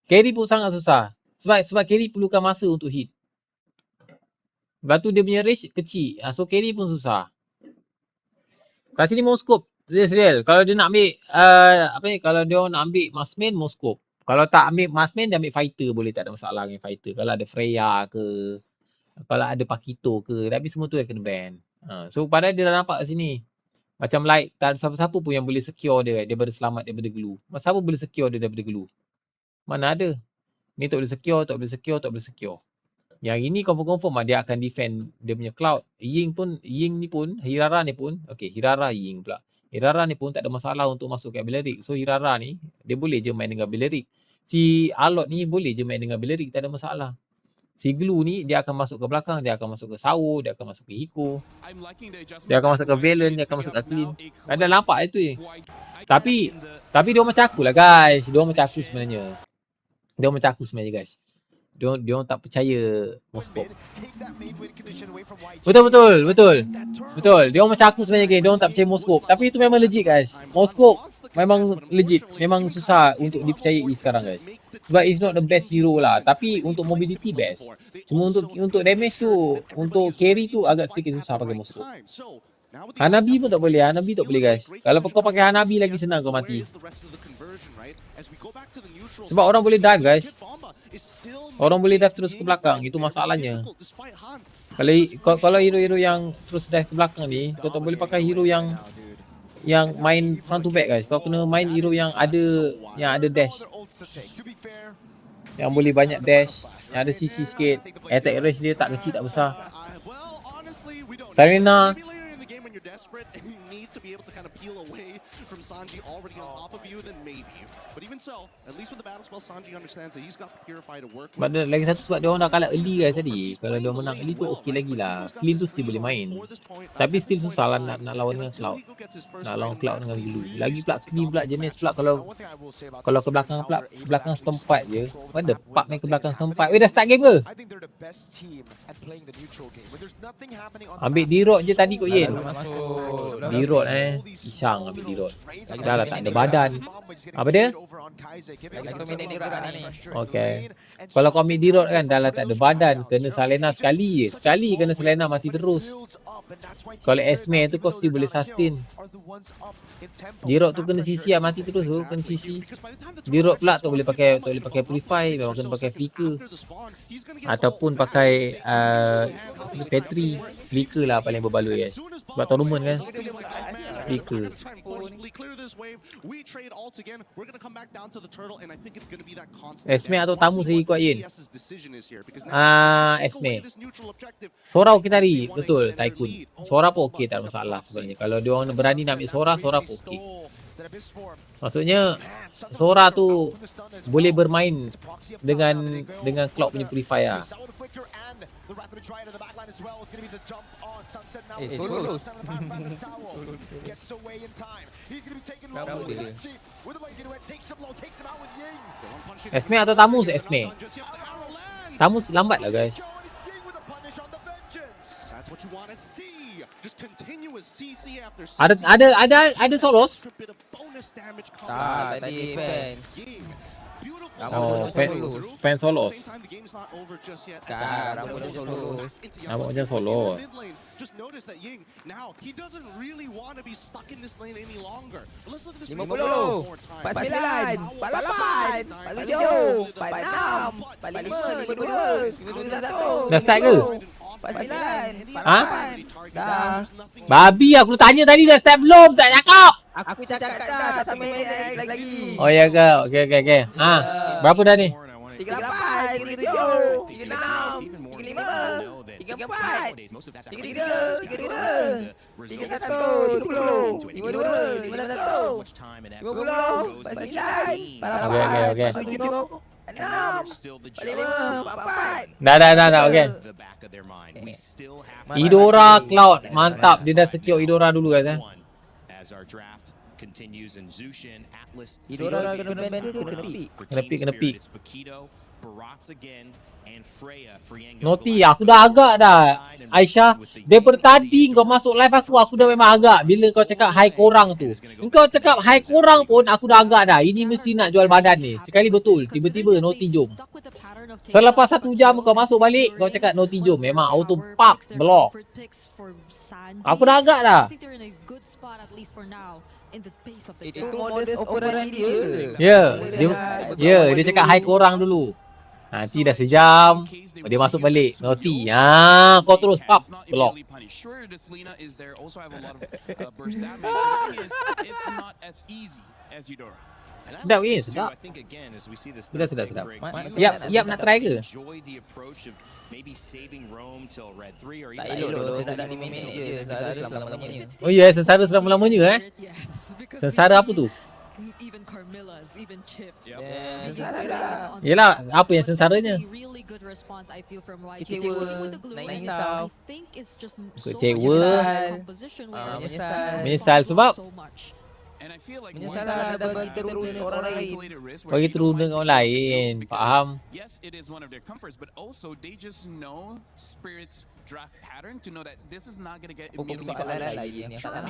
Carry pun sangat susah. Sebab carry perlukan masa untuk hit. Lepas tu dia punya range kecil. So carry pun susah. Kat sini mau scope. Serius. Kalau dia nak ambil kalau dia nak ambil Massman mau scope. Kalau tak ambil Massman dia ambil fighter boleh, tak ada masalah dengan fighter. Kalau ada Freya ke, kalau ada Pakito ke, tapi semua tu yang kena ban. So padahal dia dah nampak kat sini. Macam like tak ada siapa-siapa pun yang boleh secure dia daripada selamat daripada glue. Siapa boleh secure dia daripada glue? Mana ada? Ni tak boleh secure. Yang ini confirm dia akan defend dia punya Cloud. Ying ni pun, Hirara ni pun, okay, Hirara Ying pula. Hirara ni pun tak ada masalah untuk masuk ke Beleric. So Hirara ni dia boleh je main dengan Beleric. Si Alot ni boleh je main dengan Beleric, tak ada masalah. Si Glue ni dia akan masuk ke belakang, dia akan masuk ke Sao, dia akan masuk ke Hiko. Dia akan masuk ke Valen, dia akan masuk ke Clean. Ada nampak itu je. Tapi dia macam aku lah guys. Dia macam aku sebenarnya. Guys. Dia orang tak percaya Moskov. Betul. Dia orang macam aku sebenarnya guys. Dia orang tak percaya Moskov. Tapi itu memang legit guys. Moskov memang legit. Memang susah untuk dipercayai sekarang guys. Sebab it's not the best hero lah. Tapi untuk mobility best. Cuma untuk damage tu, untuk carry tu agak sedikit susah pakai Moskov. Hanabi pun tak boleh. Guys. Kalau kau pakai Hanabi lagi senang kau mati. Sebab orang boleh dive guys. Orang boleh dive terus ke belakang. Itu masalahnya. Kalau hero-hero yang terus dive ke belakang ni, kau tak boleh pakai hero yang main front to back guys. Kau kena main hero yang ada dash. Yang boleh banyak dash, yang ada CC sikit. Attack range dia tak kecil tak besar. Serena you're desperate and you need to be able to kind of peel away from Sanji already on top of you, then maybe. But even so, at least with the battle spell, Sanji understands that he's got the Purify to work with. Sebab lagi satu sebab dia orang dah kalah early guys tadi. Kalau dia menang early tu okey lagi lah. Clean tu still boleh main. Tapi still susah lah nak lawan dengan Cloud. Nak lawan Cloud dengan Glue. Lagi pula Clean pula jenis pula kalau ke belakang pula belakang setempat je. Mana pak main ke belakang setempat. Weh dah start game ke? Ambil D-Rod je tadi kot Yen. D-Rod Isang ambil D-Rod. Dah lah tak ada badan. Apa dia? Okay. Kalau kau ambil D-Rod kan dah lah tak ada badan. Kena Selena sekali je. Sekali kena Selena mati terus. Kalau Esme tu kau still boleh sustain. D-Rod tu kena CC lah mati terus tu. Kena CC. D-Rod pula tu boleh pakai Purify. Memang kena pakai Flicker. Ataupun pakai Petri. Flicker lah paling berbaloi guys. Sebab tournament kan Flicker. Esme atau tamu saya ikut Yin. Esme. Sora okey tadi. Betul Tycoon. Sora pun okey tak ada masalah sebenarnya. Kalau dia orang berani nak ambil Sora pun okey. Maksudnya Sora tu boleh bermain dengan Cloud punya Purifier. Esme atau Tamus? Esme. Tamus lambat lah guys. Ada solos? Tak, tadi fan. Oh, fan solos. Rambutnya solos. Just notice that Ying now he doesn't really want to be stuck in this lane any longer. Let's look at this 50, 49, 48, 47, 46, 45, 52, 51. Dah start ke? 49. Ha? Dah. Babi aku tanya tadi dah start belum? Tak cakap. Aku cakap dah 1 minit lagi. Oh ya ke? Okey. Ha. Berapa dah ni? 38, 37, 36, 35, 34, 33, 32, 31, 52, 52, 51, 50, 49, 49, 6, 5, 4. Dah, okey. Idora Cloud, mantap. Dia dah secure Idora dulu guys Idora kena pick. Noti, aku dah agak dah Aisyah, daripada tadi kau masuk live aku dah memang agak. Bila kau cakap hai korang tu, kau cakap hai korang pun aku dah agak dah. Ini mesti nak jual badan ni. Sekali betul, tiba-tiba Noti jom. Selepas 1 jam kau masuk balik, kau cakap Noti jom. Memang auto pop, block. Aku dah agak dah. Itu modus operandi dia. Dia cakap hai korang dulu. Nanti dah sejam, dia masuk balik. Noti. Kau terus pop, block. Sedap ni, sedap. Sedap. Yap nak try ke? Tak elok, sedang 5 minit je. Selama-lamanya. Oh ya, sengsara selama-lamanya Sengsara apa tu? Even Carmilla's, even Chips. Yelah, apa yang sengsaranya? Really good response I feel from YG. Kecewa, I think it's just Kecewa, menyesal sebab menyesal dah bagi terus orang lain. Bagi terus dengan orang lain. Faham? Yes, it is one of their comforts, but also they just know Spirit's draft pattern to know that this is not going to get immediately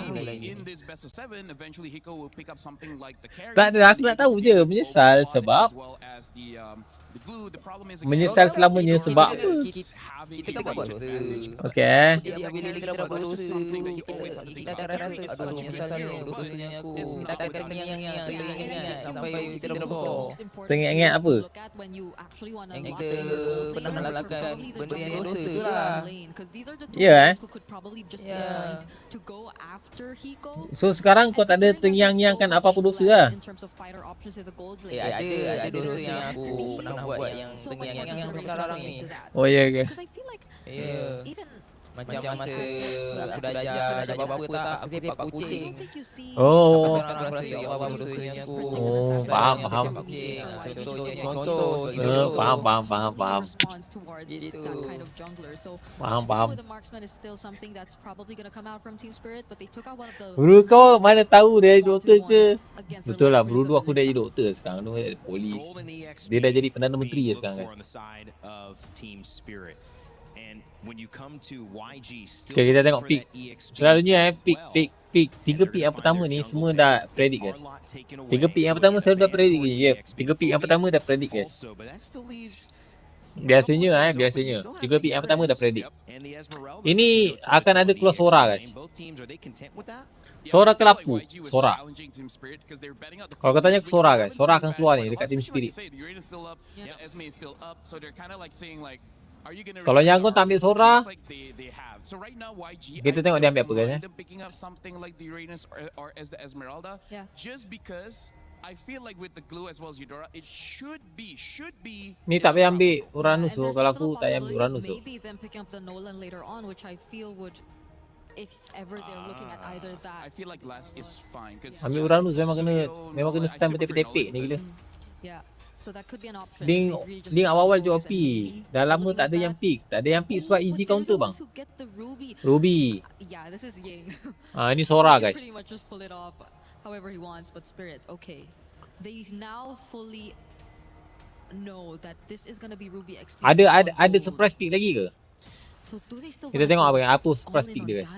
maybe in this best of 7 eventually Hiko will pick up something like the carry. Tak ada, aku nak tahu je menyesal sebab menyesal selamanya sebab kita kan buat dosa. Okey. Bila kita buat dosa, kita akan rasa aduh menyesal dosanya aku. Kita akan teringat sampai kita dah besar. Teringat apa? Yang kita pernah melakukan benda yang dosa tu lah. So sekarang kau tak ada terngiang-ngiangkan apa-apa dosa lah? Ada dosa yang aku pernah buat yang terngiang-ngiang sekarang ni. Oh ya ke? Macam masa aku dah ajar bapa tak, aku sepak kucing. Oh. Lepas orang rasa, ya Allah berdoanya aku. Oh, faham. Contoh. Faham. Gitu. That kind of jungler. So Faham. the marksman is still something that's probably going to come out from Team Spirit, but they took out one of the Bro, kau mana tahu dia doktor ke? Betul lah, bro, aku dah jadi doktor sekarang. Dia polis. Dia dah jadi Perdana Menteri sekarang kan. Okay, kita tengok pick. Selalunya pick 3 pick yang pertama ni semua dah predict guys. 3 pick yang pertama selalu dah predict guys. Yep. 3 pick yang pertama dah predict guys. Biasanya 3 pick yang pertama dah predict. Ini akan ada keluar Sora guys. Sora ke Lapu? Sora. Kalau kau tanya ke Sora guys, Sora akan keluar ni dekat Team Spirit. Kalau Yangon tak ambil Sora, kita tengok dia ambil apa guys. Ni tak payah ambil Uranus tu. Kalau aku tak payah ambil Uranus tu. If ever they're looking at either that. I feel like last is fine because ambil Uranus memang kena stand bertepek-tepek ni gila. Yeah. So that could be an option. Ding awal-awal je OP. Dah lama tak ada yang pick. Tak ada yang pick sebab easy counter bang. Ruby. Yeah, this is Ying. Ini Sora guys. Pretty much just pull it off however he wants, but Spirit, okay. They now fully know that this is going to be Ruby XP. Ada surprise pick lagi ke? So do they still kita tengok apa surprise pick dia guys.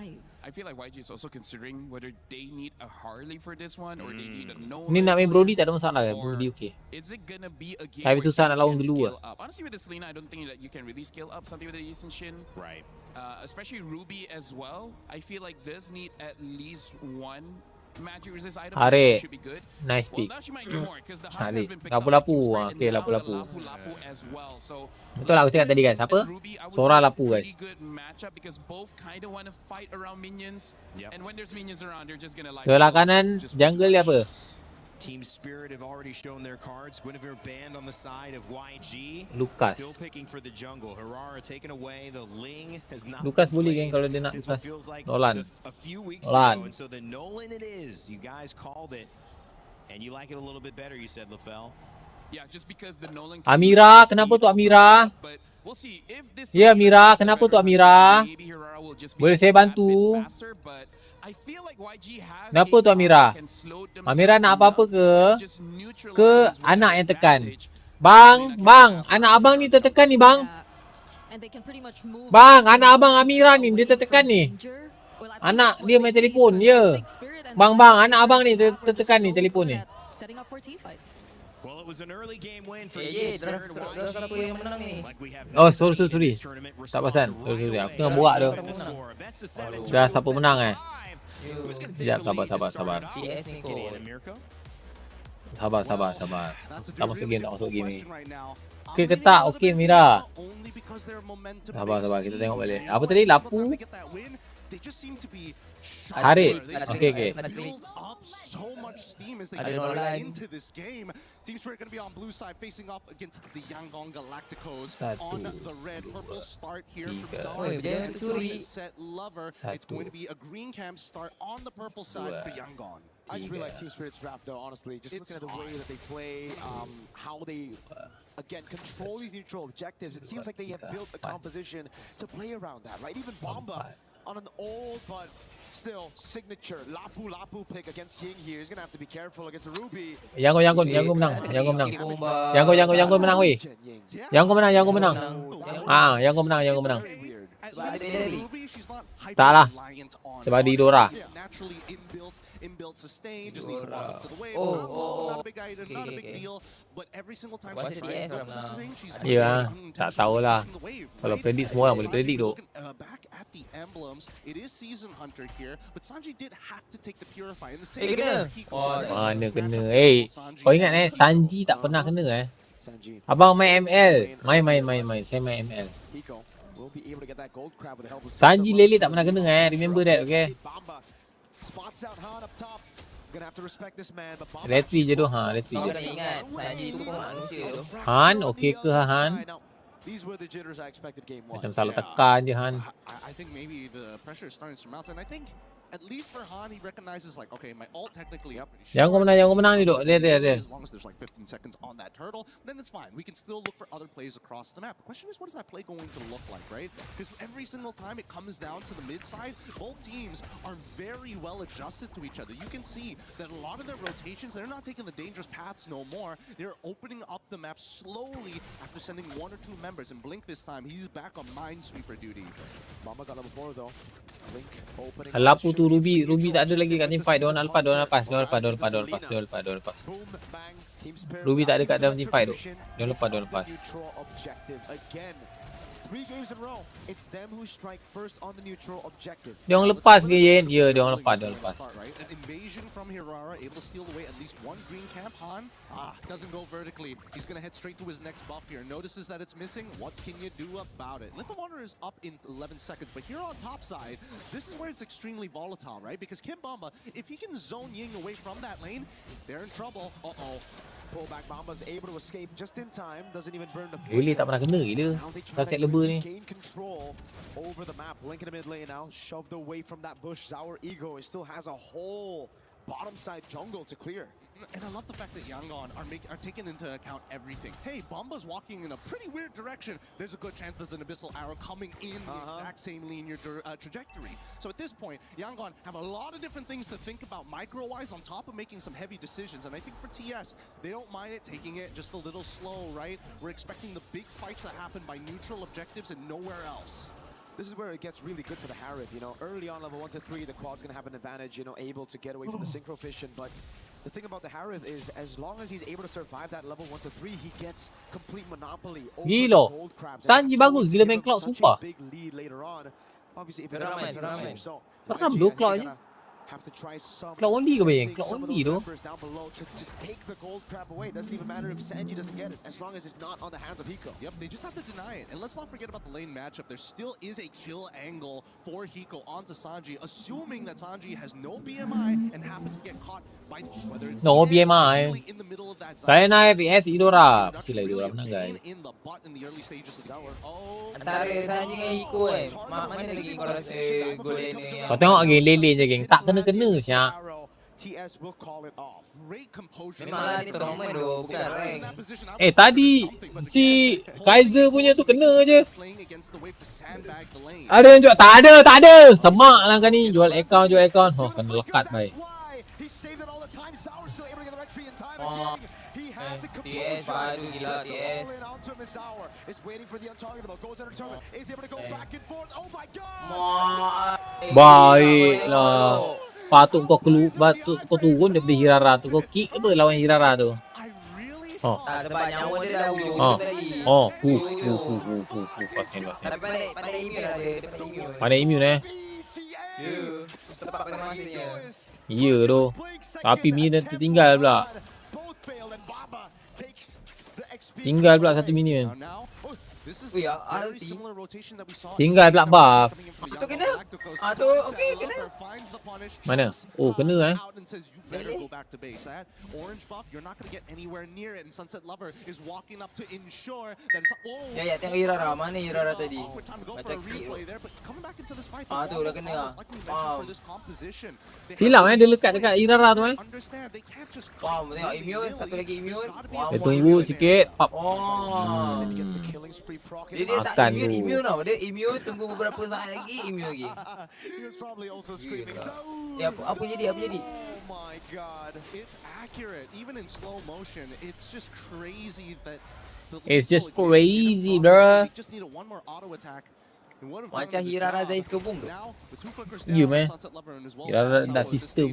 I feel like YG is also considering whether they need a Harley for this one or they need a no. Ni nak main Brody tak ada masalah kan? Brody okay. Is it gonna be a game tapi susah nak lawan dulu lah. Honestly with this Lina, I don't think that you can really scale up something with the East and Shin. Right. Especially Ruby as well. I feel like this need at least one magic resist item. Are, should be good. Nice pick. Well, now she might need more because the Hunt has been picked lapu-lapu. up. Okay, lapu-lapu. As well. So betul lah aku cakap tadi guys. Apa? Sora lapu guys. Sebelah kanan jungle dia apa? Team Spirit have already shown their cards. Guinevere banned on the side of YG. Lucas. Still picking for the jungle. Harara taken away. The Ling has not. Lucas boleh kan kalau dia nak Lucas. Nolan. And so the Nolan it is. You guys called it. And you like it a little bit better, you said, LaFell. Yeah, just because the Nolan. Amira, kenapa tu Amira? Ya Amira, kenapa tu Amira? Boleh saya bantu? Kenapa tu Amira? Amira nak apa-apa ke anak yang tekan? Bang, anak abang ni tertekan ni bang. Bang, anak abang Amira ni dia tertekan ni. Anak dia main telefon, ya. Bang, anak abang ni tertekan ni telefon ni. Well, it was an early game win for Oh, sorry. Tak pasal. Sorry. Aku tengah buat tu. Dah siapa menang Sekejap, sabar. Sabar. Tak masuk game ni. Okay ke tak? Okay Mira. Sabar, kita tengok balik. Apa tadi? Lapu? Harit. Okay. So much steam as they get right into this game. Team Spirit going to be on blue side facing up against the YANGON Galacticos on the red. Purple start here from Zara and set Lover. It's going to be a green camp start on the purple side for YANGON. I just really like Team Spirit's draft though, honestly. Just looking at the way that they play, how they, again, control these neutral objectives. It seems like they have built a composition to play around that, right? Even Bomba on an old but still signature Lapu pick against Ying here. He's gonna have to be careful against a Ruby. Yangon menang. Yangon menang weh. Yangon menang. Yangon menang. Tak lah. Sebab di Dora. Inbuilt sustain, just needs to walk up to the wave. Not a big item, not a big deal, but every single time she tries to sustain, she's ya, tak tahulah. Kalau predict semua orang boleh predict tu. Back at the emblems, it is Season Hunter here, but Sanji did have to take the Purify in the same way. Mana kena. Kau ingat Sanji tak pernah kena Abang main ML. Main. Saya main ML. Sanji Lele tak pernah kena remember that, okay? Retri je tu, retri je. Han, okey ke Han? These were the jitters I expected game 1. Macam salah tekan je Han. I think maybe the pressure is starting to mount, and I think at least for Han, he recognizes like, okay, my ult technically up. Jangan kau menang ni dok. Dia. As long as there's like 15 seconds on that turtle, then it's fine. We can still look for other plays across the map. The question is, what is that play going to look like, right? Because every single time it comes down to the mid side, both teams are very well adjusted to each other. You can see that a lot of their rotations, they're not taking the dangerous paths no more. They're opening up the map slowly after sending 1 or 2 members. And Blink this time, he's back on Minesweeper duty. Mama got level 4 though. Blink opening. Lapu tu Ruby tak ada lagi kat team fight. Dia orang lepas. Ruby tak ada kat dalam team fight tu. Dia lepas. 3 games in a row, it's them who strike first on the neutral objective. Dia orang lepas ke Yen? Ya, dia orang lepas. An invasion from Hirara, able to steal away at least 1 green camp. Han, doesn't go vertically. He's gonna head straight to his next buff here. Notices that it's missing. What can you do about it? Little Wonder is up in 11 seconds, but here on top side, this is where it's extremely volatile, right? Because Kim Bomba, if he can zone Ying away from that lane, they're in trouble. Pullback Bomba's able to escape just in time. Doesn't even burn the Really tak pernah kena gila. Sunset leber ni. Gain control over the map. Blink in the mid lane now, shoved away from that bush. Our ego still has a whole bottom side jungle to clear. And I love the fact that Yangon are taking into account everything. Hey, Bomba's walking in a pretty weird direction. There's a good chance there's an Abyssal Arrow coming in the exact same linear trajectory. So at this point, Yangon have a lot of different things to think about micro-wise on top of making some heavy decisions. And I think for TS, they don't mind it taking it just a little slow, right? We're expecting the big fights to happen by neutral objectives and nowhere else. This is where it gets really good for the Harith, you know. Early on level 1 to 3, the Claw's gonna have an advantage, you know, able to get away from the Synchro Fission, but the thing about the Harith is, as long as he's able to survive that level 1 to 3, he gets complete monopoly over the gold crabs. Sanji bagus gila main Cloud, sumpah. Big lead later on. Obviously, if it doesn't change, so Seram dulu Cloud ni. have to try some Cloud only ke bayang? Cloud some of only those tu. members down below to just take the gold crab away. It doesn't even matter if Sanji doesn't get it, as long as it's not on the hands of Hiko. Yep, they just have to deny it. And let's not forget about the lane matchup. There still is a kill angle for Hiko onto Sanji, assuming that Sanji has no BMI and happens to get caught by whether it's No BMI. in the middle of that Saya naik PS Idora. Pastilah Idora menang guys. in the butt in the early stages of Tower. Antara Sanji dengan Hiko mana lagi kau rasa gol ini? Kau tengok geng lele je geng. Tak kena-kena siap. TS will call it off. Great composure. Memanglah ni tournament tu, bukan rank. Tadi si Kaiser punya tu kena je. Ada yang jual? Tak ada. Semak lah kan ni. Jual account. Oh, kena lekat baik. TS baru gila TS. Baiklah. Patut kau turun daripada Hirara tu. Kau kick apa lawan Hirara tu? Tak ada banyak nyawa dia dah hujung tadi. Fast. Pandai immune lah dia. Pandai immune Sebab pada masanya. Ya tu. Tapi minion tertinggal pula. Tinggal pula satu minion. Tinggal pula buff. Tu kena. Tu okey kena. Mana? Oh kena Ya tengok Irara. Mana Irara tadi? Macam kick. Tu dah kena. Silap dia lekat dekat Irara tu Wow, tengok immune. Satu lagi immune. Dia tunggu sikit. Pop. Dia tak immune tau. Dia immune tunggu beberapa saat lagi immune lagi. Ya apa jadi? Oh my god, it's accurate. Even in slow motion, it's just crazy that bro. just needed one more auto attack. Macam Hirara Zais kebung tu. Ya man. Hirara dah sistem.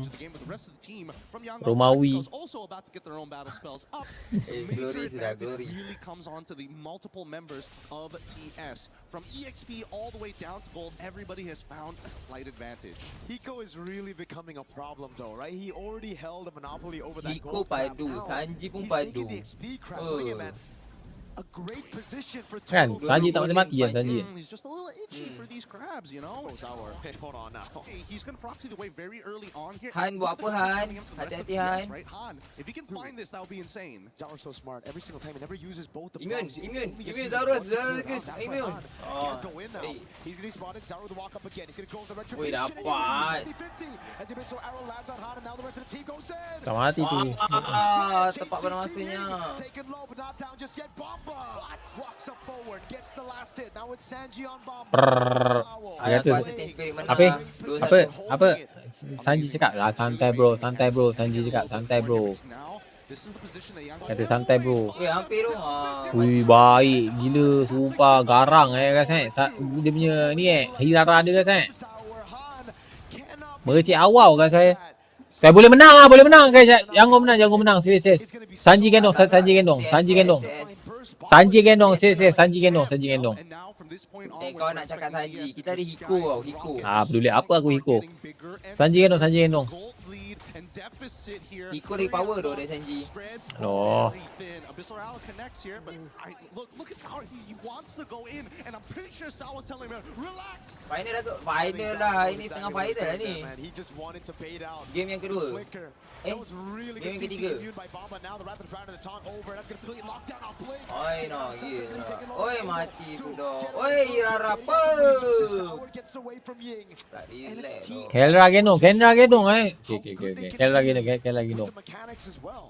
Romawi. Really comes on to the multiple members of TS. From EXP all the way down to gold, everybody has found a slight advantage. Hiko is really becoming a problem though, right? He already held a monopoly over that Hiko gold crab. padu, Now, Sanji pun he's padu. taking the XP crab. Bring it, man. A great position for Kan, Sanji tak mati kan Sanji. He's just a little itchy for these crabs, you know. Hey, hold on now. Hey, he's gonna proxy the way very early on here. Han, buat apa Han? Hati-hati Han. Right, Han. If he can find this, that would be insane. Zaur's so smart. Every single time he never uses both the Immune, bombs. immune, He just immune, uses Zaurus, one to clear Zaurus, out. That's why immune. Han can't go in now. He's gonna be spotted. Zaur with the walk up again. He's gonna go with the Wih, retribution. dapat. 50-50 as he missed, so arrow lands on Han, and now the rest of the team goes in. Tak mati tu. Tepat pada masanya. Taken low, but not down just yet. Bomba walks up forward, gets the last hit. Now it's Sanji on Bomba. Dia kata apa Sanji cakap lah santai bro, Sanji cakap santai bro. Kata santai bro. Weh, hampir tu. Wih, baik gila, sumpah garang guys dia punya ni Hirara dia guys Mercik awal guys saya. Boleh menang guys. Yangon menang serius. Sanji gendong. Sanji gendong. Kau nak cakap Sanji, kita ada Hiko tau, Hiko. Peduli apa aku Hiko. Sanji gendong. Hiko dari power tu dari Sanji. Loh. Final dah. Ini tengah final lah ni. Game yang kedua. Game yang ketiga. Oi, no, gila. Oi, mati sudah. Oi, Hirara apa? Tak relax tu. Kelra gendong. Okay. Kelra gendong.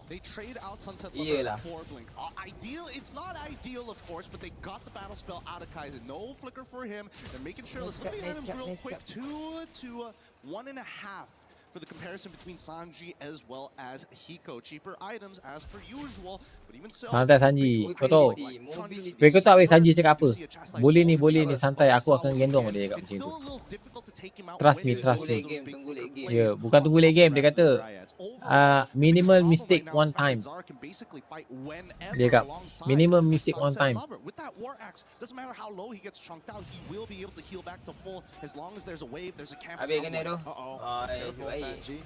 They trade out Sunset Iyalah. for Blink. Ideal, it's not ideal of course, but they got the battle spell out of Kaizen. No flicker for him. They're making sure let's get the items real quick. 2 to 1.5 for the comparison between Sanji as well as Hiko. Cheaper items as per usual, but even so. Santai Sanji. Kau tahu. Kau tahu Sanji cakap apa? Boleh ni santai, aku akan gendong dia cakap macam tu. Trust me. Ya, bukan tunggu late game. Dia kata minimal mistake one time. Dia cakap minimum mistake one time. With that war axe, doesn't matter how low he gets chunked out, he will be able to heal back to full as long as there's a wave, there's a camp somewhere. Sanji.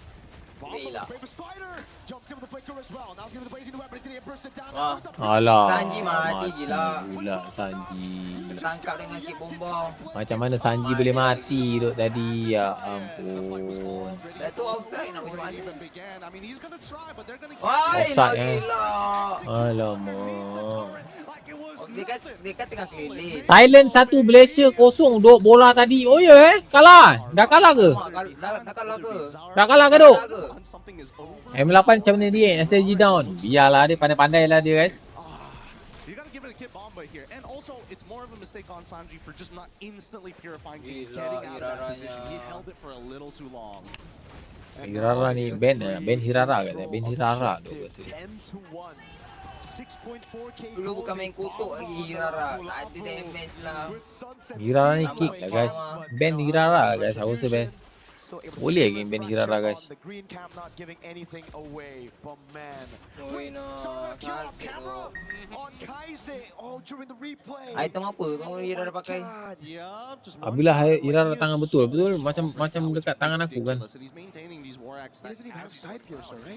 Bomba, the bravest fighter, jumps in with the flicker as well. Now he's gonna be the blazing weapon. He's gonna get bursted down. Alah. Sanji mati gila. Gila Sanji. Tangkap dengan kick bomba. Macam mana Sanji boleh mati duk tadi? Ya ampun. Dah tu offside nak macam mana? Offside Alamak. Dia kan tengah keliling. Thailand 1 Malaysia 0 duk bola tadi. Oh ya kalah. Dah kalah ke? Dah kalah ke duk? M8 macam mana dia? SSG down. Biarlah dia pandai-pandai lah dia guys. You gotta give it a kit bomba here, and also it's more of a mistake on Sanji for just not instantly purifying and getting out of that position. He held it for a little too long. Hirara ni Ben Hirara kata. Ben Hirara tu guys. Dulu bukan main kutuk lagi Hirara. Tak ada damage lah. Hirara ni kick lah guys. Ben Hirara guys. Aku rasa Ben. Boleh lagi Ben Hirara guys. Item apa kau Hirara pakai? Apabila Hirara tangan betul macam dekat tangan aku kan.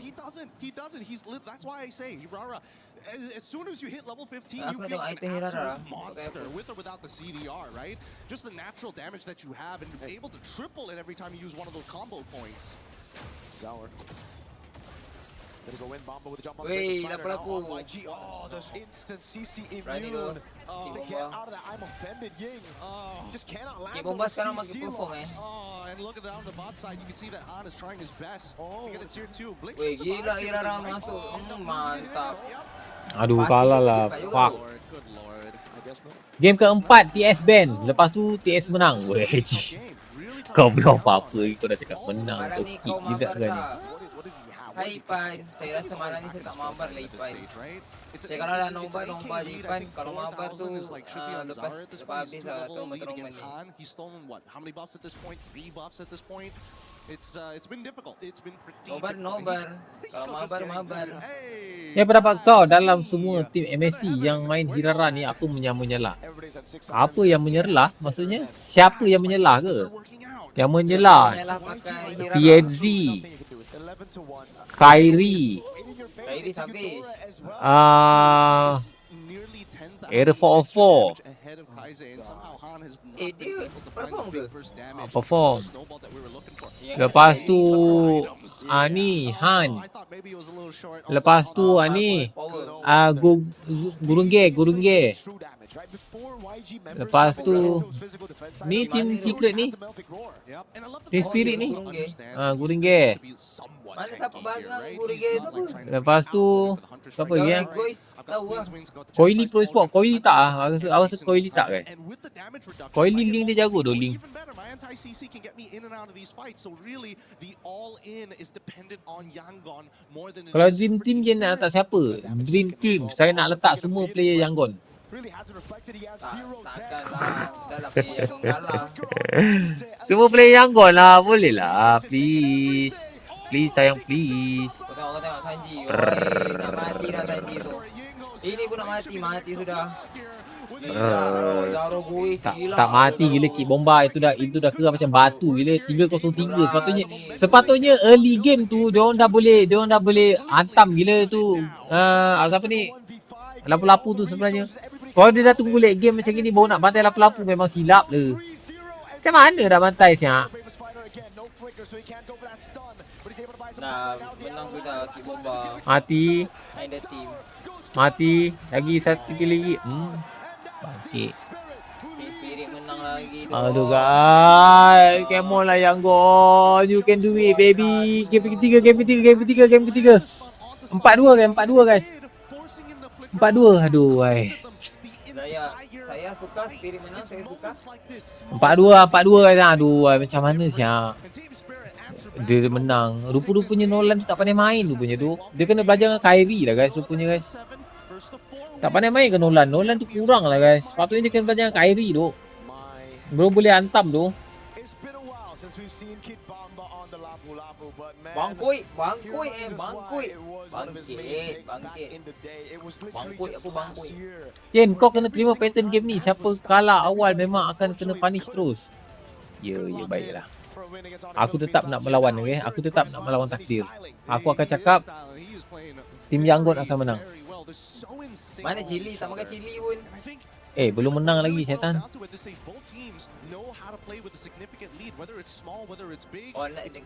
He doesn't. That's why I say Hirara. As soon as you hit level 15, you Aku feel tengok like item an Hirara. absolute monster with or without the CDR, right? Just the natural damage that you have and able to triple it every time you use one of those combo points. Zaur. There's a win Bomba with a jump on Weh, the dah pelaku. YG. Oh, there's instant CC immune. To get out of that, I'm offended, Ying. Just cannot land Bomba sekarang makin CC perform And look at down the bot side, you can see that Han is trying his best to get a tier 2. Blink Weh, gila Hirara masuk. Mantap. Aduh kalah lah. Fuck. Game keempat TS ban. Lepas tu TS menang. Weh. Kau belum apa-apa. Kau dah cakap menang. Kau kick juga sebenarnya. Hai Ipan, saya rasa malam ni saya tak mabar lah Ipan. Saya kalau dah nombar je Ipan. Kalau mabar tu lepas habis lah tournament ni. He's stolen what? How many buffs at this point? 3 buffs at this point. It's been difficult. It's been pretty Nobar. Kalau mabar. Ya pendapat kau dalam semua tim MSC yang main Hirara ni apa yang menyelah? Apa yang menyelah maksudnya? Siapa yang menyelah ke? Yang menyelah TNZ, Kairi, Era 404. ahead of Kaiser, and somehow Han has not dia been able to find the big burst damage. Perform. Snowball that we were looking for. Lepas tu ni Han. Lepas tu ni Gurungge. Lepas tu ni Team Secret ni. Team Spirit ni. Gurungge. Mana siapa bangang Gurige tu? Lepas tu siapa lagi eh? Tahu lah. Coily Pro Sport. Coily tak ah. Aku rasa Coily tak kan. Coily link dia jago tu link. My anti-CC can get me in and out of these fights, so really the all-in is dependent on YANGON more than. Kalau Dream Team je nak letak siapa? Dream Team. Saya nak letak semua player YANGON. Semua player YANGON lah. Boleh lah. Please. Please sayang please. Kau tengok Sanji. Nak mati dah Sanji tu. Ini pun nak mati sudah. Tak mati gila kick bomba itu dah kira macam batu gila 303 sepatutnya early game tu dia orang dah boleh hantam gila tu apa ni lapu-lapu tu sebenarnya. Kalau dia dah tunggu late game macam gini baru nak bantai lapu-lapu memang silap le. Macam mana dah bantai siap? Nah, menang tu dah kick bomba. Mati lagi satu sekali lagi. Bangkit. Spirit menang lagi. Aduh guys, come on lah YANGON, you can do it baby. Game ketiga. 4-2 guys. 4-2. Aduh wai. Saya suka Spirit menang, saya suka. 4-2 guys. Aduh wai, macam mana siap? Dia menang. Rupa-rupanya Nolan tu tak pandai main rupanya tu. Dia kena belajar dengan Kyrie lah guys rupanya guys. Tak pandai main ke Nolan? Nolan tu kurang lah guys. Patutnya dia kena belajar dengan Kyrie tu. Baru boleh hantam tu. Bangkit. Yen, kau kena terima pattern game ni. Siapa kalah awal memang akan kena punish terus. Ya baiklah. Aku tetap nak melawan okay? Aku tetap nak melawan takdir. Aku akan cakap tim YANGON akan menang. Mana Chili? Tak makan Chili pun. Belum menang lagi setan.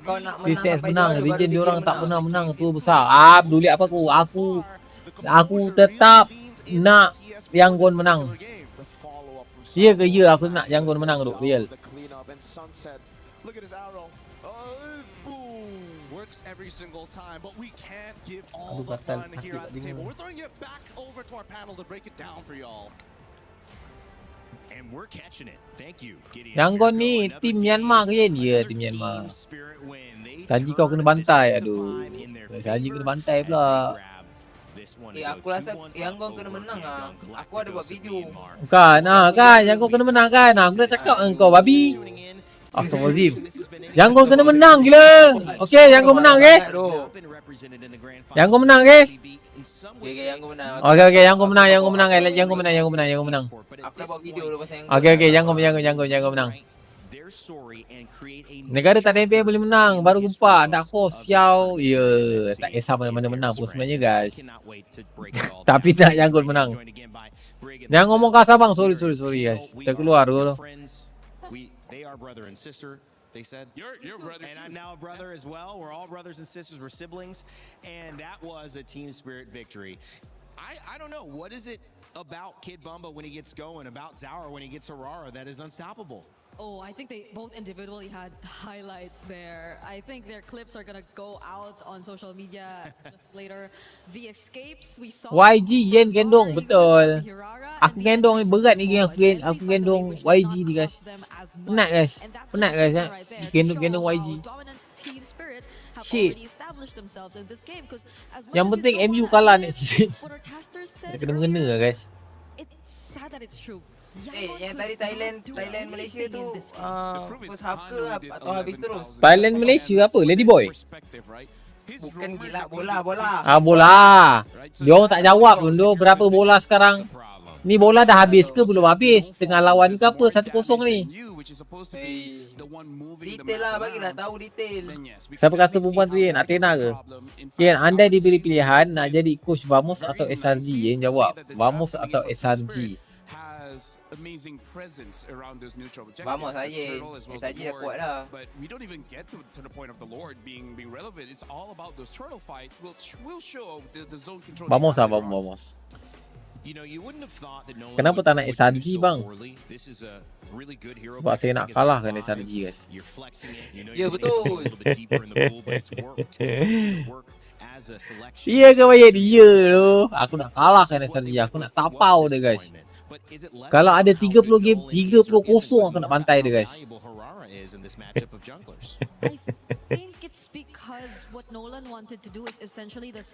Kau nak menang menang. Region diorang tak pernah menang tu besar. Peduli apa aku. Aku tetap nak YANGON menang. Ya ke ya aku nak YANGON menang tu real. Look at his arrow. Boom. Works every single time, but we can't give all the fun here at the table. We're throwing it back over to our panel to break it down for y'all. And we're catching it. Thank you, Gideon. YANGON ni tim Myanmar ke Yen? Ya, tim Myanmar. Sanji kau kena bantai. Aduh. Sanji kena bantai pula. Aku rasa YANGON kena menang ah. Aku ada buat video. Kan YANGON kena menang kan. Aku dah cakap engkau babi. Astaghfirullahaladzim. YANGON kena menang gila. Okey, YANGON menang okey. YANGON menang okey. YANGON menang. Okey, YANGON menang. YANGON menang. Aku dah buat video dulu pasal YANGON. Okey, YANGON menang. Negara tak tempel boleh menang. Baru gempak. Dark Horse siau. Ya, tak kisah mana-mana menang pun sebenarnya guys. Tapi tak YANGON menang. Jangan ngomong kasar bang. Sorry guys. Kita keluar dulu. They are brother and sister, they said. You're brother and too. I'm now a brother as well. We're all brothers and sisters. We're siblings. And that was a team spirit victory. I don't know. What is it about Kid Bumba when he gets going, about Zaur when he gets Aurora that is unstoppable? Oh, I think they both individually had highlights there. I think their clips are gonna go out on social media just later. The escapes we saw. YG Yen gendong betul. Aku gendong ni berat ni aku gendong YG ni guys. Penat guys ya. Gendong YG. Shit. Yang penting MU kalah next season. Dia kena mengena lah guys. It's sad that it's true. Yang tadi Thailand Malaysia tu first half ke atau habis terus? Thailand Malaysia apa? Ladyboy? Bukan gila bola. Bola. Dia orang tak jawab pun tu berapa bola sekarang. Ni bola dah habis ke belum habis? Tengah lawan ke apa 1-0 ni? Detail lah, bagilah tahu detail. Siapa kata perempuan tu Yen? Athena ke? Yen, andai diberi pilihan nak jadi coach Vamos atau SRG? Yen jawab, Vamos atau SRG? Amazing presence around those neutral objectives. Vamos saja. SRG dah kuat dah. But we don't even get to the point of the Lord being relevant. It's all about those turtle fights. We'll show the zone control. Vamos lah, Vamos. Kenapa tak nak SRG bang? Sebab saya nak kalahkan SRG guys. Ya betul. Iya ke bayar dia tu? Aku nak kalahkan SRG. Aku nak tapau dia guys. Kalau ada 30 game 30-0 aku nak bantai dia guys.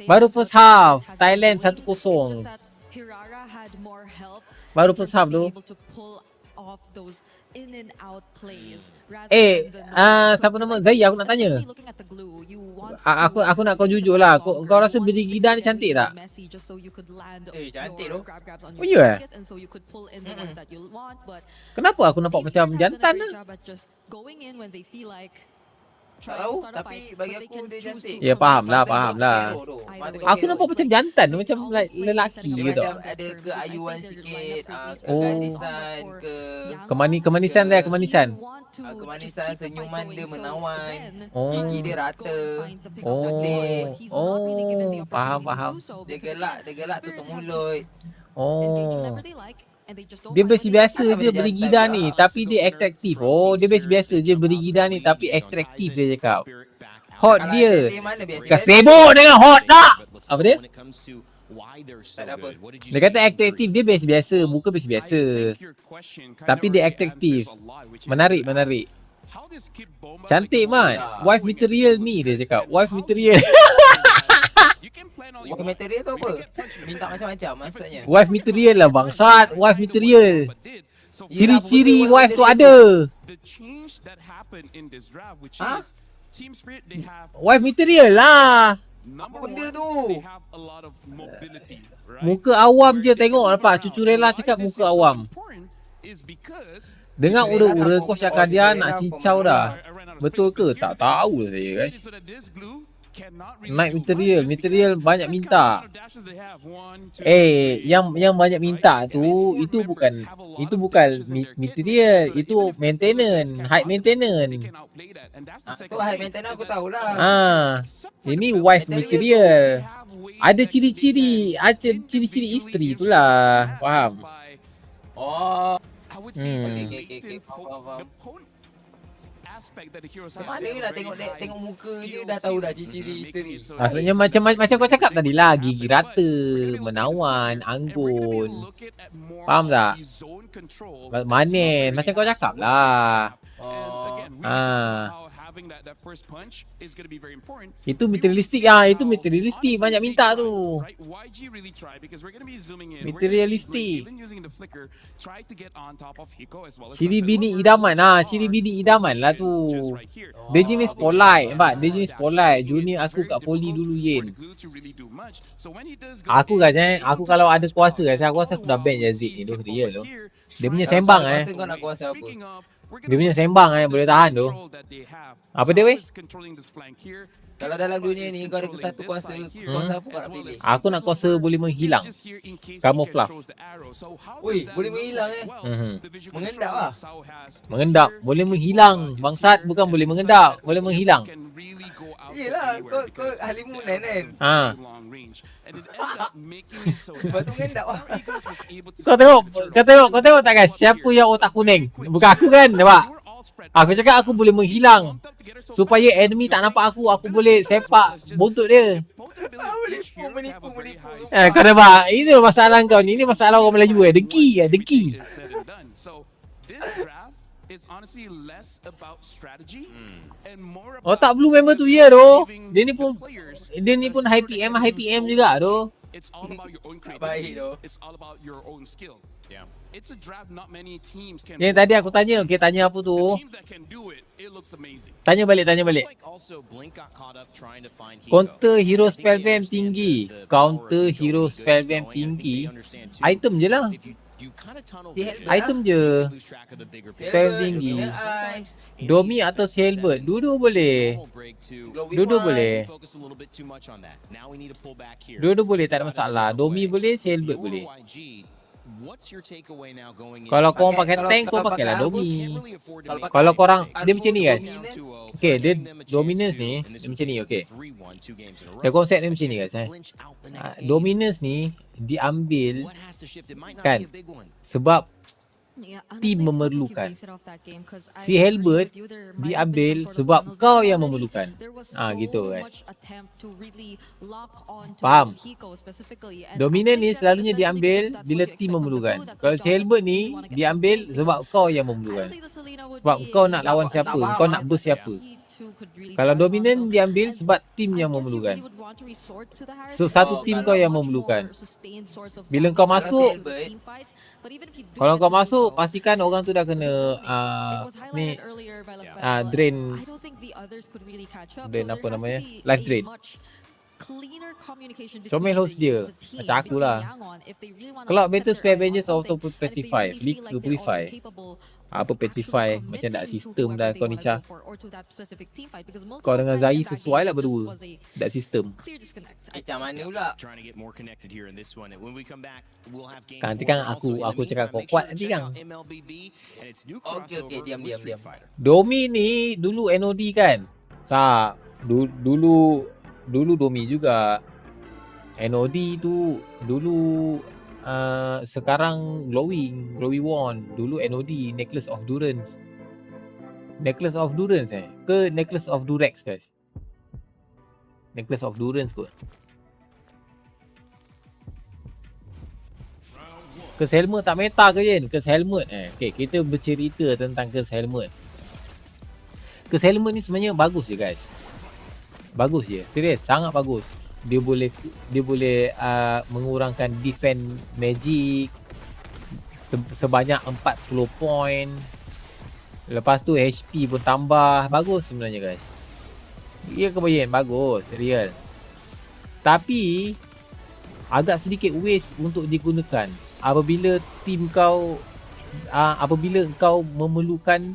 Baru first half Thailand 1-0. Baru first half tu. Siapa nama Zai, aku nak tanya. Aku nak kau jujur lah. Kau rasa Brigida ni cantik tak? Cantik tu. Oh ya? Kenapa aku nampak macam jantan lah? Tak tahu, tapi bagi aku dia cantik. Ya faham lah. Aku nampak macam jantan, macam like lelaki gitu. Macam ada keayuan sikit, kemanisan ke. Kemanisan dia, kemanisan. Kemanisan, senyuman dia menawan. Gigi dia rata. Faham. Dia gelak tutup mulut. Dia biasa je Brigida ni tapi dia atraktif. Dia biasa je Brigida ni tapi atraktif dia cakap. Hot dia. Kesebok dengan hot tak? Apa dia? Dia kata atraktif, dia biasa, muka biasa. Tapi dia atraktif. Menarik. Cantik man. Wife material ni dia cakap. Wife material. Wife material tu apa? Minta macam-macam maksudnya. Wife material lah bangsat. Wife material. Ciri-ciri wife tu ada. Wife material lah. Apa benda tu? Muka awam je tengok nampak. Cucu Rela cakap muka awam. Dengar ura-ura kau cakap dia nak cincau dah. Betul ke? Tak tahu lah saya guys. Night material banyak minta. Yang banyak minta tu itu bukan material, itu maintenance, high maintenance. Tu high maintenance aku tahulah. Ini wife material. Ada ciri-ciri isteri itulah. Faham? Macam mana nak tengok muka je dah tahu dah ciri-ciri isteri. Maksudnya macam kau cakap tadi lah, gigi rata, menawan, anggun. Faham tak? Manis, macam kau cakap lah. Itu materialistik itu materialistik banyak minta tu. Materialistik. Ciri bini idaman ciri bini idaman lah tu. Dia jenis polite, nampak? Dia jenis polite. Junior aku kat poli dulu Yen. Aku kalau ada kuasa aku rasa aku dah ban Yazid ni tu real tu. Dia punya sembang Dia punya sembang boleh tahan tu. Apa dia weh? Kalau dalam dunia ni kau ada satu kuasa apa kau nak pilih? Aku nak kuasa boleh menghilang. Camouflage. Woi, boleh menghilang Mengendap lah. Mengendap, boleh menghilang. Bangsat bukan boleh mengendap, boleh menghilang. Yelah, kau halimunan kan? Lepas tu mengendap lah. Kau tengok tak guys? Siapa yang otak kuning? Bukan aku kan, nampak? Aku cakap aku boleh menghilang supaya enemy tak nampak aku boleh sepak buntut dia. Menipu. Kau nampak? Ini masalah kau ni. Ini masalah orang Melayu dengki. Otak blue member tu ya tu. Dia ni pun high PM juga tu. Baik tu. Yeah. It's a draft not many teams can. Yang tadi aku tanya, okay, tanya apa tu? Teams that can do it, it looks amazing. Tanya balik. Counter hero spell bam tinggi. Counter hero spell bam tinggi. Item je lah. Item je. Spell tinggi. Domi atau Selbert, dua-dua boleh. Dua-dua boleh. Dua-dua boleh, tak ada masalah. Domi boleh, Selbert boleh. Kalau kau pakai tank, kau pakailah Domi. Kalau korang, dia macam ni guys. Okay, dia dominance ni, dia macam ni, okay. Dia konsep dia macam ni guys. Dominance ni diambil kan sebab tim memerlukan. Si Selbert diambil sebab kau yang memerlukan. Gitu kan. Faham? Dominan ni selalunya diambil bila tim memerlukan. Kalau si Selbert ni diambil sebab kau yang memerlukan. Sebab kau nak lawan siapa, kau nak burst siapa. Kalau dominan diambil sebab tim yang memerlukan. So satu tim kau yang memerlukan. Bila kau masuk, kalau kau masuk, pastikan orang tu dah kena drain apa namanya, life drain. Comel host dia macam aku lah. Kalau better spare Avengers auto petrify, leak to purify. Apa petrify, macam tak sistem dah kau ni Cha. Kau dengan Zai sesuai lah berdua. Tak sistem. Macam mana pula? Nanti kan aku cakap kau kuat nanti kan. Okay, diam. Domi ni dulu NOD kan. Dulu Domi juga. NOD tu dulu sekarang Glowy Wand. Dulu NOD, Necklace of Durance. Necklace of Durance ke Necklace of Durex guys? Necklace of Durance kot. Kes Helmet tak meta ke Yen? Kes Helmet okay, kita bercerita tentang Kes Helmet. Kes Helmet ni sebenarnya bagus je guys. Bagus je, serius, sangat bagus. Dia boleh mengurangkan defense magic sebanyak 40 point. Lepas tu HP pun tambah. Bagus sebenarnya guys. Ya kebayan, bagus, real. Tapi agak sedikit waste untuk digunakan apabila tim kau apabila kau memerlukan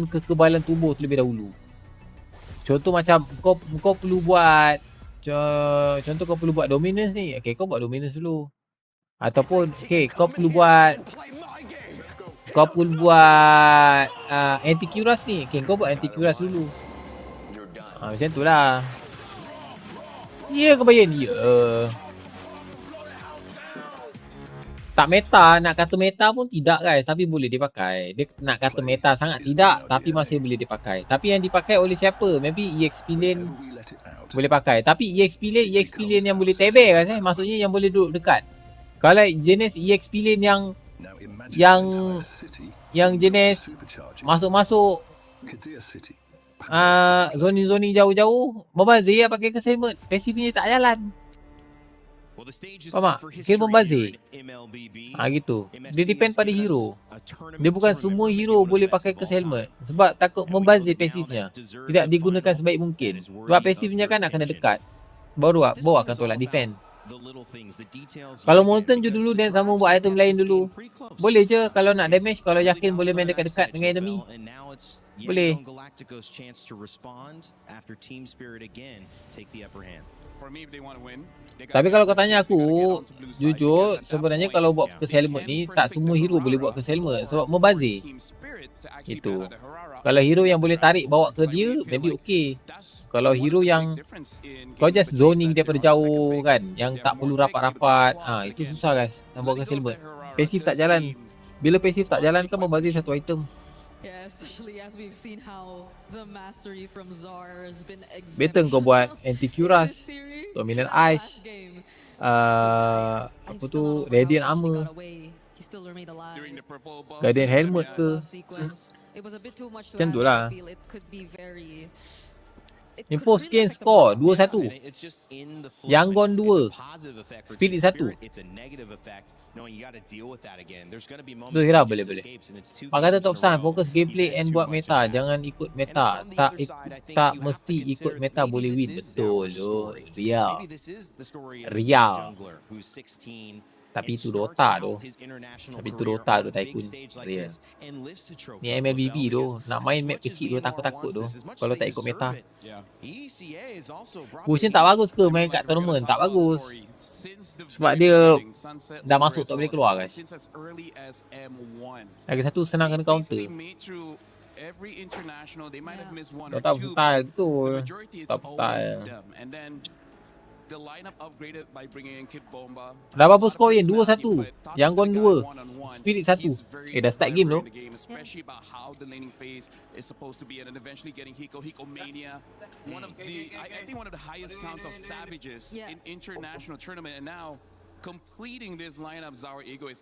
kekebalan tubuh terlebih dahulu. Contoh macam kau perlu buat contoh kau perlu buat dominance ni. Okay, kau buat dominance dulu. Ataupun okay, kau perlu buat anti cuirass ni. Okay, kau buat anti cuirass dulu. Macam tu lah. Ya kebayan. Ya. Tak meta, nak kata meta pun tidak guys, tapi boleh dipakai. Dia nak kata meta sangat tidak, tapi masih boleh dipakai. Tapi yang dipakai oleh siapa? Maybe EXP lane boleh pakai. Tapi EXP lane yang boleh tebe guys maksudnya yang boleh duduk dekat. Kalau jenis EXP lane yang jenis masuk zoni jauh-jauh, membazir pakai kesemet, pasifnya tak jalan. Faham tak? Kira membazir. Gitu. Dia depend pada hero. Dia bukan semua hero boleh pakai curse helmet. Sebab takut membazir pasifnya. Tidak digunakan sebaik mungkin. Sebab pasifnya kan nak kena dekat. Baru akan tolak defend. Kalau Molten je dulu dan sama buat item lain dulu. Boleh je kalau nak damage. Kalau yakin boleh main dekat-dekat dengan enemy. Boleh. Tapi kalau kau tanya aku, jujur sebenarnya kalau buat curse helmet ni tak semua hero boleh buat curse helmet sebab membazir. Itu. Kalau hero yang boleh tarik bawa ke dia, maybe okay. Kalau hero yang kau just zoning daripada jauh kan, yang tak perlu rapat-rapat, itu susah guys nak buat curse helmet. Pasif tak jalan. Bila pasif tak jalan kan membazir satu item. Yeah, especially as we've seen how the mastery from Zar has been better kau buat anti cuirass, dominant ice, apa tu, radiant armor, guardian helmet ke. Macam tu lah. Info skin score 2-1. YANGON 2. Spirit 1. Tu kira boleh. Pak kata top Sun, fokus gameplay and buat meta. Jangan ikut meta. Tak mesti ikut meta boleh win. Betul tu. Real. Tapi itu Dota tu. Tycoon. Real. Ni MLBB tu. Nak main map kecil tu takut-takut tu. Kalau tak ikut meta. Pushin tak bagus ke main kat tournament? Tak bagus. Sebab dia dah masuk tak boleh keluar guys. Lagi satu senang kena counter. Dota style betul. Top style. Dah berapa skor Yen? 2-1. YANGON 2. Spirit 1. Dah start game tu.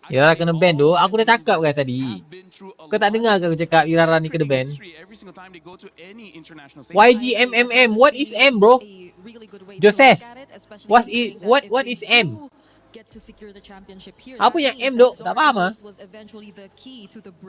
Irara kena ban tu. Aku dah cakap kan tadi. Kau tak dengar ke aku cakap Irara ni kena ban? YGMMM. What is M bro? Joseph. What is M? Apa yang M duk? Tak faham ah.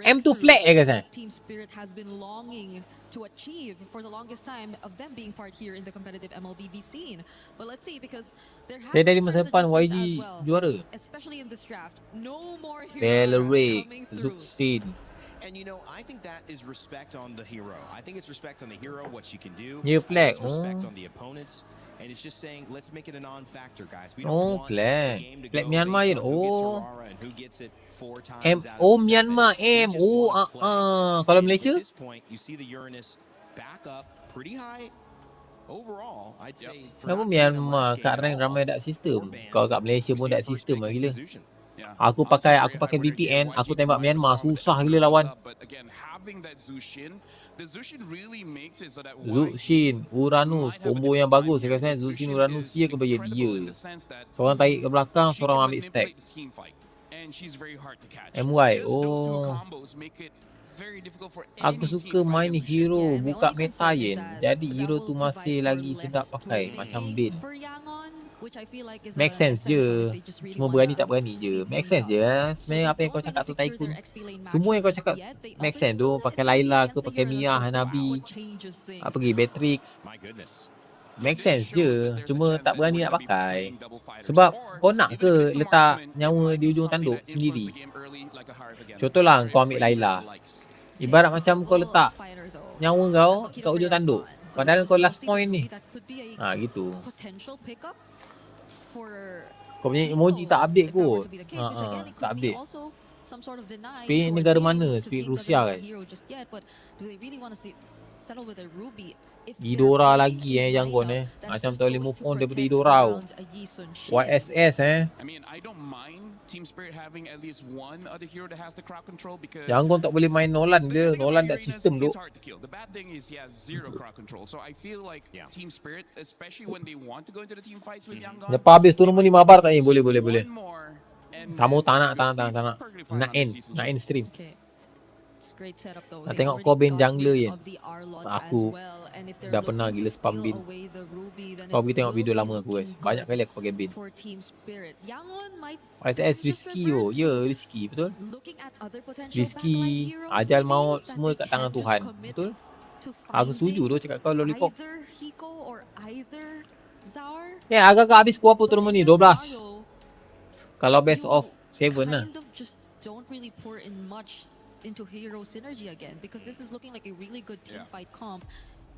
M tu flag guys eh. Team Spirit has been longing to achieve for the longest time of them being part here in the competitive MLBB scene. But let's see because there have dari masa depan YG juara. Especially in this draft. No more heroes coming through. Zuxin. And you know, I think that is respect on the hero. I think it's respect on the hero, what she can do. New flag. It's respect on the opponents. And it's just saying, let's make it a non-factor, guys. We don't want flag. the game to Flag go Myanmar based yun. on who gets Aurora and who gets it 4 times M. out Oh of 7. Myanmar M. Kalau Malaysia? At this point, you see the Uranus back up pretty high. Overall, I'd say Kenapa Myanmar kat rank ramai dak sistem? Kalau kat Malaysia pun dak sistem lah gila. Aku pakai VPN, aku tembak Myanmar susah gila lawan. Zuxin, Uranus, combo yang bagus saya rasa. Zuxin, Uranus dia kepada dia. Seorang tarik ke belakang, seorang ambil stack. MY, oh. Aku suka main hero, buka meta Yen. Jadi hero tu masih lagi sedap pakai, macam Bin. Make sense je. Cuma berani tak berani je. Make sense je. Sebenarnya apa yang kau cakap tu Tycoon. Semua yang kau cakap make sense tu. Pakai Layla ke, pakai Mia, Hanabi, pergi Beatrix. Make sense je. Cuma tak berani nak pakai. Sebab kau nak ke letak nyawa di ujung tanduk sendiri? Contohlah kau ambil Layla. Ibarat macam kau letak nyawa kau kat ujung tanduk. Padahal kau last point ni. Gitu. Kau punya emoji tak update kot. Tak update. Spirit negara mana? Spirit Rusia kan? Idora lagi YANGON Macam tak boleh move on daripada Idora. YSS YANGON tak boleh main Nolan dia. Nolan tak sistem tu. Lepas habis tournament ni MABAR tak ni? Boleh. Kamu tak nak. Nak end stream. Nak tengok kau bin jungler Yen. Aku dah pernah gila spam bin. Kau pergi tengok video lama aku guys. Banyak kali aku pakai bin. YSS risky Ya risky betul. Risky, ajal maut semua kat tangan Tuhan. Betul. Aku setuju tu cakap kau lollipop. Agak-agak habis ku apa tournament ni? 12. Kalau best of 7 lah. Into hero synergy again because this is looking like a really good team fight comp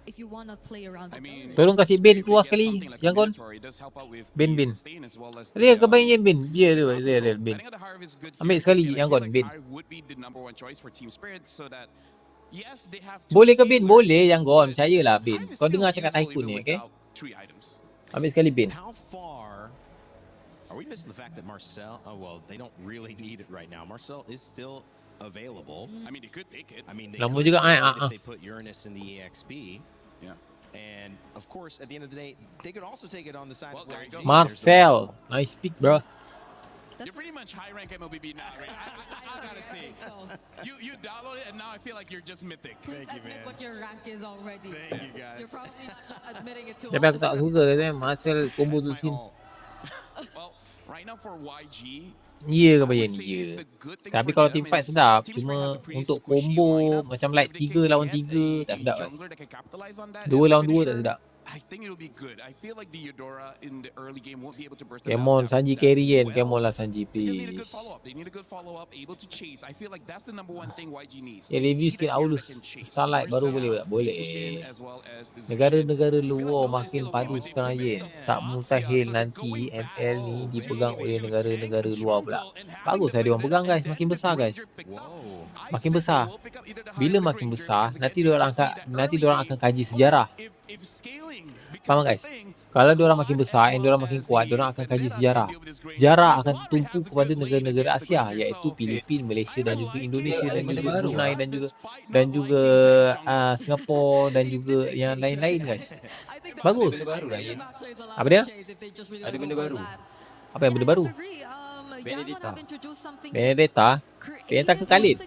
if you want to play around the tolong kasih bin keluar sekali YANGON. Bin Real ke main bin? Real bin. Ambil sekali YANGON bin. Boleh ke bin? Boleh YANGON. Percayalah bin. Kau dengar cakap Tycoon ni, okay? Ambil sekali bin. Are we missing the fact that Marcel, they don't really need it right now. Marcel is still available. I mean, they could take it. I mean, they could take it if they put Uranus in the EXP. Yeah. And of course, at the end of the day, they could also take it on the side of YG. Marcel, nice pick, bro. You're pretty much high rank MLBB now, right? I gotta say. You download it and now I feel like you're just mythic. Please admit what your rank is already. Thank you guys. You're probably not just admitting it to Tapi aku tak suka katanya hasil combo Zulsin. Well, right now for YG, Ya ke Bayan? Ya. Tapi kalau team fight sedap, cuma untuk combo macam like 3 lawan 3 tak sedap kan. 2 lawan 2 tak sedap. I think it'll be good. I feel like the Eudora in the early game won't be able to burst. Kemon Sanji carry kan. Kemon lah Sanji please. They need a good follow up, able to chase. I feel like that's the number one thing YG needs. Ya review sikit Aulus Starlight baru boleh tak? Boleh. Negara-negara luar makin padu sekarang je. Tak mustahil nanti ML ni dipegang oleh negara-negara luar pula. Bagus lah dia orang pegang guys. Makin besar guys. Makin besar. Bila makin besar, nanti diorang akan kaji sejarah. Faham guys? Kalau diorang makin besar dan diorang makin kuat, diorang akan kaji sejarah. Sejarah akan tertumpu kepada negara-negara Asia, iaitu Filipina, Malaysia dan juga Indonesia dan juga Brunei dan juga Singapura dan juga yang lain-lain guys. Bagus. Apa dia? Ada benda baru. Apa yang benda baru? Benedetta. Benedetta ke Khalid?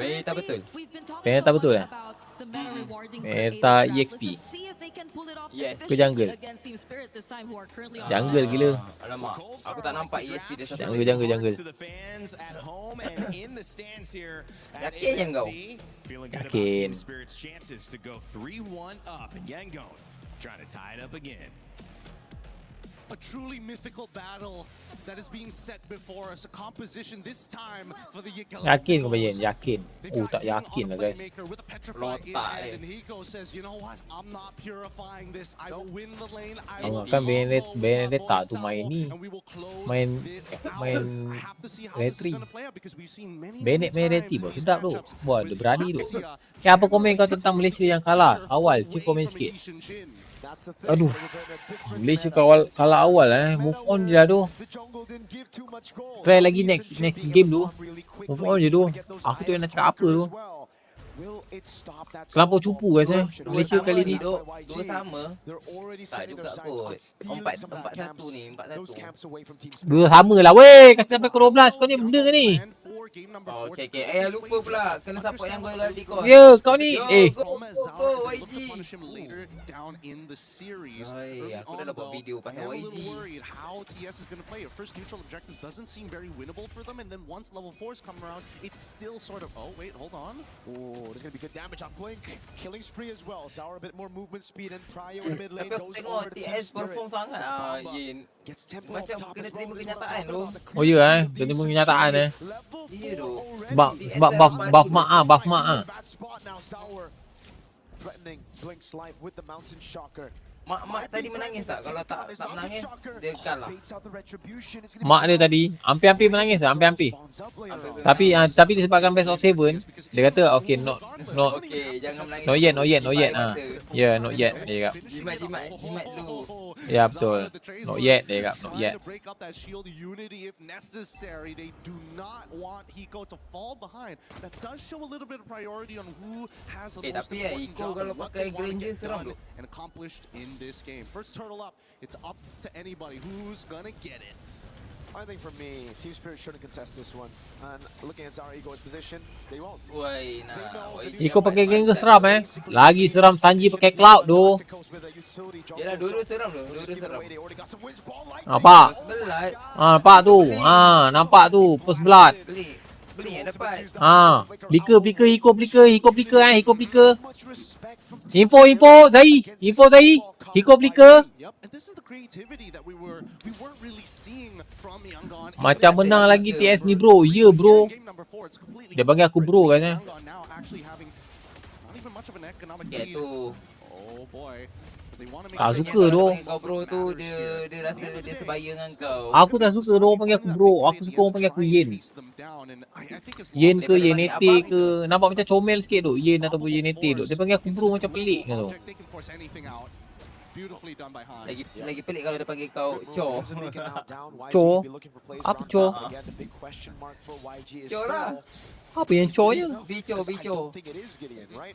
Benedetta betul. Benedetta betul kan? Benedetta EXP. Yes. Ke jungle? Jungle gila. Alamak, aku tak nampak ESP dia siapa. Jungle. Yakin yang kau? Yakin. Trying to tie it up again. A truly mythical battle that is being set before us. A composition this time for the Yakin ke Bayan? Yakin. Tak yakin lah guys. Lotak and Hiko says, you know what? I'm not purifying this. I will win the lane. Kan Benedetta tu main ni. Main retri. Benedetta pun sedap tu. Wah, dia berani tu. Apa komen kau tentang Malaysia yang kalah? Awal, cik komen sikit. Aduh, Malaysia kalah awal move on je lah tu. Try lagi next game tu. Move on je tu. Aku tu yang nak cakap apa tu. Terlampau cupu guys Malaysia kali ni. Dua sama. Tak juga kot. 4-1 ni, 4-1. Dua sama lah weh. Kasi sampai ke 12. Kau ni benda ke ni? Okay. Lupa pula. Kena support yang GALACTICOS. Ya, kau ni. Go YG. Aku dah buat video pasal YG. How TS is going to play. Your first neutral objective doesn't seem very winnable for them, and then once level 4s come around, it's still sort of, oh wait, hold on. Oh, there's going to be good damage on Blink. Killing spree as well. Sour a bit more movement speed, and Pryo in mid lane goes over to Team Spirit. Gets tempo up top as well. Oh ya dia terima kenyataan Sebab buff mak Threatening Blink's life with the mountain shocker. Mak tadi menangis tak? Kalau tak menangis, dia kalah. Mak dia tadi hampir-hampir menangis lah, hampir-hampir. Tapi disebabkan best of 7, dia kata okay, not jangan menangis. not yet. Yeah, not yet dia cakap. Jimat dulu. Ya betul. Not yet dia cakap, not yet. Tapi Iko kalau pakai Granger seram tu. This game. First turtle up, it's up to anybody who's gonna get it. I think for me, Team Spirit shouldn't contest this one. And looking at Zara Ego's position, they won't. Iko pakai Gengar seram Lagi seram Sanji pakai Cloud tu. Yalah, dua-dua seram tu. Nampak? Nampak tu. Nampak tu. First blood. Beli yang dapat. Plicker Hiko plicker. Info Zai. Hiko plicker. Macam menang lagi TS ni bro. Ya bro. Dia panggil aku bro kan tu. Tak suka tu. Kau bro tu dia rasa dia sebaya dengan kau. Aku tak suka orang panggil aku bro. Aku suka orang panggil aku Yen. Yen ke YENNete ke. Nampak macam comel sikit tu. Yen ataupun YENNete tu. Dia panggil aku bro macam pelik kan tu. Beautifully done by Han. Lagi pelik kalau dia panggil kau Cho. Cho? Apa Cho? Cho lah. Apa yang Cho-nya? Bicho.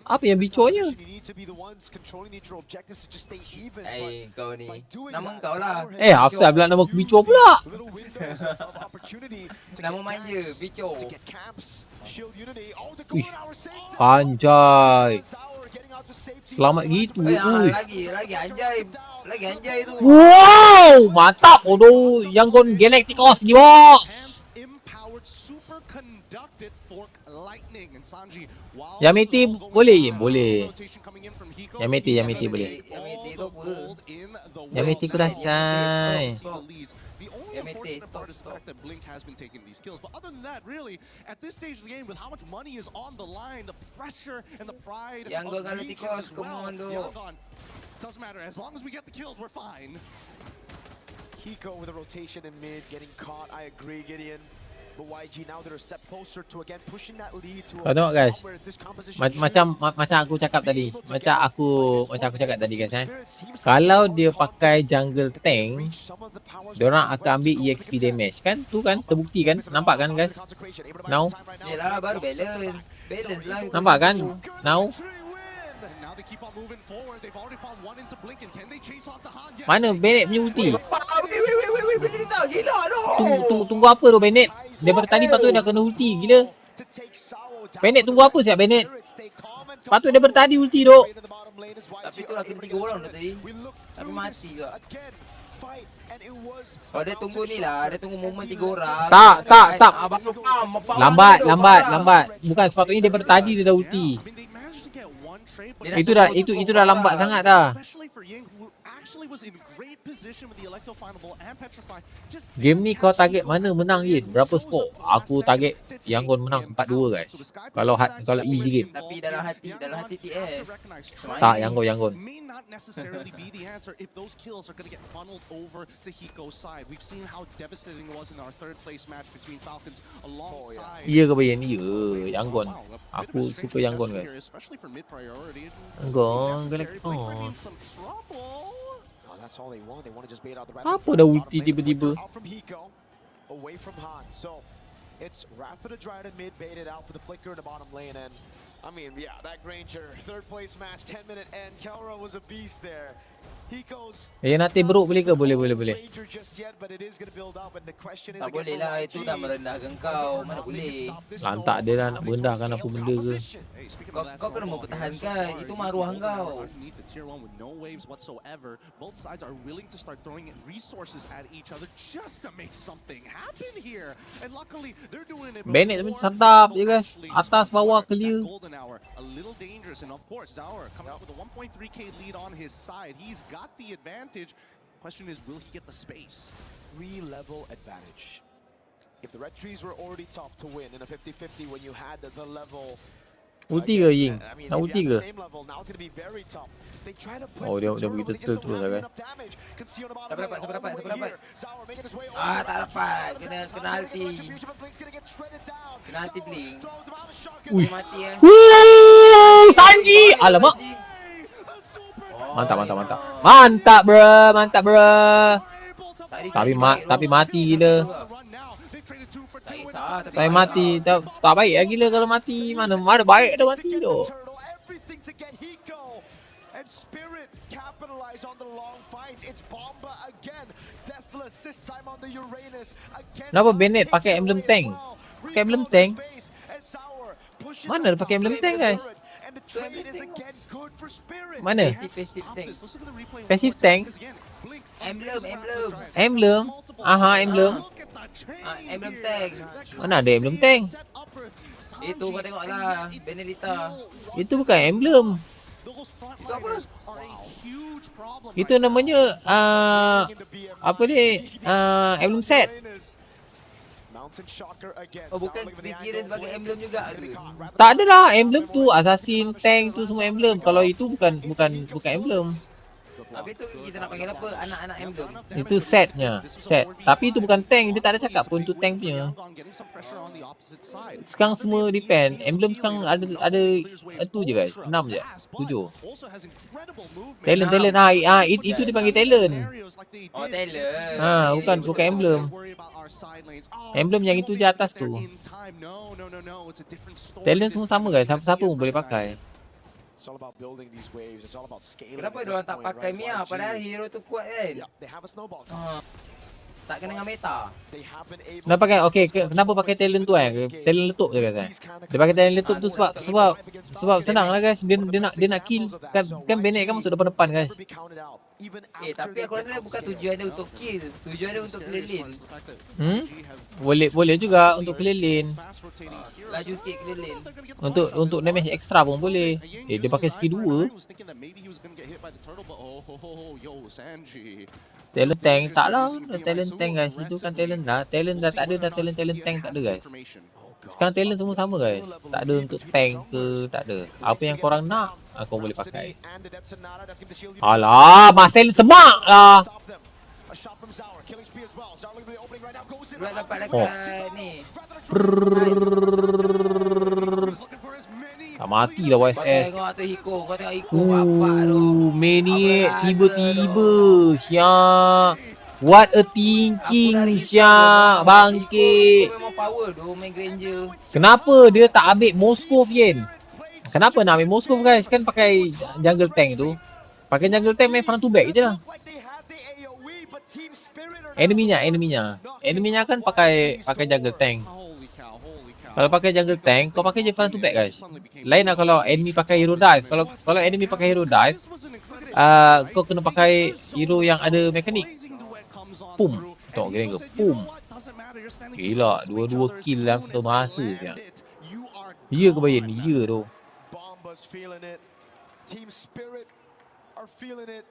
Apa yang Bicho-nya? Kau ni. Nama kau lah. Hafsah pula nama aku Bicho pula. Nama manja, Bicho. Ish, anjay. Selamat gitu. Lagi anjay tu. Wow, mantap. Bodoh. YANGON GALACTICOS ni bos. YENNete boleh? Boleh. YENNete boleh. YENNete ku dasar. The part is the fact that Blink has been taking these kills. But other than that, really, at this stage of the game, with how much money is on the line, the pressure and the pride YANGON of regions as GALACTICOS, well. come on, YANGON doesn't matter. As long as we get the kills, we're fine. Hiko with a rotation in mid, getting caught. I agree, Gideon. But YG now they're a step closer to again pushing that lead to Kau tengok guys. Macam aku cakap tadi. Macam aku cakap tadi guys Kalau dia pakai jungle tank, diorang akan ambil EXP damage kan? Tu kan terbukti kan? Nampak kan guys? Now. Yalah baru balance lah. Nampak kan? Now. Mana Bennett punya ulti? Tunggu apa tu Bennett? Daripada tadi patut dah kena ulti. Gila. Bennett tunggu apa siap Bennett? Patut daripada tadi ulti duk. Tapi tu lah kena 3 orang dah tadi. Tapi mati juga. Oh dia tunggu ni lah. Dia tunggu momen 3 orang. Tak. Lambat. Bukan sepatutnya daripada tadi dia dah ulti. Itu dah lambat sangat dah. Game ni kau target mana menang Yin? Berapa skor? Aku target YANGON menang 4-2 guys. Kalau easy game. Tapi dalam hati TS. Tak, YANGON. Iya ke bayan? Iya, YANGON. Aku suka YANGON guys. YANGON GALACTICOS. Apa dah ulti tiba-tiba? Away from Han. So it's Wrath of the Dryad mid baited out for the flicker in the bottom lane, and I mean, yeah, that Granger third place match 10-minute end. Kelra was a beast there. YENNete bro boleh ke? Boleh. Tak boleh lah, itu dah merendahkan kau. Mana boleh. Lantak dia dah nak merendahkan apa benda ke. Kau kena mempertahankan. Itu maruah kau. Bennett tapi santap je guys. Atas bawah clear. Got the advantage. Question is, will he get the space? 3-level advantage. If the red trees were already tough to win in a 50-50 when you had the level. Ulti ke Ying? Nak ulti ke? Oh dia begitu terus lah guys. Dapat. Tak dapat. Kena ulti. Kena ulti Blink. Uish. Mati Sanji! Alamak. Mantap bro. Tapi mati gila. Tapi mati. Tak baik lah gila kalau mati. Mana baik dah mati tu. Kenapa Bennett pakai emblem tank? Mana dia pakai emblem tank guys? Mana? Passive tank. Emblem. Emblem. Emblem tank. Mana ada emblem tank? Itu kau tengoklah, Benelita. Itu bukan emblem. Itu apa? Itu namanya apa ni? Emblem set. Oh bukan dikira sebagai emblem juga ke? Tak adalah, emblem tu assassin, tank tu semua emblem. Kalau itu bukan emblem. Habis tu kita nak panggil apa? Anak-anak emblem. Itu setnya, set. Tapi itu bukan tank, dia tak ada cakap pun itu tank punya. Sekarang semua depend. Emblem sekarang ada itu je guys, 6 je, 7. Talent. Itu dipanggil talent. Oh, talent. Bukan emblem. Emblem yang itu di atas tu. Talent semua sama guys, siapa-siapa pun boleh pakai. Kenapa diorang tak pakai Mia padahal hero tu kuat kan? Tak kena dengan meta. Kenapa pakai kenapa pakai talent tu kan? Talent letup je guys. Dia pakai talent letup tu sebab senang lah guys. Dia nak kill kan Bennett kan masuk depan guys. Tapi aku rasa bukan tujuan dia untuk kill, tujuan dia untuk keliling. Boleh juga untuk keliling. Laju sikit keliling. Untuk damage extra pun boleh. Dia pakai skill 2. Talent tank tak lah. Talent tank guys. Itu kan talent dah. Talent dah tak ada dah. Talent tank tak ada guys. Sekarang talent semua sama guys. Tak ada untuk tank ke, tak ada. Apa yang korang nak, kau boleh pakai. Alah, Marcel semak lah. Buat dapat dekat ni. Tak mati lah YSS. Tengok tu Hiko, kau tengok Hiko bapak tu. Maniac tiba-tiba Syak. What a thinking Syak. Bangkit. Memang power tu main Granger. Kenapa dia tak ambil Moskov Yen? Kenapa nak ambil Moskov guys? Kan pakai jungle tank tu. Pakai jungle tank main front to back je lah. Enemy-nya kan pakai jungle tank. Kalau pakai jungle tank, kau pakai je front to back guys. Lain lah kalau enemy pakai hero dive. Kalau enemy pakai hero dive, kau kena pakai hero yang ada mekanik. Pum. Tengok gila ke? Pum. Gila, 2 kill dalam satu masa je. Ya ke bayan ni? Ya tu. Team Spirit are feeling it.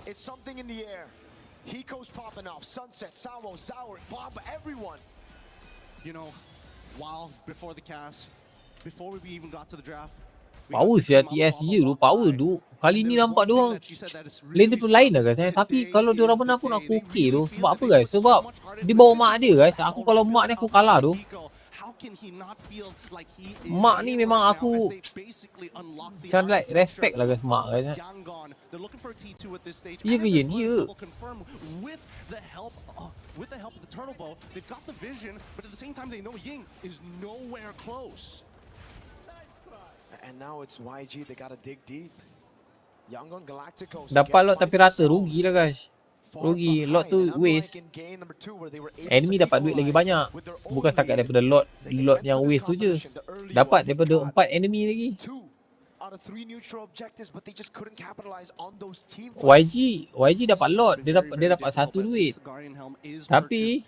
It's something in the air. Hiko's popping off. Sunset, Salvo, Sour, Bomba, everyone. You know, while before the cast, before we even got to the draft, power siya TS je tu. Power tu. Kali ni nampak dia orang lane dia tu lain lah guys. Tapi kalau dia orang menang pun aku okey tu. Sebab apa guys? Sebab dia bawa mak dia guys. Aku kalau mak ni aku kalah tu. Mak ni memang aku macam like respect lah guys mak guys. Ya ke Yen? Ya. With the help of the turtle bow, they've got the vision, but at the same time they know Ying is nowhere close. And now it's YG, they gotta dig deep. YANGON, Galacticos. Dapat lot tapi rata, rugi lah guys. Rugi, lot tu waste. Enemy dapat duit lagi banyak. Bukan setakat daripada lot yang waste tu je. Dapat daripada 4 enemy lagi. YG dapat lot, dia dapat 1 duit. Tapi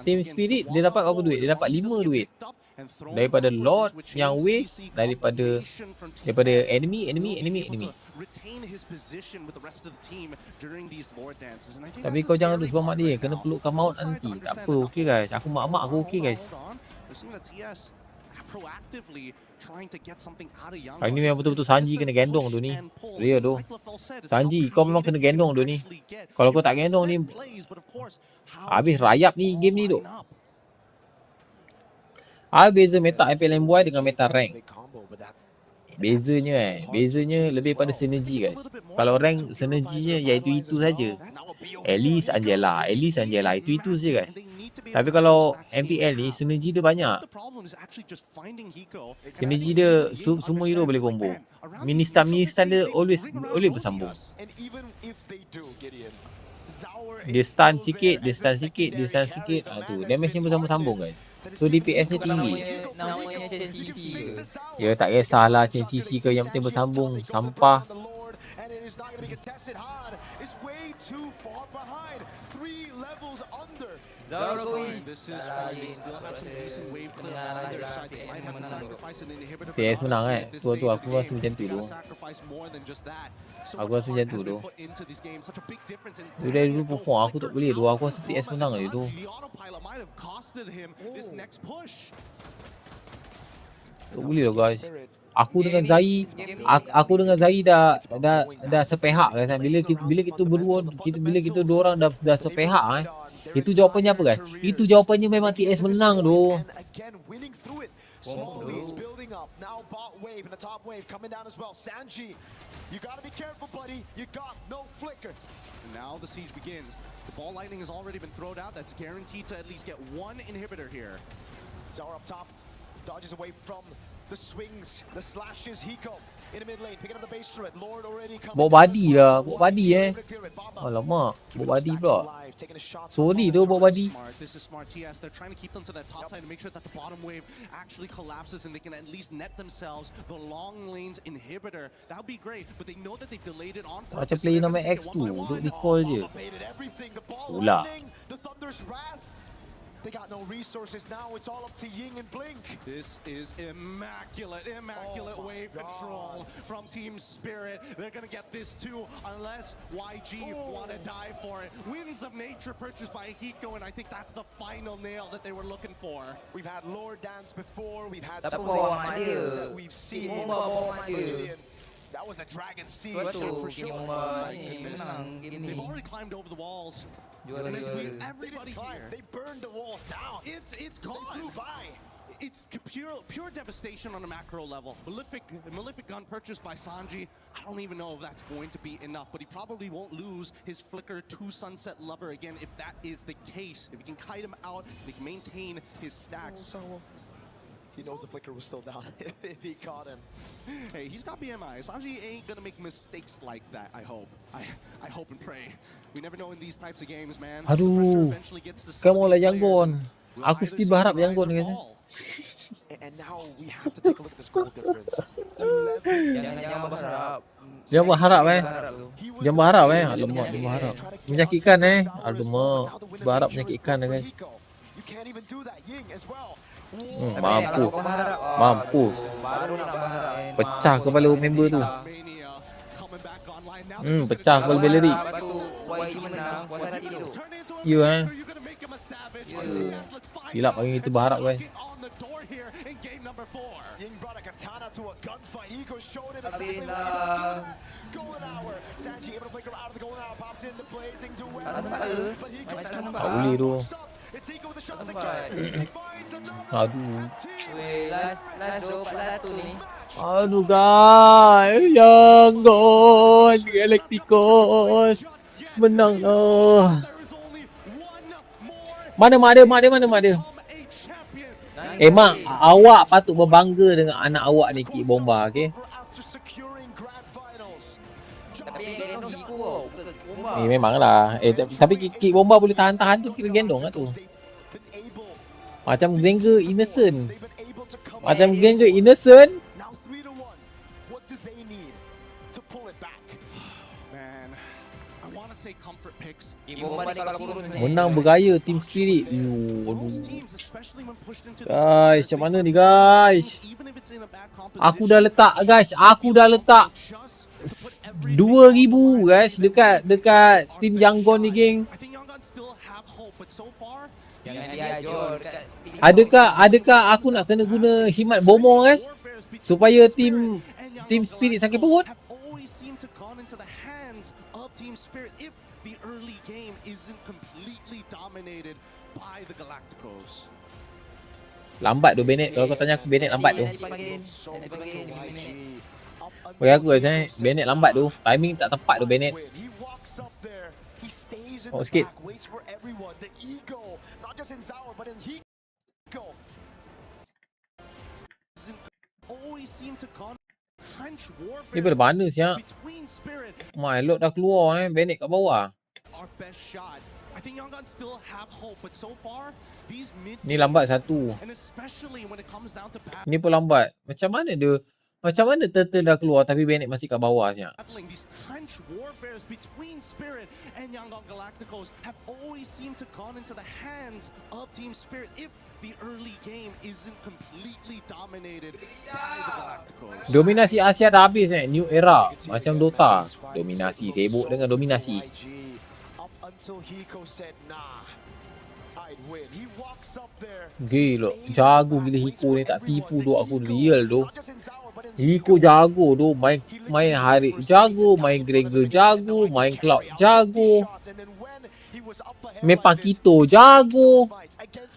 Team Spirit dia dapat berapa duit? Dia dapat 5 duit. Daripada lot yang waste, daripada enemy. Tapi kau jangan duduk sebab mak dia kena pelukkan maut nanti. Tak apa, okey guys. Aku mak aku okey guys. Hari ni memang betul-betul Sanji kena gendong tu ni. Real tu. Sanji, kau memang kena gendong tu ni. Kalau kau tak gendong ni, habis rayap ni game ni tu. Beza meta FLM Boy dengan meta rank. Bezanya lebih pada sinergi guys. Kalau rank sinerginya iaitu itu saja. Alice Angela itu saja guys. Tapi kalau MPL ni sinergi dia banyak. Sinergi dia semua hero boleh combo. Ministan dia always bersambung. Dia stun sikit. Tu damage nya bersambung guys. So DPS nya tinggi. Namanya Chen CC. Ya tak kisahlah Chen CC ke, yang penting bersambung. Sampah. TS menang tu aku rasa macam tu tu. Dia dulu perform aku tak boleh tu. Aku rasa TS menang je tu. Tak boleh lah guys. Aku dengan Zai dah sepihak kan. Bila kita berdua bila kita dua orang dah sepihak kan. Itu jawapannya apa guys? Itu jawapannya memang TS menang tu. Slowly it's building up. Now bot wave and the top wave coming down as well. Sanji, you gotta be careful, buddy. You got no flicker. And now the siege begins. The ball lightning has already been thrown out. That's guaranteed to at least get one inhibitor here. Zara up top, dodges away from the swings, the slashes. Hiko in the mid lane, picking up the base turret. Lord already coming. Bawa body lah, bawa body Alamak, bawa body pula. Sorry tu bawa body. This is smart. TS, they're trying to keep them to that top side to make sure that the bottom wave actually collapses and they can at least net themselves the long lanes inhibitor. That would be great, but they know that they delayed it on purpose. Macam player nama X tu, duk recall je. Pula. The Thunder's Wrath. They got no resources now. It's all up to Ying and Blink. This is immaculate wave control from Team Spirit. They're gonna get this too, unless YG want to die for it. Winds of Nature purchased by Hiko, and I think that's the final nail that they were looking for. We've had Lord dance before. We've had Tapi some bawa of mana these dia? that we've seen. Bawa mana dia? That was a dragon siege Betul, for sure. Game ni menang game ni. They've already climbed over the walls. Juara, And as juara. everybody here, They burned the walls down. it's gone. They flew by. It's pure devastation on a macro level. Malefic gun purchased by Sanji. I don't even know if that's going to be enough, but he probably won't lose his Flicker to Sunset Lover again if that is the case. If he can kite him out, if he can maintain his stacks. He knows the flicker was still down if he caught him. Hey, he's got BMI. Sanji ain't gonna make mistakes like that, I hope. I hope and pray. We never know in these types of games, man. Aduh. Kamu lah YANGON. Aku still berharap YANGON guys. And now we have to take a look at this goal difference. Jangan berharap. Jangan berharap Jangan berharap Alamak, dia berharap. Menyakitkan Alamak. Berharap menyakitkan guys. You can't even do that, Ying as well. Mampu. Mampu. Pecah kepala member tu. Pecah kepala Bellery. Ya Silap lagi kita berharap guys. Ying brought a katana to a gunfight. Ego showed him exactly what he had to do. Golden hour. Sanji able to flicker out of the golden hour. Pops in the blazing duel. But he goes down. Tak boleh tu. It's Ego with the shots again. He finds another. Aduh. Last 2-4-1 ni. Aduh guys. YANGON Galacticos menang lah. Mana mak dia? Mak, awak patut berbangga dengan anak awak ni Kick Bomba, okey? Tapi yang gendong Hiko Bomba. Memanglah. Tapi Kick Bomba boleh tahan-tahan tu kira gendong lah tu. Macam Granger innocent. Menang bergaya Team Spirit. Aduh. Guys, macam mana ni guys? Aku dah letak 2000 guys dekat Team YANGON ni geng. Adakah aku nak kena guna himat bomo guys supaya Team Spirit sakit perut? Team Spirit if the early game isn't completely dominated by the Galacticos. Lambat tu Bennett. Kalau kau tanya aku Bennett lambat tu. Bagi aku guys Bennett lambat tu. Timing tak tepat tu Bennett. Oh sikit. Dia pada mana siap? My lord dah keluar Bennett kat bawah. Ni lambat satu. Ni pun lambat. Macam mana Turtle dah keluar tapi Bennett masih kat bawah siap. The early game isn't completely dominated by the Galacticos. Dominasi Asia dah habis New era macam Dota. Dominasi, sibuk dengan dominasi. Gila, jago gila Hiko ni, tak tipu tu aku real tu. Rico jago tu, main Harik jago, main Gregor jago, main Cloud jago, main Pakito jago.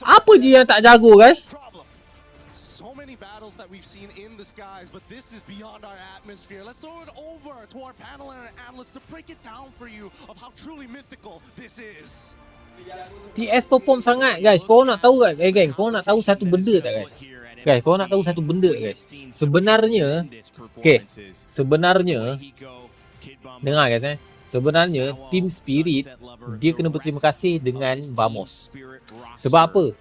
Apa je yang tak jago, guys? So many battles that we've seen in the skies, but this is beyond our atmosphere. Let's throw it over to our panel and our analysts to break it down for you of how truly mythical this is. TS perform sangat, guys. Kau nak tahu tak, geng? Kau nak tahu satu benda tak, guys? Guys, kau nak tahu satu benda, guys? Sebenarnya, sebenarnya, dengar, guys, sebenarnya Team Spirit dia kena berterima kasih dengan Vamos. Sebab apa?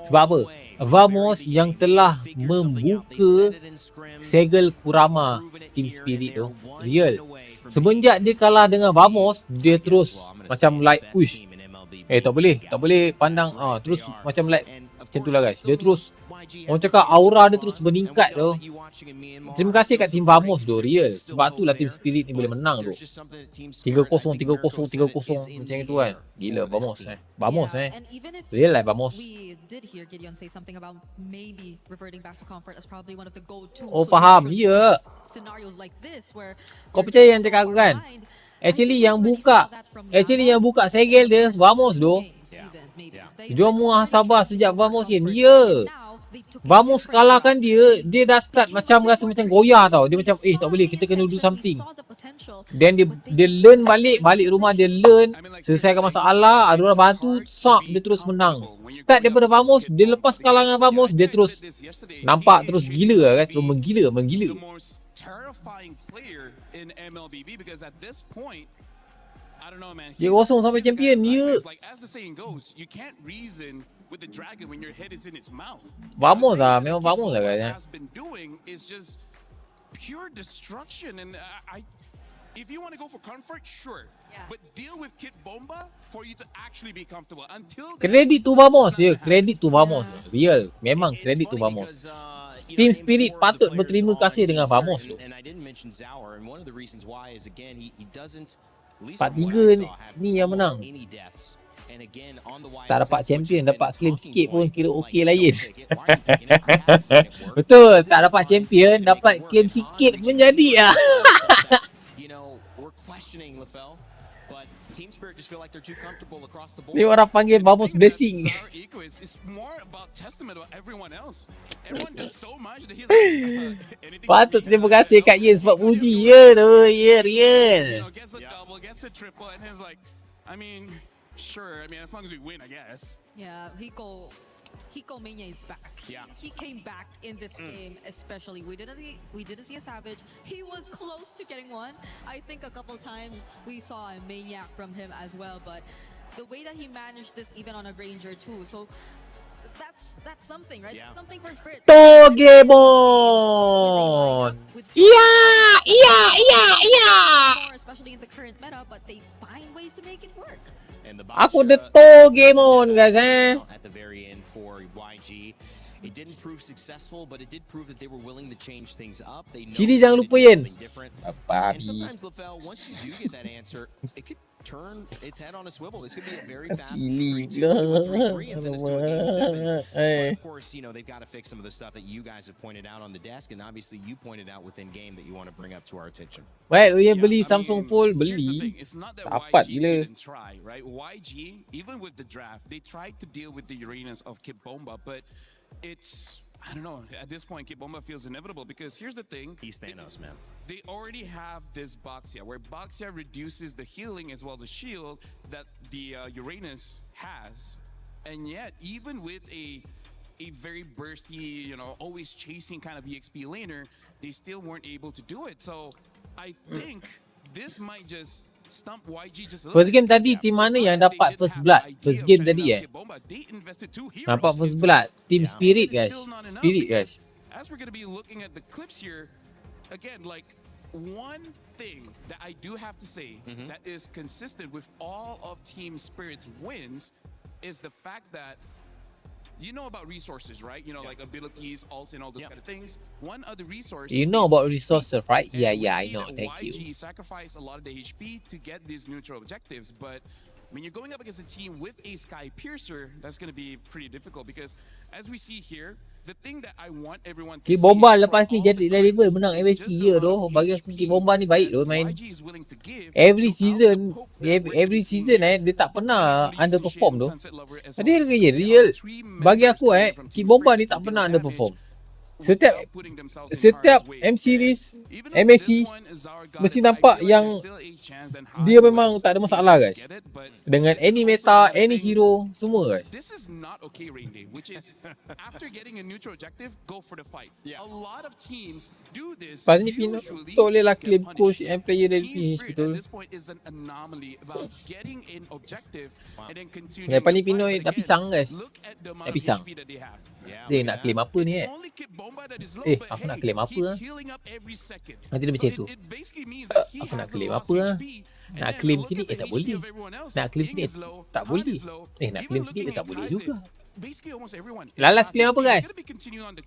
Sebab apa? Vamos yang telah membuka segel Kurama Team Spirit tu. Real. Semenjak dia kalah dengan Vamos, dia terus macam like push. Tak boleh pandang terus macam like macam tu lah, guys. Dia terus, orang cakap aura dia terus meningkat tu. Terima kasih kat Team Vamos tu, real. Sebab tu lah Team Spirit ni boleh menang tu. 3-0, 3-0, 3-0 macam itu kan. Gila Vamos Vamos real lah Vamos. Oh faham, ya. Kau percaya yang cakap aku kan? Actually yang buka segel dia Vamos tu. Jom muhasabah sejak Vamos ni. Ya. Vamos kalahkan dia dah start macam rasa macam goyah tau. Dia macam tak boleh, kita kena do something. Then dia learn balik rumah, dia learn, selesaikan masalah, ada orang bantu, dia terus menang. Start daripada Vamos, dia lepas kalah dengan Vamos, dia terus nampak terus gila kan, terus menggila. In MLBB because at this point, I don't know, man. Dia kosong sampai champion. Ya. Like as the saying goes, you can't reason with the dragon when your head is in its mouth. Vamos lah, memang Vamos lah guys. Has been doing is just pure destruction, and if you want to go for comfort, sure. But deal with Kid Bomba for you to actually be comfortable. Until kredit tu Vamos, ya. Kredit tu Vamos. Real. Memang kredit tu Vamos. Team Spirit patut berterima kasih dengan Vamos tu. 4-3 ni yang menang. Tak dapat champion, dapat claim sikit pun kira okey lain. Betul, tak dapat champion, dapat claim sikit pun jadi lah. Ni orang panggil Vamos blessing. Patut terima kasih Kak Yen sebab puji. Ya tu, ya real. Sure, as long as we win, I guess. Yeah, Hiko Mania is back. Yeah. He came back in this game, especially. We didn't see a Savage. He was close to getting one. I think a couple times we saw a Maniac from him as well, but the way that he managed this even on a Granger too. So that's something, right? Yeah. Something for Spirit. Togemon. Yeah. Especially in the current meta, but they find ways to make it work. Aku the Togemon guys At the very end for YG, it didn't prove successful, but it did prove that they were willing to change things up. They know Cili jangan lupa Yen. Apa and sometimes LaFell, once you do get that answer, it could turn its head on a swivel. This could be a very fast 3-2 or 3-3 and send us to a game 7. But of course, they've got to fix some of the stuff that you guys have pointed out on the desk, and obviously you pointed out within game that you want to bring up to our attention. Well, Uyen beli Samsung Fold, beli. Dapat gila. Right? YG, even with the draft, they tried to deal with the Uranus of Kid Bomba, but it's, I don't know, at this point, Kid Bomba feels inevitable because here's the thing. He's Thanos, man. They already have this Boxia, where Boxia reduces the healing as well as the shield that the Uranus has. And yet, even with a very bursty, always chasing kind of EXP laner, they still weren't able to do it. So, I think this might just stump YG just a little. First game tadi team mana yang dapat first blood? First game tadi nampak first blood. Team Spirit guys. Spirit guys. As we're going to be looking at the clips here, again, like one thing that I do have to say that is consistent with all of Team Spirit's wins is the fact that you know about resources, right? Like abilities, ults, and all those kind of things. One other resource. You know about resources, right? Yeah, I know. Thank you. YG sacrificed a lot of the HP to get these neutral objectives, but When you're going up against a team with a Sky Piercer, that's going to be pretty difficult because as we see here, the thing that I want everyone to Kit see Bomba from lepas ni all jadi level menang MSC je tu. Bagi aku Kit Bomba ni baik tu main. YG is willing to give Every season dia tak pernah underperform tu. Dia real. Bagi aku Kit Bomba ni tak pernah underperform. Setiap M series, MSC mesti nampak yang dia memang tak ada masalah guys. Dengan any meta, any hero, semua guys. This is not okay, Rain Day, which is after getting a neutral objective, go for the fight. A lot of teams do this. Pas ni Pino tak bolehlah claim coach and player dari PH betul. This point is an anomaly about getting an objective and then continuing. Lepas ni Pino dah pisang guys. Dah pisang. Dia nak claim apa ni aku nak claim apa nanti dia macam tu. Aku nak claim apa nak claim sini tak boleh. Nak claim sini tak boleh. Nak claim sini tak boleh juga. Lalas claim apa guys?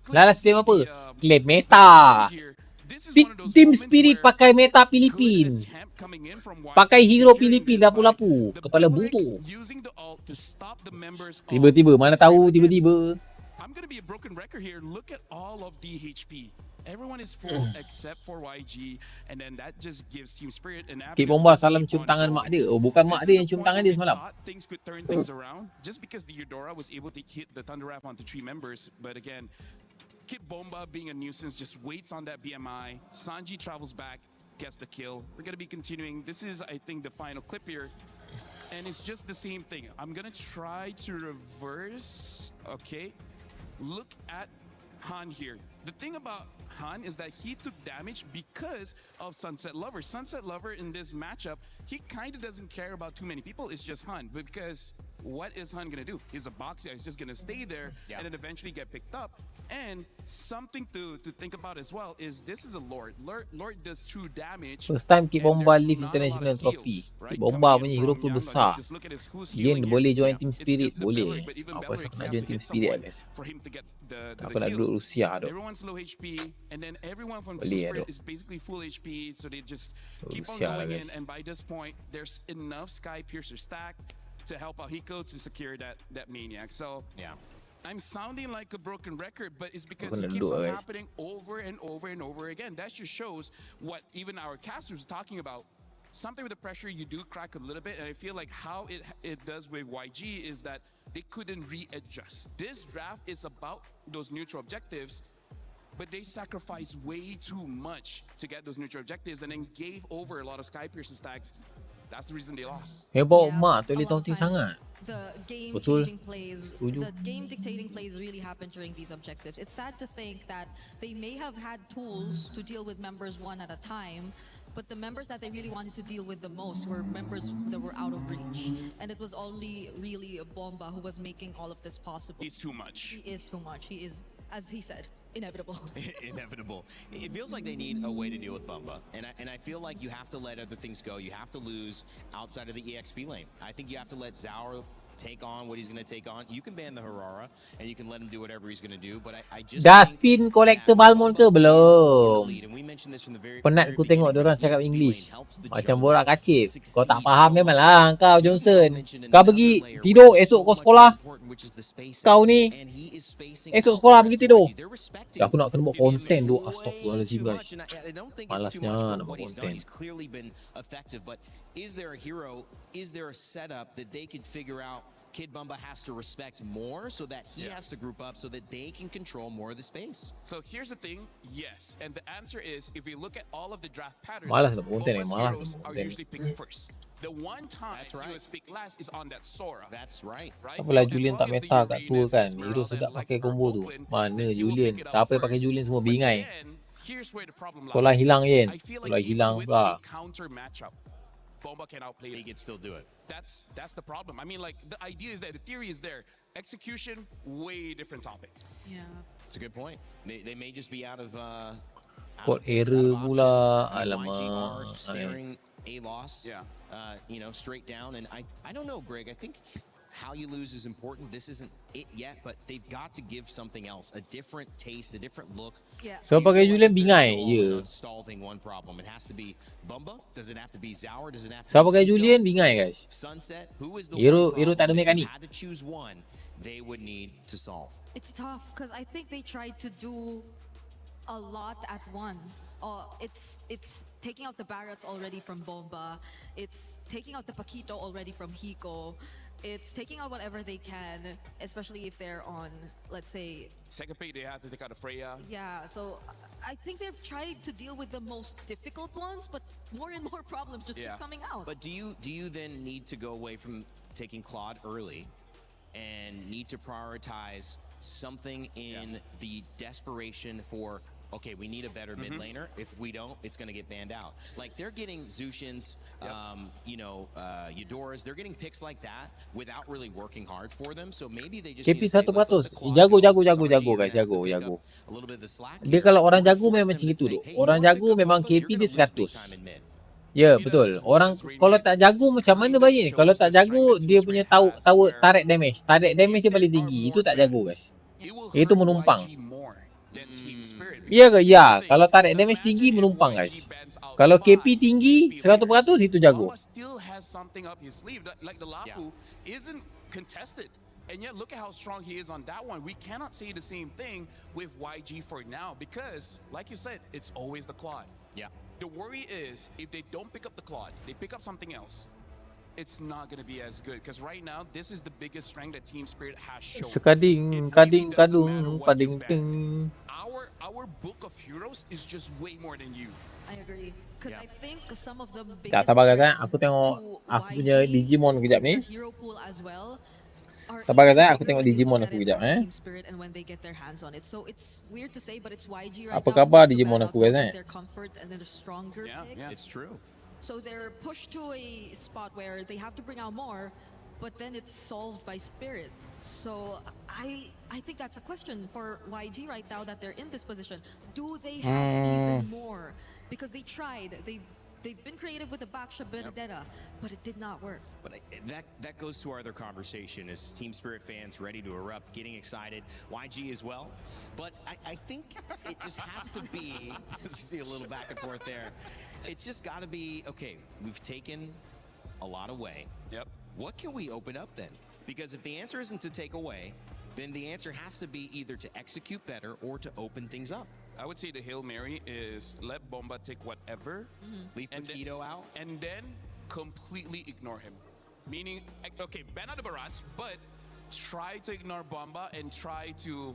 Lalas claim apa? Claim meta. Team Spirit pakai meta Filipin. Pakai hero Filipin lapu-lapu. Kepala butuh. Tiba-tiba mana tahu tiba-tiba. I'm going to be a broken record here. Look at all of the HP. Everyone is full except for YG, and then that just gives Team Spirit an Kit Bomba salam cium tangan mak dia. Oh, bukan mak dia yang cium tangan dia semalam. Things could turn things around just because the Eudora was able to hit the Thunder Wrap onto 3 members. But again, Kit Bomba being a nuisance just waits on that BMI. Sanji travels back, gets the kill. We're going to be continuing. This is, I think, the final clip here. And it's just the same thing. I'm going to try to reverse. Okay. Look at Han here. The thing about Han is that he took damage because of Sunset Lover. Sunset Lover in this matchup, he kind of doesn't care about too many people. It's just Han. Because what is Han going to do? He's a boxer. He's just going to stay there and then eventually get picked up. And something to think about as well is this is a Lord. Lord does true damage. First time Kit Bomba leave international trophy. Kit Bomba punya hero pun besar. Dia boleh join Team Spirit. Boleh. Aku rasa aku nak join Team Spirit guys. Aku nak duduk Rusia tu. Everyone's low HP and then everyone from Team Spirit is basically full HP, so they just keep on going in, and by this point there's enough Sky Piercer stack to help out Hiko to secure that Maniac. So I'm sounding like a broken record, but it's because it keeps on happening over and over and over again. That just shows what even our casters are talking about. Something with the pressure, you do crack a little bit, and I feel like how it does with YG is that they couldn't readjust. This draft is about those neutral objectives, but they sacrificed way too much to get those neutral objectives and then gave over a lot of Sky Piercer stacks. That's the reason they lost. Bawa mak tu boleh taunting sangat. The game-changing plays, the game-dictating plays really happen during these objectives. It's sad to think that they may have had tools to deal with members one at a time, but the members that they really wanted to deal with the most were members that were out of reach. And it was only really Bomba who was making all of this possible. He's too much. He is too much. He is, as he said, inevitable. Inevitable. It feels like they need a way to deal with Bumba. And I feel like you have to let other things go. You have to lose outside of the EXP lane. I think you have to let Zaur take on what he's going to take on. You can ban the Harara and you can let him do whatever he's going to do, but I just dah spin collector Balmon ke belum? Penat aku tengok diorang cakap English macam borak kacip. Kau tak faham memanglah kau Johnson. Kau pergi tidur esok kau sekolah. Kau ni esok sekolah pergi tidur. Aku nak kena buat konten tu. Astaghfirullahaladzim guys. Malasnya nak buat konten. Is there a hero? Is there a setup that they can figure out Kid Bumba has to respect more so that he has to group up so that they can control more of the space? So here's the thing, yes. And the answer is, if we look at all of the draft patterns, Boba's heroes are usually picked first. The one time he was picked last is on that Sora. That's right. Apalah Julian tak meta kat tua kan. Hero sedap pakai combo tu. Mana Julian? Siapa yang pakai Julian semua bingai. Sekolah hilang Yen. Sekolah hilang pula. Bomba can outplay it. He can still do it. That's the problem. I mean, like, the idea is there, the theory is there. Execution, way different topic. Yeah. It's a good point. They may just be out of Code error pula. Alamak. Staring a loss. Yeah. You know, straight down. And I don't know, Greg. I think how you lose is important. This isn't it yet, but they've got to give something else, a different taste, a different look. Yeah. So pakai Julian bingai je. Solving one problem. It has to be Bumba. Does it have to be Zour? Does it have to So be pakai Hiko? Julian bingai guys. Sunset. Who is the Hero one tak ada problem if you mekanik. had to choose one they would need to solve? It's tough because I think they tried to do a lot at once. It's taking out the Barretts already from Bomba. It's taking out the Paquito already from Hiko. It's taking out whatever they can, especially if they're on, let's say... Second pick, they have to take out the Freya. Yeah, so I think they've tried to deal with the most difficult ones, but more and more problems just keep coming out. But do you then need to go away from taking Claude early and need to prioritize something in the desperation for, okay, we need a better mid laner. If we don't, it's going to get banned out. Like, they're getting Zushins, Eudoras, they're getting picks like that without really working hard for them. So maybe they just KP need to say, let's let 100%. the Claude Jago go. guys, Sometimes jago. you have to pick up a little bit of the slack Dia here. kalau orang jago Force memang them macam to gitu say, tu. hey, you Orang wanna jago pick up memang Bumba, you're KP gonna dia lose big 100. time in mid. Ya, betul. Orang kalau tak jago macam mana baik ni? Kalau tak jago dia punya tahu tarik damage. Tarik damage dia paling tinggi. Itu tak jago guys. Itu menumpang. Ya ke? Ya. Kalau tarik damage tinggi menumpang guys. Kalau KP tinggi 100% itu jago. Still has something up his sleeve like the Lapu isn't contested. And yet look at how strong he is on that one. We cannot say the same thing with YG for now because like you said, it's always the Claude. Yeah. The worry is if they don't pick up the Claude, they pick up something else. It's not going to be as good because right now this is the biggest strength that Team Spirit has shown. Sekading, kadung, pading ting. Our book of heroes is just way more than you. I agree. Because I think some of the biggest Tak sabar guys, threats aku tengok to aku punya YG Digimon kejap ni. their hero pool as well are Sabar guys, even aku bigger tengok when they Digimon look aku at it kejap from Team Spirit and when they get their hands on it. So it's weird to say, but it's YG right Apa now khabar who has to Digimon ban aku out guys most of eh? their comfort and then the stronger picks. It's true. So they're pushed to a spot where they have to bring out more, but then it's solved by Spirit. So I think that's a question for YG right now that they're in this position. Do they have even more? Because they tried. They've been creative with the Baksha Benedetta, but it did not work. But that goes to our other conversation is Team Spirit fans ready to erupt, getting excited. YG as well. But I think it just has to be, as you see a little back and forth there, it's just got to be, okay, we've taken a lot away. Yep. What can we open up then? Because if the answer isn't to take away, then the answer has to be either to execute better or to open things up. I would say the Hail Mary is let Bomba take whatever, leave Paquito out, and then completely ignore him. Meaning, okay, ban out the Barats, but try to ignore Bomba and try to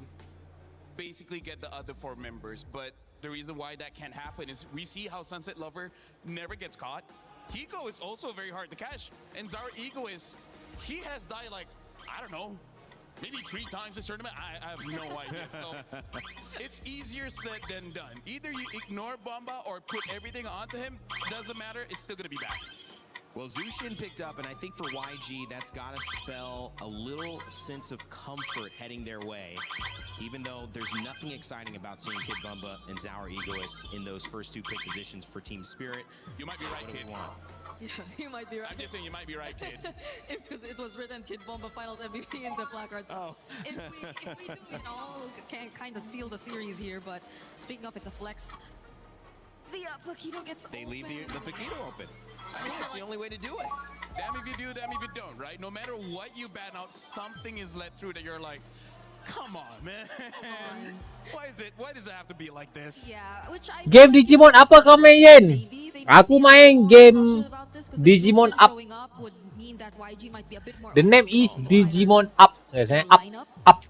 basically get the other 4 members. But the reason why that can't happen is we see how Sunset Lover never gets caught. Hiko is also very hard to catch. And Zara Ego he has died like, I don't know, maybe 3 times this tournament. I have no idea. So it's easier said than done. Either you ignore Bomba or put everything onto him. Doesn't matter. It's still going to be bad. Well, Zushin picked up, and I think for YG, that's got to spell a little sense of comfort heading their way, even though there's nothing exciting about seeing Kid Bumba and Zour Egoist in those first 2 pick positions for Team Spirit. You might be right, Kid. Yeah, you might be right. I'm just saying you might be right, Kid. Because it was written Kid Bomba Finals MVP in the placards. Oh. If we do, can kind of seal the series here, but speaking of, it's a flex. The Paquito gets They open. leave the Paquito open. I think that's the only way to do it. Damn if you do, damn if you don't, right? No matter what you ban out, something is let through that you're like, come on, man. Why does it have to be like this? Yeah, which I Game Digimon apa kau main Yen? Aku main game Digimon Up. would mean that YG might be a bit more The name is Digimon Up. Up.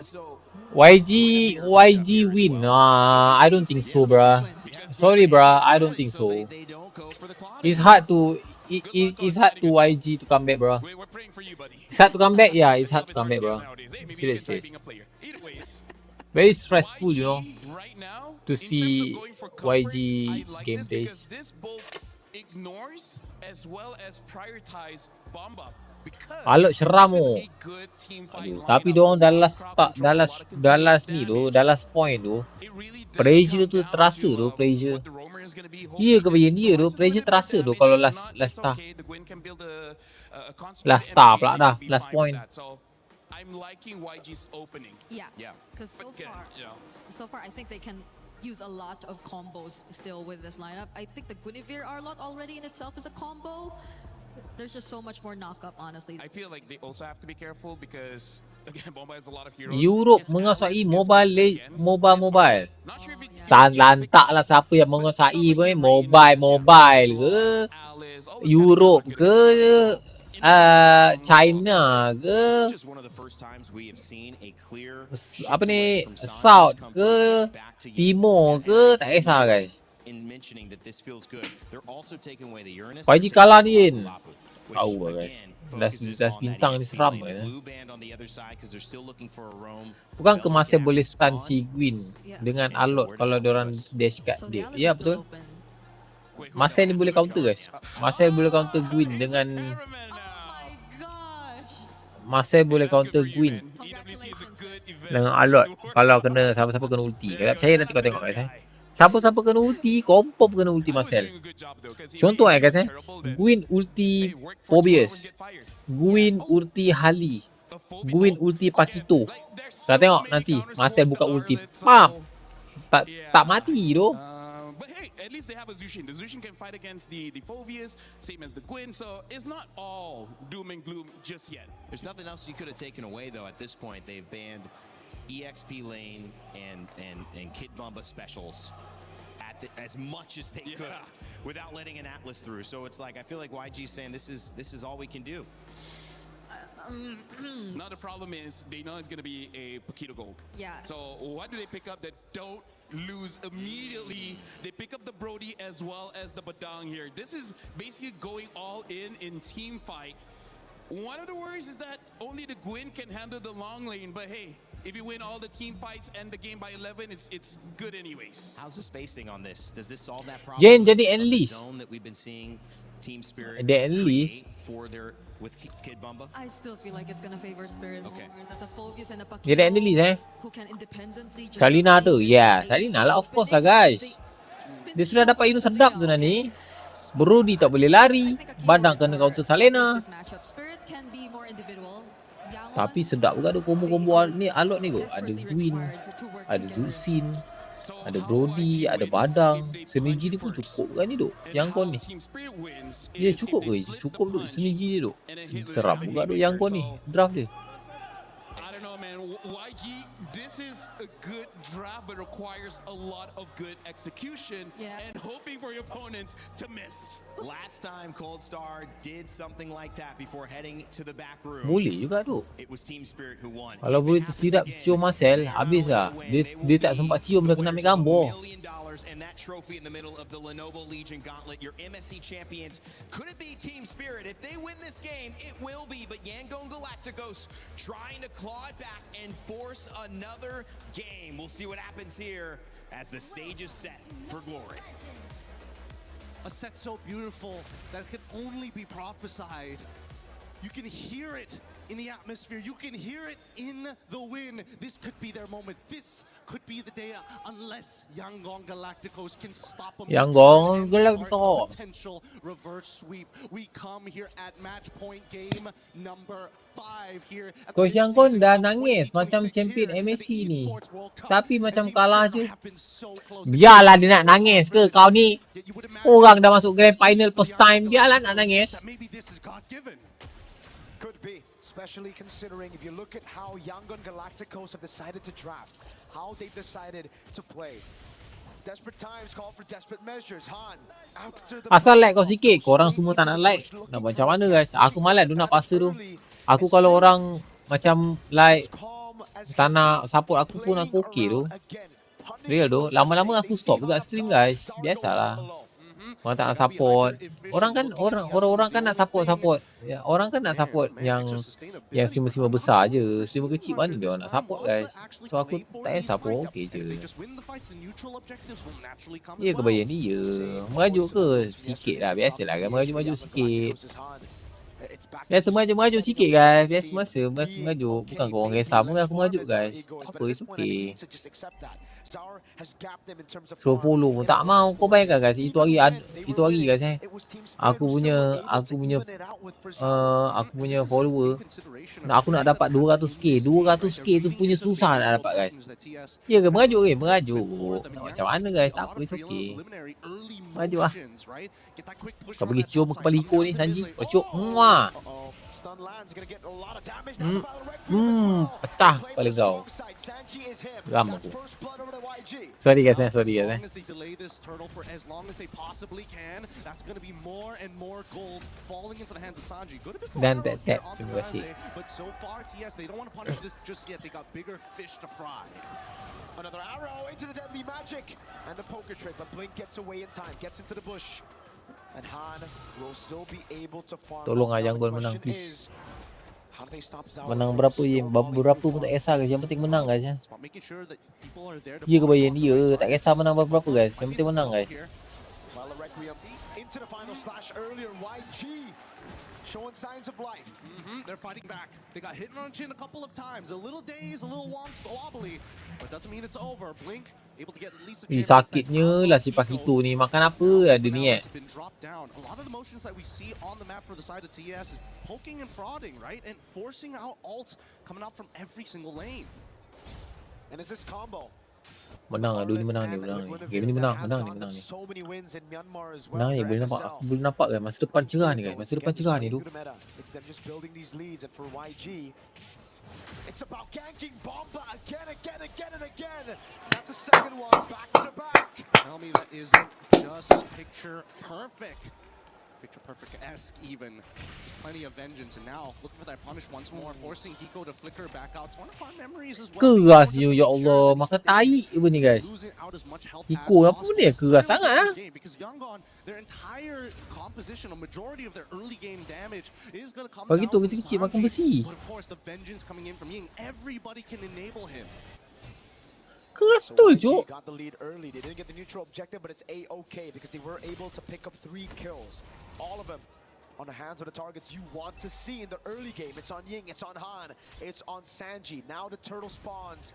So YG win. I don't think so, bruh. Sorry, bruh. I don't think so. It's hard to it's hard to YG to come back, bruh. It's hard to come back. Yeah, it's hard to come back, bruh. Serious. Very stressful, you know, to see YG gameplays. This both ignores as well as prioritize Bomba. Alok seram oh. Aduh, tapi diorang Dallas point tu, pressure tu terasa tu, pressure. Iya ke bagian dia tu. Pressure terasa tu kalau last star. Last star pula dah. Last point. I'm liking YG's opening. Yeah. Because so far, I think they can use a lot of combos still with this lineup. I think the Guinevere Arlott already in itself is a combo. There's just so much more knockup, honestly. I feel like they also have to be careful because again, Bomba has a lot of heroes. Europe menguasai mobile. Lantak lah siapa yang menguasai pun mobile ke Europe ke China ke apa ni South ke Timur ke, tak kisah guys. YG kalah ni Yin. Tahu lah guys. Last bintang ni seram kan. Bukan ke Marcel boleh stun si Gwyn dengan Alot kalau diorang dash kat dia. Ya betul. Marcel ni boleh counter guys. Marcel boleh counter Gwyn dengan dengan Alot kalau kena siapa-siapa kena ulti. Kalau percaya nanti kau tengok guys. Siapa-siapa kena ulti, confirm kena ulti Marcel. Contoh guys Gwyn ulti Phobius, Gwyn ulti Hali, Gwyn ulti Pakito. Kau tengok nanti Marcel buka ulti, pam, tak mati tu. But hey, at least they have a Zushin. The Zushin can fight against the Phobius, same as the Gwyn, so it's not all doom and gloom just yet. There's nothing else you could have taken away though at this point. They've banned EXP lane and Kid Bomba specials as much as they could without letting an Atlas through. So it's like I feel like YG's saying this is all we can do. Now the problem is they know it's going to be a Paquito Gold. Yeah. So what do they pick up that don't lose immediately? They pick up the Brody as well as the Badang here. This is basically going all in team fight. One of the worries is that only the Gwyn can handle the long lane, but hey, if you win all the team fights and the game by 11, it's good anyways. How's the spacing on this? Does this solve that problem? Yen jadi enlist. That we've been seeing Team Spirit dia enlist for their with Kid Bomba. I still feel like it's gonna favor Spirit more. That's a Phobius and a Pakito. Dia dah enlist Who can independently Salina tu. Salina lah of course lah guys. Dia sudah dapat hero sedap tu ni. Brody tak boleh lari. Badang kena counter Salina. Tapi sedap juga ada combo-combo ni Alot ni kot. Ada Gwyn, ada Zusin, ada Brody, ada Badang. Synergy dia pun cukup kan ni duk. YANGON ni. Ya cukup ke? Cukup duk synergy dia duk. Seram juga duk YANGON ni. Draft dia. I don't know man, YG, this is a good draft but requires a lot of good execution and hoping for your opponents to miss. Last time Cold Star did something like that before heading to the back room. Boleh juga tu. It was Team Spirit who won. Kalau boleh tersidap cium Marcel, habis lah. Dia tak sempat cium dah kena ambil gambar. And that trophy in the middle of the Lenovo Legion Gauntlet, your MSC champions. Could it be Team Spirit? If they win this game, it will be. But YANGON Galacticos trying to claw it back and force another game. We'll see what happens here as the stage is set for glory. A set so beautiful that it can only be prophesied. You can hear it in the atmosphere. You can hear it in the wind. This could be their moment. This could be the day unless YANGON Galacticos can stop them. YANGON Galacticos. Potential reverse sweep. We come here at match point game number 5 here. Coach YANGON dah nangis macam champion MSC ni. Tapi macam kalah je. Biarlah dia nak nangis ke kau ni. Orang dah masuk grand final first time. Biarlah nak nangis. Could be, especially considering if you look at how YANGON Galacticos have decided to draft, how they've decided to play. Desperate times call for desperate measures. Han, after the asal like kau sikit, korang semua tak nak like. Nak macam mana guys? Aku malas tu nak paksa tu. Aku kalau orang macam like tak nak support aku pun aku okey tu. Real tu, lama-lama aku stop juga stream guys. Biasalah. Orang tak nak support. Orang kan nak support. Ya, orang kan nak support yang streamer besar je. Streamer kecil mana dia nak support guys. So aku tak payah support okey je. Ya ke bayar ni ya. Merajuk ke? Sikit lah. Biasalah kan merajuk sikit. Biasa merajuk sikit guys. Biasa merajuk. Bukan kau orang kisah pun aku merajuk guys. Apa it's okay. So follow pun tak mau. Kau bayangkan guys, itu hari guys aku punya follower, aku nak dapat 200k tu punya susah nak dapat guys. Ya ke, merajuk macam mana guys, tak apa, it's okay, merajuk lah. Kau pergi cium kepala Iko ni Sanji, kau cium, muah. Pecah kepala kau. Geram aku. Sorry guys. As long as they delay this turtle for as long as they possibly can, that's going to be more and more gold falling into the hands of Sanji. Good to Dan tap. Terima kasih. But so far, TS, they don't want to punish this just yet. They got bigger fish to fry. Another arrow into the deadly magic and the poker trick, but Blink gets away in time, gets into the bush, and Han will still be able to farm. Tolong YANGON menang please. Menang berapa pun tak kisah guys, yang penting menang guys ya. Ya ke bayang dia, tak kisah menang berapa guys, yang penting menang guys. Into the final slash earlier, YG showing signs of life. They're fighting back. They got hit on the chin a couple of times. A little dazed, a little wobbly, but doesn't mean it's over. Blink able to get at least a sakitnya lah si Pakito ni, makan apa ada ni A lot of the motions that we see on the map for the side of TS is poking and prodding, right? And forcing out ults coming out from every single lane. And is this combo? Menang lah, menang ni. Game ni menang ni. Menang ni, boleh nampak kan masa depan cerah ni guys. It's about ganking Bomba again and again. That's a second one, back to back. Tell me that isn't just picture perfect. Picture perfect-esque even. Just plenty of vengeance, and now looking for that punish once more, forcing Hiko to flicker back out. Torn apart memories as well. Kerasnya ya Allah, makan tai apa ni guys. Hiko apa benda keras sangat ah. Because YANGON, their entire composition, a majority of their early game damage is going to come down from kecil makan besi. But of course the vengeance coming in from Ying, everybody can enable him. Keras betul cuk. Got the lead early. They didn't get the neutral objective, but it's A-okay because they were able to pick up 3 kills. All of them on the hands of the targets you want to see in the early game. It's on Ying, it's on Han, it's on Sanji. Now the turtle spawns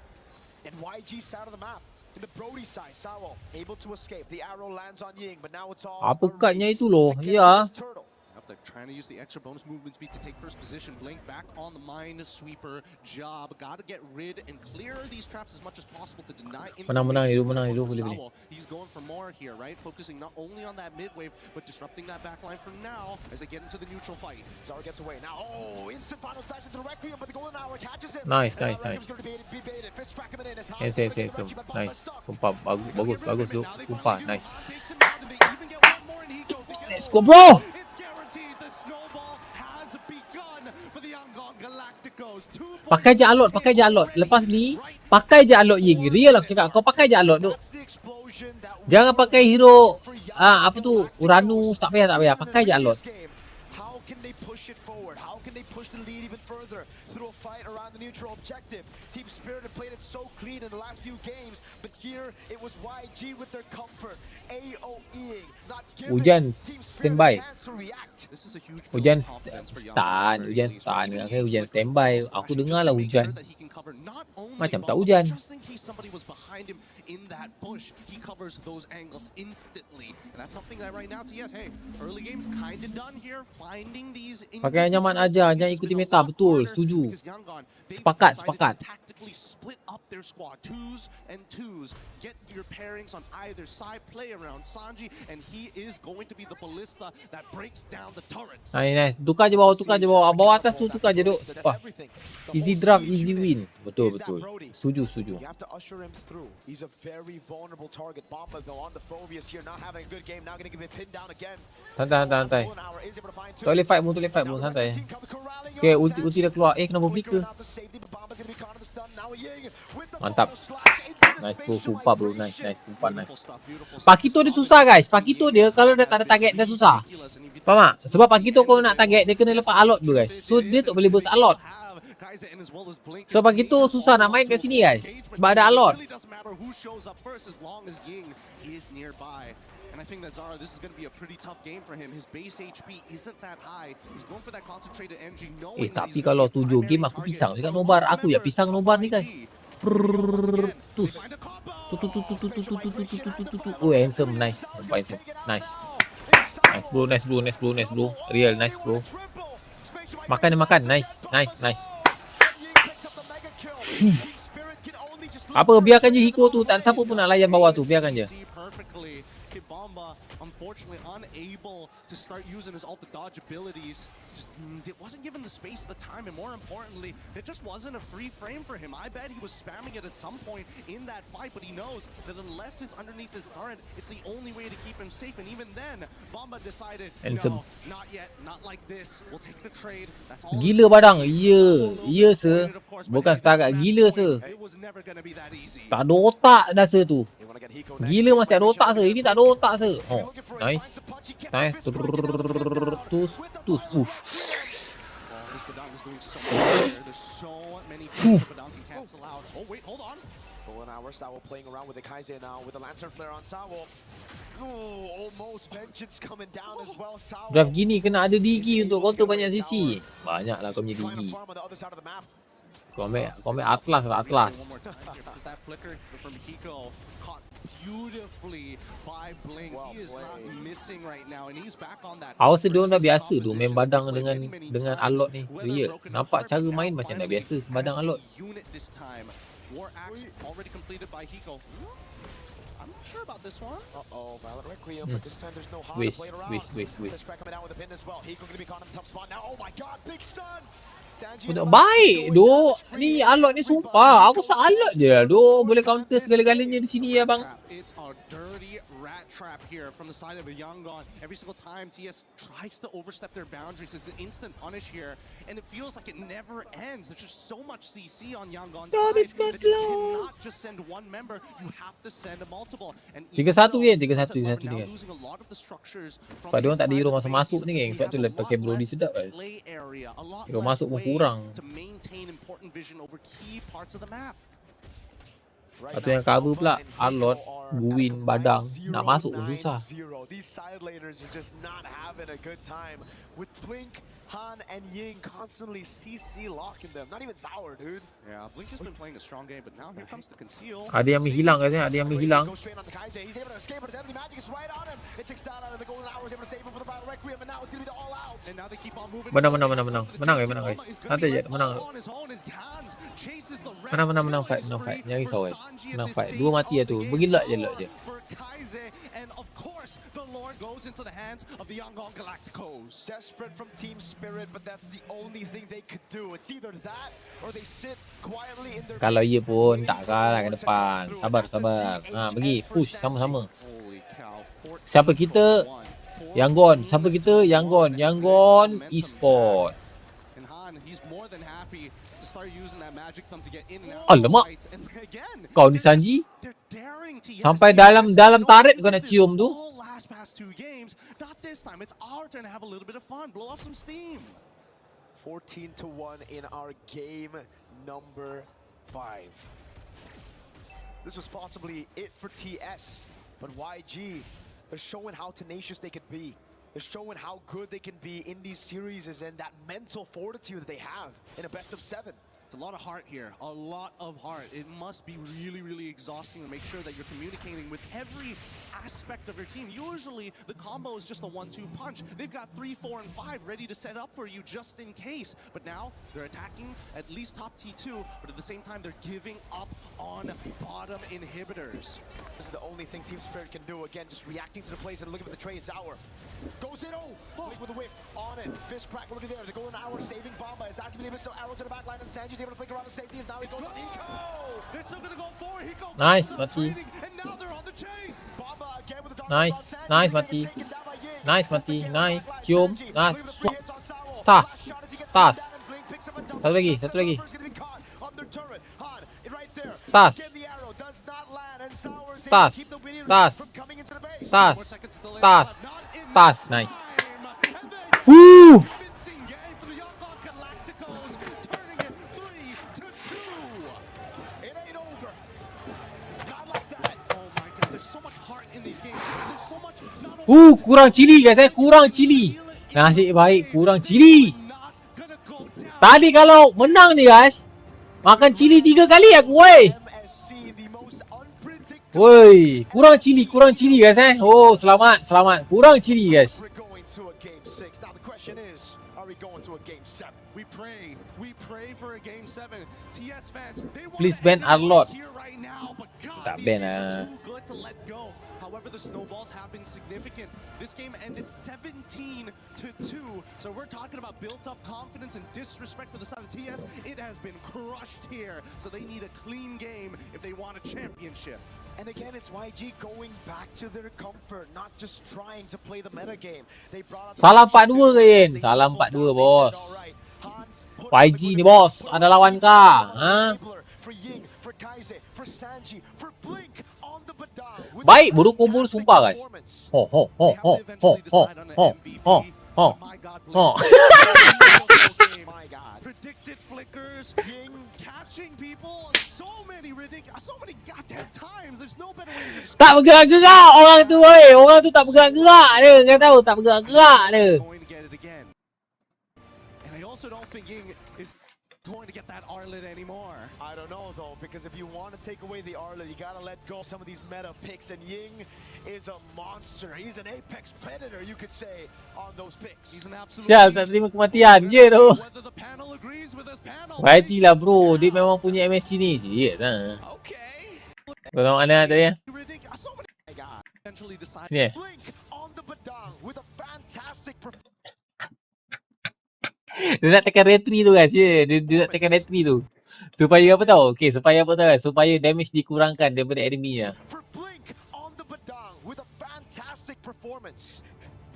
in YG's side of the map. In the Brody side, Sawo able to escape. The arrow lands on Ying, but now it's all apa katnya itu loh. Ya. They're trying to use the extra bonus movement speed to take first position. Blink back on the mine sweeper job. Gotta get rid and clear these traps as much as possible to deny. Menang boleh. He's going for more here, right? Focusing not only on that mid wave, but disrupting that backline for now as they get into the neutral fight. Zara gets away. Now, instant final slash into the Requiem, but the golden hour catches him. Nice. Nice. Sumpah, bagus tu. Sumpah, nice. Let's go bro! Pakai je alot. Lepas ni, pakai je alot Ying. Real aku cakap, kau pakai je alot tu. Jangan pakai hero apa tu, Uranus, tak payah. Pakai je alot. Push the lead even further through a fight around the neutral objective. Team Spirit had played it so clean in the last few games, but here it was YG with their comfort. AOEing, not giving Team Spirit a chance to react. This is a huge Hujan stun. Okay, hujan standby. Aku dengar lah hujan. Macam tak hujan. Just in case somebody was behind him in that bush, he covers those angles instantly. And that's something that right now TS, hey, early game's kind of done here, finding these. Pakai nyaman aja, jangan ikuti meta, betul, setuju. Sepakat. Tactically split up their squad, 2s and 2s. Get your pairings on either side, play around Sanji, and he is going to be the ballista that breaks down the turrets. Nice. Tukar je bawah. Bawah atas tu tukar je duk. Easy draft, easy win. Betul. Setuju. You have to usher him through. He's a very vulnerable target. Bomba though on the Phobius here, not having a good game. Now going to get pinned down again. Santai. Tak boleh fight pun, santai. Okay, ulti dah keluar. Kenapa flicker? Mantap. Nice bro, sumpah bro. Nice. Sumpah nice. Pakito dia susah guys. Pakito dia kalau dia tak ada target dia susah. Faham tak? Sebab Pakito kalau nak target dia kena lepas alot dulu guys. So dia tak boleh burst alot. So Pakito susah nak main kat sini guys. Sebab ada alot. And I think that Zara, this is going to be a pretty tough game for him. His base HP isn't that high. He's going for that concentrated energy. Tapi kalau 7 game aku pisang dekat nobar. Aku ya pisang nobar ni guys. Tus. Oh, handsome, nice. Handsome. Nice. Nice bro. Real nice bro. Makan. Nice. Apa, biarkan je Hiko tu, tak siapa pun nak layan bawah tu, biarkan je. Kibamba, unfortunately, unable to start using his ult to dodge abilities. Just wasn't given the space, the time, and more importantly, it just wasn't a free frame for him. I bet he was spamming it at some point in that fight, but he knows that unless it's underneath his turret, it's the only way to keep him safe. And even then, Bamba decided, no, not yet, not like this. We'll take the trade. That's all. Gila badang, ya se. Bukan setakat gila se. Tak ada otak dah se tu. Gila masih ada otak se. Ini tak ada otak se. Oh, nice. Tus. Oh wait, hold on. Pulling our Sawo playing around with the Kaiser now with the lantern flare on Sawo. Oh, almost vengeance coming down as well. Sawo. Draft gini kena ada digi untuk counter banyak sisi. Banyaklah kau punya digi. Kau ambil Atlas. Awas dia orang dah biasa tu main badang dengan Alot ni. Real. Nampak cara main macam dah biasa badang Alot. I'm not sure about this one. Uh-oh, Violet Requiem, but this time there's no harm Waste. to play around. This track coming down with a pin as well. Hiko gonna be caught in the tough spot now. Oh my god, big stun! Udah baik doh. Ni Alot ni sumpah. Aku rasa Alot dia doh boleh counter segala-galanya di sini ya bang. It's a dirty rat trap here from the side of a YANGON. Every single time TS tries to overstep their boundaries, it's an instant punish here, and it feels like it never ends. There's just so much CC on YANGON's side that you cannot just send one member, you have to send a multiple. And 3-1 kan, 3-1 ni kan. Sebab dia orang tak ada hero masuk ni geng. Sebab tu lepas pakai Brody sedap kan. Hero masuk pun kurang. Atau yang cover pula Alot, Guwin, Badang. Nak masuk pun susah. These side laners are just not having a good time with Blink, Han, and Ying constantly CC locking them. Not even Sour, dude. Yeah, Blink has been playing a strong game, but now here comes the conceal. Ada yang menghilang katanya, ada yang menghilang. He's able to escape, but the deadly magic is right on him. It takes down out of the golden hours, able to save him for the battle requiem, and now it's going to be the all out. And now they keep on moving. Menang guys. Nanti je, menang. Menang fight. Jangan risau guys. Menang fight. Dua mati lah tu. Bergilak je lot je. And of course, the Lord goes into the hands of the YANGON Galacticos. Desperate from Team Spirit, but that's the only thing they could do. It's either that or they sit quietly in their. Kalau ia pun tak kalah ke depan. Sabar. Pergi push sama-sama. Siapa kita? YANGON. Siapa kita? YANGON Esport. And Han, he's more than happy to start using that magic thumb to get in and out. Alamak. Kau ni Sanji? Sampai dalam tarik kau nak cium tu. Not this time. It's our turn to have a little bit of fun. Blow off some steam. 14-1 in our game number 5. This was possibly it for TS, but YG, they're showing how tenacious they could be. They're showing how good they can be in these series and that mental fortitude that they have in a best of 7. It's a lot of heart here, a lot of heart. It must be really, really exhausting to make sure that you're communicating with every aspect of your team. Usually, the combo is just a 1-2 punch. They've got 3, 4, and 5 ready to set up for you just in case. But now, they're attacking at least top T2, but at the same time, they're giving up on bottom inhibitors. This is the only thing Team Spirit can do. Again, just reacting to the plays and looking for the trade. Sour goes in, Blink with the whip on it. Fist crack already there. The golden hour saving Bamba. Is that going to be the missile arrow to the back line? And Sanji's able to flick around the safety. Now he goes on Hiko. They're still going to go for Hiko. Nice, mati. And now they're on the chase. Bamba again with the Nice, mati. Nice. Cium. Tas. Satu lagi. Tas. Nice. Woo! Kurang cili guys, kurang cili. Nasib baik kurang cili. Tadi kalau menang ni guys, Makan cili 3 kali aku, woi. Woi, kurang cili guys Oh, selamat. Kurang cili guys. We pray for a game 7. TS fans, they want Please ban Arlot. here right now, but God, Tak these ban teams are lah. too good to let go. However, the snowballs have been significant. This game ended 17-2. So we're talking about built-up confidence and disrespect for the side of TS. It has been crushed here. So they need a clean game if they want a championship. And again, it's YG going back to their comfort, not just trying to play the meta game. They brought out Salam 4-2 ke Yen? Salam 4-2 bos. YG ni bos, ada lawan kah? Ha? Baik, bodoh kubur sumpah guys. Ho. Predicted flickers, Ying catching people, so many goddamn times. There's no better way to describe. Tak bergerak-gerak orang tu weh. Orang tu tak bergerak-gerak dia. Kau tahu tak bergerak-gerak dia. Going to get it again. And I also don't think Ying is going to get that Arlet anymore. I don't know though, because if you want to take away the Arlet, you gotta let go of some of these meta picks, and Ying is a monster. He's an apex predator, you could say, on those picks. He's an absolute Sial, tak terima kematian je tu. YG lah bro, dia memang punya MSC ni. Cik lah. Kau tahu mana tadi ya? Sini eh. Dia nak tekan retry tu guys. Dia nak tekan retry tu. Supaya apa tau? Okay, supaya apa tau guys? Supaya damage dikurangkan daripada enemy lah.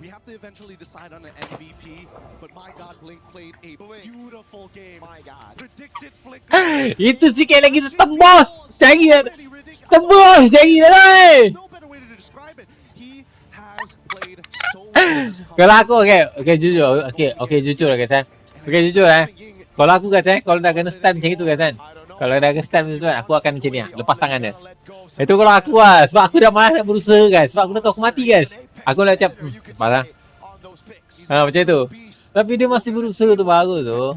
We have to eventually decide on an MVP, but my God, Blink played a beautiful game. My God, predicted flicker. Itu sikit lagi tembus. Cari dah. Tembus cari dah lah. Kalau aku okay jujur. Okay jujur lah guys kan. Okay jujur lah. Kalau aku guys kalau dah kena stun macam itu guys kan. Kalau dah kena stun macam tu kan, aku akan macam ni lah. Lepas tangan dia. Itu kalau aku lah. Sebab aku dah malas nak berusaha guys. Sebab aku dah tahu aku mati guys. Aku dah macam malah. Macam tu. Tapi dia masih berusaha tu bagus tu.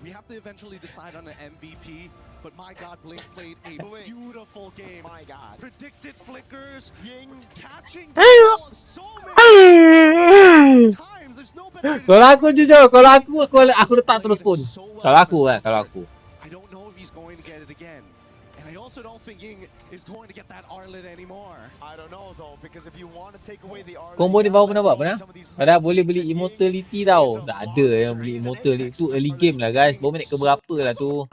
We have to eventually decide on an MVP, but my God, Blink played a beautiful game. My God, predicted flickers, Ying catching people so many times. There's no better. Kalau aku jujur, kalau aku letak terus pun. Kalau aku. I don't know if he's going to get it again. And I also don't think Ying is going to get that Arlet anymore. I don't know though, because if you want to take away the Arlet, Combo ni baru pernah buat pernah? Padahal boleh beli immortality tau. Tak ada yang beli immortality. Tu early game lah guys. Baru minit ke berapa lah tu.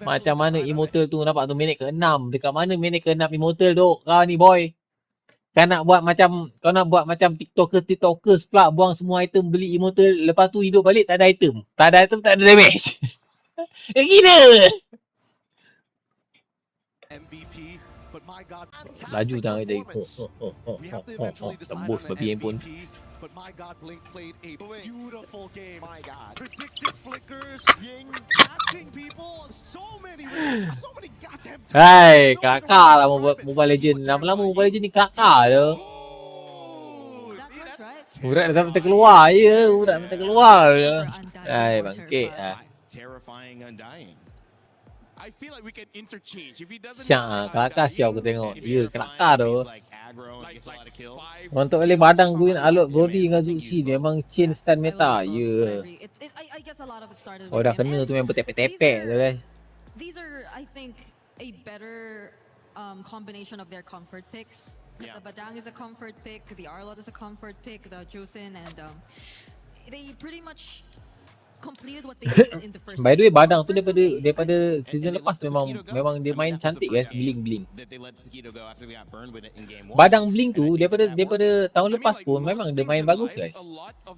Macam mana immortal tu nampak tu minit ke 6. Dekat mana minit ke 6 immortal tu? Kau ni boy. Kau nak buat macam TikTokers pula buang semua item beli immortal. Lepas tu hidup balik tak ada item. Tak ada damage. Gila. MVP, but my God, laju tangan dia. Tembus babi handphone. But my God, Blink played a beautiful game. My God, predicted flickers, Ying catching people, so many goddamn times. Hai, kelakar lah Mobile Legend. Lama-lama Mobile Legend ni kelakar je. Urat dah terkeluar je. Hai, bangkit lah. Terrifying Undying. I feel like we can interchange. If he doesn't Siap lah, kelakar siap aku tengok. Dia kelakar tu. Untuk oleh badang Guin, Alot, Brody dengan Zuxi memang chain stun meta. Ya. Oh dah kena tu memang tepek-tepek tu guys. These are, I think, a better combination of their comfort picks. The Badang is a comfort pick, the Arlot is a comfort pick, the Joseon, and they pretty much completed what they did in the first. By the way, Badang tu daripada season lepas memang dia main cantik guys, bling. Badang bling tu daripada tahun lepas pun memang dia main bagus guys.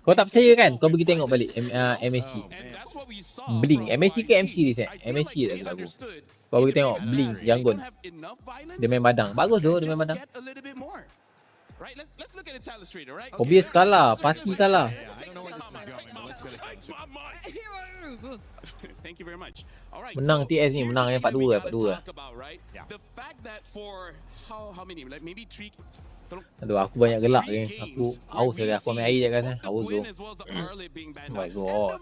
Kau tak percaya kan? Kau pergi tengok balik MSC. Bling, MSC ke MC ni set? MSC tak silap aku. Kau pergi tengok bling YANGON. Dia main Badang. Bagus tu dia main Badang. Right, let's look at the talent street, right? Obvious kalah, party kalah. Thank you very much. Alright. Menang TS ni, menang yang 4-2. The fact that for how many, like maybe Aduh, aku banyak gelak ni. Aku haus lagi. Aku ambil air je kan. Haus tu. Oh my god.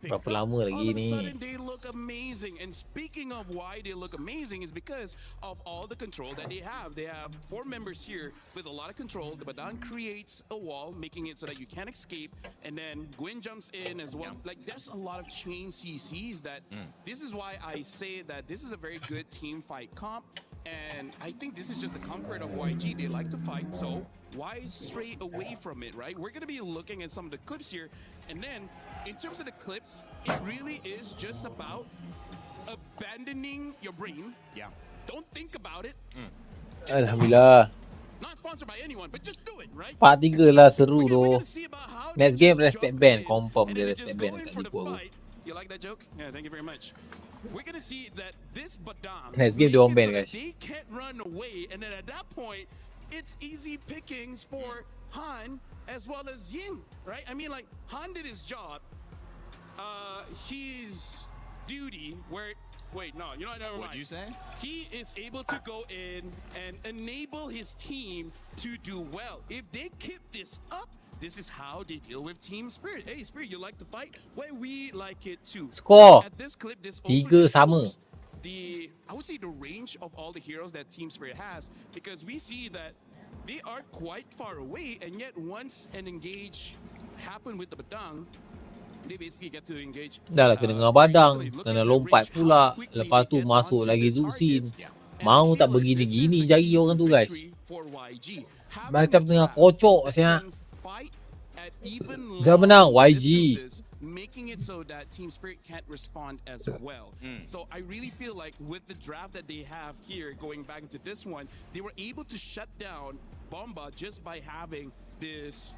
Berapa lama lagi ni? They look amazing. And speaking of why they look amazing is because of all the control that they have. They have 4 members here with a lot of control. The Badan creates a wall, making it so that you can't escape. And then Gwyn jumps in as well. Like, there's a lot of chain CCs that this is why I say that this is a very good team fight comp. And I think this is just the comfort of YG. They like to fight, so why stray away from it, right? We're going to be looking at some of the clips here. And then, in terms of the clips, it really is just about abandoning your brain. Yeah. Don't think about it. Alhamdulillah. Not sponsored by anyone, but just do it, right? Part 3 lah seru tu. Next game respect band. Confirm dia respect band kat Lipo aku. You like that joke? Yeah, thank you very much. We're gonna see that this Badang, Next game dia orang ban guys. they can't run away, and then at that point, it's easy pickings for Han as well as Ying, right? I mean, like, Han did his job. His duty where. Wait, no, you know what? Never mind. What'd you say? He is able to go in and enable his team to do well. If they keep this up, this is how they deal with Team Spirit. Hey, Spirit, you like to fight? Well, we like it too. Skor. At this clip, this 3 sama. I would say the range of all the heroes that Team Spirit has, because we see that they are quite far away, and yet once an engage happened with the Badang, they basically get to engage. Dah lah kena dengan badang, kena lompat pula. Lepas tu masuk lagi Zuxin. Mau tak begini-gini jari orang tu guys. Macam tengah kocok siap. Saya menang YG. Making it so that Team Spirit can't respond as well. So I really feel like with the draft that they have here, going back into this one, they were able to shut down Bomba just by having this,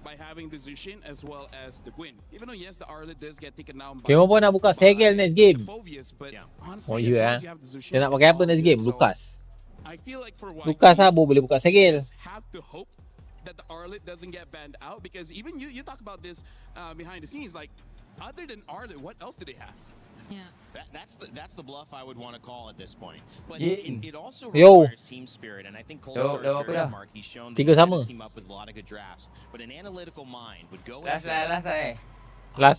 by having the Zushin as well as the Gwyn. Even though yes, the Arlet does get taken down by Kemo pun nak buka segel next game. but Oh honestly, ya. as long as you have the Zushin, Dia nak pakai apa next game? Lucas. I feel like for Lucas Abu boleh buka segel. have to hope that the Arlet doesn't get banned out, because even you talk about this behind the scenes, like other than Arlet, what else do they have? Yeah. That's the bluff I would want to call at this point. But Yeah. it also Yo. requires team spirit, and I think Cold Star is very smart. He's shown that Tiga he set sama. his team up with a lot of good drafts, but an analytical mind would go Last.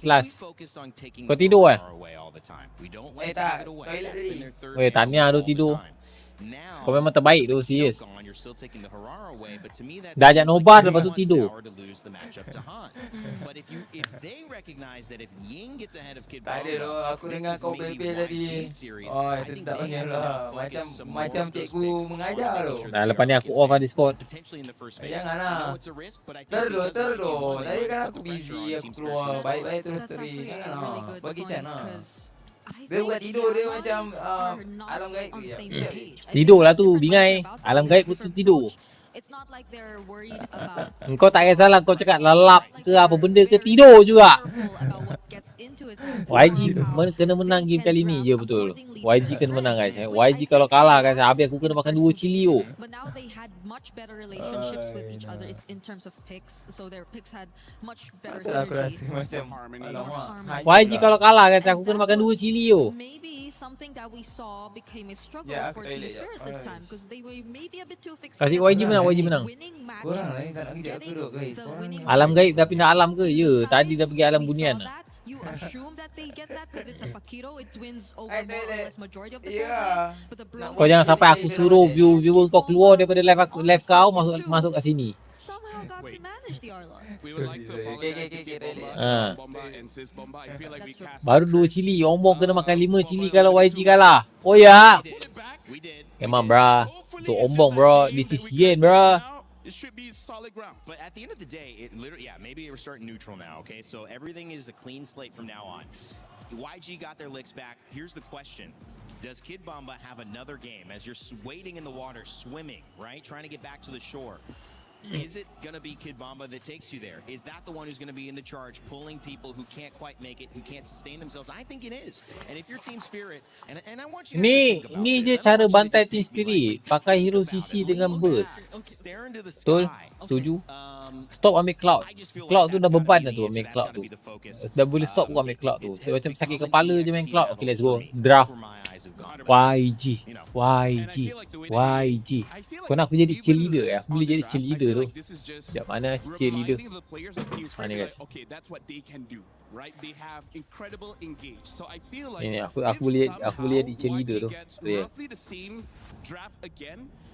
Last. Kau tidur eh? away all the time. We don't let it take it away. That's been their third Weh, error tahniah tu all the tidur. time. Now, Kau memang terbaik tu, serius. you're still taking the Harara away, but to me that Dah ajak seems like nobar you lepas tu want tidur. Sour to lose the matchup to Han. But if they recognize that if Ying gets ahead of Kid Tak ada doh, aku this dengar is kau maybe PlayPlay tadi. YG series, Oh, I think sedap they punya have to now lah. focus some more Macam of those cikgu picks mengajar on tu. making sure Nah, that lepas ni they aku are off lah Discord. potentially in the first phase. Jangan I lah. know it's a risk, but I think because YG Terus. won, they Tadi kan want aku the pressure busy, on aku Team Spirit keluar to baik-baik terus That's teri. actually Jangan a really lah. good Bagi point, Chan lah. 'cause I Dia bukan think tidur, dia Yangon macam are not alam gaib on tu the je. same page. I Tidur think lah tu, different bingai. minds about this, Alam they gaib have betul different tidur. approach. It's not like they're worried about Engkau tak kisahlah kau cakap lelap ke apa benda ke, tidur juga. gets into his head. YG kena menang game kali ni je betul. YG kena menang guys. YG kalau kalah guys, habis aku kena makan 2 cili oh. But now they had much better relationships with each other in terms of picks. So their picks had much better Aku rasa synergy. macam alamak. YG kalau kalah guys, aku kena makan 2 cili oh. Maybe something that we saw became a struggle Yeah, for aku Team elak je. Spirit this time because they were maybe a bit too fixed. Kasih YG menang, YG menang. Korang lah ni tak nak kejap aku duduk guys. Alam gaib dah pindah alam ke? Ya, tadi dah pergi alam bunian. You assume that they get that because it's a Pakiro, it wins over I more or did it. less majority of the Yeah. players. But the bro Kau jangan sampai aku suruh viewer kau keluar daripada live kau masuk kat sini. somehow got to manage the Arlo. We would like to apologize to Kid Bomba and Sis Bomba. I feel like we cast Baru 2 cili, Ombong kena makan 5 cili kalau YG kalah. Oh ya. Emang bra. Untuk Ombong bro, this is yen bro. it should be solid ground. But at the end of the day, it literally, maybe we're starting neutral now, okay? So everything is a clean slate from now on. YG got their licks back. Here's the question. Does Kid Bomba have another game as you're waiting in the water, swimming, right? Trying to get back to the shore. Is it going to be Kid Bomba that takes you there? Is that the one who's going to be in the charge, pulling people who can't quite make it, who can't sustain themselves? I think it is. And if you're Team Spirit, and I want you guys to think about Ni this. je cara bantai Team Spirit. Pakai hero CC dengan burst. Betul? Setuju? Stop ambil Cloud. Cloud tu dah beban dah tu ambil Cloud tu. Dah boleh stop pun ambil Cloud tu. Macam sakit kepala je main Cloud. Okay, let's go. Draft. YG. Kau nak aku jadi cheerleader ya? Aku boleh jadi cheerleader tu. Sekejap, mana cheerleader? Mana ni guys? Ini aku boleh jadi cheerleader tu. Yeah.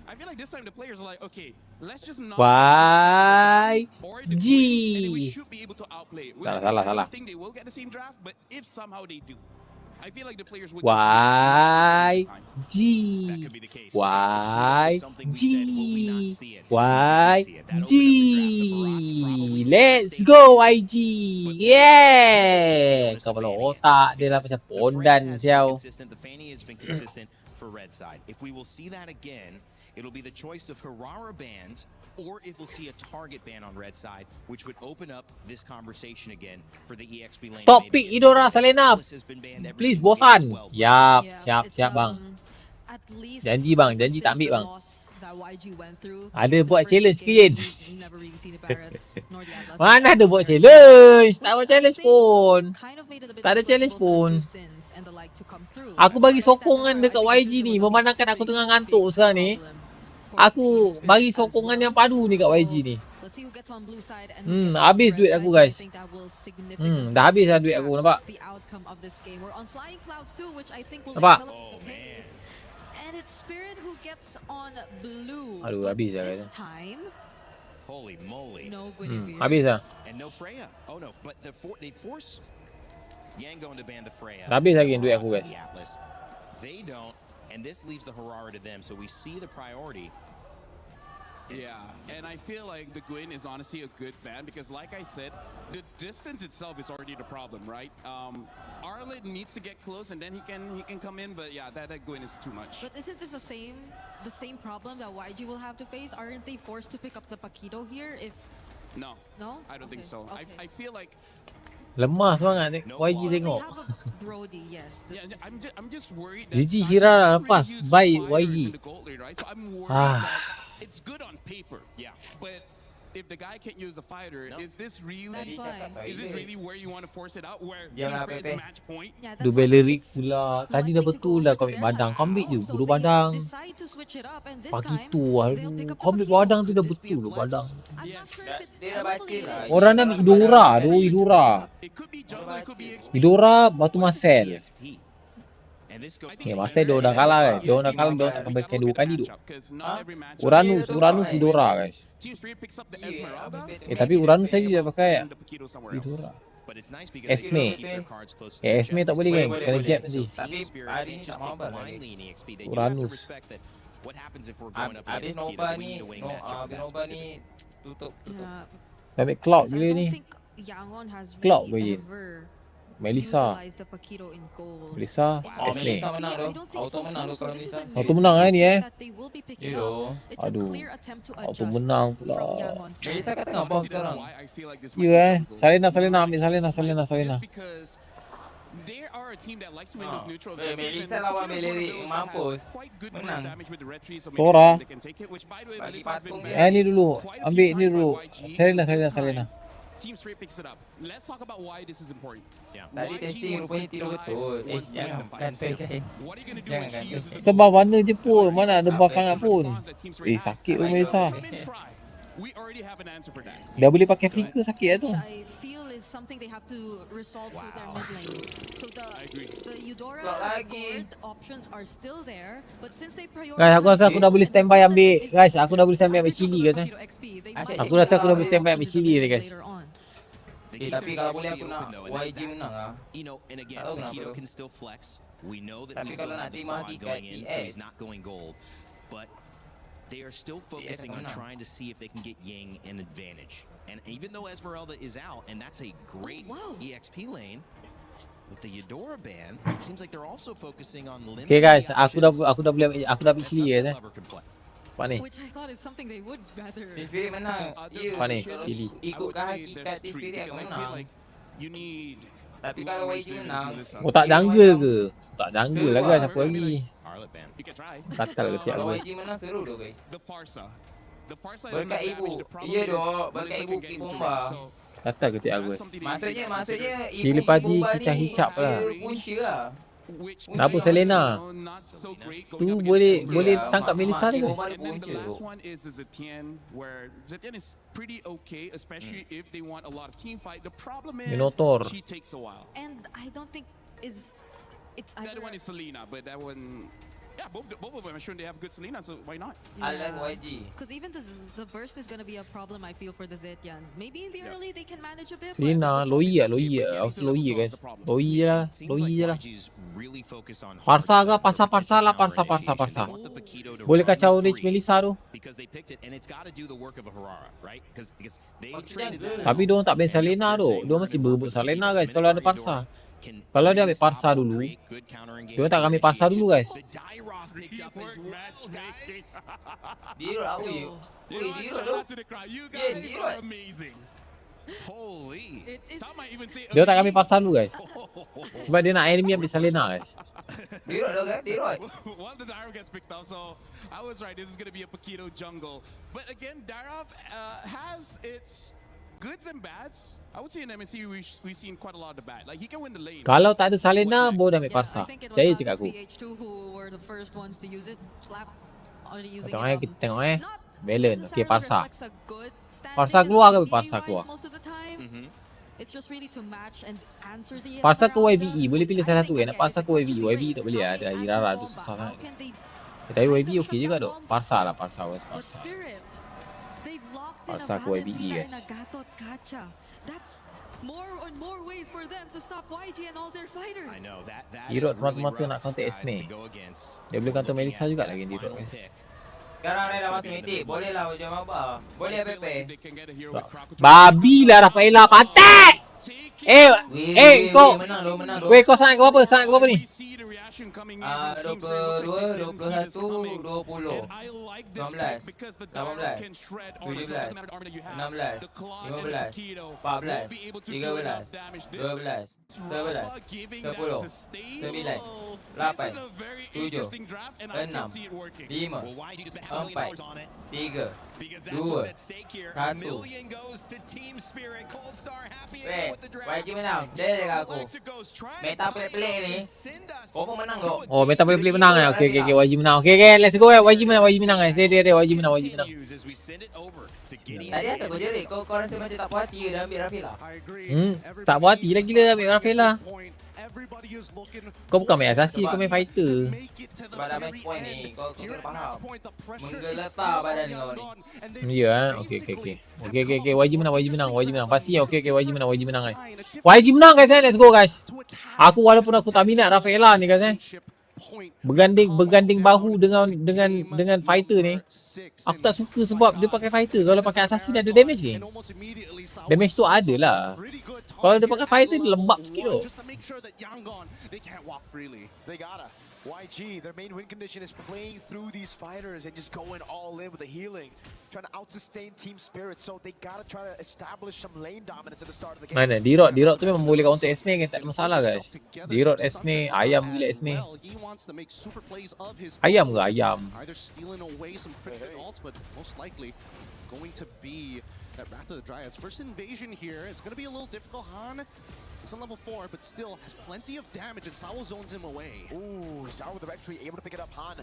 I feel like this time the players are like, okay, let's just not YG. we should be able to outplay. Salah. I don't think they will get the same draft, but if somehow they do, I feel like the players would YG. Let's go YG. Yeah. Kepala otak dia lah macam pondan siau. The Fanny has been consistent for red side. If we will see that again, it'll be the choice of Harara banned, or if we'll see a target ban on red side, which would open up this conversation again for the EXP lane. Stop pick Idora Selena. Please bosan. Siap bang. Janji bang, janji tak ambil bang. Ada buat challenge sikit. Mana ada buat challenge? Tak buat challenge pun. Tak ada challenge pun. Aku bagi sokongan dekat YG ni. Memandangkan aku tengah ngantuk sekarang ni. Aku bagi sokongan yang padu ni kat YG ni. Habis duit aku guys. Dah habis dah duit aku, nampak? Nampak? Aduh, habis dah guys. Holy moly. Habis dah. And no Freya. Oh no, but they force YANGON to ban the Freya. Habis lagi duit aku guys. They don't, and this leaves the Harara to them. So we see the priority. Yeah, and I feel like the Gwyn is honestly a good ban because, like I said, the distance itself is already the problem, right? Arlen needs to get close, and then he can come in. But yeah, that Gwyn is too much. But isn't this the same problem that YG will have to face? Aren't they forced to pick up the Paquito here? If no, I don't think so. Okay. I feel like. Lemah sangat YG tengok. Brody, yes. Yeah, I'm just worried. GG Hira lepas by YG. It's good on paper, yeah. But if the guy can't use a fighter, is this really where you want to force it out? Where Team Spirit is match point? Dua lirik pula. Tadi dah betul lah kau ambil badang. Kau ambil je bulu badang. Pagi tu kau ambil badang tu dah betul lu badang. Orang dah ambil Idora Batu Marcel. Marcel dia dah kalah guys. Dia dah kalah, dia tak kembali dua kali tu. Uranus Idora guys. Tapi Uranus tadi dia pakai Idora. Esme tak boleh geng. Kena jab tadi. Uranus. Habis Nova ni tutup. Ambil Cloud juga ni. Cloud ke je. Melissa, Esme. Auto menang ni Aduh. Auto menang pula. Melissa kat tengah bomb sekarang. Ya Salena ambil Salena. They are a team that likes to win those neutral Melissa lawan Beleri mampus. Menang. Sora. Ni dulu. Ambil ni dulu. Salena. Team Spirit picks it up. Let's talk about why this is important. Yeah. Tadi testing rupanya tidur betul. Jangan kantor kan. Sebab mana je pun. Mana ada buff sangat pun. Sakit pun Melissa. We already have an answer for that. Dah boleh pakai flicker sakit lah tu. I feel is something they have to resolve through their mid lane. So the Eudora gold options are still there, but since they prioritize. Guys, aku rasa aku dah boleh standby ambil. Guys, aku dah boleh standby ambil chili guys. Aku rasa aku dah boleh standby ambil chili guys. Tapi kalau boleh aku nak YG menang ah. You know, and again, Paquito can still flex. We know that we still have the going in, so he's not going gold. But they are still focusing on trying to see if they can get Ying an advantage. And even though Esmeralda is out, and that's a great EXP lane, with the Eudora ban, it seems like they're also focusing on limiting. Okay guys, aku dah boleh chili guys. Apa ni? Which I thought is something they would rather. Team Spirit menang. Apa ni? Silly. Ikutkan hakikat Team Spirit yang menang. You need Tapi kalau YG menang, Oh tak jungle ke? Tak jungle lah guys, apa lagi? You can try. Gatal ketiak kalau gue. YG menang seru tu guys. The Farsa. The Farsa is Berkat ibu. Iya dok, berkat ibu kick bomba. Gatal ketiak gue. Maksudnya ibu Kira pagi bomba kita ni hicap lah. punca lah. Kenapa Selena? Tu boleh tangkap Melissa ni guys. And then the last one is Zetian, where Zetian is pretty okay, especially if they want a lot of team fight. The problem is Minotaur. she takes a while. And I don't think it's The other one is Selena, but that one, yeah, both of them. I'm sure they have good Selena, so why not? I like YG. Because even the burst is going to be a problem, I feel, for the Zetian. Maybe in the early they can manage a bit. Selena, Loi lah. Harus Loi guys. Loi lah. Parsa ke? Parsa lah. Parsa. Boleh kacau Rich Melissa tu. Tapi diorang tak main Selena tu. Diorang masih berebut Selena guys kalau ada Parsa. Kalau dia ambil Parsa dulu, dia tak ambil Parsa dulu guys. Dirot apa you? Weh, dirot tu. Yeah, dirot. Holy. Some might even say Dia tak ambil Parsa dulu guys. Sebab dia nak enemy ambil Selena guys. Dirot tu kan? Dirot. Well, the Darov gets picked up, so I was right. This is going to be a Paquito jungle. But again, Darov has its goods and bads. I would say in MSC we've seen quite a lot of the bad. Like he can win the lane. Kalau tak ada Selena, boleh ambil Parsa. Percaya cakap aku. Who were the first ones to use it. Slap already using Tengok it. kita tengok balance. Okay, Parsa. Parsa keluar ke Parsa keluar? It's just really to match and answer the Parsa ke YVE, boleh pilih salah satu kan. Nak Parsa ke YVE. YVE tak boleh ada Irara tu susah sangat. Tapi YVE okey juga dok. Parsa lah, Parsa. Parsa ke YVE guys. That's more and more ways for them to stop YG and all their fighters. Dirot semata-mata nak counter Esme. Dia boleh counter Melissa juga lagi Dirot guys. Sekarang dia dah masuk mitik. Boleh lah hujung MABAR. Boleh FP. Babi lah Rafaela patek. Kau. Weh kau sangat kau apa? Sangat kau apa ni? 22, 21, 20, 19, 18, 17, 16, 15, 13, 12, 11, 10, 9, 8, 7, 6, 5, 4, 3, 2, 1. YG menang. Dia dekat aku. Meta pelik-pelik ni. Kau pun menang kau. Oh, meta pelik-pelik menang eh. Okay, YG menang. Okay, let's go YG menang guys. Dia YG menang. Tadi asal kau jerit. Kau rasa macam tak puas hati dah ambil Rafaela. Tak puas hati lah gila ambil Rafaela. Kau bukan main asasi, kau main fighter. Sebab dah match point ni, kau kena faham. Menggeletar badan kau ni. Ya, okay. YG menang. Pasti ya, okay, YG menang guys. YG menang guys, let's go guys. Aku walaupun aku tak minat Rafaela ni guys. Berganding bahu dengan fighter ni. Aku tak suka sebab dia pakai fighter. Kalau pakai assassin ada damage ke? Damage tu ada lah. Kalau dia pakai fighter dia lembab sikit tu. YG, their main win condition is playing through these fighters and just going all in with the healing. Trying to out-sustain Team Spirit, so they gotta try to establish some lane dominance at the start of the game. Mana? Dirot tu memang boleh counter Esme kan, tak ada masalah guys. Dirot Esme, ayam gila Esme. Ayam ke ayam? Going to be that Wrath of the Dryads. First invasion here. It's going to be a little difficult. Han is on level 4, but still has plenty of damage, and Sawo zones him away. Ooh, Sawo eventually able to pick it up. Han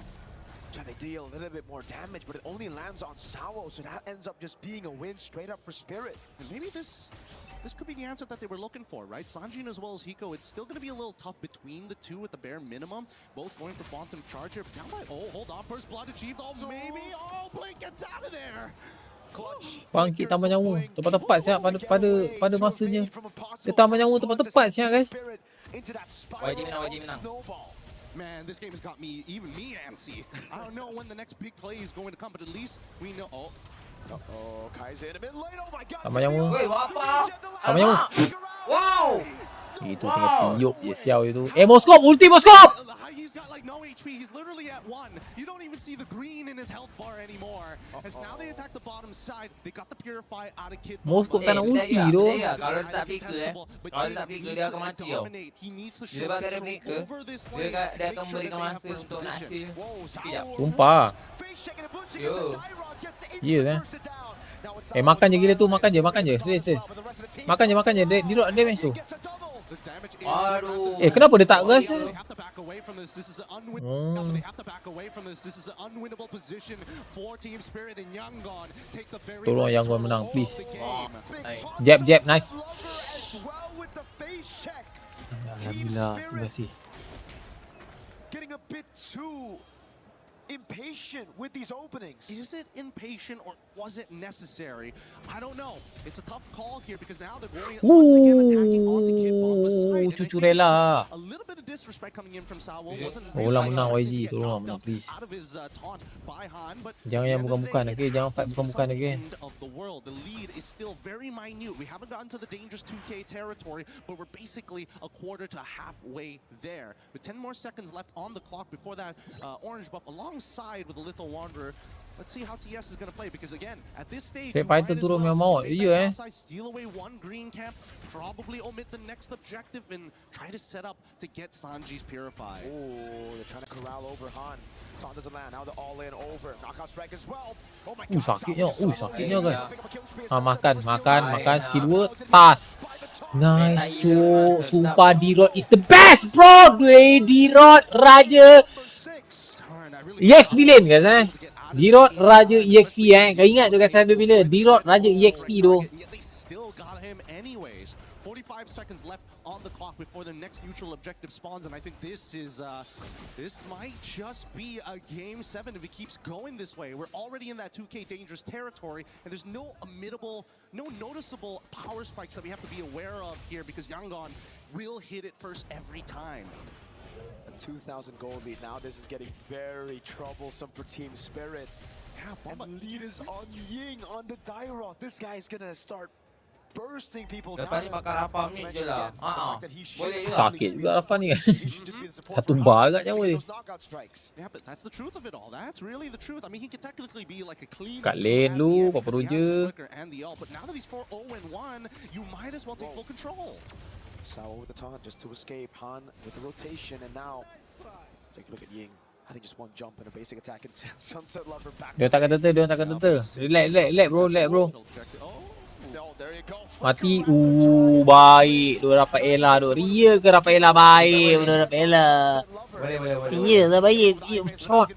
trying to deal a little bit more damage, but it only lands on Sawo, so that ends up just being a win straight up for Spirit. And maybe this could be the answer that they were looking for, right? Sanjin as well as Hiko. It's still going to be a little tough between the two at the bare minimum. Both going for bottom charger. Down by, hold on, first blood achieved. Oh, maybe. Oh, Blink gets out of there. Bangkit tambah nyawa. Tepat-tepat siap pada masanya. Dia tambah nyawa tepat-tepat siap guys. YG menang. Man, this game has got even me antsy. I don't know when the next big play is going to come, but at least we know. Uh-oh, Kaiser in a bit late. Oh my god. Tambah nyawa. Weh, apa? Tambah nyawa. Wow. Itu tengah tiup je sial itu. Moskop, ulti Moskop. he's got like no HP. He's literally at 1. You don't even see the green in his health bar anymore. As now they attack the bottom side. They got the Purify out of Kid. Moskop tak nak ulti tu. Kalau tak flicker kalau tak flicker dia akan mati tau. Dia bakal ada flicker, dia akan berikan masa untuk nak steal. Sekejap. Sumpah. Yo. Ya kan? Makan je gila tu, makan je. Makan je, damage tu. Aduh. Kenapa dia tak rasa? Tolong YANGON menang, please. Jab, nice. Alhamdulillah, terima kasih. Getting a bit too impatient with these openings. Is it impatient or was it necessary? I don't know. It's a tough call here because now they're going once again attacking onto Kid Bomba's side. Cucu rela. A little bit of disrespect coming in from Sawo. Tolong menang YG, tolong menang please. Jangan yang bukan-bukan, okay? Jangan fight bukan-bukan, okay? The lead is still very minute. We haven't gotten to the dangerous 2K territory, but we're basically a quarter to halfway there. With 10 more seconds left on the clock before that orange buff alongside with the Lethal Wanderer. Let's see how TS is going to play because again, at this stage, saya fighter turun memang maut. Ya steal away one green camp, probably omit the next objective and try to set up to get Sanji's Purify. Oh, they're trying to corral over Han. Tom doesn't land. Now they're all in over. Knockout strike as well. Oh my god. Sakitnya guys. Makan skill word. Tas. Nice cuk. Sumpah D-Rod is the best bro. D-Rod Raja EXP lane guys D-Rod Raja EXP Kau ingat tu guys bila D-Rod Raja EXP tu. 45 seconds left on the clock before the next neutral objective spawns, and I think this might just be a game 7 if it keeps going this way. We're already in that 2K dangerous territory, and there's no noticeable power spikes that we have to be aware of here because YANGON will hit it first every time. 2,000 gold lead. Now this is getting very troublesome for Team Spirit. And lead is on Ying on the Dairoth. This guy's gonna start bursting people down. Sakit juga Rafa ni. Satu bar agaknya boleh. Yeah, but that's the truth of it all. That's really the truth. I mean, he could technically be like a clean. Kat lane lu, apa perlu je. But now that he's 4-0-1, you might as well take full control. Sawo with the taunt just to escape. Han with the rotation, and now take a look at Ying. I think just one jump and a basic attack and Sunset Lover back. Dia takkan tentu. Relax bro. Mati. Baik. Dia dapat Ella tu. Ria ke dapat Ella baik. Dia dapat Ella. Ria lah baik. Trot.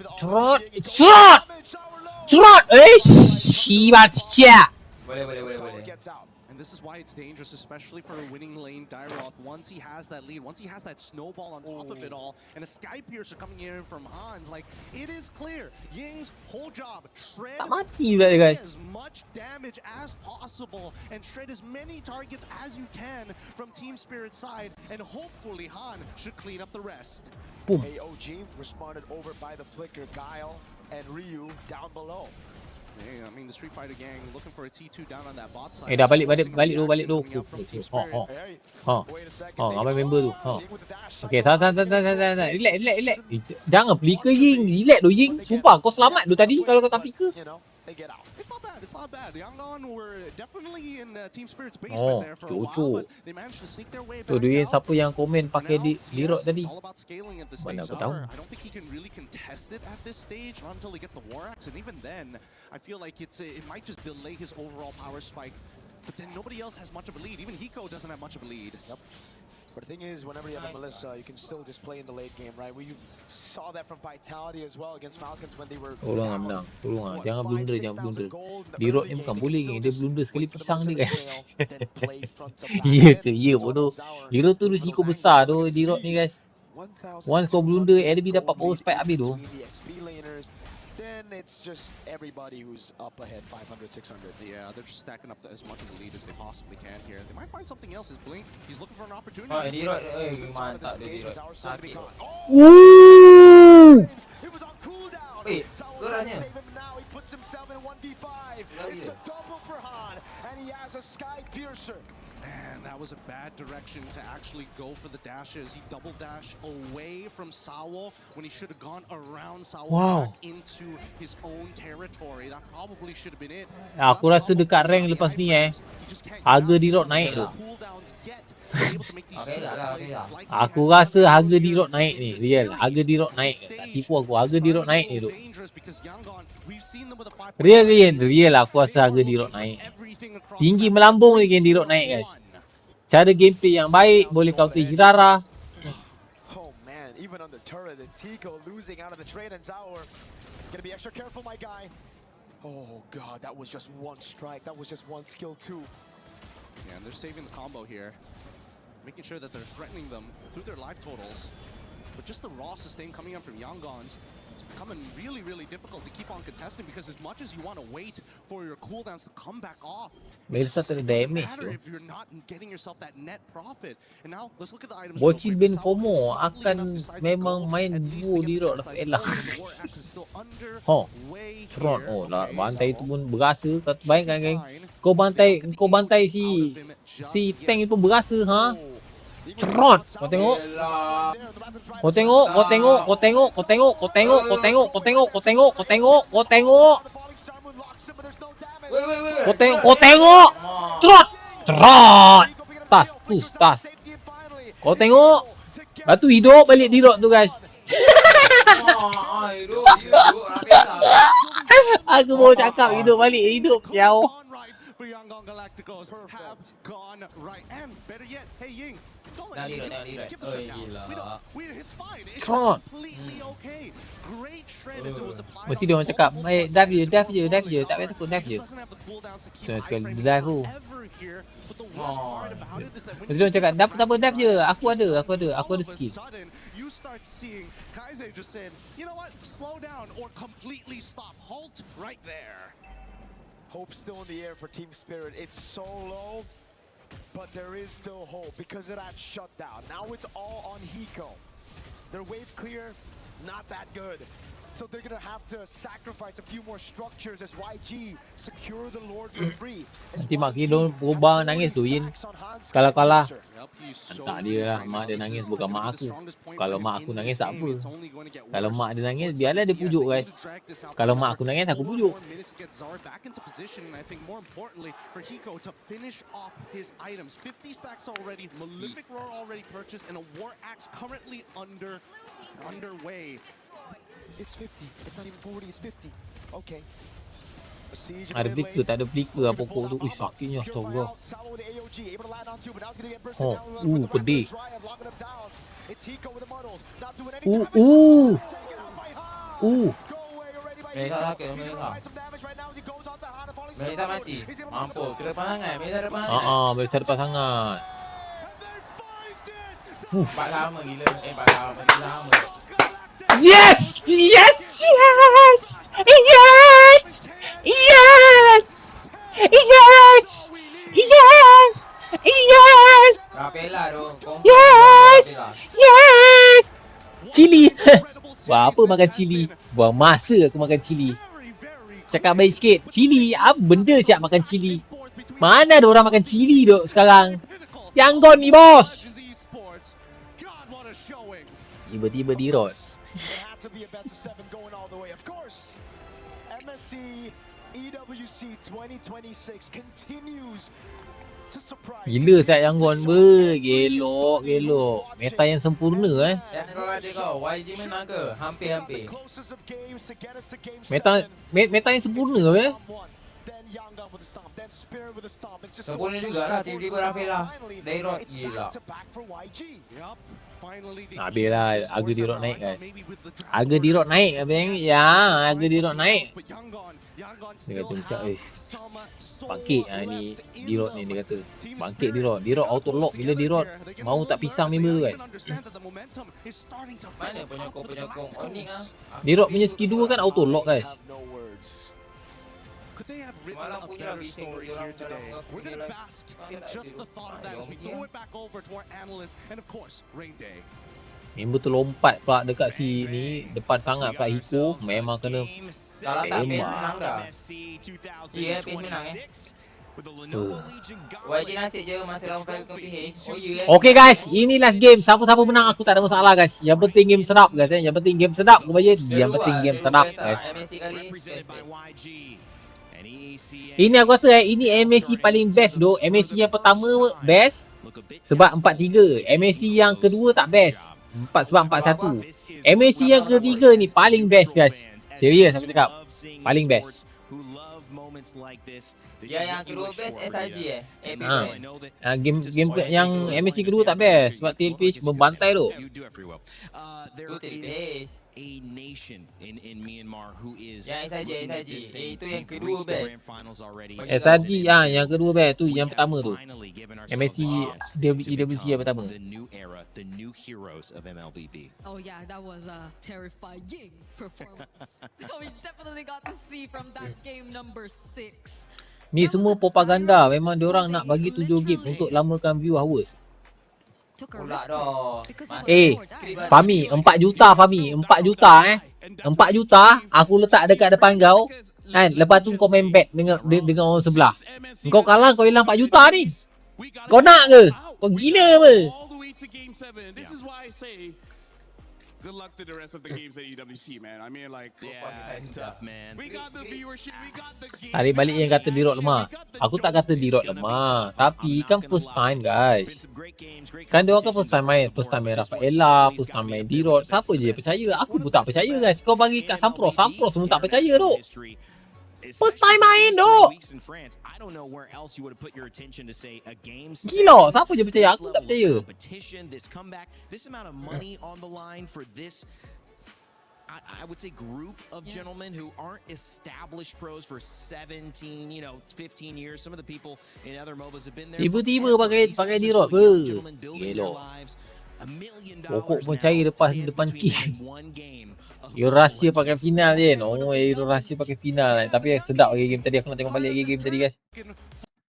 Shibat sikit. Boleh. This is why it's dangerous, especially for a winning lane Dairoth. Once he has that lead, once he has that snowball on top of it all, and a Sky Piercer coming in from Hans, like, it is clear. Ying's whole job, shred as much damage as possible, and shred as many targets as you can from Team Spirit's side, and hopefully Han should clean up the rest. AOG responded over by the Flicker, Guile, and Ryu down below. I mean, the Street Fighter gang looking for a T2 down on that bot side. Dah balik dulu. Ramai member tu. Okay, tahan. Relax. Jangan flicker Ying. Relax tu Ying. Sumpah kau selamat tu tadi kalau kau tak flicker. It's not bad. YANGON were definitely in Team Spirit's basement there for a while, but they managed to sneak their way back out. Tu siapa yang komen pakai D-Rod tadi? Mana aku tahu. I don't think he can really contest it at this stage, not until he gets the War Axe, and even then, I feel like it might just delay his overall power spike. But then nobody else has much of a lead. Even Hiko doesn't have much of a lead. Yep. But the thing is, whenever you have a Melissa, you can still just play in the late game, right? We saw that from Vitality as well against Falcons when they were Tolong jangan blunder. D-Rod ni bukan boleh dia blunder sekali pisang dia guys. Ya bodoh. D-Rod tu risiko besar tu D-Rod ni guys. Once kau blunder, LB dapat power spike habis tu. Then it's just everybody who's up ahead, 500, 600. Yeah, they're just stacking up as much of the lead as they possibly can here. They might find something else. His Blink, he's looking for an opportunity. Mantap dia D-Rod. Sakit. It was on cooldown. Now he puts himself in 1v5. It's a double for Han, and he has a Sky Piercer. Man, that was a bad direction to actually go for the dashes. He double dashed away from Sawo when he should have gone around Sawo back into his own territory. That probably should have been it. Aku rasa dekat rank lepas ni harga D-Rod naik tu. Aku rasa harga D-Rod naik ni, real. Harga D-Rod naik. Tak tipu aku, harga D-Rod naik ni tu. Real aku rasa harga D-Rod naik. Tinggi melambung lagi D-Rod naik guys. Cara gameplay yang baik, boleh counter Jirara. Oh man, even on the turret, it's Hiko losing out of the trade and Zaur. Gonna be extra careful, my guy. Oh god, that was just one strike. That was just one skill too. Yeah, and they're saving the combo here. Making sure that they're threatening them through their life totals. But just the raw sustain coming in from YANGON's, it's becoming really, really difficult to keep on contesting because as much as you want to wait for your cooldowns to come back off, Merasa terdamage tu. if you're not getting yourself that net profit. And now let's look at the items. Bocil Ben FOMO akan memang main duo D-Rod lah elak. Tron. Oh lah, bantai tu pun berasa. Kau bayangkan geng. Kau bantai si tank itu berasa ha. Tron. Kau tengok. Kau tengok. Trot. Tas. Kau tengok. Lepas tu hidup balik D-Rod tu guys. Aku mau cakap hidup balik. Hidup jauh. For YANGON Galacticos have gone right. And better yet, hey Ying, don't let give us a shutdown. It's fine. It's completely okay. Great trend as it was applied. Mesti dia orang cakap, dive je. Tak payah takut, dive je. Tengok sekali dive tu. Mesti dia orang cakap, tak apa, dive je. Aku ada skill. You start seeing Kaize just saying, you know what, slow down or completely stop. Halt right there. Hope still in the air for Team Spirit. It's so low, but there is still hope because of that shutdown. Now it's all on Hiko. Their wave clear, not that good. So they're gonna have to sacrifice a few more structures as YG secure the Lord for free. Nanti mak Kidon berubah nangis tu Yin. Kalau kalah, hantar dia lah. Mak dia nangis bukan mak aku. Kalau mak aku nangis tak apa. Kalau mak dia nangis, biarlah dia pujuk guys. Kalau mak aku nangis, aku pujuk. I think more importantly for Hiko to finish off his items. 50 stacks already, Malefic Roar already purchased, and a War Axe currently underway. It's 50. It's not even 40, it's 50. Okay. Ada flicker, tak ada flicker apa pokok tu. Ui, sakitnya astagfirullah. Pedih. Mereka mati. Mampu. Kira depan sangat. Mereka depan sangat. Pak lama gila. Pak lama. Yes! Chili. Wah, apa makan chili? Buang masa aku makan chili. Cakap baik sikit. Chili, apa benda siap makan chili? Mana ada orang makan chili duk sekarang? YANGON ni bos. Tiba-tiba D-Rod. Gila saat YANGON gelok. Meta yang sempurna Yang kau ada kau, YG menang ke? Hampir. Meta yang sempurna Sempurna juga lah, tiba-tiba Rafaela D-Rod gila. Habis lah, harga D-Rod naik guys. Harga D-Rod naik abang. Ya, harga D-Rod naik. Dia kata macam bangkit ni D-Rod ni, dia kata bangkit D-Rod auto lock bila D-Rod mau tak pisang member tu guys. Mana penyokong Onyx ah? D-Rod punya skill 2 kan auto lock guys. Could they have written a better story here today? We're going to bask in just the thought of that as we throw it back over to our analysts and of course, Rain Day. Member tu lompat pula dekat sini, depan sangat pula Hiko, memang kena Kalau tak menang dah. Menang YG nasib je masa lawan Falcon PH. Oh ya. Okay guys, ini last game. Siapa-siapa menang aku tak ada masalah guys. Yang penting game sedap guys. Yang penting game sedap kebayan. Yang penting game sedap guys. Ini aku rasa ini MAC paling best doh. MAC yang pertama best sebab 4-3. MAC yang kedua tak best. 4-1. MAC yang ketiga ni paling best guys. Serius aku cakap. Paling best. Yang kedua best SRG Game yang MSC kedua tak best sebab Tailfish membantai tu. A nation in Myanmar who is itu yang kedua best. SRG yang kedua best tu, yang pertama tu. MSC EWC yang pertama. The new era, the new heroes of MLBB. Oh yeah, that was a terrifying performance. We definitely got to see from that game number 6. Ni semua propaganda. Memang diorang nak bagi 7 game untuk lamakan view hours. Fahmi, 4 juta Fahmi, 4 juta 4 juta aku letak dekat depan kau kan, lepas tu kau main bet dengan orang sebelah. Kau kalah kau hilang 4 juta ni. Kau nak ke? Kau gila apa? Good luck to the rest of the games at EWC, man. I mean, like, it's tough, man. We got the viewership, we got the game. Tarik balik yang kata D-Rod lemah. Aku tak kata D-Rod lemah, tapi kan first time guys. Kan dia orang kan first time main Rafaela, first time main D-Rod. Siapa je percaya? Aku pun tak percaya guys. Kau bagi kat Sampro semua tak percaya tu. First time main tu. Gila, siapa je percaya? Aku tak percaya. I would say group of gentlemen who aren't established pros for 17, 15 years. Some of the people in other MOBAs have been there. Tiba-tiba pakai D-Rod ke? Gila. Pokok pun cari depan key. Euro rahsia pakai final je. Euro rahsia pakai final. Tapi sedap lagi game tadi. Aku nak tengok balik lagi game tadi guys.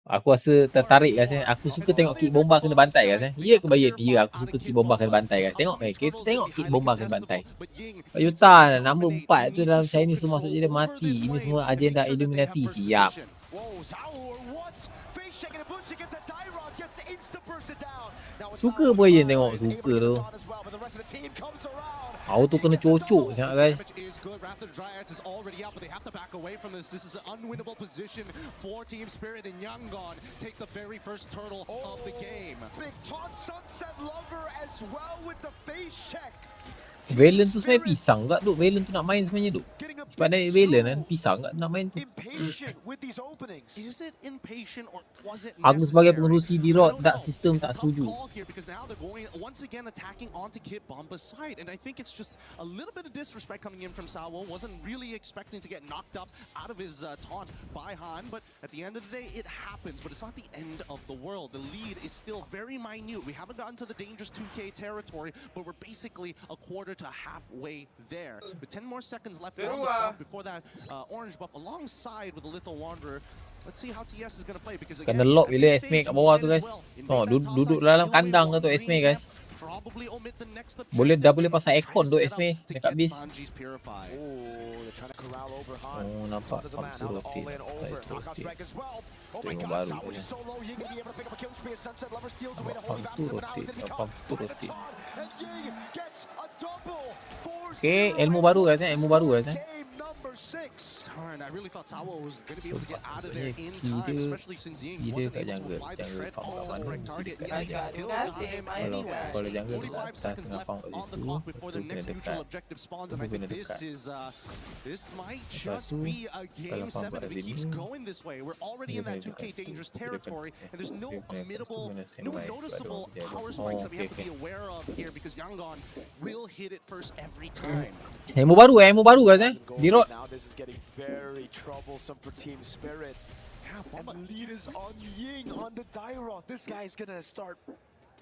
Aku rasa tertarik guys. Aku suka tengok kick bomba kena bantai guys. Ya ke Bayan? Ya, aku suka kick bomba kena bantai guys. Tengok kick bomba kena bantai. Yuta nombor 4 tu dalam Chinese semua, maksudnya dia mati. Ini semua agenda Illuminati. Siap. Suka Bayan tengok, suka tu. Auto kena cocok sangat guys. Is already out, but they have to back away from this. This is an unwinnable position for Team Spirit, and YANGON take the very first turtle of the game. Big taunt sunset lover as well with the face check. Valen tu sebenarnya pisang kat tu. Valen tu nak main sebenarnya tu. Sebab naik Valen kan, pisang kat nak main tu. Aku sebagai pengerusi D-Rod tak sistem tak setuju. Once again attacking onto Kit Bomba's side, and I think it's just a little bit of disrespect coming in from Sawo. Wasn't really expecting to get knocked up out of his taunt by Han, but at the end of the day it happens, but it's not the end of the world. The lead is still very minute. We haven't gotten to the dangerous 2K territory, but we're basically a quarter to halfway there. With 10 more seconds left on the clock before that orange buff alongside with the Lethal Wanderer. Let's see how TS is going to play because again, kena lock bila Esme kat bawah tu guys. Duduk dalam kandang tu Esme guys. Dah boleh pasang aircon tu Esme dekat base. Nampak Pamsu rotate. Tengok baru. Pamsu rotate. Okay, ilmu baru guys. I really thought Sawo was going to be able to get out of there in time, especially since Ying wasn't able to apply the threat on the target. Still got him anyway. 45 seconds left on the clock before the next neutral objective spawns, and I think this might just be a game 7 if it keeps going this way. We're already in that 2K dangerous territory, and there's no noticeable power spikes that we have to be aware of here because YANGON will hit it first every time. Ilmu baru guys D-Rod. Very troublesome for Team Spirit. And the lead is on Ying on the Dairoth. This guy's gonna start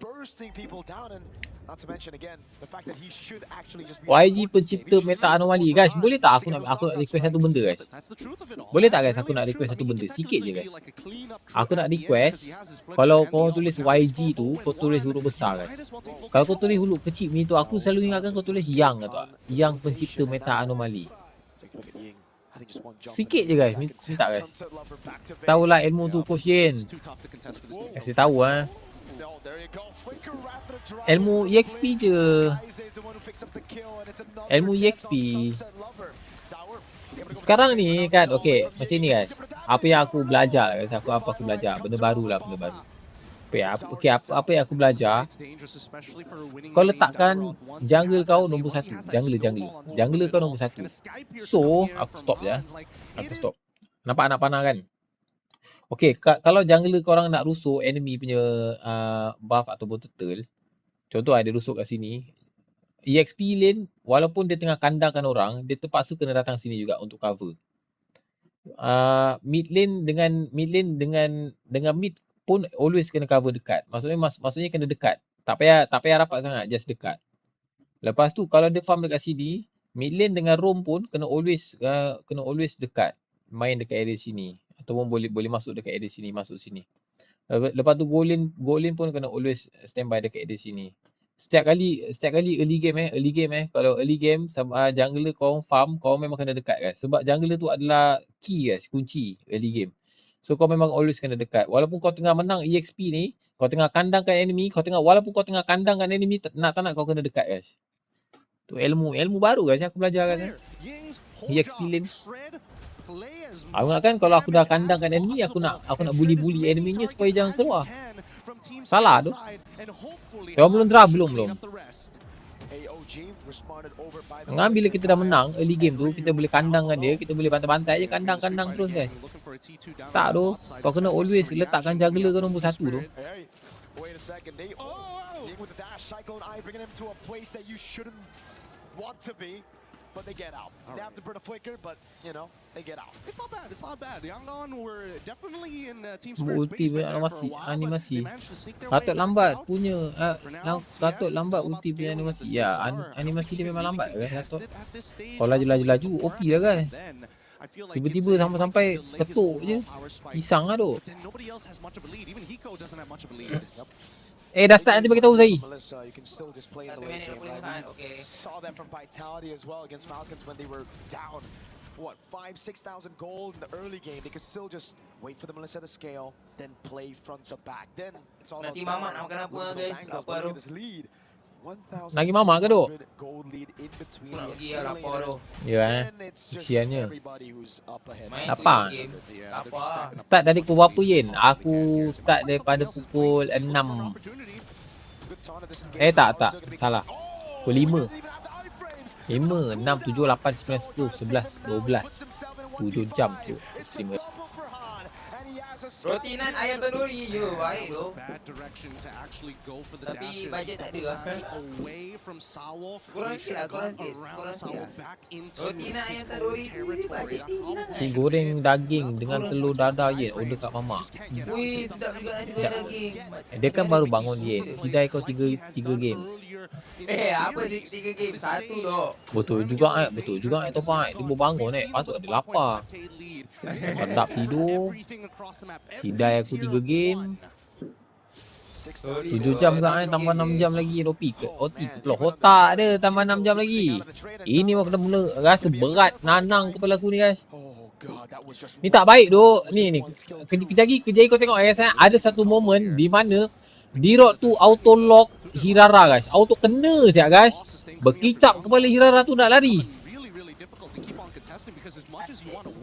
bursting people down, and not to mention again the fact that he should actually just be YG pencipta meta anomali guys. Boleh tak aku nak request satu benda guys? Boleh tak guys aku nak request satu benda sikit je guys. Aku nak request kalau kau tulis YG tu kau tulis huruf besar guys. Kalau kau tulis huruf kecil macam tu aku selalu ingatkan kau tulis Yang atau Yang pencipta meta anomali. Sikit je guys, minta guys. Tahulah ilmu tu Coach Yen. Kasih tahu ilmu EXP je. Ilmu EXP. Sekarang ni kan, okay, macam ni guys. Apa yang aku belajar guys, apa aku belajar, benda baru lah, benda baru. Apa yang aku belajar, kau letakkan jungle kau nombor 1. Jungle kau nombor 1. So, aku stop je. Aku stop. Nampak anak panah kan? Okay, kalau jungle korang nak rusuk enemy punya buff ataupun turtle, contoh dia rusuk kat sini, EXP lane, walaupun dia tengah kandangkan orang, dia terpaksa kena datang sini juga untuk cover. Mid lane dengan mid pun always kena cover dekat. Maksudnya kena dekat. Tak payah rapat sangat, just dekat. Lepas tu kalau dia farm dekat sini, mid lane dengan roam pun kena always dekat. Main dekat area sini ataupun boleh masuk dekat area sini, masuk sini. Lepas tu goal lane pun kena always standby dekat area sini. Setiap kali early game kalau early game jungler kau farm, kau memang kena dekat guys. Sebab jungler tu adalah key guys, kunci early game. So kau memang always kena dekat. Walaupun kau tengah menang EXP ni, kau tengah kandangkan enemy, walaupun kau tengah kandangkan enemy, tak nak kau kena dekat guys. Tu ilmu baru guys aku belajar guys. EXP lane. Aku nak kan kalau aku dah kandangkan enemy, aku nak bully enemy-nya supaya jangan keluar. Salah tu. Kau belum draft belum. Bila kita dah menang early game tu, kita boleh kandangkan dia, kita boleh bantai-bantai je, kandang terus guys. Tak tu, kau kena always letakkan juggler kau nombor 1 tu. But they get out. They have to burn a flicker, but you know, they get out. It's not bad. YANGON were definitely in Team Spirit's ulti basement animasi. Katot lambat punya katot lambat ulti punya animasi. Ya, animasi dia memang lambat guys. Kalau laju OP lah guys. Tiba-tiba sampai ketuk je. Pisang lah tu. Dah start nanti bagi tahu Zai. You can still just play in the late game, right? Okay. Saw that from Vitality as well against Falcons when they were down, what, 5,000-6,000 gold in the early game. They could still just wait for the Melissa to scale, then play front to back. Then it's all about look at this lead. Lagi mama ke tu? Ya kesiannya. Apa? Start dari pukul berapa Yen? Aku start daripada pukul 6. Tak, salah. Pukul 5. 5, 6, 7, 8, 9, 10, 11, 12. 7 jam tu streamer. Rotinan ayam tanduri je, baik tu. Tapi bajet tak ada lah. Kurang sikit lah. Rotinan ayam tanduri tu bajet tinggi lah. Si goreng daging dengan telur dadar Yen, order kat mama. Wih, sedap juga nasi goreng daging. Dia kan baru bangun Yen. Sidai kau 3 game. Apa 3 game? 1 dok. Betul juga Topak. Dia baru bangun patut ada lapar. Sedap tidur. Sidai aku 3 game. 7 jam kan, tambah 6 jam lagi. OT kepala otak dia, tambah 6 jam lagi. Ini mau kena mula rasa berat nanang kepala aku ni guys. Ni tak baik duk. Ni kejap lagi kau tengok guys. Ada satu momen di mana D-Rod tu auto lock Hirara guys. Auto kena siap guys. Berkicap kepala Hirara tu nak lari.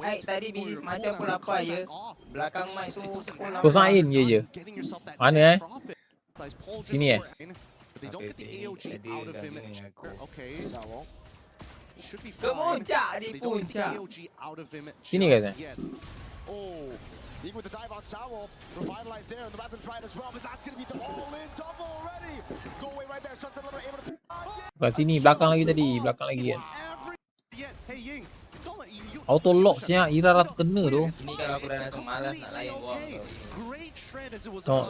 Tadi biji macam pun lapar je. Belakang mic tu kosong air je. Mana Sini Kemuncak di puncak. Sini guys. Even with the dive on Sawo, revitalize there, and the Rathan tried as well, but that's going to be the all-in double already. Go away right there, Sunset Lover able to... Kat sini, belakang lagi kan. Auto lock siap, Irara tu kena tu. Ni kalau aku dah rasa malas nak layan buang.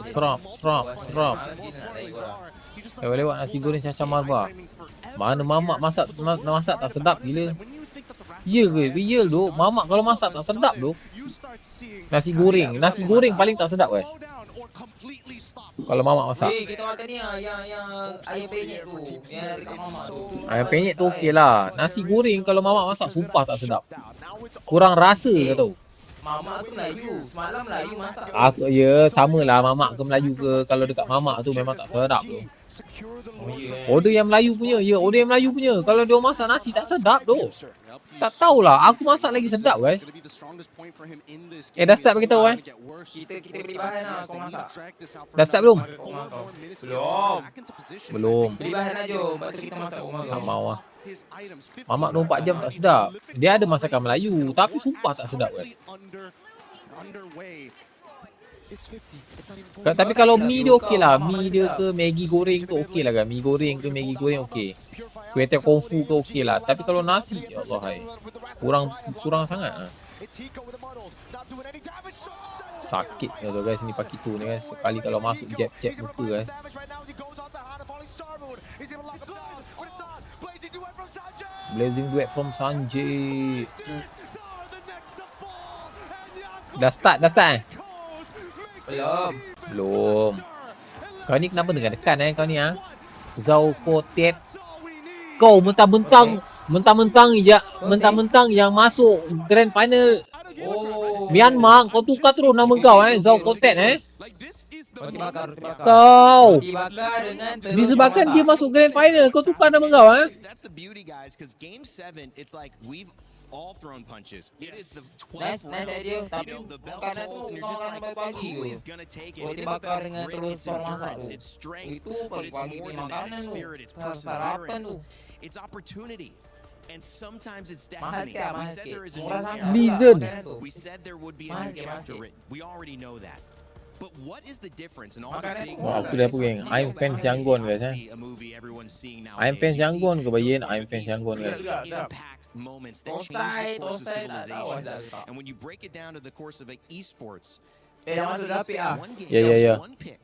Serap. Lewat nasi goreng macam marba. Mana mamak masak tak sedap gila. Real tu. Mamak kalau masak tak sedap tu. Nasi goreng paling tak sedap guys. Kalau mamak masak. Kita makan ni yang ayam penyet tu. Yang dekat mamak tu. Ayam penyet tu okey lah. Nasi goreng kalau mamak masak sumpah tak sedap. Kurang rasa ke tau. Mamak tu Melayu. Semalam Melayu masak. Samalah mamak ke Melayu ke. Kalau dekat mamak tu memang tak sedap tu. Order yang Melayu punya. Order yang Melayu punya. Kalau dia masak nasi tak sedap tu. Tak tahulah. Aku masak lagi sedap guys. Dah start bagi tahu Kita beli bahan lah kau masak. Dah start belum? Belum. Beli bahan aja. Lepas tu kita masak. Tak mau lah. Mamak 24 jam tak sedap. Dia ada masakan Melayu tapi sumpah tak sedap guys. Tapi kalau mi dia okey lah. Mi dia ke Maggi goreng tu okey lah kan. Mi goreng ke Maggi goreng okey. Kuih tiaw kungfu ke okey lah. Tapi kalau nasi, ya Allah hai. Kurang sangat lah. Sakit lah tu guys ni Pakito ni guys. Sekali kalau masuk jab muka guys. Blazing duet from Sanjay. Dah start Belum. Kau ni kenapa dekat kau ni Zhao Kotet. Kau mentang-mentang yang masuk grand final Myanmar, kau tukar terus nama kau Zhao Kotet Kau disebabkan dia masuk grand final, kau tukar nama kau That's the beauty guys, because game 7 it's like we've all thrown punches. It is the 12th round. You know, the bell tolls and you're just like, who is going to take it? It is about grit, it's endurance, it's strength, but it's more than that. It's spirit, it's perseverance, it's opportunity. And sometimes it's destiny. We said there is a new era. We said there would be a new chapter written. We already know that. But what is the difference in all the big aku dah puing. I'm fans Yangon guys I'm fans Yangon ke bayin? I'm fans Yangon guys. Moments that change the course of civilization. And when you break it down to the course of esports, Ya.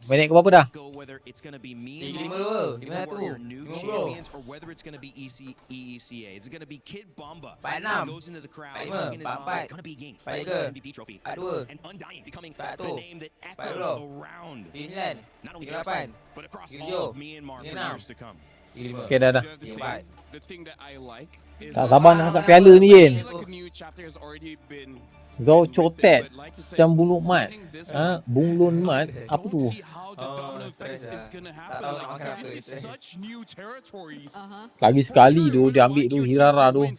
Banyak ke berapa dah? whether it's going to be Myanmar or your new champions or whether it's going to be EECA. Is it going to be Kid Bomba who goes into the crowd in his mom? It's going to be Ying for the MVP trophy. And Undying becoming the name that echoes around not only Japan but across all of Myanmar for years to come. Okay dah. The thing that I like is Tak sabar nak angkat piala ni Yin. like a new chapter has already been Zhao Chotet Siam Buluk Mat Bunglun Mat apa tu? Lagi sekali tu dia ambil tu Hirara tu.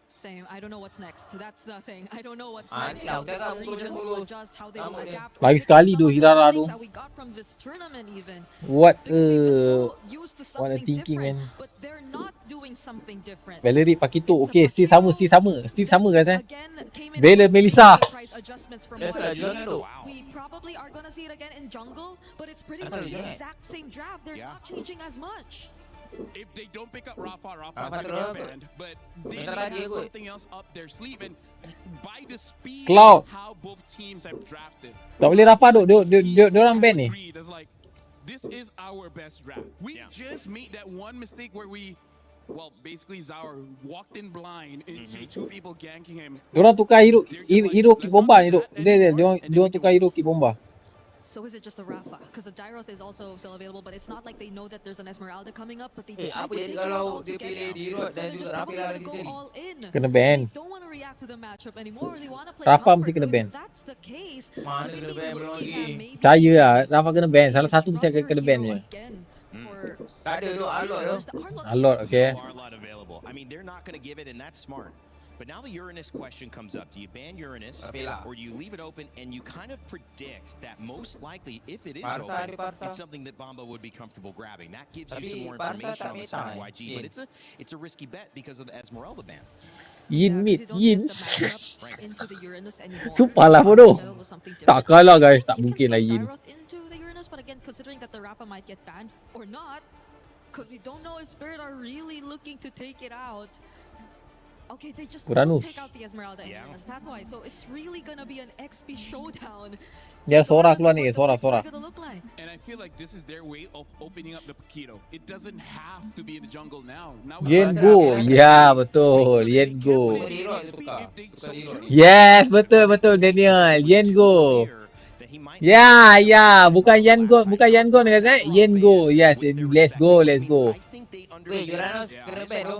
Same. I don't know what's next. That's the thing. I don't know what's next. How the regions will adjust, how they will adapt. Lagi sekali tu Hirara tu. What a thinking man. But they're not doing something different. Valerie Pakito okey, still sama guys Vela Melissa. We probably are going to see it again in jungle, but it's pretty much the exact same draft. They're not changing as much. If they don't pick up Rafa's gonna get banned, but they have something else up their sleeve, and by the speed Cloud. of how both teams have drafted, Tak boleh Rafa duk dia orang ban ni. This is our best draft. We just made that one mistake where we, well, basically Zaur walked in blind into two people ganking him. Diorang tukar hero kick bomba ni duk. Diorang tukar hero kick bomba. So is it just the Rafa? Because the Dyroth is also still available, but it's not like they know that there's an Esmeralda coming up, but they decide to take him out altogether. So they're just probably going to go all in. Kena ban. They don't want to react to the matchup anymore. They want to play Rafa comfort. mesti kena So ban. if that's the case, could we be looking at maybe Percaya lah Rafa kena ban. Salah satu mesti akan kena ban punya. Alot okay. I mean, they're not going to give it, and that's smart. But now the Uranus question comes up. Do you ban Uranus, or do you leave it open and you kind of predict that most likely, if it is open, it's something that Bomba would be comfortable grabbing? That gives you some more information on the side of YG, but it's a risky bet because of the Esmeralda ban. Yin mid, Yin. Sumpah lah bodoh. Tak kalah guys, tak mungkin lah Yin. But again, considering that the Rafa might get banned or not, because we don't know if Spirit are really looking to take it out. Okay, they just take out the Esmeralda and Uranus. That's why. So it's really gonna be an XP showdown. Dia Sora keluar ni, Sora. And I feel like this is their way of opening up the Pakito. It doesn't have to be in the jungle now. Yen go. Ya, betul. Yen go. Yes, betul Daniel. Yen go. he might. Ya, bukan YANGON guys, YENGO. Yes, let's go. Weh, Joranos kena ban tu.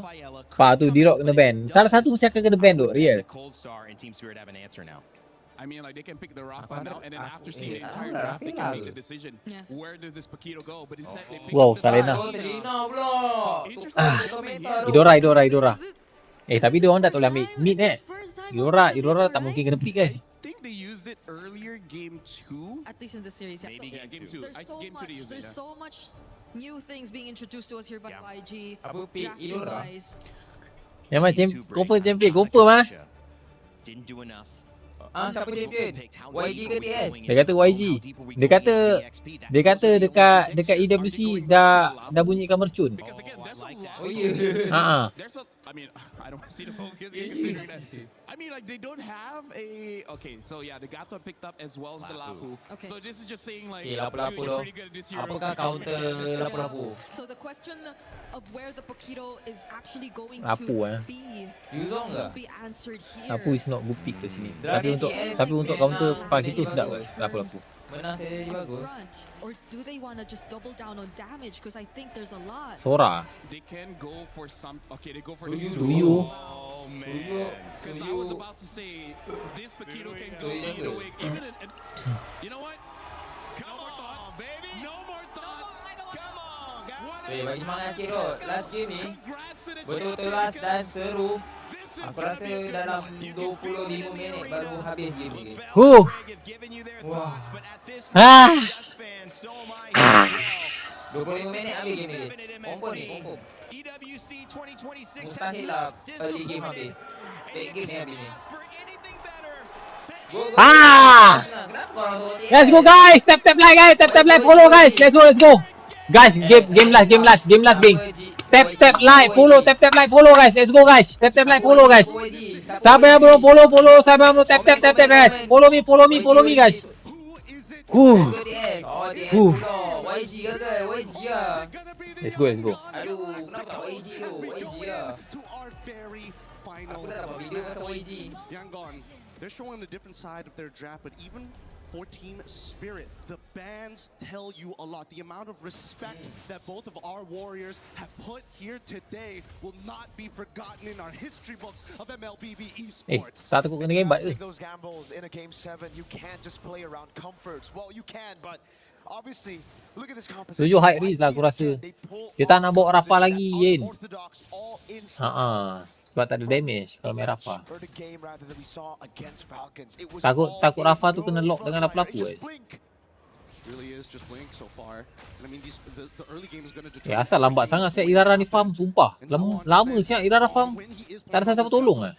Pak tu Dirok kena ban. Salah satu mesti akan kena ban tu, real. Cold Star and Team Spirit have an answer now. I mean, like, they can pick the Rafa now, and then after seeing the entire draft, they can make the decision. Where does this Paquito go? But instead, they pick Wow, up the Salena. Idora. Tapi dia orang dah tak boleh ambil mid Idora tak mungkin kena pick guys. I think they used it earlier game 2. At least in the series, yeah. Maybe game 2. There's so much new things being introduced to us here by YG. Apa pick Drafting wise. Yang macam confirm champion, confirm Didn't do enough. Siapa champion? YG ke TS? Dia kata YG. Dia kata dekat EWC dah bunyikan mercun. Oh yeah. I mean, I don't see the focus considering that. I mean, like, they don't have a... Okay, so yeah, the Gato picked up as well as the Lapu. Okay. So this is just saying, like, Lapu-lapu you're pretty good at this hero. Apakah counter lapu-lapu? So the question of where the Paquito is actually going Lapu, to be will be answered here. Lapu is not good pick ke sini. Tapi untuk counter Paquito sedap guys. Lapu. Menang saya je bagus. Or do they want to just double down on damage? Because I think there's a lot. Sora. They can go for some... Okay, they go for the Suyu. Oh, man. Because I was about to say, this Paquito can go either way. Even you know what? No more thoughts, baby. No more thoughts. Come on, guys. Weh, bagi semangat sikit tu. Last game ni betul-betul last dan seru. Aku rasa dalam 25 minit baru habis game ni. Wah. 25 minit habis game ni guys. Confirm. Mustahil lah early game habis. Late game ni habis ni. Let's go guys. Tap like guys. Tap like, follow guys. Let's go. Guys, game last game. Tap like, follow, tap like, follow guys. Let's go guys. Tap like, follow guys. Siapa yang belum follow, siapa yang belum tap guys. Follow me guys. YG ke? YG lah. Let's go. Aduh, kenapa YG tu? YG lah. Aku dah dapat video kata YG. YANGON, they're showing a different side of their draft, but even for Team Spirit, the bans tell you a lot. The amount of respect that both of our warriors have put here today will not be forgotten in our history books of MLBB esports. Tak takut kena game bat ke? Those gambles in a game 7, you can't just play around comforts. Well, you can, but obviously, look at this composition. 7 high risk lah aku rasa. Dia tak nak bawa Rafa lagi, Yen. Sebab tak ada damage kalau main Rafa. Takut Rafa tu kena lock dengan lapu-lapu asal lambat sangat siap Irara ni farm, sumpah. Lama siap Irara farm. Tak ada siapa tolong lah.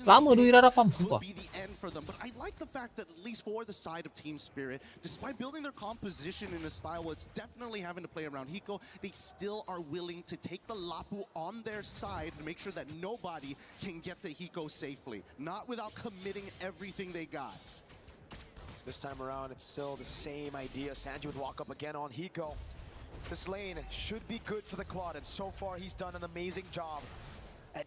Lama tu Irara farm, sumpah. But I like the fact that at least for the side of Team Spirit, despite building their composition in a style where it's definitely having to play around Hiko, they still are willing to take the Lapu on their side to make sure that nobody can get to Hiko safely. Not without committing everything they got. This time around, it's still the same idea. Sanji would walk up again on Hiko. This lane should be good for the Claude, and so far he's done an amazing job at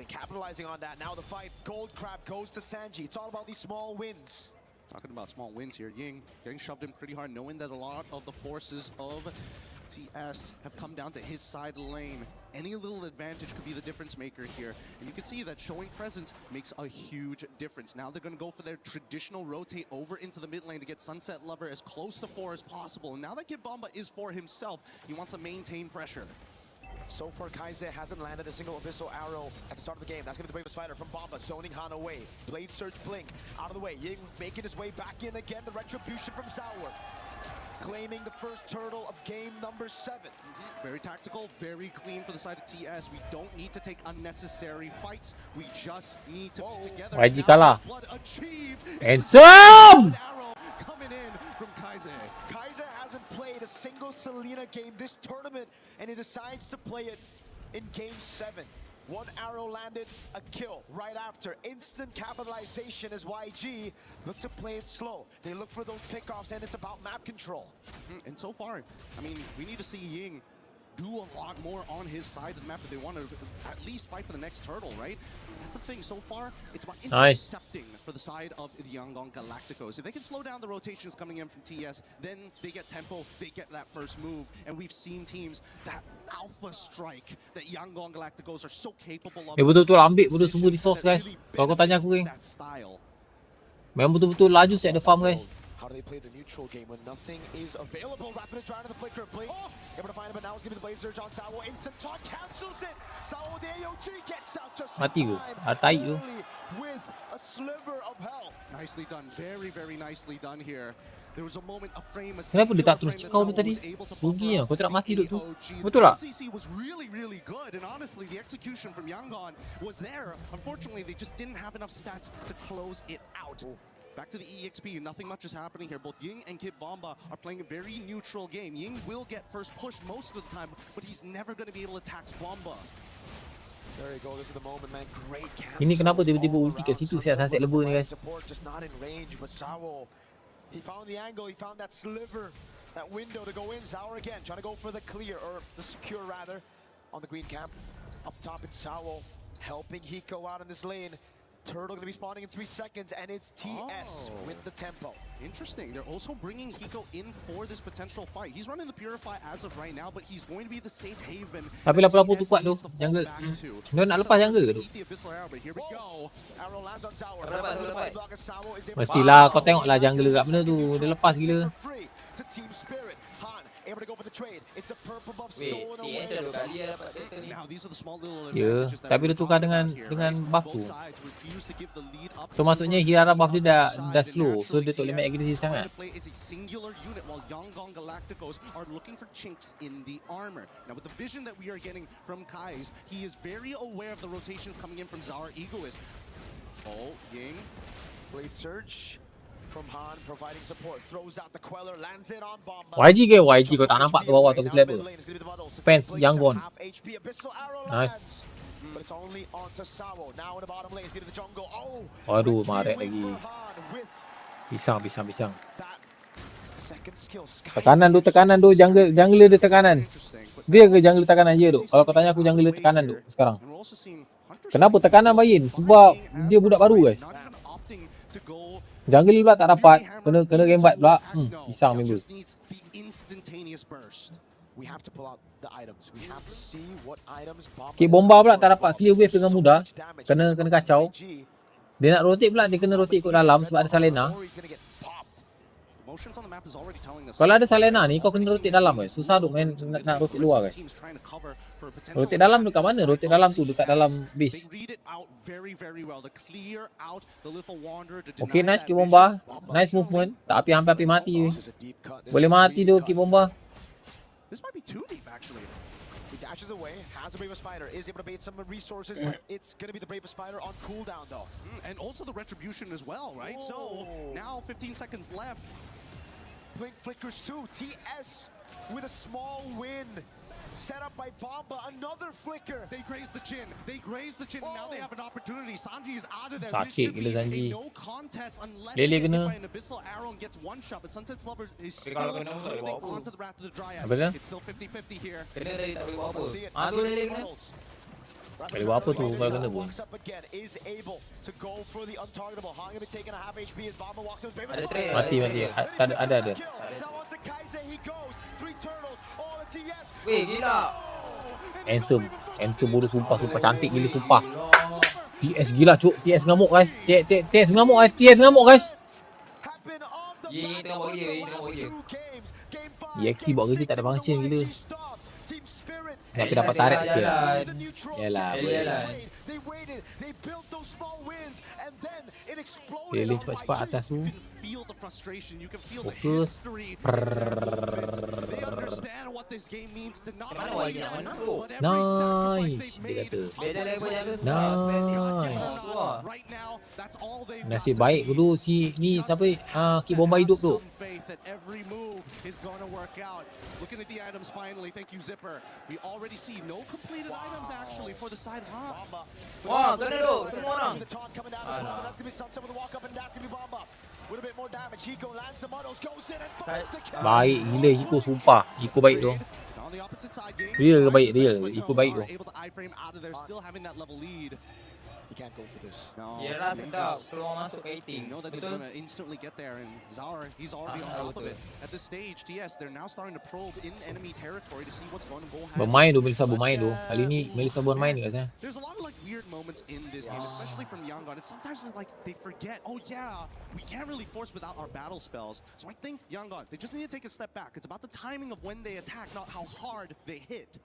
capitalizing on that. Now the fight, Gold Crab goes to Sanji. It's all about these small wins. Talking about small wins here, Ying getting shoved in pretty hard, knowing that a lot of the forces of TS have come down to his side lane. Any little advantage could be the difference maker here. And you can see that showing presence makes a huge difference. Now they're going to go for their traditional rotate over into the mid lane to get Sunset Lover as close to 4 as possible. And now that Kid Bomba is for himself, he wants to maintain pressure. So far, Kaize hasn't landed a single Abyssal arrow at the start of the game. That's going to be the bravest fighter from Bomba, zoning Han away. Blade Surge Blink out of the way. Ying making his way back in again. The retribution from Zauer, claiming the first turtle of game number 7. Very tactical, very clean for the side of TS. We don't need to take unnecessary fights. We just need to be together. YG kalah. Handsome! Coming in from Kaize. Kaize hasn't played a single Selena game this tournament, and he decides to play it in game 7. 1 arrow landed, a kill right after. Instant capitalization as YG look to play it slow. They look for those pickoffs, and it's about map control. And so far, I mean, we need to see Ying do a lot more on his side of the map if they want to at least fight for the next turtle, right? That's the thing. So far, it's about intercepting for the side of the YANGON Galacticos. If they can slow down the rotations coming in from TS, then they get tempo, they get that first move, and we've seen teams that alpha strike that YANGON Galacticos are so capable of. Betul-betul ambil betul semua resource guys. Kalau kau tanya aku ni, memang betul-betul laju set the farm guys. How do they play the neutral game when nothing is available? Rapid trying to the flicker blink. Able to find him, but now he's giving the blaze surge on Sawo. Instant taunt cancels it. Sawo the AOG gets out just mati ke? Tai tu. With a sliver of health. Nicely done. Very, very nicely done here. There was a moment, a frame, a Kenapa dia tak terus kau tu tadi? Rugi lah, kau tak mati duk tu. Betul tak? CC was really, really good, and honestly, the execution from YANGON was there. Unfortunately, they just didn't have enough stats to close it out. Back to the EXP, nothing much is happening here. Both Ying and Kid Bomba are playing a very neutral game. Ying will get first push most of the time, but he's never going to be able to tax Bomba. There you go, this is the moment, man. Great cancel. Ini kenapa tiba-tiba ulti kat situ siap sunset lebar ni guys? Just not in range, but Sawo, he found the angle, he found that sliver, that window to go in. Sawo again, trying to go for the clear, or the secure rather, on the green camp. Up top, it's Sawo helping Hiko out in this lane. Turtle going to be spawning in 3 seconds, and it's TS with the tempo. Interesting. They're also bringing Hiko in for this potential fight. He's running the Purify as of right now, but he's going to be the safe haven. Tapi lapu-lapu tu kuat tu, jungle. Dia nak lepas jungle ke tu? Mestilah kau tengoklah jungle kat mana tu, dia lepas gila. Able to go for the trade. It's a purple buff stolen away. Now these are the small little Ya, tapi dia tukar dengan buff tu. So maksudnya Hirara buff dia dah slow, so dia tak boleh main agresif sangat. Is a singular unit while YANGON Galacticos are looking for chinks in the armor. Now with the vision that we are getting from Kai's, he is very aware of the rotations coming in from Zara Egoist. Oh, Ying. Blade surge from Han providing support, throws out the queller, lands it on Bomba. YG kau tak nampak tu bawah tu aku play apa? Fans YANGON. Nice. But it's only on to Sawo. Now in the bottom lane, he's getting the jungle. Oh. Aduh, marek lagi. Pisang. Tekanan tu jungle dia tekanan. Dia ke jungle tekanan je tu. Kalau kau tanya aku jungle dia tekanan tu sekarang. Kenapa tekanan main? Sebab dia budak baru guys. Jungle pula tak dapat, kena rembat pula. Pisang member. Kit bomba pula tak dapat clear wave dengan mudah. Kena kacau. Dia nak rotate pula, dia kena rotate ikut dalam sebab ada Salena. Kalau ada Salena ni kau kena rotate dalam guys. Susah duk main nak rotate luar guys. Rotate dalam dekat mana? Rotate dalam tu dekat dalam base. Okay, nice Kid Bomba. Nice movement. Tapi hampir mati. Boleh mati tu Kid Bomba. This might be too deep actually. He dashes away, has the bravest fighter, is able to bait some resources, but it's going to be the bravest fighter on cooldown though. And also the retribution as well, right? So now 15 seconds left. Blink flickers too. TS with a small win. Set up by Bomba, another flicker. They graze the chin. And now they have an opportunity. Sanji is out of there. Sakit gila Sanji. No contest unless Lele they kena. get an abyssal arrow and gets one shot. But Sunset's Lover is still holding onto the Wrath of the Dryad. It's still 50-50 here. Boleh buat apa tu kalau kena pun. Mati. Ada. Weh, gila. Handsome bodoh sumpah cantik gila sumpah. TS gila cuk, TS ngamuk guys. TS ngamuk guys. Tengok bagi dia. EXP buat kerja tak ada function gila. Tapi dapat tarik je. Yalah. Lele cepat-cepat atas tu. Fokus. Nice. Dia kata. Nice. Nasib baik dulu si ni siapa Kid Bomba hidup tu. Looking at the items finally, thank you Zipper. We already see no completed items actually for the side of Bomba. Wah, kena tu semua orang. That's gonna be Sunset with a walk up, and that's gonna be Bomba with a bit more damage. Hiko lands the models, goes in and finds the kill. Baik gila Hiko sumpah. Hiko baik tu. On Real ke baik real? Ikut baik tu. Able to iframe out of there, still having that level lead. He can't go for this. No, Dia it's dah dangerous. sedap keluar masuk You kiting. know that he's Betul? going to instantly get there, and Zara, he's already on top of it. At this stage, TS, they're now starting to probe in enemy territory to see what's going to go happen. Bermain tu Melissa bermain tu. Kali ni Melissa bermain kat sana. There's a lot of like weird moments in this game, especially from YANGON. It's sometimes it's like they forget, oh yeah, we can't really force without our battle spells. So I think YANGON, they just need to take a step back. It's about the timing of when they attack, not how hard they hit.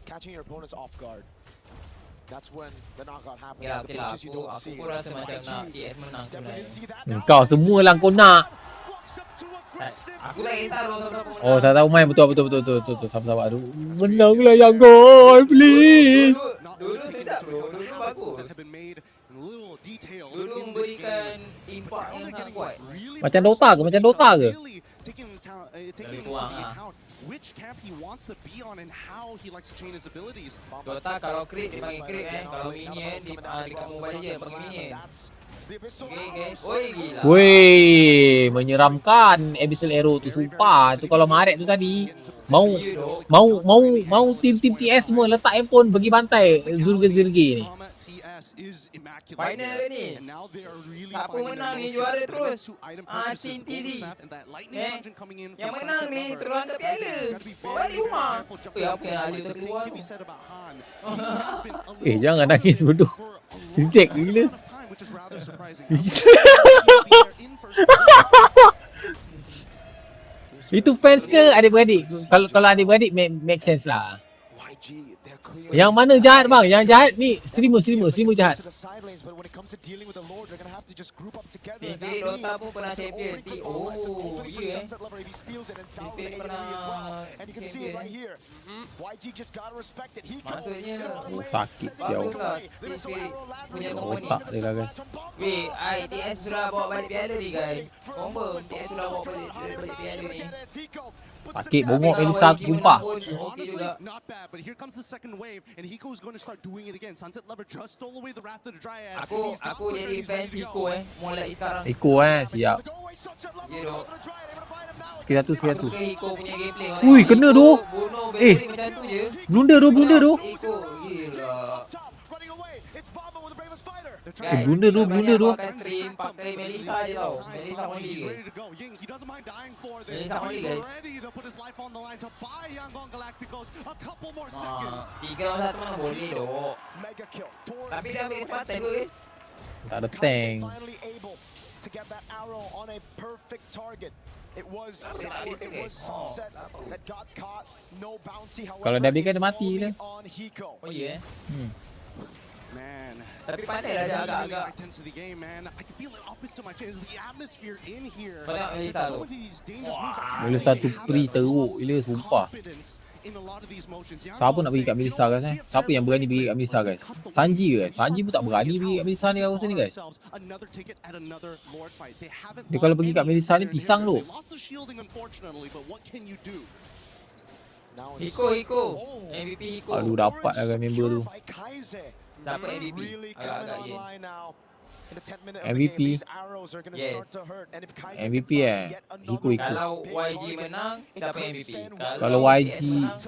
Catching your opponents off guard. That's when the knockout happens. Ya, The betul lah. pitches you don't see. Aku rasa macam nak TS menang sebenarnya. Kau semua lah kau nak. Aku tak kisah kalau Oh, tak tahu main betul. Sabar-sabar tu. Menanglah YANGON, please. Dulu sedap bro. Dulu bagus. Dulu memberikan impak yang sangat kuat. Macam Dota ke? Taking into the account which camp he wants to be on and how he likes to chain his abilities. Dota kalau crit dia panggil crit kan. Kalau minion dekat mobile je panggil minion. Okay. Oi gila. Weh, menyeramkan Abyssal Arrow tu sumpah. Tu kalau Maret tu tadi mau tim TS semua letak handphone pergi bantai Zurge ni. Final ni. Siapa menang ni juara terus. Team TZ. Yang menang ni terus angkat piala. Bawa balik rumah. Apa yang Ali terkeluar tu? Jangan nangis bodoh. Titik gila. Itu fans ke adik-beradik? Kalau adik-beradik make sense lah. Yang mana jahat bang? Yang jahat ni streamer jahat. Spirit Dota pun pernah champion. Oh, iya Spirit pernah champion. Maksudnya sakit siau. Spirit punya Otak dia lah guys. Weh, TS sudah bawa balik piala ni guys. Confirm TS sudah bawa balik piala ni. Sakit bongok Melissa sumpah. Not bad, but here comes the second wave, and Hiko is going to start doing it again. Sunset Lover just stole away the Wrath of the Dryad. Aku jadi fans Hiko mulai sekarang. Hiko siap. Ya dok. Sekejap tu. Hiko punya gameplay. Ui, kena tu. Macam tu je. Blunder tu. Hiko gila. Blunder tu. Akan stream pakai Melissa je tau. Melissa only guys. Melissa only guys. 3-1 mana boleh dok. Tapi dia ambil kesempatan dulu guys. Tak ada tank. Kalau dah habis kan dia mati lah. Oh iya. Man. Tapi pandai lah dia agak-agak. Melissa tu free teruk gila sumpah. Siapa nak pergi kat Melissa guys Siapa yang berani pergi kat Melissa guys? Sanji ke guys? Sanji pun tak berani pergi kat Melissa ni aku ni guys. Dia kalau pergi kat Melissa ni pisang tu. Hiko. MVP Hiko. Aduh dapat lah kan member tu. Siapa MVP? Agak-agak ye. MVP. Yes. MVP Hiko. Kalau YG menang, siapa MVP?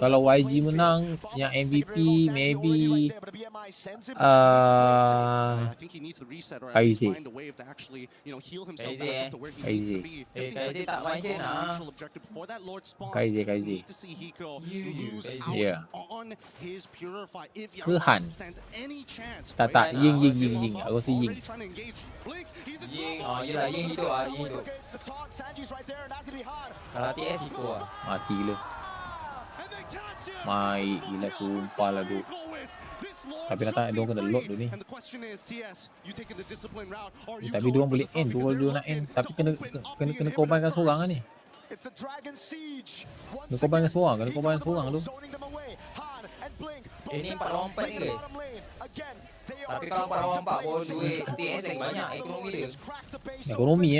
Kalau YG menang, yang MVP maybe Kaize tak mention ah. Kaize. Ya. Ke Han? Tak. Ying. Aku rasa Ying. Yelah Ying hidup Kalau TS Hiko mati gila. Mai gila sumpah lah tu. Tapi nak dia kena load tu ni. Tapi dia orang boleh end tu kalau dia nak end. Tapi kena korbankan seorang lah ni. Kena korbankan seorang tu. Ini 4 lawan 4 ni guys. Tapi kalau 4 lawan 4 baru duit TS lagi banyak ekonomi dia. Ekonomi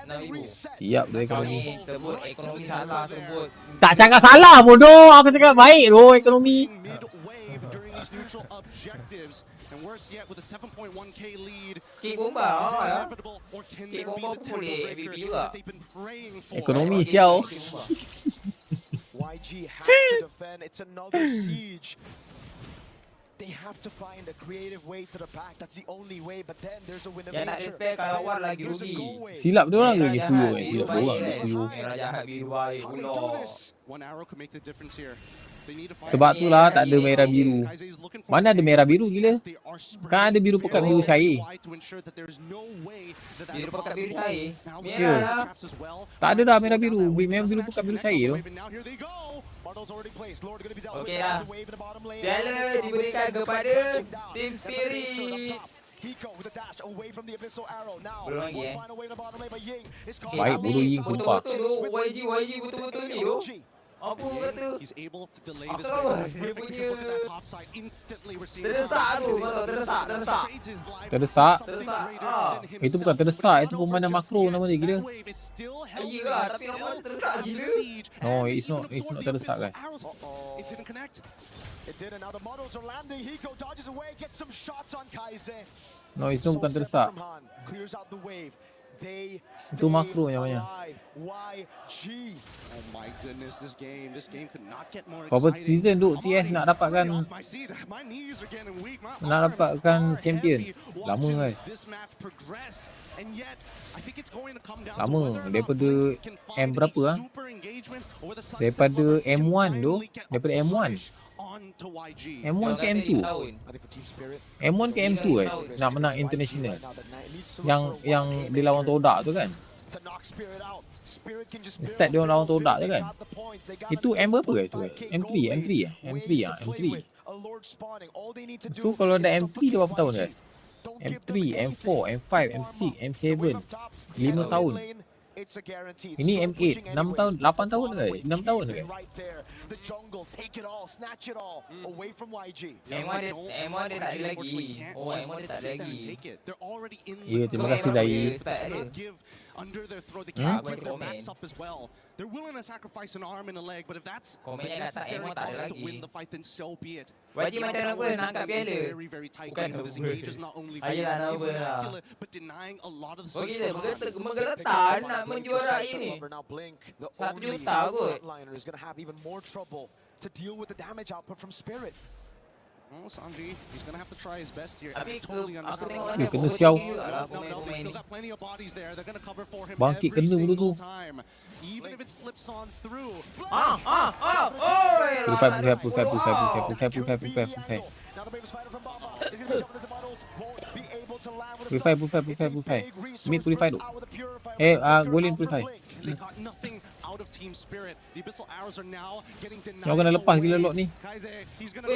6,000. Siap dia ekonomi. Sebut ekonomi salah sebut. Tak cakap salah bodoh. Aku cakap baik tu ekonomi. neutral objectives. And worse yet, with a 7.1k lead, Kick bomba, is it ya. inevitable, or can Kick there be bomba the pun tempo boleh breaker MVP juga. that they've been praying for? Ekonomi siao. YG has to defend. It's another siege. They have to find a creative way to the back. That's the only way. But then there's a win of Yang nak nature. respect kawan lagi There's a rugi. go way. Silap dia orang ke? Dia Merah suyo jahat, kan? biru Silap dia baik orang, dia kan? suyo. Merah jahat, biru baik. How do they do Ulo. this? One arrow could make the difference here. They need to find Sebab tu lah tak ada merah biru. Mana ada merah biru gila? Kan ada biru pekat biru cair. Biru pekat biru cair. Ya. Tak ada dah merah biru. Memang biru pekat biru cair tu. Okey dah. Piala diberikan kepada Team Spirit. Belum lagi Baik bodoh Ying sumpah. Betul-betul YG betul-betul ni tu. Apa kata? He's able to delay Aku this tahu victory, dia but punya just look at that top side. Instantly we're seeing terdesak tu, betul terdesak. Terdesak. Terdesak. Itu bukan terdesak, itu permainan makro nama dia gila. Ya lah, tapi nama terdesak gila. No, it's not terdesak guys. It didn't connect. It didn't. Now the models are landing. Hiko dodges away, gets some shots on Kaize. No, it's not bukan terdesak. Clears out the wave. They Itu makro namanya. YG. Oh my goodness, this game could not get more Berapa exciting. season duk TS nak dapatkan champion. Lama guys. Lama daripada M berapa ah? Daripada M1 tu, daripada M1. M1 ke M2? M1 ke M2 guys nak menang international. Yang dia lawan Todak tu kan? Start dia lawan Todak tu kan? Itu M berapa guys tu guys? M3 M3. So kalau ada M3 dia berapa tahun guys? M3, M4, M5, M6, M7 5 tahun. Ini M8 6 tahun 8 tahun guys 6 tahun guys. M1 dia tak ada lagi. Oh M1 dia tak ada lagi. Ya terima kasih Zai. They're willing to sacrifice an arm and a leg, but if that's Komen the yang kata necessary M1 tak ada cost to lagi. win the fight, then so be it. YG macam apa nak angkat piala? Very tight Bukan game with his engages not only being Ayolah nama lah. immaculate, but denying a lot of the Oh space gila, menggeletar nak menjuarai ini. 1 juta kot. Is going to have even more trouble to deal with the damage output from Spirit. Well, Sanji, he's going to have to try his best here. Tapi I totally aku understand. tengok kena siau. They still got plenty of bodies there. They're going to cover for him Bangkit every kena dulu tu. single time. Even if it slips on through. Purify. Mid purify tu. Golin purify. They got nothing out of Team Spirit. The Abyssal Arrows are now getting denied. Kau kena lepas gila lock ni. Kaize, he's gonna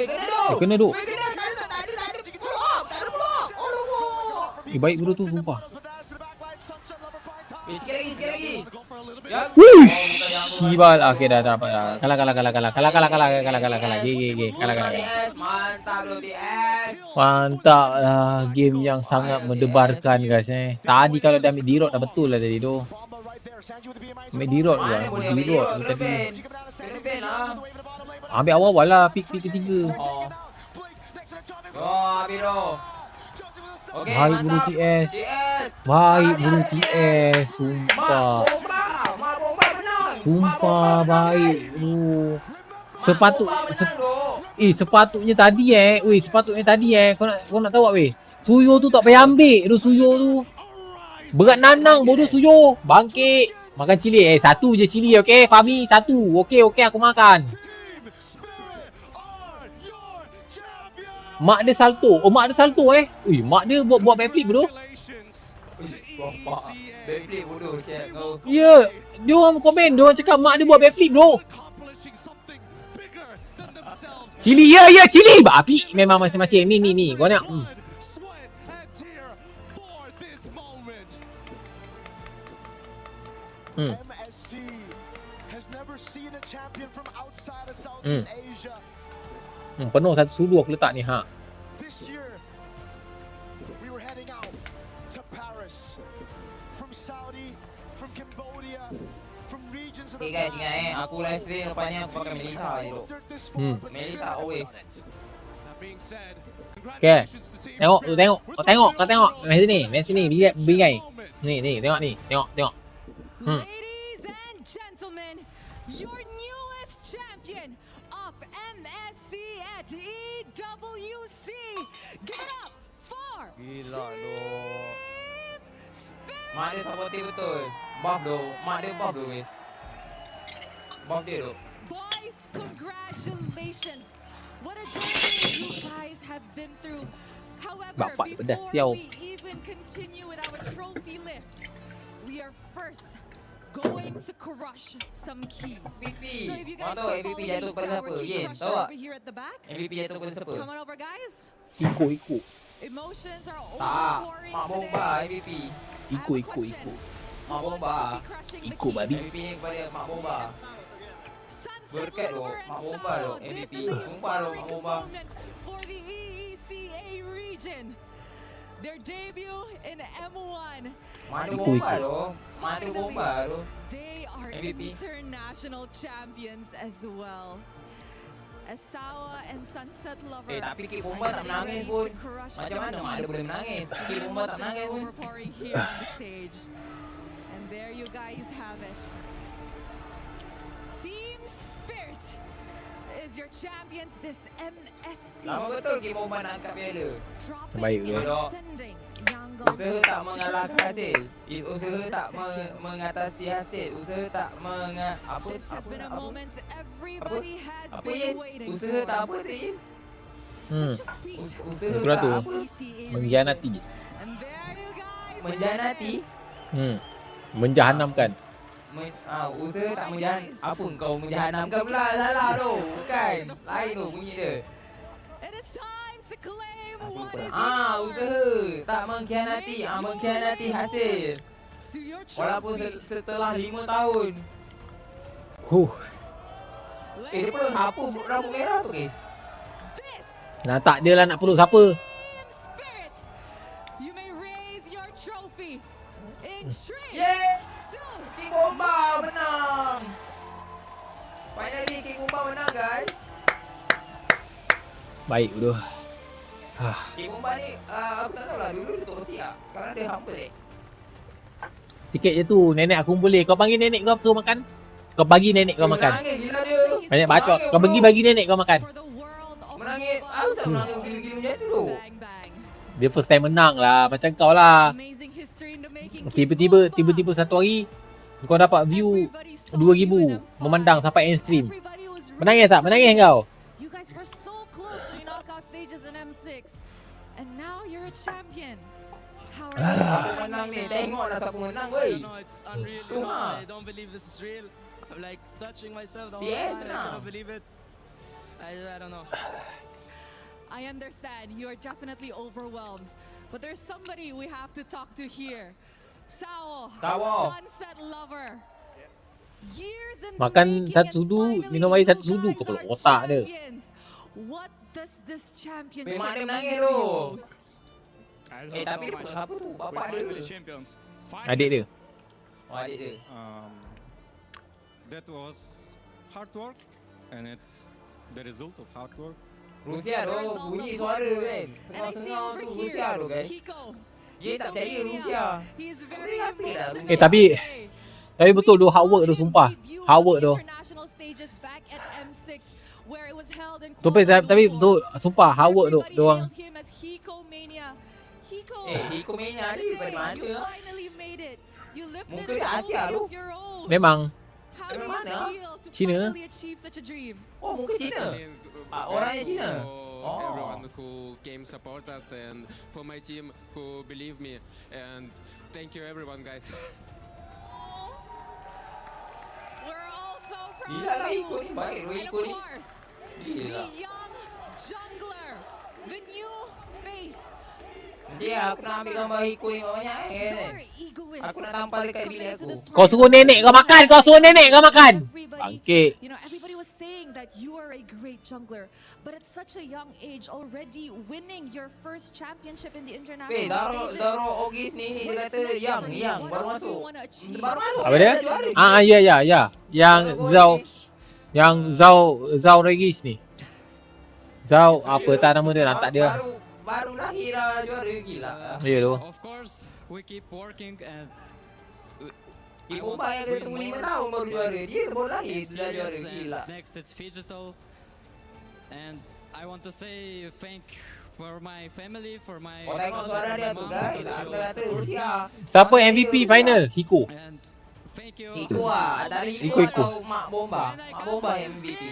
Kena duk. Tak ada block. Baik bro tu sumpah. Sikit lagi. Wish. Sibal. Okay dah dapat dah. Kalah. Gigi. Kalah. Mantap bro TS. Mantap lah. Game yang sangat mendebarkan guys Tadi kalau dia ambil D-Rod dah betul lah tadi tu. Ambil D-Rod tu lah. D-Rod tu tadi. Ambil awal-awal lah. Pick ketiga. Biro. Okay, Baik bro TS. Baik bro TS. Sumpah baik bro. Sepatutnya tadi kau nak tahu tak weh. Suyo tu tak payah ambil tu Suyo tu. Berat nanang bodoh Suyo. Bangkit. Makan cili satu je cili okey. Fahmi satu. Okey aku makan. Mak dia salto. Mak dia buat backflip bro. Backflip bodoh kau. Ya, dia orang komen, dia orang cakap mak dia buat backflip bro. Cili ya cili. Api memang masing-masing. Ni kau nak. MSC has never seen a champion from outside of Southeast Asia. Penuh satu sudu aku letak ni ha. This year we were heading out to Paris from Saudi, from Cambodia, from regions of the Guys, ingat aku live stream lepas ni aku pakai Melissa je tu. Melissa always. Okay. Tengok. Main sini. Bingai. Ni, tengok ni. Tengok. Ladies and gentlemen, your newest champion of MSC at EWC. Give it up for Gila doh. Mak dia supportive betul. Buff doh. Mak dia buff doh guys. Buff dia doh. Boys, congratulations. What a journey you guys have been through. However, before we even continue with our trophy lift, we are first going to crush some keys. So if you guys can follow me to our key crusher over here at the back. MVP jatuh pada siapa? Come on over, guys. Ikut. Emotions are Tak, overpouring Mak today. Bomba MVP. Ikut. Mak Bomba. Ikut babi. MVP nya kepada Mak Bomba. Berkat doh, Mak Bomba doh MVP. Sumpah doh Mak Bomba. For the EECA region. Their debut in M1. Mana Bomba doh. Mana Bomba doh. They are MVP. international champions as well. Asawa and Sunset Lover. Tapi Kik Bomba tak menangis pun. Macam mana Mak dia boleh menangis? Kik Bomba tak menangis pun. Overpouring here on the stage. And there you guys have it. Team Spirit is your champions this MSC. Lama betul Kik Bomba nak angkat piala. Baik dia. Usaha tak mengalahkan hasil. Usaha tak mengatasi hasil. Usaha tak apa Yin? Usaha tak apa tu Yin? Itulah tu. Mengkhianati. Menjanati? Menjahanamkan. Usaha tak apa kau menjahanamkan pula? Salah tu. Bukan. Lain tu bunyi dia. Usaha tak mengkhianati. Mengkhianati hasil. Walaupun setelah 5 tahun. Dia peluk siapa rambut merah tu guys? Nah, tak dia lah nak peluk siapa. Yeah! King Bomba menang! Finally King Bomba menang guys. Baik tu. King Bomba ni aku tak tahu lah. Dulu dia toksik lah. Sekarang dia humble Sikit je tu. Nenek aku boleh. Kau panggil nenek kau suruh makan. Kau bagi nenek kau makan. Banyak bacot. Kau bagi nenek kau makan. Menangis. Asal menangis gila-gila macam tu tu? Dia first time menang lah. Macam kau lah. Tiba-tiba satu hari kau dapat view 2,000 memandang sampai end stream. Menangis tak? Menangis kau? You guys were so close to knockout stages in M6 and now you're a champion. How are menang ni? Tengoklah siapa menang weh. It's unreal. I don't believe this is real. I'm like touching myself the whole time. I cannot believe it. I don't know. I understand you are definitely overwhelmed, but there's somebody we have to talk to here. Sao, Sunset Lover. Years in makan satu sudu, minum air satu sudu. Kau peluk otak dia. What does this championship memang dia menangis mean to tu. you? Tapi dia siapa tu? Bapak dia. Adik dia. Adik dia. That was hard work and it's the result of hard work. Rusia tu bunyi suara kan. Tengah-tengah tu Rusia tu guys. Dia tak percaya Rusia. Tapi betul tu hard work tu sumpah. Hard work tu. Tapi betul sumpah hard work tu dia orang. Hiko Mania ni daripada mana? Muka dia Asia tu. Memang. Dari mana? Cina. Oh, muka Cina. Orangnya Cina. Everyone who came support us and for my team who believe me and thank you everyone guys. We're all so proud Gila lah of Hiko ni, baik you. Hiko And ni. of course, Gila. the young jungler, the new face. Dia aku nak ambil gambar Hiko ni banyak kan. Aku nak tampal dekat bilik aku. Kau suruh nenek kau makan, Bangkit. You know, everybody was saying that you are a great jungler, but at such a young age already winning your first championship in the international stages. Daro Ogis ni dia kata yang baru masuk. Baru masuk. Apa dia? Ya. Yang Zhao Regis ni. Zhao apa tak nama dia, lantak dia. Baru lahir lah juara, gila. Ya tu. Of course, we keep working and Bomba yang dia tunggu 5 tahun baru juara. Dia baru lahir sudah juara, gila. Next it's Digital, and I want to say thank for my family, for my. Oh, tengok suara dia tu guys. Aku kata Rusia. Siapa MVP final? Hiko. Thank you. Hiko ah, dari Hiko atau Mak Bomba? Mak Bomba MVP.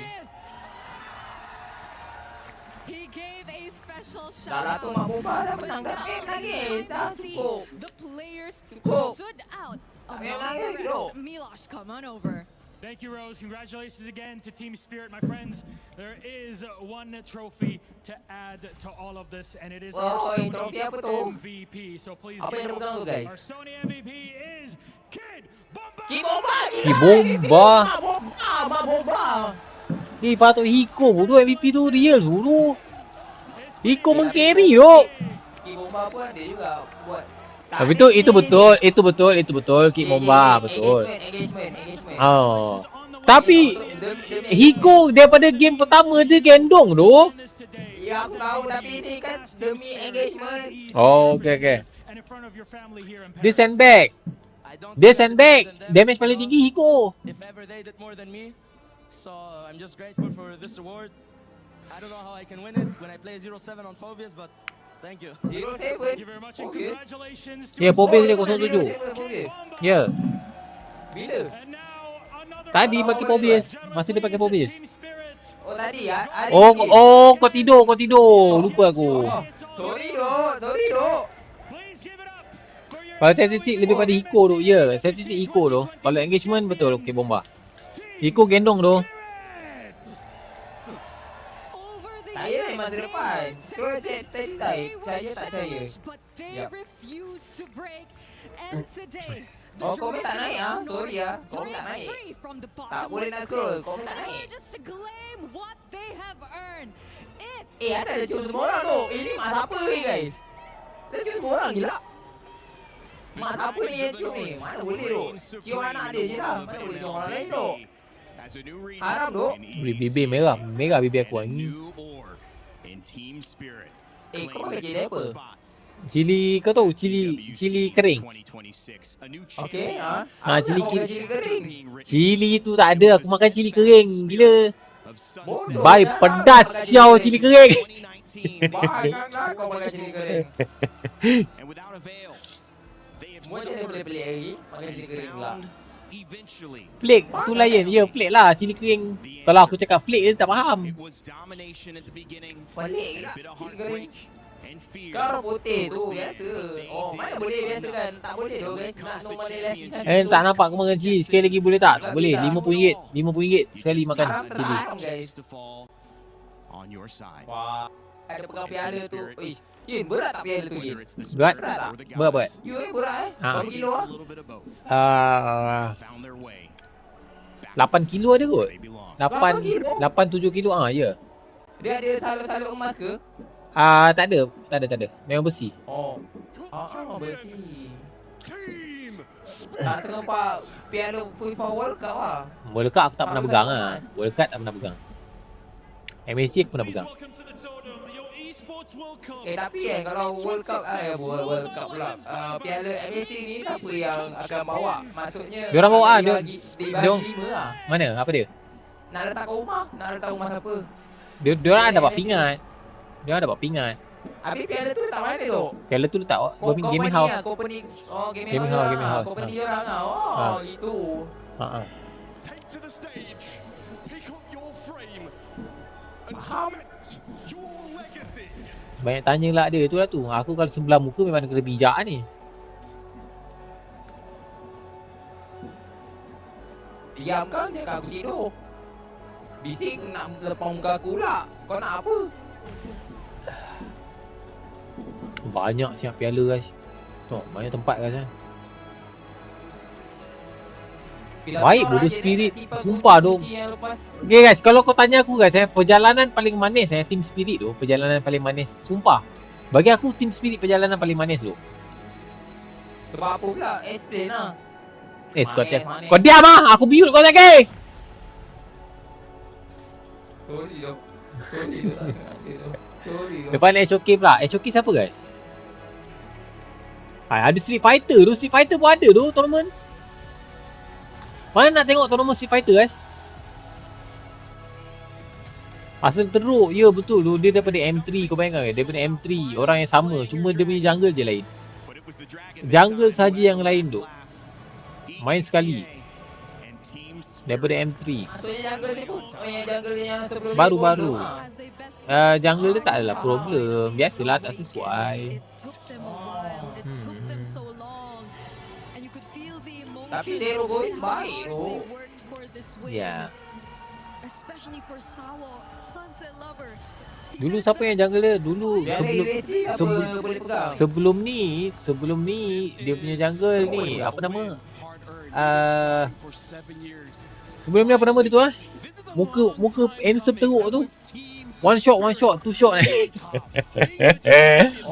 He gave a special Dah shout lah tu Mak out. Bomba dah menang kat game lagi. Dah cukup. The players Cukup. stood out Tak amongst payah the lagi tu. rest. Milosh, come on over. Thank you, Rose. Congratulations again to Team Spirit, my friends. There is one trophy to add to all of this, and it is our Woi, Sony trofi apa tu? MVP. So please Apa yang give it dipegang tu, up. guys? Our Sony MVP is Kid Bomba. Ki Bomba. Ki Bomba. Mak Bomba, Mak Bomba. Patut Hiko bodoh, MVP tu real dulu. Hiko meng-carry tu. Ki Bomba pun ada juga buat. Tapi itu betul Ki Bomba, betul. Engagement. Oh. Tapi Hiko daripada game pertama dia gendong tu. Ya aku tahu, tapi ini kan demi engagement. Oh, okay. Dia sandbag. Damage paling tinggi Hiko. If ever they did more than me, so I'm just grateful for this award. I don't know how I can win it when I play 0-7 on Phobias, but thank you. 0-7. Thank you very much and congratulations to Ya, Pobis dia 07. Ya. Bila? Tadi pakai Pobis. Masa dia pakai Pobis. Oh tadi ya? Oh, kau tidur. Lupa aku. Sorry dok. Kalau statistik lebih pada Hiko tu. Ya, statistik Hiko tu. Kalau engagement betul Ki Bomba. Hiko gendong tu. Saya memang terdepan. Terus tadi saya tak percaya. Yap. Oh, komen tak naik ah. Sorry ah. Komen tak naik. Tak boleh nak scroll. Komen tak naik. Asal dia curi semua orang tu. Ini mak siapa ni guys? Dia curi semua orang gila. Mak siapa ni yang cium ni? Mana boleh tu? Cium anak dia je lah. Mana boleh cium orang lain tu? Haram tu. Beli bibir merah. Merah bibir aku ni. Kau pakai cili apa? Cili, kau tahu cili kering. Okey, ha? Cili kering. Cili tu tak ada, aku makan cili kering. Gila. Baik pedas siau cili kering. Banyak kau makan cili kering. Macam mana boleh pelik lagi? Makan cili kering pula. Flake tu lain. Ya, flake lah cili kering. Kalau aku cakap flake dia tak faham. Pelik lah cili kering. Kau putih tu biasa. Oh, mana boleh biasa kan? Tak boleh tu guys. Nak normalisasi. Tak nampak aku makan cili. Sekali lagi boleh tak? Tak boleh. RM50 sekali makan cili. Wah, ada pegang piala tu. Yin, berat tak piala tu Yin? Berat? Berat. Berat berapa kilo ah? 8 kilo ada kot. 8-7 kilo ya. Dia ada salur-salur emas ke? Tak ada. Memang besi. Oh. Besi. Tak senampak piala FIFA World Cup lah. World Cup aku tak pernah pegang lah. World Cup tak pernah pegang. MSC aku pernah pegang. Tapi kalau World Cup World Cup pula. Piala MSC ni siapa yang akan bawa? Maksudnya Diorang bawa dia. Mana? Apa dia? Nak letak kat rumah? Nak letak rumah siapa? Diorang ada buat pingat. Habis piala tu letak mana tu? Piala tu letak gaming house. Company. Oh, gaming house. Company diorang lah. Oh, gitu. Take to the stage. Pick up your frame and Faham. your legacy. Banyak tanya lah dia tu lah tu. Aku kalau sebelah muka memang kena bijak ni. Diam kan cakap aku tidur. Bising nak lepas muka aku pula. Kau nak apa? Banyak siap piala guys. Banyak tempat guys. Baik bodoh Spirit. Sumpah dong. Okay guys, kalau kau tanya aku guys, perjalanan paling manis Team Spirit tu. Perjalanan paling manis. Sumpah. Bagi aku Team Spirit perjalanan paling manis tu. Sebab apa pula? Explain lah. Kau diam lah. Aku mute kau lagi. Sorry dong. Lepas ni HOK pula. HOK siapa guys? Ada Street Fighter tu. Street Fighter pun ada tu tournament. Mana nak tengok tournament Street Fighter guys? Asal teruk. Ya betul tu. Dia daripada M3. Kau bayangkan ke? Daripada M3. Orang yang sama. Cuma dia punya jungle je lain. Jungle saja yang lain tu. Main sekali. Daripada M3. Baru-baru. Jungle dia tak adalah problem. Biasalah tak sesuai. Tapi Dero Boy baik tu. Ya. Dulu siapa yang jungle dia? Dulu sebelum ni dia punya jungle ni apa nama? Sebelum ni apa nama dia tu ah? Muka handsome teruk tu. One shot, two shot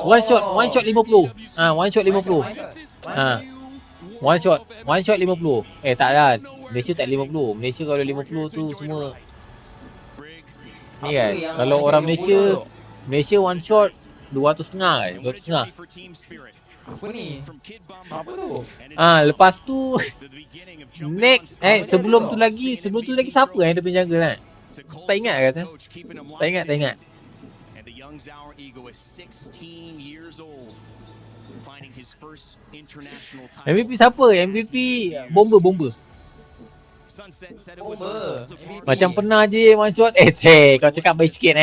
one shot 50. One shot 50. One shot 50. Tak lah. Malaysia tak 50. Malaysia kalau 50 tu semua ni kan. Kalau orang Malaysia one shot 200 setengah kan. 200 setengah. Apa ni? Apa tu? Lepas tu next sebelum tu lagi siapa yang dia punya jungle kan? Tak ingat kata. Tak ingat. MVP siapa? MVP bomber. Macam pernah je one shot. Kau cakap baik sikit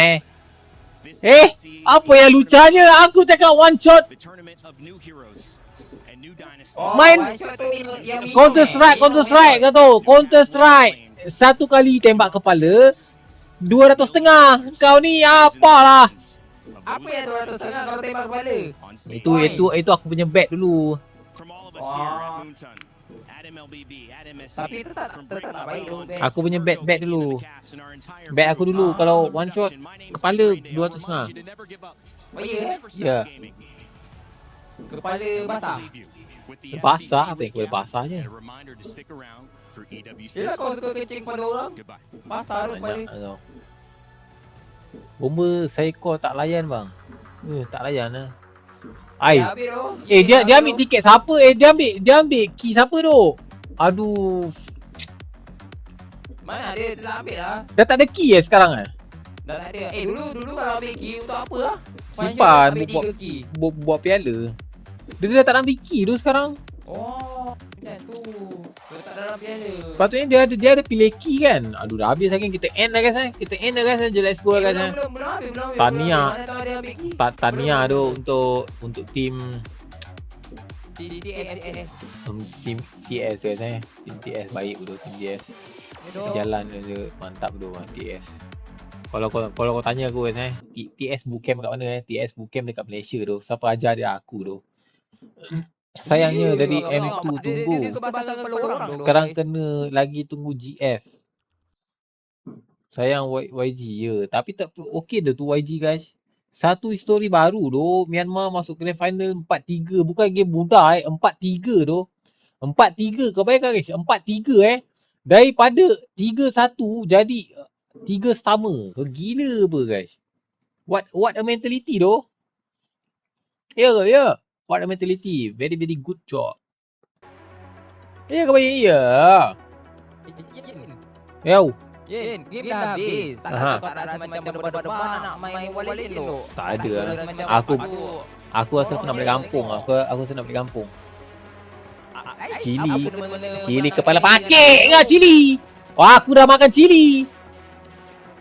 apa yang lucanya? Aku cakap one shot. Main Counter strike kau tahu. Counter strike. Satu kali tembak kepala 200 setengah. Kau ni apalah. Apa yang 200 setengah kalau tembak kepala? Itu aku punya bet dulu. Tapi itu tak baik tu. Aku punya bet dulu. Bet aku dulu kalau one shot kepala 200 setengah. Ya. Kepala basah. Basah apa yang kepala basah je. Yelah kau suka kencing pada orang. Basah tu kepala. Bomba saya call tak layan bang. Tak layan lah. Dia ambil tiket siapa? Dia ambil key siapa tu? Aduh. Mana dia tak ambil lah. Dah tak ada key sekarang Dah tak ada. Dulu kalau ambil key untuk apa lah? Simpan buat piala. Dia dah tak nak ambil key tu sekarang. Macam tu. Dia tak dalam piala. Patutnya dia ada pilih key kan. Aduh dah habis lagi. Kita end lah guys. Kita end lah guys. Let's go lah guys. Tahniah tu untuk tim Tim TS guys Tim TS baik betul. Tim TS jalan dia mantap tu TS. Kalau kau tanya aku guys TS bootcamp kat mana TS bootcamp dekat Malaysia tu. Siapa ajar dia? Aku tu. Sayangnya dari M2 tunggu. Sekarang kena lagi tunggu GF. Sayang YG ya. Tapi tak okey dah tu YG guys. Satu histori baru tu. Myanmar masuk grand final 4-3. Bukan game mudah 4-3 tu. 4-3 kau bayangkan guys. 4-3 daripada 3-1 jadi 3 sama. Gila apa guys. What a mentality tu. Ya. What a mentality. Very very good job. Ya kau bayang ya. Yen, game dah habis. Tak rasa macam berdebar-debar nak main balik tu. Tak ada lah. Aku rasa aku nak balik kampung. Aku rasa nak balik kampung. Cili kepala pakek enggak cili. Aku dah makan cili.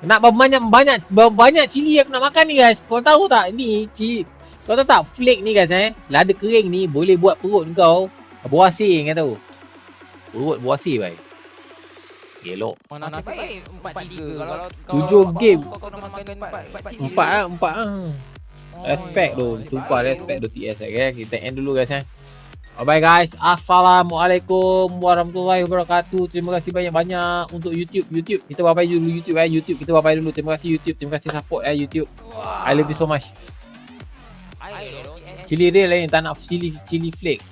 Nak banyak cili aku nak makan ni guys. Kau tahu tak ni cili. Kau tahu tak flake ni guys lada kering ni boleh buat perut kau berasing kau tahu. Perut berasing baik. Elok. Mana baik 4-3 kalau 7 game. Kau nak makan 4 Respect tu. Sumpah respect tu TS guys. Kita end dulu guys Bye guys. Assalamualaikum warahmatullahi wabarakatuh. Terima kasih banyak-banyak untuk YouTube. Kita bye-bye dulu YouTube YouTube kita bye-bye dulu. Terima kasih YouTube. Terima kasih support YouTube. I love you so much. Cili real tak nak cili flake.